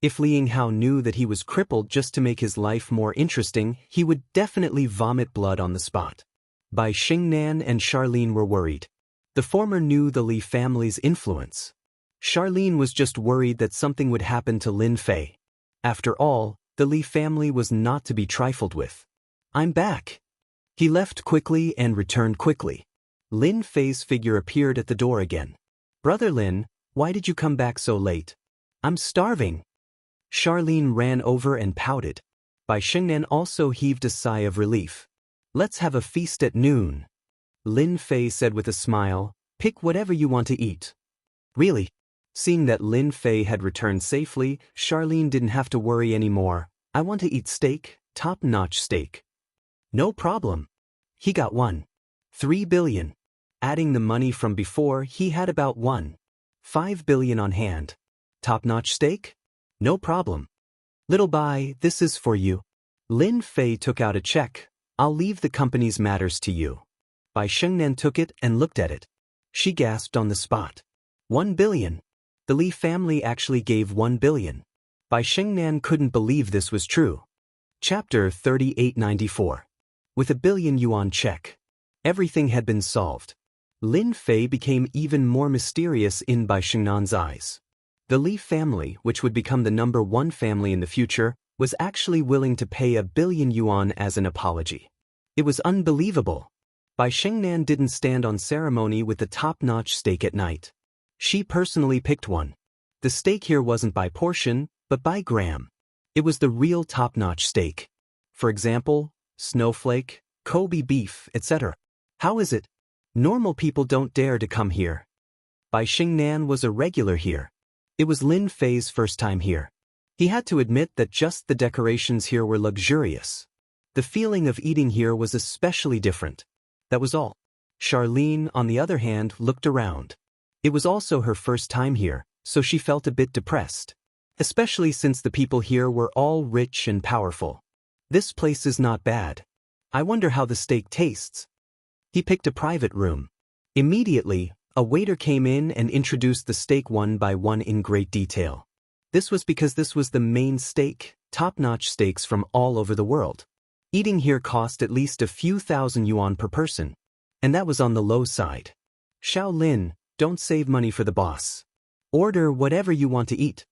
If Li Yinghao knew that he was crippled just to make his life more interesting, he would definitely vomit blood on the spot. Bai Xingnan and Charlene were worried. The former knew the Li family's influence. Charlene was just worried that something would happen to Lin Fei. After all, the Li family was not to be trifled with. I'm back. He left quickly and returned quickly. Lin Fei's figure appeared at the door again. Brother Lin, why did you come back so late? I'm starving. Charlene ran over and pouted. Bai Xingnan also heaved a sigh of relief. Let's have a feast at noon. Lin Fei said with a smile, pick whatever you want to eat. Really? Seeing that Lin Fei had returned safely, Charlene didn't have to worry anymore. I want to eat steak, top-notch steak. No problem. He got 1.3 billion. Adding the money from before, he had about 1.5 billion on hand. Top-notch steak? No problem. Little Bai, this is for you. Lin Fei took out a check. I'll leave the company's matters to you. Bai Xingnan took it and looked at it. She gasped on the spot. 1 billion. The Li family actually gave 1 billion. Bai Xingnan couldn't believe this was true. Chapter 3894. With a billion yuan check. Everything had been solved. Lin Fei became even more mysterious in Bai Xingnan's eyes. The Li family, which would become the #1 family in the future, was actually willing to pay 1 billion yuan as an apology. It was unbelievable. Bai Xingnan didn't stand on ceremony with the top-notch steak at night. She personally picked one. The steak here wasn't by portion, but by gram. It was the real top-notch steak. For example, snowflake, Kobe beef, etc. How is it? Normal people don't dare to come here. Bai Xingnan was a regular here. It was Lin Fei's first time here. He had to admit that just the decorations here were luxurious. The feeling of eating here was especially different. That was all. Charlene, on the other hand, looked around. It was also her first time here, so she felt a bit depressed. Especially since the people here were all rich and powerful. This place is not bad. I wonder how the steak tastes. He picked a private room. Immediately, a waiter came in and introduced the steak one by one in great detail. This was because this was the main steak, top-notch steaks from all over the world. Eating here cost at least a few thousand yuan per person. And that was on the low side. Xiao Lin, don't save money for the boss. Order whatever you want to eat.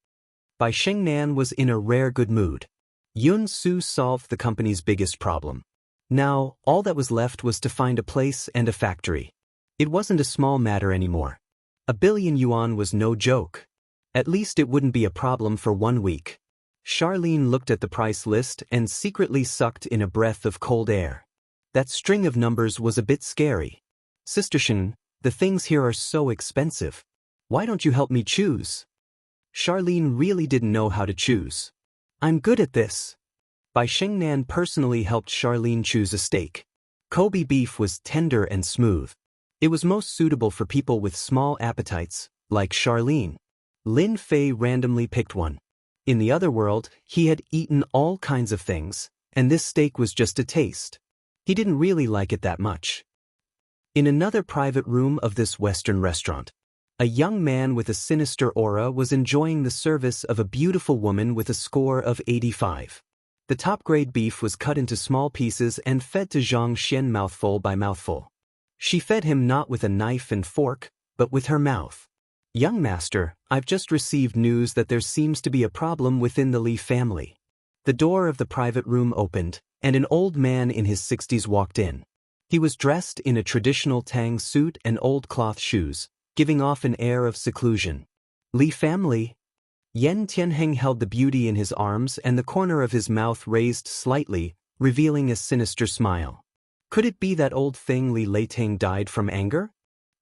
Bai Xingnan was in a rare good mood. Yun Su solved the company's biggest problem. Now, all that was left was to find a place and a factory. It wasn't a small matter anymore. 1 billion yuan was no joke. At least it wouldn't be a problem for 1 week. Charlene looked at the price list and secretly sucked in a breath of cold air. That string of numbers was a bit scary. Sister Shen, the things here are so expensive. Why don't you help me choose? Charlene really didn't know how to choose. I'm good at this. Bai Xingnan personally helped Charlene choose a steak. Kobe beef was tender and smooth. It was most suitable for people with small appetites, like Charlene. Lin Fei randomly picked one. In the other world, he had eaten all kinds of things, and this steak was just a taste. He didn't really like it that much. In another private room of this Western restaurant, a young man with a sinister aura was enjoying the service of a beautiful woman with a score of 85. The top-grade beef was cut into small pieces and fed to Zhang Xian mouthful by mouthful. She fed him not with a knife and fork, but with her mouth. Young master, I've just received news that there seems to be a problem within the Li family. The door of the private room opened, and an old man in his 60s walked in. He was dressed in a traditional Tang suit and old cloth shoes, giving off an air of seclusion. Li family? Yen Tianheng held the beauty in his arms and the corner of his mouth raised slightly, revealing a sinister smile. Could it be that old thing Li Leiting died from anger?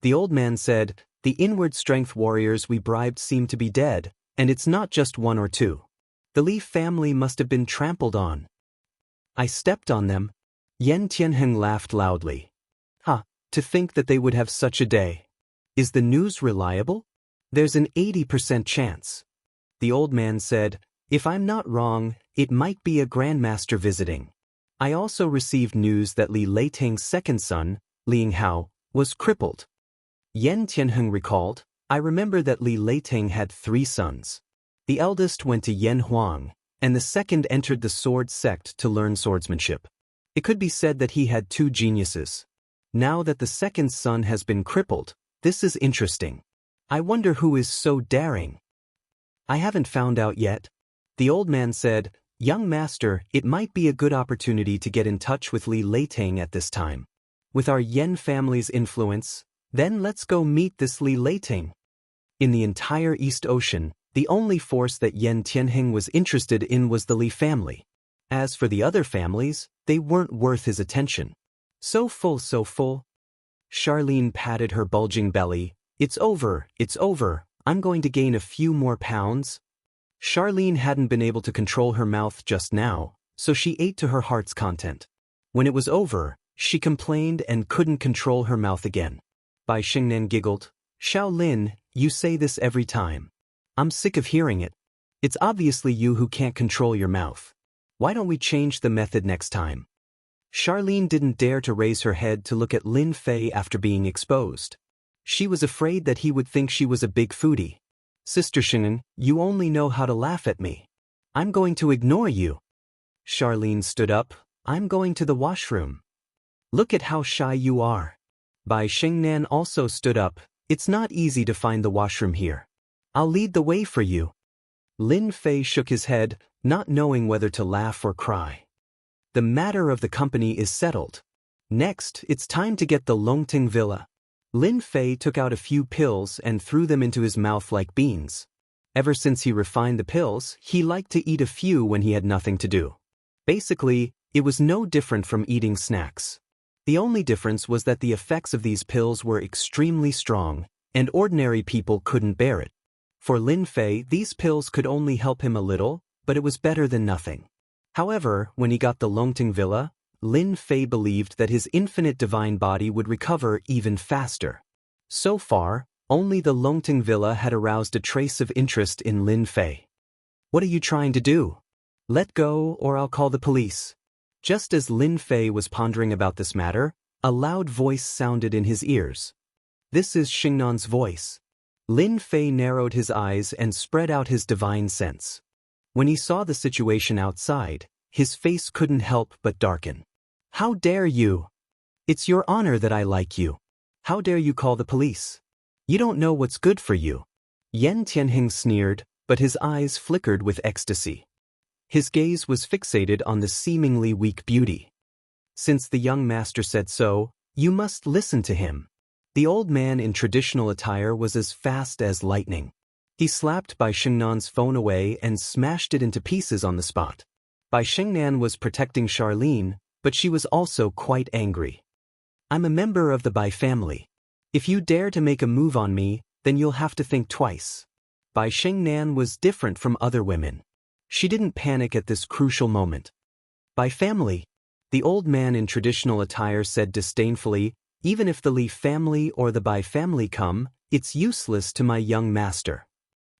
The old man said, the inward strength warriors we bribed seem to be dead, and it's not just 1 or 2. The Li family must have been trampled on. I stepped on them. Yan Tianheng laughed loudly. Ha, to think that they would have such a day. Is the news reliable? There's an 80% chance. The old man said, if I'm not wrong, it might be a grandmaster visiting. I also received news that Li Leiting's second son, Li Hao, was crippled. Yan Tianheng recalled, I remember that Li Leiting had 3 sons. The eldest went to Yan Huang, and the second entered the sword sect to learn swordsmanship. It could be said that he had 2 geniuses. Now that the second son has been crippled, this is interesting. I wonder who is so daring. I haven't found out yet. The old man said, young master, it might be a good opportunity to get in touch with Li Leiting at this time. With our Yan family's influence, then let's go meet this Li Leiting. In the entire East Ocean, the only force that Yan Tianheng was interested in was the Li family. As for the other families, they weren't worth his attention. So full. Charlene patted her bulging belly. It's over, I'm going to gain a few more pounds. Charlene hadn't been able to control her mouth just now, so she ate to her heart's content. When it was over, she complained and couldn't control her mouth again. Bai Xingnan giggled. Shaolin, you say this every time. I'm sick of hearing it. It's obviously you who can't control your mouth. Why don't we change the method next time? Charlene didn't dare to raise her head to look at Lin Fei after being exposed. She was afraid that he would think she was a big foodie. Sister Xingnan, you only know how to laugh at me. I'm going to ignore you. Charlene stood up. I'm going to the washroom. Look at how shy you are. Bai Xingnan also stood up. It's not easy to find the washroom here. I'll lead the way for you. Lin Fei shook his head, not knowing whether to laugh or cry. The matter of the company is settled. Next, it's time to get the Longting Villa. Lin Fei took out a few pills and threw them into his mouth like beans. Ever since he refined the pills, he liked to eat a few when he had nothing to do. Basically, it was no different from eating snacks. The only difference was that the effects of these pills were extremely strong, and ordinary people couldn't bear it. For Lin Fei, these pills could only help him a little, but it was better than nothing. However, when he got the Longting Villa, Lin Fei believed that his infinite divine body would recover even faster. So far, only the Longting Villa had aroused a trace of interest in Lin Fei. What are you trying to do? Let go or I'll call the police. Just as Lin Fei was pondering about this matter, a loud voice sounded in his ears. This is Xingnan's voice. Lin Fei narrowed his eyes and spread out his divine sense. When he saw the situation outside, his face couldn't help but darken. How dare you? It's your honor that I like you. How dare you call the police? You don't know what's good for you. Yan Tianheng sneered, but his eyes flickered with ecstasy. His gaze was fixated on the seemingly weak beauty. Since the young master said so, you must listen to him. The old man in traditional attire was as fast as lightning. He slapped Bai Xingnan's phone away and smashed it into pieces on the spot. Bai Xingnan was protecting Charlene, but she was also quite angry. I'm a member of the Bai family. If you dare to make a move on me, then you'll have to think twice. Bai Xingnan was different from other women. She didn't panic at this crucial moment. Bai family, the old man in traditional attire said disdainfully, even if the Li family or the Bai family come, it's useless to my young master.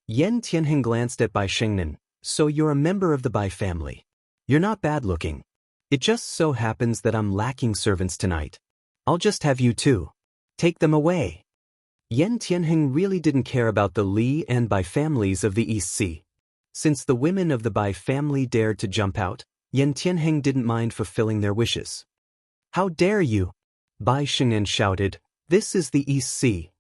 Yan Tianheng glanced at Bai Xingnan. So you're a member of the Bai family. You're not bad looking. It just so happens that I'm lacking servants tonight. I'll just have you two. Take them away. Yan Tianheng really didn't care about the Li and Bai families of the East Sea. Since the women of the Bai family dared to jump out, Yan Tianheng didn't mind fulfilling their wishes. How dare you? Bai Xingnan shouted, this is the East Sea.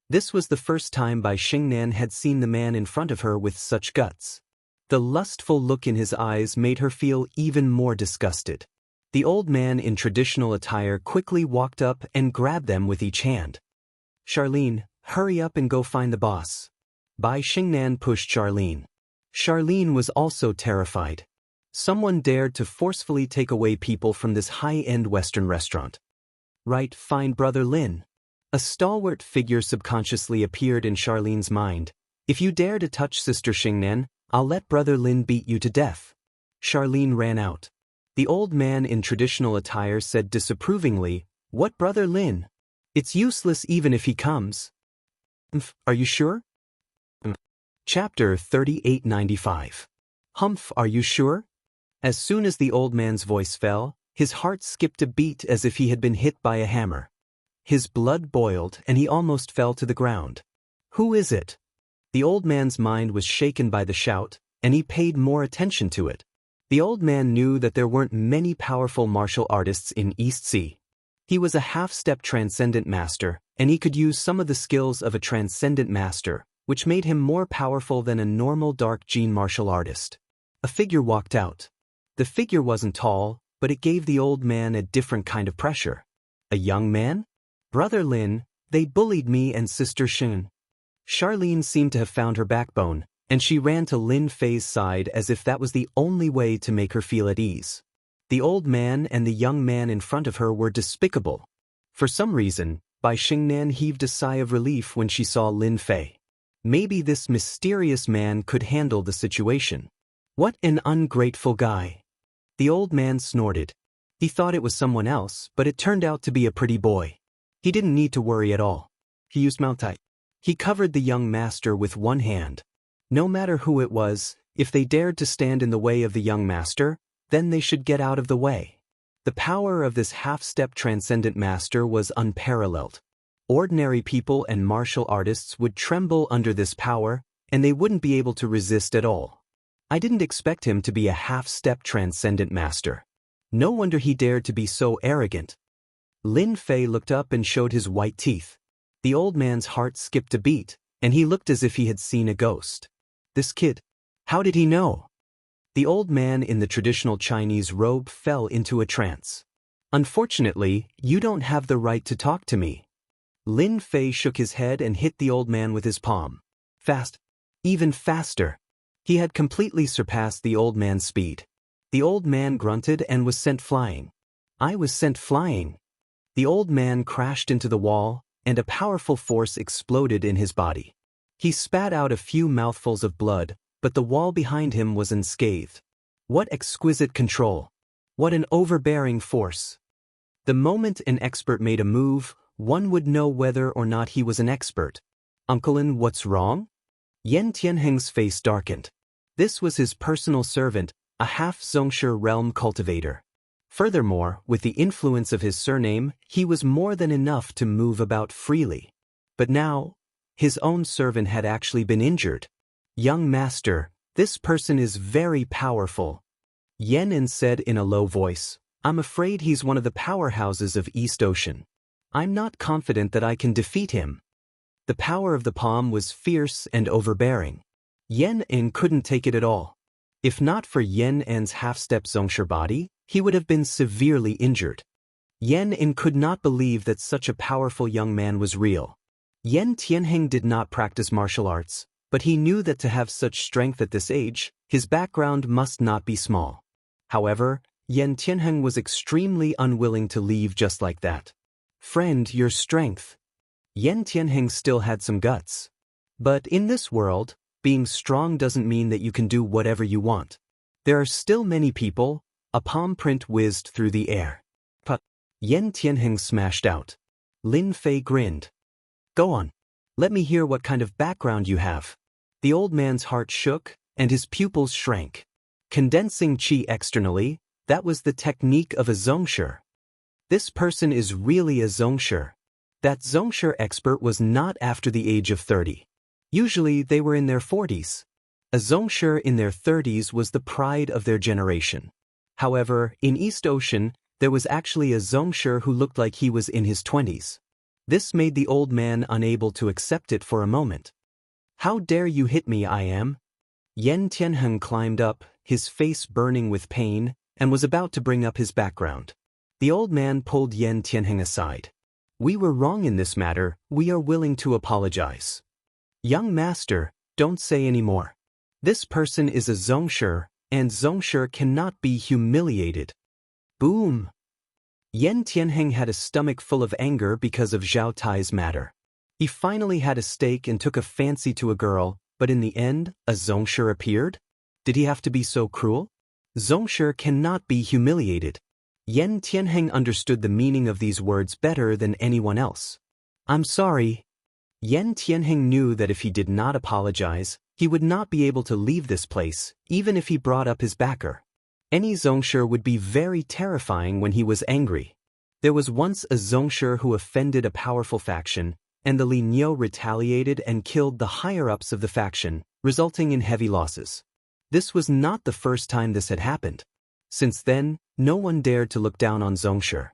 This was the first time Bai Xingnan had seen the man in front of her with such guts. The lustful look in his eyes made her feel even more disgusted. The old man in traditional attire quickly walked up and grabbed them with each hand. Charlene, hurry up and go find the boss. Bai Xingnan pushed Charlene. Charlene was also terrified. Someone dared to forcefully take away people from this high-end Western restaurant. Right, fine, Brother Lin. A stalwart figure subconsciously appeared in Charlene's mind. If you dare to touch Sister Xingnan, I'll let Brother Lin beat you to death. Charlene ran out. The old man in traditional attire said disapprovingly, What Brother Lin? It's useless even if he comes. Are you sure? Chapter 3895. Humph, are you sure? As soon as the old man's voice fell, his heart skipped a beat as if he had been hit by a hammer. His blood boiled and he almost fell to the ground. Who is it? The old man's mind was shaken by the shout, and he paid more attention to it. The old man knew that there weren't many powerful martial artists in East Sea. He was a half-step transcendent master, and he could use some of the skills of a transcendent master, which made him more powerful than a normal dark gene martial artist. A figure walked out. The figure wasn't tall, but it gave the old man a different kind of pressure. A young man? Brother Lin, they bullied me and Sister Shen. Charlene seemed to have found her backbone, and she ran to Lin Fei's side as if that was the only way to make her feel at ease. The old man and the young man in front of her were despicable. For some reason, Bai Xingnan heaved a sigh of relief when she saw Lin Fei. Maybe this mysterious man could handle the situation. What an ungrateful guy. The old man snorted. He thought it was someone else, but it turned out to be a pretty boy. He didn't need to worry at all. He used Mount Tai. He covered the young master with one hand. No matter who it was, if they dared to stand in the way of the young master, then they should get out of the way. The power of this half-step transcendent master was unparalleled. Ordinary people and martial artists would tremble under this power, and they wouldn't be able to resist at all. I didn't expect him to be a half-step transcendent master. No wonder he dared to be so arrogant. Lin Fei looked up and showed his white teeth. The old man's heart skipped a beat, and he looked as if he had seen a ghost. This kid, how did he know? The old man in the traditional Chinese robe fell into a trance. Unfortunately, you don't have the right to talk to me. Lin Fei shook his head and hit the old man with his palm. Fast. Even faster. He had completely surpassed the old man's speed. The old man grunted and was sent flying. I was sent flying. The old man crashed into the wall, and a powerful force exploded in his body. He spat out a few mouthfuls of blood, but the wall behind him was unscathed. What exquisite control! What an overbearing force! The moment an expert made a move, one would know whether or not he was an expert. Uncle Lin, what's wrong? Yan Tianheng's face darkened. This was his personal servant, a half-Zhongshe realm cultivator. Furthermore, with the influence of his surname, he was more than enough to move about freely. But now, his own servant had actually been injured. Young master, this person is very powerful. Yan said in a low voice, I'm afraid he's one of the powerhouses of East Ocean. I'm not confident that I can defeat him. The power of the palm was fierce and overbearing. Yan couldn't take it at all. If not for Yan's half-step Zhongshe body, he would have been severely injured. Yan could not believe that such a powerful young man was real. Yan Tianheng did not practice martial arts, but he knew that to have such strength at this age, his background must not be small. However, Yan Tianheng was extremely unwilling to leave just like that. Friend, your strength. Yan Tianheng still had some guts. But in this world, being strong doesn't mean that you can do whatever you want. There are still many people. A palm print whizzed through the air. But Yan Tianheng smashed out. Lin Fei grinned. Go on. Let me hear what kind of background you have. The old man's heart shook, and his pupils shrank. Condensing qi externally, that was the technique of a Zhongshe. This person is really a Zhongshe. That Zhongshe expert was not after the age of 30. Usually they were in their 40s. A Zhongshe in their 30s was the pride of their generation. However, in East Ocean, there was actually a Zhongshe who looked like he was in his 20s. This made the old man unable to accept it for a moment. How dare you hit me, I am? Yan Tianheng climbed up, his face burning with pain, and was about to bring up his background. The old man pulled Yan Tianheng aside. We were wrong in this matter, we are willing to apologize. Young master, don't say any more. This person is a Zhongshe, and Zhongshe cannot be humiliated. Boom! Yan Tianheng had a stomach full of anger because of Zhao Tai's matter. He finally had a steak and took a fancy to a girl, But in the end, a Zhongshe appeared? Did he have to be so cruel? Zhongshe cannot be humiliated. Yan Tianheng understood the meaning of these words better than anyone else. I'm sorry. Yan Tianheng knew that if he did not apologize, he would not be able to leave this place, even if he brought up his backer. Any Zhongshe would be very terrifying when he was angry. There was once a Zhongshe who offended a powerful faction, and the Li Niu retaliated and killed the higher-ups of the faction, resulting in heavy losses. This was not the first time this had happened. Since then, no one dared to look down on Zhongshe.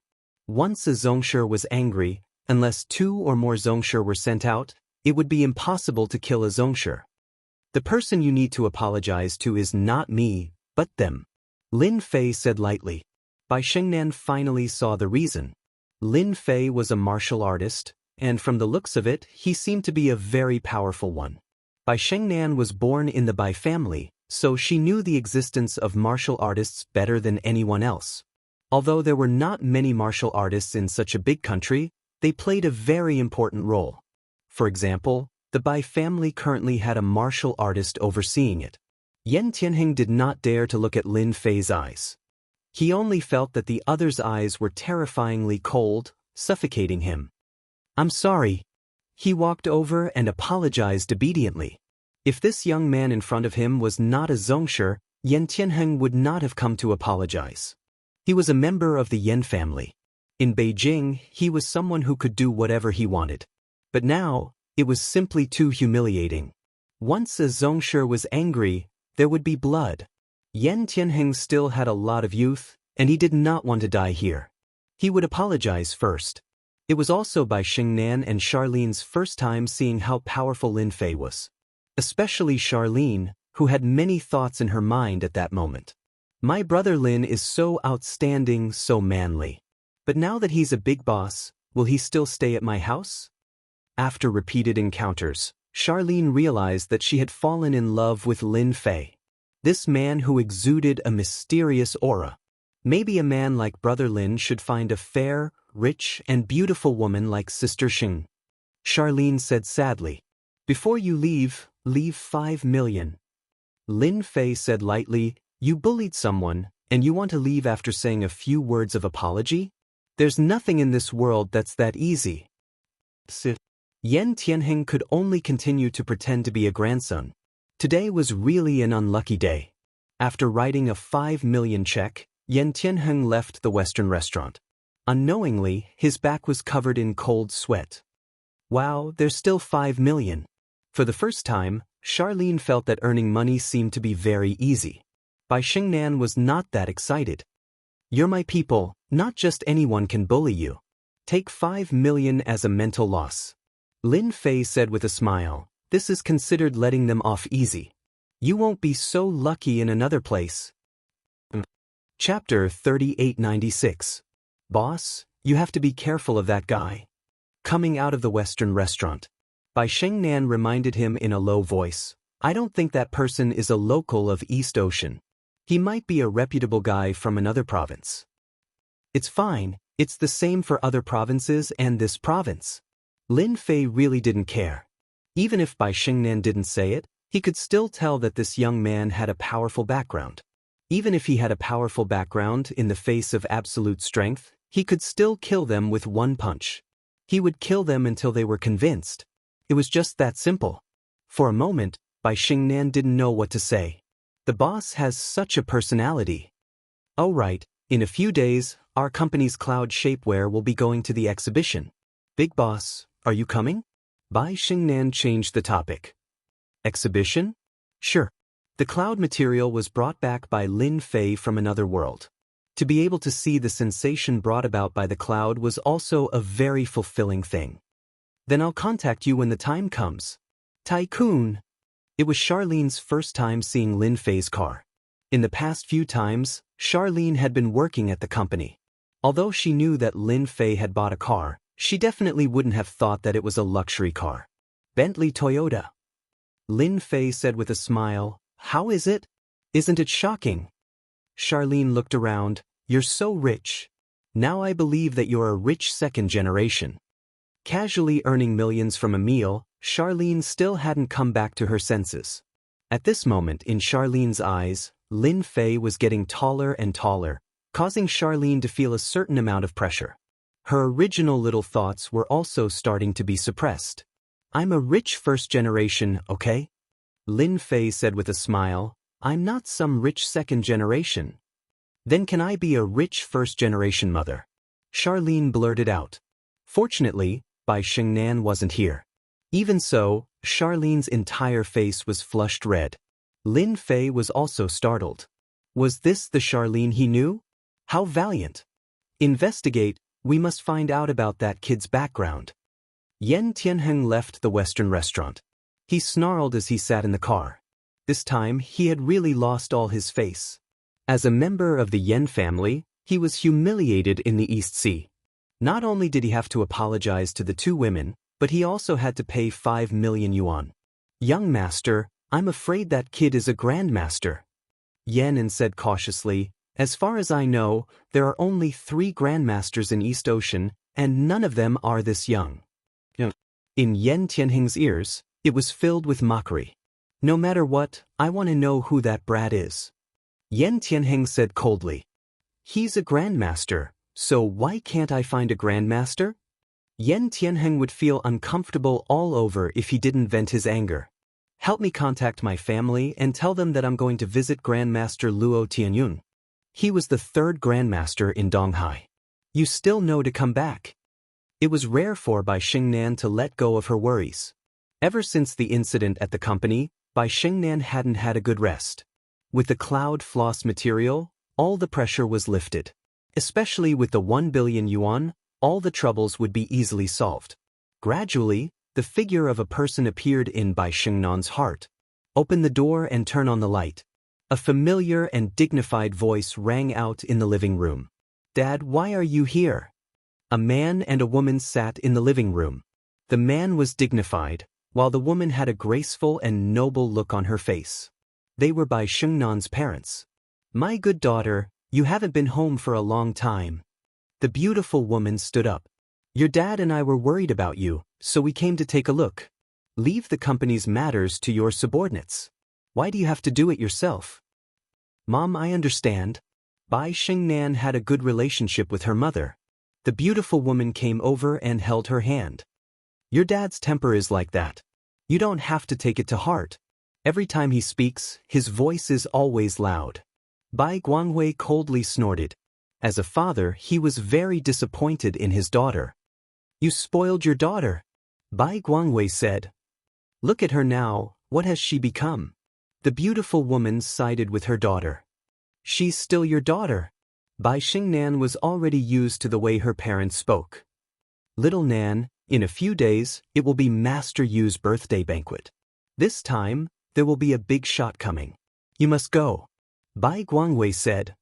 Once a Zhongshe was angry, unless 2 or more Zhongshe were sent out, it would be impossible to kill a Zhongshe. The person you need to apologize to is not me, but them. Lin Fei said lightly. Bai Shengnan finally saw the reason. Lin Fei was a martial artist, and from the looks of it, he seemed to be a very powerful one. Bai Shengnan was born in the Bai family, so she knew the existence of martial artists better than anyone else. Although there were not many martial artists in such a big country, they played a very important role. For example, the Bai family currently had a martial artist overseeing it. Yan Tianheng did not dare to look at Lin Fei's eyes. He only felt that the other's eyes were terrifyingly cold, suffocating him. I'm sorry. He walked over and apologized obediently. If this young man in front of him was not a Zhongshe, Yan Tianheng would not have come to apologize. He was a member of the Yan family. In Beijing, he was someone who could do whatever he wanted. But now, it was simply too humiliating. Once a Zhongshe was angry, there would be blood. Yan Tianheng still had a lot of youth, and he did not want to die here. He would apologize first. It was also Bai Shengnan and Charlene's first time seeing how powerful Lin Fei was. Especially Charlene, who had many thoughts in her mind at that moment. My brother Lin is so outstanding, so manly. But now that he's a big boss, will he still stay at my house? After repeated encounters, Charlene realized that she had fallen in love with Lin Fei. This man who exuded a mysterious aura. Maybe a man like Brother Lin should find a fair, rich, and beautiful woman like Sister Xing. Charlene said sadly. Before you leave 5 million. Lin Fei said lightly, you bullied someone, and you want to leave after saying a few words of apology? There's nothing in this world that's that easy. Yan Tianheng could only continue to pretend to be a grandson. Today was really an unlucky day. After writing a 5 million check, Yan Tianheng left the Western restaurant. Unknowingly, his back was covered in cold sweat. Wow, there's still 5 million. For the first time, Charlene felt that earning money seemed to be very easy. Bai Shengnan was not that excited. You're my people, not just anyone can bully you. Take 5 million as a mental loss. Lin Fei said with a smile, this is considered letting them off easy. You won't be so lucky in another place. Chapter 3896. Boss, you have to be careful of that guy. Coming out of the Western restaurant. Bai Shengnan reminded him in a low voice, I don't think that person is a local of East Ocean. He might be a reputable guy from another province. It's fine, it's the same for other provinces and this province. Lin Fei really didn't care. Even if Bai Shengnan didn't say it, he could still tell that this young man had a powerful background. Even if he had a powerful background in the face of absolute strength, he could still kill them with one punch. He would kill them until they were convinced. It was just that simple. For a moment, Bai Shengnan didn't know what to say. The boss has such a personality. Oh right, in a few days, our company's cloud shapewear will be going to the exhibition. Big boss, are you coming? Bai Shengnan changed the topic. Exhibition? Sure. The cloud material was brought back by Lin Fei from another world. To be able to see the sensation brought about by the cloud was also a very fulfilling thing. Then I'll contact you when the time comes. Tycoon. It was Charlene's first time seeing Lin Fei's car. In the past few times, Charlene had been working at the company. Although she knew that Lin Fei had bought a car, she definitely wouldn't have thought that it was a luxury car. Bentley Toyota. Lin Fei said with a smile, how is it? Isn't it shocking? Charlene looked around, you're so rich. Now I believe that you're a rich second generation. Casually earning millions from a meal, Charlene still hadn't come back to her senses. At this moment in Charlene's eyes, Lin Fei was getting taller and taller, causing Charlene to feel a certain amount of pressure. Her original little thoughts were also starting to be suppressed. I'm a rich first generation, okay? Lin Fei said with a smile, I'm not some rich second generation. Then can I be a rich first generation mother? Charlene blurted out. Fortunately, Bai Xingnan wasn't here. Even so, Charlene's entire face was flushed red. Lin Fei was also startled. Was this the Charlene he knew? How valiant! Investigate, we must find out about that kid's background. Yan Tianheng left the Western restaurant. He snarled as he sat in the car. This time, he had really lost all his face. As a member of the Yan family, he was humiliated in the East Sea. Not only did he have to apologize to the two women, but he also had to pay 5 million yuan. Young master, I'm afraid that kid is a grandmaster. Yan said cautiously, as far as I know, there are only 3 grandmasters in East Ocean, and none of them are this young. In Yan Tianheng's ears, it was filled with mockery. No matter what, I want to know who that brat is. Yan Tianheng said coldly. He's a grandmaster, so why can't I find a grandmaster? Yan Tianheng would feel uncomfortable all over if he didn't vent his anger. Help me contact my family and tell them that I'm going to visit Grandmaster Luo Tianyun. He was the 3rd grandmaster in Donghai. You still know to come back. It was rare for Bai Xingnan to let go of her worries. Ever since the incident at the company, Bai Xingnan hadn't had a good rest. With the cloud floss material, all the pressure was lifted. Especially with the 1 billion yuan, all the troubles would be easily solved. Gradually, the figure of a person appeared in Bai Xingnan's heart. Open the door and turn on the light. A familiar and dignified voice rang out in the living room. Dad, why are you here? A man and a woman sat in the living room. The man was dignified, while the woman had a graceful and noble look on her face. They were Bai Xingnan's parents. My good daughter, you haven't been home for a long time. The beautiful woman stood up. Your dad and I were worried about you, so we came to take a look. Leave the company's matters to your subordinates. Why do you have to do it yourself? Mom, I understand. Bai Xingnan had a good relationship with her mother. The beautiful woman came over and held her hand. Your dad's temper is like that. You don't have to take it to heart. Every time he speaks, his voice is always loud. Bai Guangwei coldly snorted. As a father, he was very disappointed in his daughter. You spoiled your daughter, Bai Guangwei said. Look at her now, what has she become? The beautiful woman sided with her daughter. She's still your daughter. Bai Xingnan was already used to the way her parents spoke. Little Nan, in a few days, it will be Master Yu's birthday banquet. This time, there will be a big shot coming. You must go. Bai Guangwei said.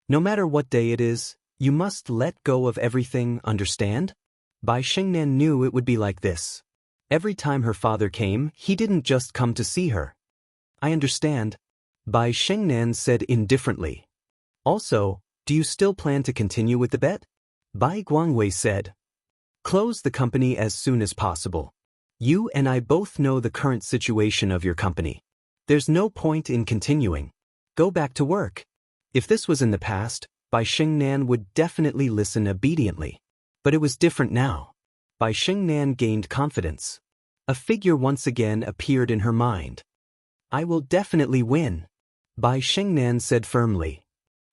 No matter what day it is, you must let go of everything, understand? Bai Xingnan knew it would be like this. Every time her father came, he didn't just come to see her. I understand, Bai Xingnan said indifferently. Also, do you still plan to continue with the bet? Bai Guangwei said. Close the company as soon as possible. You and I both know the current situation of your company. There's no point in continuing. Go back to work. If this was in the past, Bai Xingnan would definitely listen obediently. But it was different now. Bai Xingnan gained confidence. A figure once again appeared in her mind. I will definitely win, Bai Xingnan said firmly.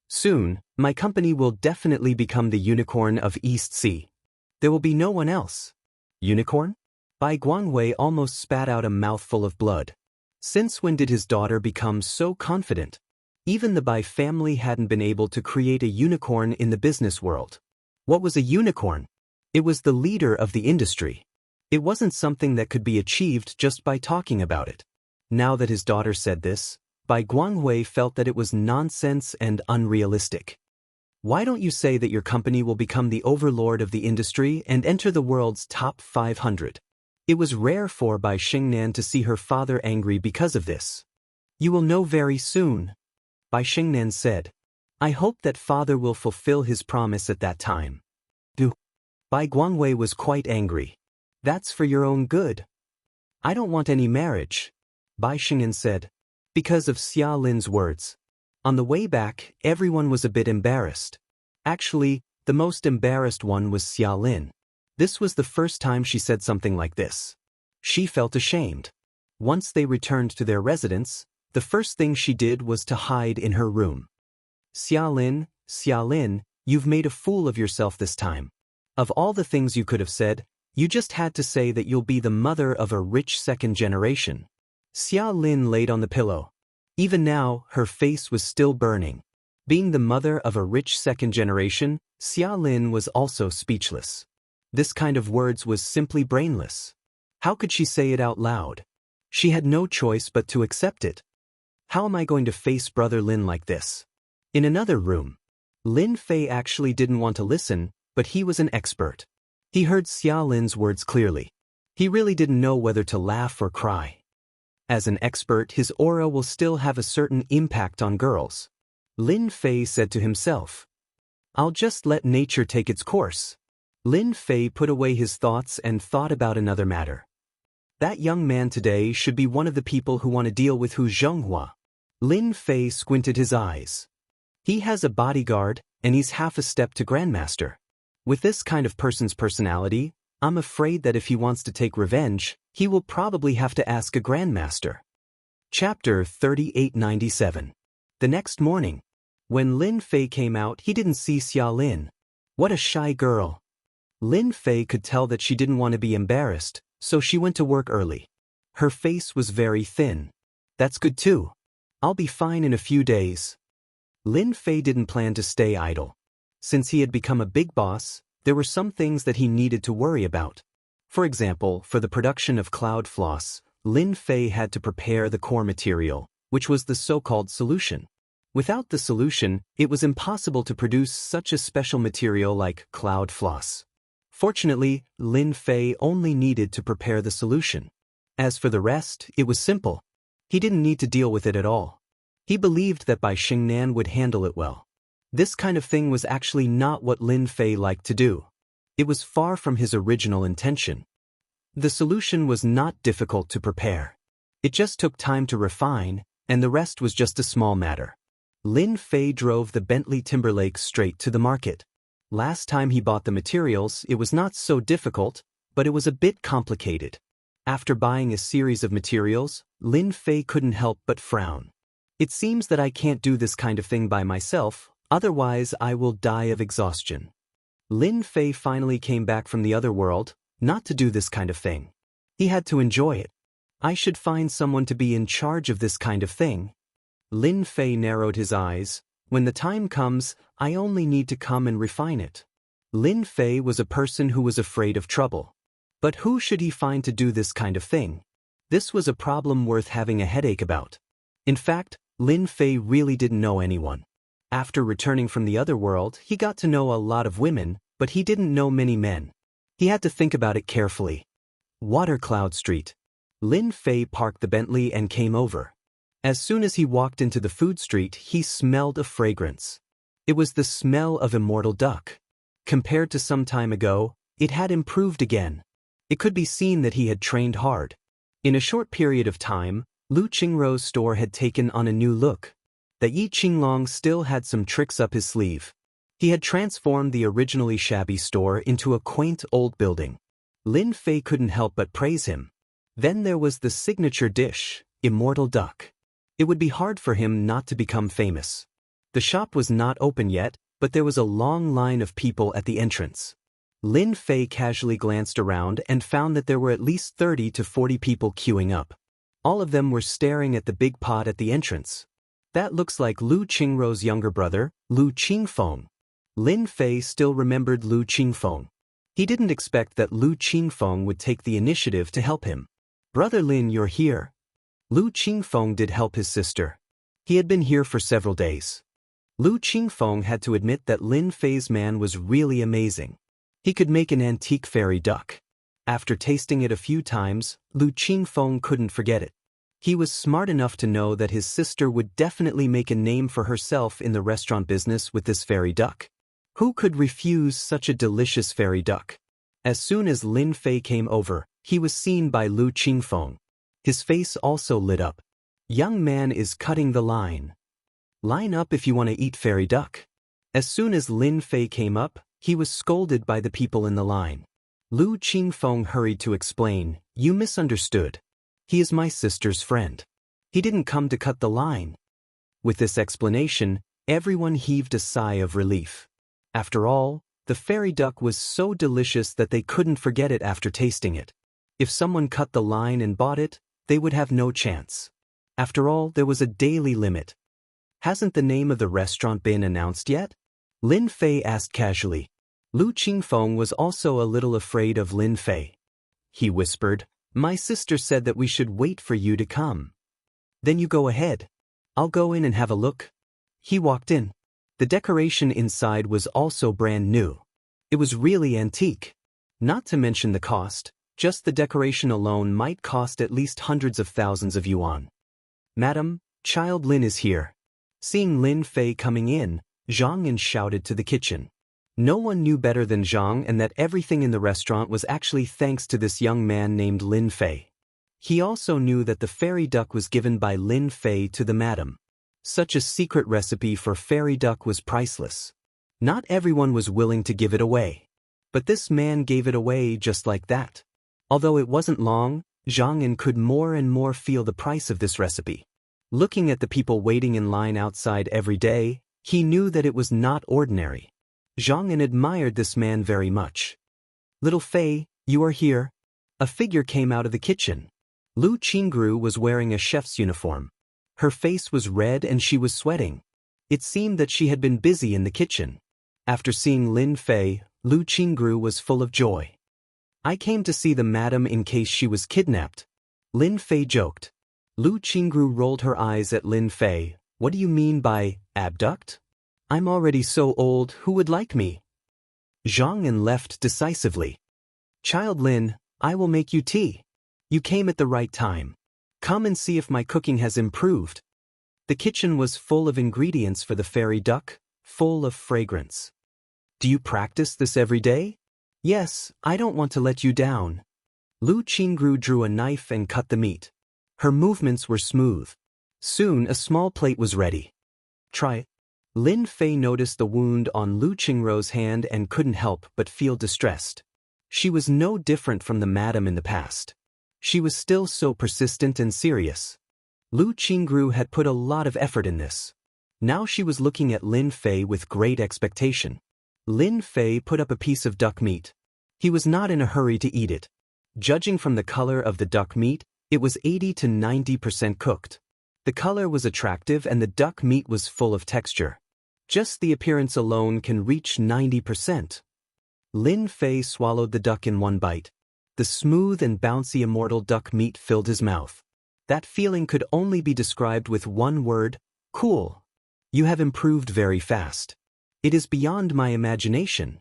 Soon, my company will definitely become the unicorn of East Sea. There will be no one else. Unicorn? Bai Guangwei almost spat out a mouthful of blood. Since when did his daughter become so confident? Even the Bai family hadn't been able to create a unicorn in the business world. What was a unicorn? It was the leader of the industry. It wasn't something that could be achieved just by talking about it. Now that his daughter said this, Bai Guangwei felt that it was nonsense and unrealistic. Why don't you say that your company will become the overlord of the industry and enter the world's top 500? It was rare for Bai Xingnan to see her father angry because of this. You will know very soon, Bai Xingnan said. I hope that father will fulfill his promise at that time. Bai Guangwei was quite angry. That's for your own good. I don't want any marriage, Bai Xingyan said. Because of Xia Lin's words. On the way back, everyone was a bit embarrassed. Actually, the most embarrassed one was Xia Lin. This was the first time she said something like this. She felt ashamed. Once they returned to their residence, the first thing she did was to hide in her room. Xia Lin, you've made a fool of yourself this time. Of all the things you could have said, you just had to say that you'll be the mother of a rich second generation. Xia Lin laid on the pillow. Even now, her face was still burning. Being the mother of a rich second generation, Xia Lin was also speechless. This kind of words was simply brainless. How could she say it out loud? She had no choice but to accept it. How am I going to face Brother Lin like this? In another room, Lin Fei actually didn't want to listen, but he was an expert. He heard Xia Lin's words clearly. He really didn't know whether to laugh or cry. As an expert, his aura will still have a certain impact on girls. Lin Fei said to himself, I'll just let nature take its course. Lin Fei put away his thoughts and thought about another matter. That young man today should be one of the people who want to deal with Hu Zhenghua. Lin Fei squinted his eyes. He has a bodyguard, and he's half a step to Grandmaster. With this kind of person's personality, I'm afraid that if he wants to take revenge, he will probably have to ask a Grandmaster. Chapter 3897. The next morning, when Lin Fei came out, he didn't see Xia Lin. What a shy girl. Lin Fei could tell that she didn't want to be embarrassed, so she went to work early. Her face was very thin. That's good too. I'll be fine in a few days. Lin Fei didn't plan to stay idle. Since he had become a big boss, there were some things that he needed to worry about. For example, for the production of cloud floss, Lin Fei had to prepare the core material, which was the so-called solution. Without the solution, it was impossible to produce such a special material like cloud floss. Fortunately, Lin Fei only needed to prepare the solution. As for the rest, it was simple. He didn't need to deal with it at all. He believed that Bai Xingyan would handle it well. This kind of thing was actually not what Lin Fei liked to do. It was far from his original intention. The solution was not difficult to prepare. It just took time to refine, and the rest was just a small matter. Lin Fei drove the Bentley Timberlake straight to the market. Last time he bought the materials, it was not so difficult, but it was a bit complicated. After buying a series of materials, Lin Fei couldn't help but frown. It seems that I can't do this kind of thing by myself, otherwise I will die of exhaustion. Lin Fei finally came back from the other world, not to do this kind of thing. He had to enjoy it. I should find someone to be in charge of this kind of thing. Lin Fei narrowed his eyes. When the time comes, I only need to come and refine it. Lin Fei was a person who was afraid of trouble. But who should he find to do this kind of thing? This was a problem worth having a headache about. In fact, Lin Fei really didn't know anyone. After returning from the other world, he got to know a lot of women, but he didn't know many men. He had to think about it carefully. Watercloud Street. Lin Fei parked the Bentley and came over. As soon as he walked into the food street, he smelled a fragrance. It was the smell of Immortal duck. Compared to some time ago, it had improved again. It could be seen that he had trained hard. In a short period of time, Lu Qingrou's store had taken on a new look. The Yi Qinglong still had some tricks up his sleeve. He had transformed the originally shabby store into a quaint old building. Lin Fei couldn't help but praise him. Then there was the signature dish, Immortal duck. It would be hard for him not to become famous. The shop was not open yet, but there was a long line of people at the entrance. Lin Fei casually glanced around and found that there were at least 30 to 40 people queuing up. All of them were staring at the big pot at the entrance. That looks like Lu Qingrou's younger brother, Lu Qingfeng. Lin Fei still remembered Lu Qingfeng. He didn't expect that Lu Qingfeng would take the initiative to help him. Brother Lin, you're here. Lu Qingfeng did help his sister. He had been here for several days. Lu Qingfeng had to admit that Lin Fei's man was really amazing. He could make an antique fairy duck. After tasting it a few times, Lu Qingfeng couldn't forget it. He was smart enough to know that his sister would definitely make a name for herself in the restaurant business with this fairy duck. Who could refuse such a delicious fairy duck? As soon as Lin Fei came over, he was seen by Lu Qingfeng. His face also lit up. Young man is cutting the line. Line up if you want to eat fairy duck. As soon as Lin Fei came up, he was scolded by the people in the line. Lu Qingfeng hurried to explain, "You misunderstood. He is my sister's friend. He didn't come to cut the line." With this explanation, everyone heaved a sigh of relief. After all, the fairy duck was so delicious that they couldn't forget it after tasting it. If someone cut the line and bought it, they would have no chance. After all, there was a daily limit. "Hasn't the name of the restaurant been announced yet?" Lin Fei asked casually. Lu Qingfeng was also a little afraid of Lin Fei. He whispered, "My sister said that we should wait for you to come." "Then you go ahead. I'll go in and have a look." He walked in. The decoration inside was also brand new. It was really antique. Not to mention the cost, just the decoration alone might cost at least hundreds of thousands of yuan. "Madam, child Lin is here." Seeing Lin Fei coming in, Zhang shouted to the kitchen. No one knew better than Zhang and that everything in the restaurant was actually thanks to this young man named Lin Fei. He also knew that the fairy duck was given by Lin Fei to the madam. Such a secret recipe for fairy duck was priceless. Not everyone was willing to give it away. But this man gave it away just like that. Although it wasn't long, Zhang could more and more feel the price of this recipe. Looking at the people waiting in line outside every day, he knew that it was not ordinary. Zhang admired this man very much. "Little Fei, you are here." A figure came out of the kitchen. Lu Qingru was wearing a chef's uniform. Her face was red and she was sweating. It seemed that she had been busy in the kitchen. After seeing Lin Fei, Lu Qingru was full of joy. "I came to see the madam in case she was kidnapped." Lin Fei joked. Lu Qingru rolled her eyes at Lin Fei. "What do you mean by abduct? I'm already so old, who would like me?" Zhang left decisively. "Child Lin, I will make you tea. You came at the right time. Come and see if my cooking has improved." The kitchen was full of ingredients for the fairy duck, full of fragrance. "Do you practice this every day?" "Yes, I don't want to let you down." Lu Qingru drew a knife and cut the meat. Her movements were smooth. Soon a small plate was ready. "Try it." Lin Fei noticed the wound on Lu Qingru's hand and couldn't help but feel distressed. She was no different from the madam in the past. She was still so persistent and serious. Lu Qingru had put a lot of effort in this. Now she was looking at Lin Fei with great expectation. Lin Fei put up a piece of duck meat. He was not in a hurry to eat it. Judging from the color of the duck meat, it was 80 to 90% cooked. The color was attractive and the duck meat was full of texture. Just the appearance alone can reach 90%. Lin Fei swallowed the duck in one bite. The smooth and bouncy immortal duck meat filled his mouth. That feeling could only be described with one word: cool. "You have improved very fast. It is beyond my imagination."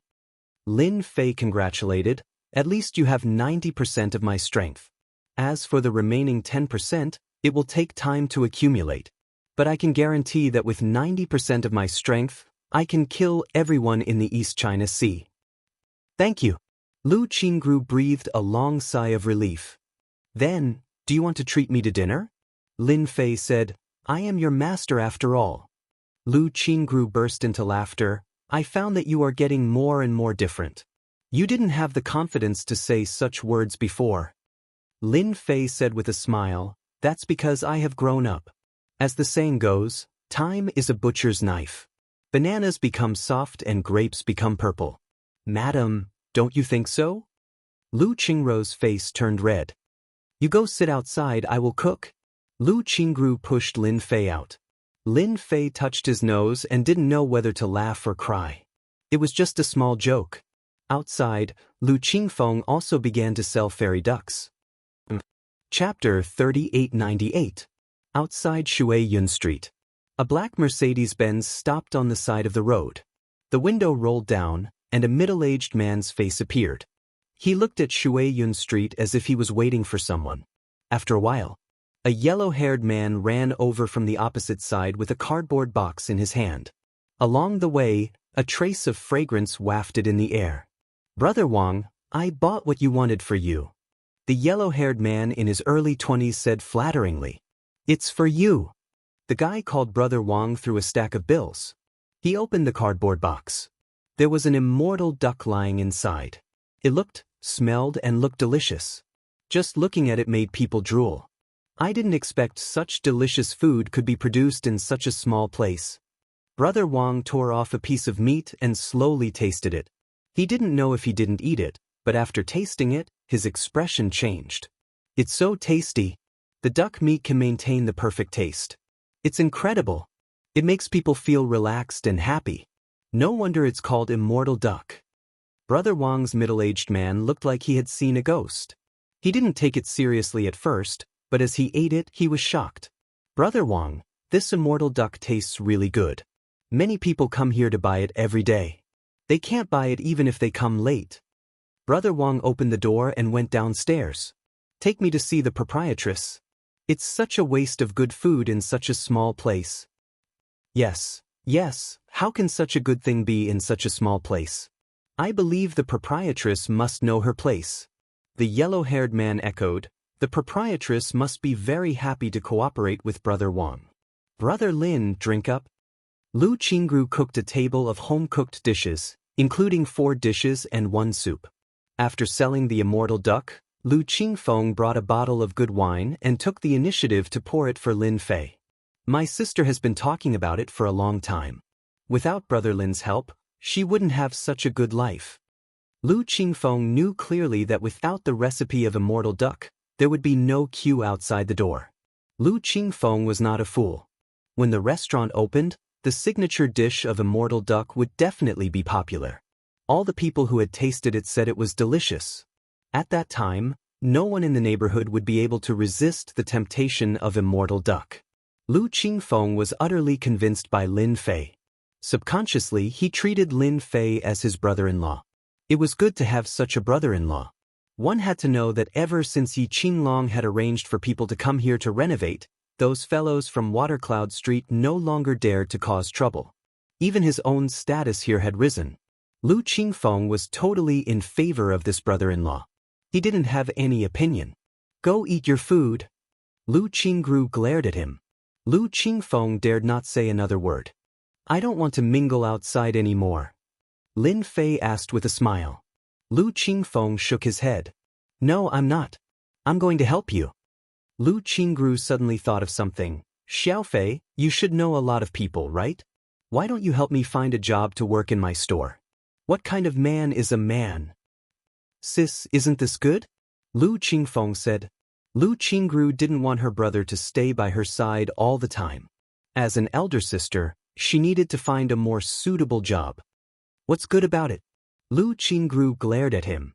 Lin Fei congratulated. "At least you have 90% of my strength. As for the remaining 10%, it will take time to accumulate. But I can guarantee that with 90% of my strength, I can kill everyone in the East China Sea." "Thank you." Lu Qingru breathed a long sigh of relief. "Then, do you want to treat me to dinner?" Lin Fei said, "I am your master after all." Lu Qingru burst into laughter. "I found that you are getting more and more different. You didn't have the confidence to say such words before." Lin Fei said with a smile, "That's because I have grown up. As the saying goes, time is a butcher's knife. Bananas become soft and grapes become purple." "Madam, don't you think so?" Lu Qingru's face turned red. "You go sit outside, I will cook." Lu Qingru pushed Lin Fei out. Lin Fei touched his nose and didn't know whether to laugh or cry. It was just a small joke. Outside, Lu Qingfeng also began to sell fairy ducks. Chapter 3898. Outside Shuiyun Street. A black Mercedes-Benz stopped on the side of the road. The window rolled down, and a middle-aged man's face appeared. He looked at Shuiyun Street as if he was waiting for someone. After a while, a yellow-haired man ran over from the opposite side with a cardboard box in his hand. Along the way, a trace of fragrance wafted in the air. "Brother Wang, I bought what you wanted for you. The yellow-haired man in his early 20s said flatteringly. It's for you. The guy called Brother Wang threw a stack of bills. He opened the cardboard box. There was an immortal duck lying inside. It looked, smelled, and looked delicious. Just looking at it made people drool. I didn't expect such delicious food could be produced in such a small place. Brother Wang tore off a piece of meat and slowly tasted it. He didn't know if he didn't eat it, but after tasting it, his expression changed. It's so tasty. The duck meat can maintain the perfect taste. It's incredible. It makes people feel relaxed and happy. No wonder it's called Immortal Duck. Brother Wang's middle-aged man looked like he had seen a ghost. He didn't take it seriously at first, but as he ate it, he was shocked. Brother Wang, this Immortal Duck tastes really good. Many people come here to buy it every day. They can't buy it even if they come late. Brother Wang opened the door and went downstairs. Take me to see the proprietress. It's such a waste of good food in such a small place. Yes, how can such a good thing be in such a small place? I believe the proprietress must know her place. The yellow-haired man echoed. The proprietress must be very happy to cooperate with Brother Wang. Brother Lin, drink up. Lu Qingru cooked a table of home-cooked dishes, including 4 dishes and 1 soup. After selling the Immortal Duck, Lu Qingfeng brought a bottle of good wine and took the initiative to pour it for Lin Fei. My sister has been talking about it for a long time. Without Brother Lin's help, she wouldn't have such a good life. Lu Qingfeng knew clearly that without the recipe of Immortal Duck, there would be no queue outside the door. Lu Qingfeng was not a fool. When the restaurant opened, the signature dish of Immortal Duck would definitely be popular. All the people who had tasted it said it was delicious. At that time, no one in the neighborhood would be able to resist the temptation of Immortal Duck. Lu Qingfeng was utterly convinced by Lin Fei. Subconsciously, he treated Lin Fei as his brother-in-law. It was good to have such a brother-in-law. One had to know that ever since Yi Qinglong had arranged for people to come here to renovate, those fellows from Watercloud Street no longer dared to cause trouble. Even his own status here had risen. Lu Qingfeng was totally in favor of this brother-in-law. He didn't have any opinion. Go eat your food. Lu Qingru glared at him. Lu Qingfeng dared not say another word. I don't want to mingle outside anymore. Lin Fei asked with a smile. Lu Qingfeng shook his head. No, I'm not. I'm going to help you. Lu Qingru suddenly thought of something. Xiaofei, you should know a lot of people, right? Why don't you help me find a job to work in my store? What kind of man is a man? Sis, isn't this good? Lu Qingfeng said. Lu Qingru didn't want her brother to stay by her side all the time. As an elder sister, she needed to find a more suitable job. What's good about it? Lu Qingru glared at him.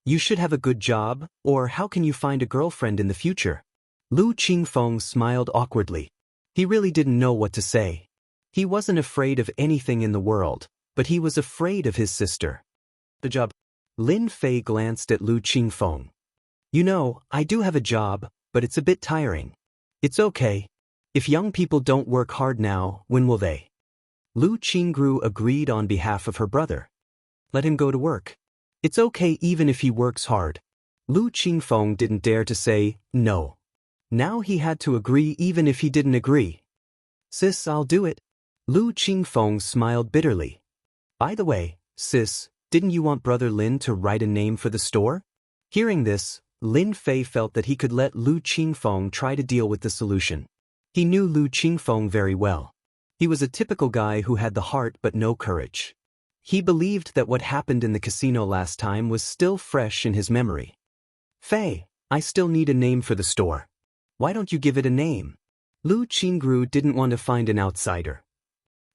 You should have a good job, or how can you find a girlfriend in the future? Lu Qingfeng smiled awkwardly. He really didn't know what to say. He wasn't afraid of anything in the world, but he was afraid of his sister. The job. Lin Fei glanced at Lu Qingfeng. You know, I do have a job, but it's a bit tiring. It's okay. If young people don't work hard now, when will they? Lu Qingru agreed on behalf of her brother. Let him go to work. It's okay even if he works hard. Lu Qingfeng didn't dare to say no. Now he had to agree even if he didn't agree. Sis, I'll do it. Lu Qingfeng smiled bitterly. By the way, sis, didn't you want Brother Lin to write a name for the store? Hearing this, Lin Fei felt that he could let Lu Qingfeng try to deal with the solution. He knew Lu Qingfeng very well. He was a typical guy who had the heart but no courage. He believed that what happened in the casino last time was still fresh in his memory. Fei, I still need a name for the store. Why don't you give it a name? Lu Qingru didn't want to find an outsider.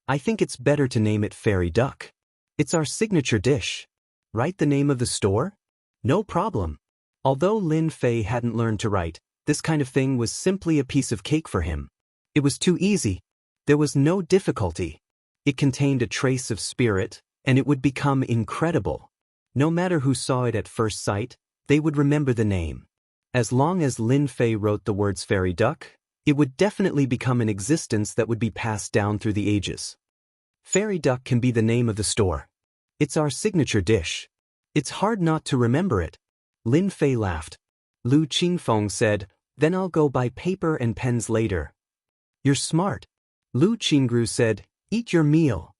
I think it's better to name it Fairy Duck. It's our signature dish. Write the name of the store? No problem. Although Lin Fei hadn't learned to write, this kind of thing was simply a piece of cake for him. It was too easy. There was no difficulty. It contained a trace of spirit, and it would become incredible. No matter who saw it at first sight, they would remember the name. As long as Lin Fei wrote the words Fairy Duck, it would definitely become an existence that would be passed down through the ages. Fairy Duck can be the name of the store. It's our signature dish. It's hard not to remember it. Lin Fei laughed. Lu Qingfeng said, then I'll go buy paper and pens later. You're smart. Lu Qingru said, eat your meal.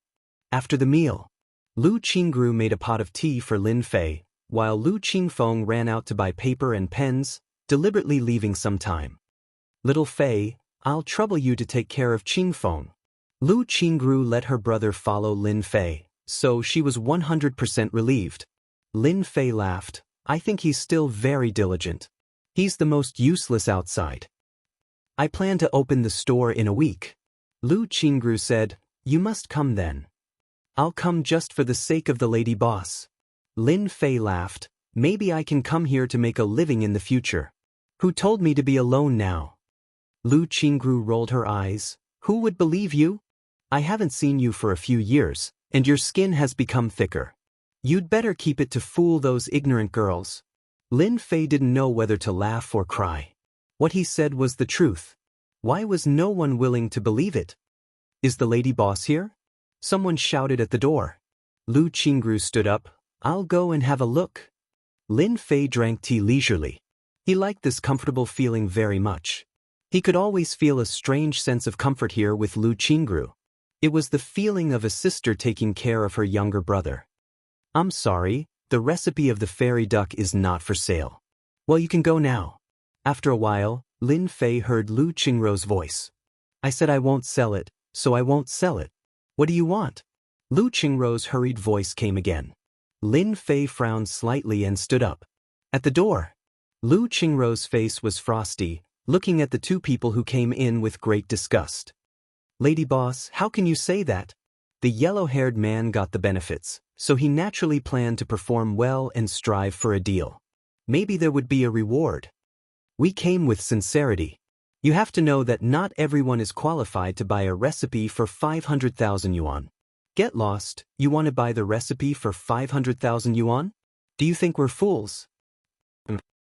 After the meal, Lu Qingru made a pot of tea for Lin Fei, while Lu Qingfeng ran out to buy paper and pens, deliberately leaving some time. Little Fei, I'll trouble you to take care of Qingfeng. Lu Qingru let her brother follow Lin Fei, so she was 100% relieved. Lin Fei laughed. I think he's still very diligent. He's the most useless outside. I plan to open the store in a week. Lu Qingru said, you must come then. I'll come just for the sake of the lady boss. Lin Fei laughed. Maybe I can come here to make a living in the future. Who told me to be alone now? Lu Qingru rolled her eyes. Who would believe you? I haven't seen you for a few years, and your skin has become thicker. You'd better keep it to fool those ignorant girls. Lin Fei didn't know whether to laugh or cry. What he said was the truth. Why was no one willing to believe it? Is the lady boss here? Someone shouted at the door. Lu Qingru stood up. I'll go and have a look. Lin Fei drank tea leisurely. He liked this comfortable feeling very much. He could always feel a strange sense of comfort here with Lu Qingru. It was the feeling of a sister taking care of her younger brother. I'm sorry, the recipe of the fairy duck is not for sale. Well, you can go now. After a while, Lin Fei heard Lu Qingru's voice. I said I won't sell it, so I won't sell it. What do you want? Lu Qingru's hurried voice came again. Lin Fei frowned slightly and stood up. At the door, Lu Qingru's face was frosty, looking at the two people who came in with great disgust. Lady boss, how can you say that? The yellow-haired man got the benefits, so he naturally planned to perform well and strive for a deal. Maybe there would be a reward. We came with sincerity. You have to know that not everyone is qualified to buy a recipe for 500,000 yuan. Get lost, you want to buy the recipe for 500,000 yuan? Do you think we're fools?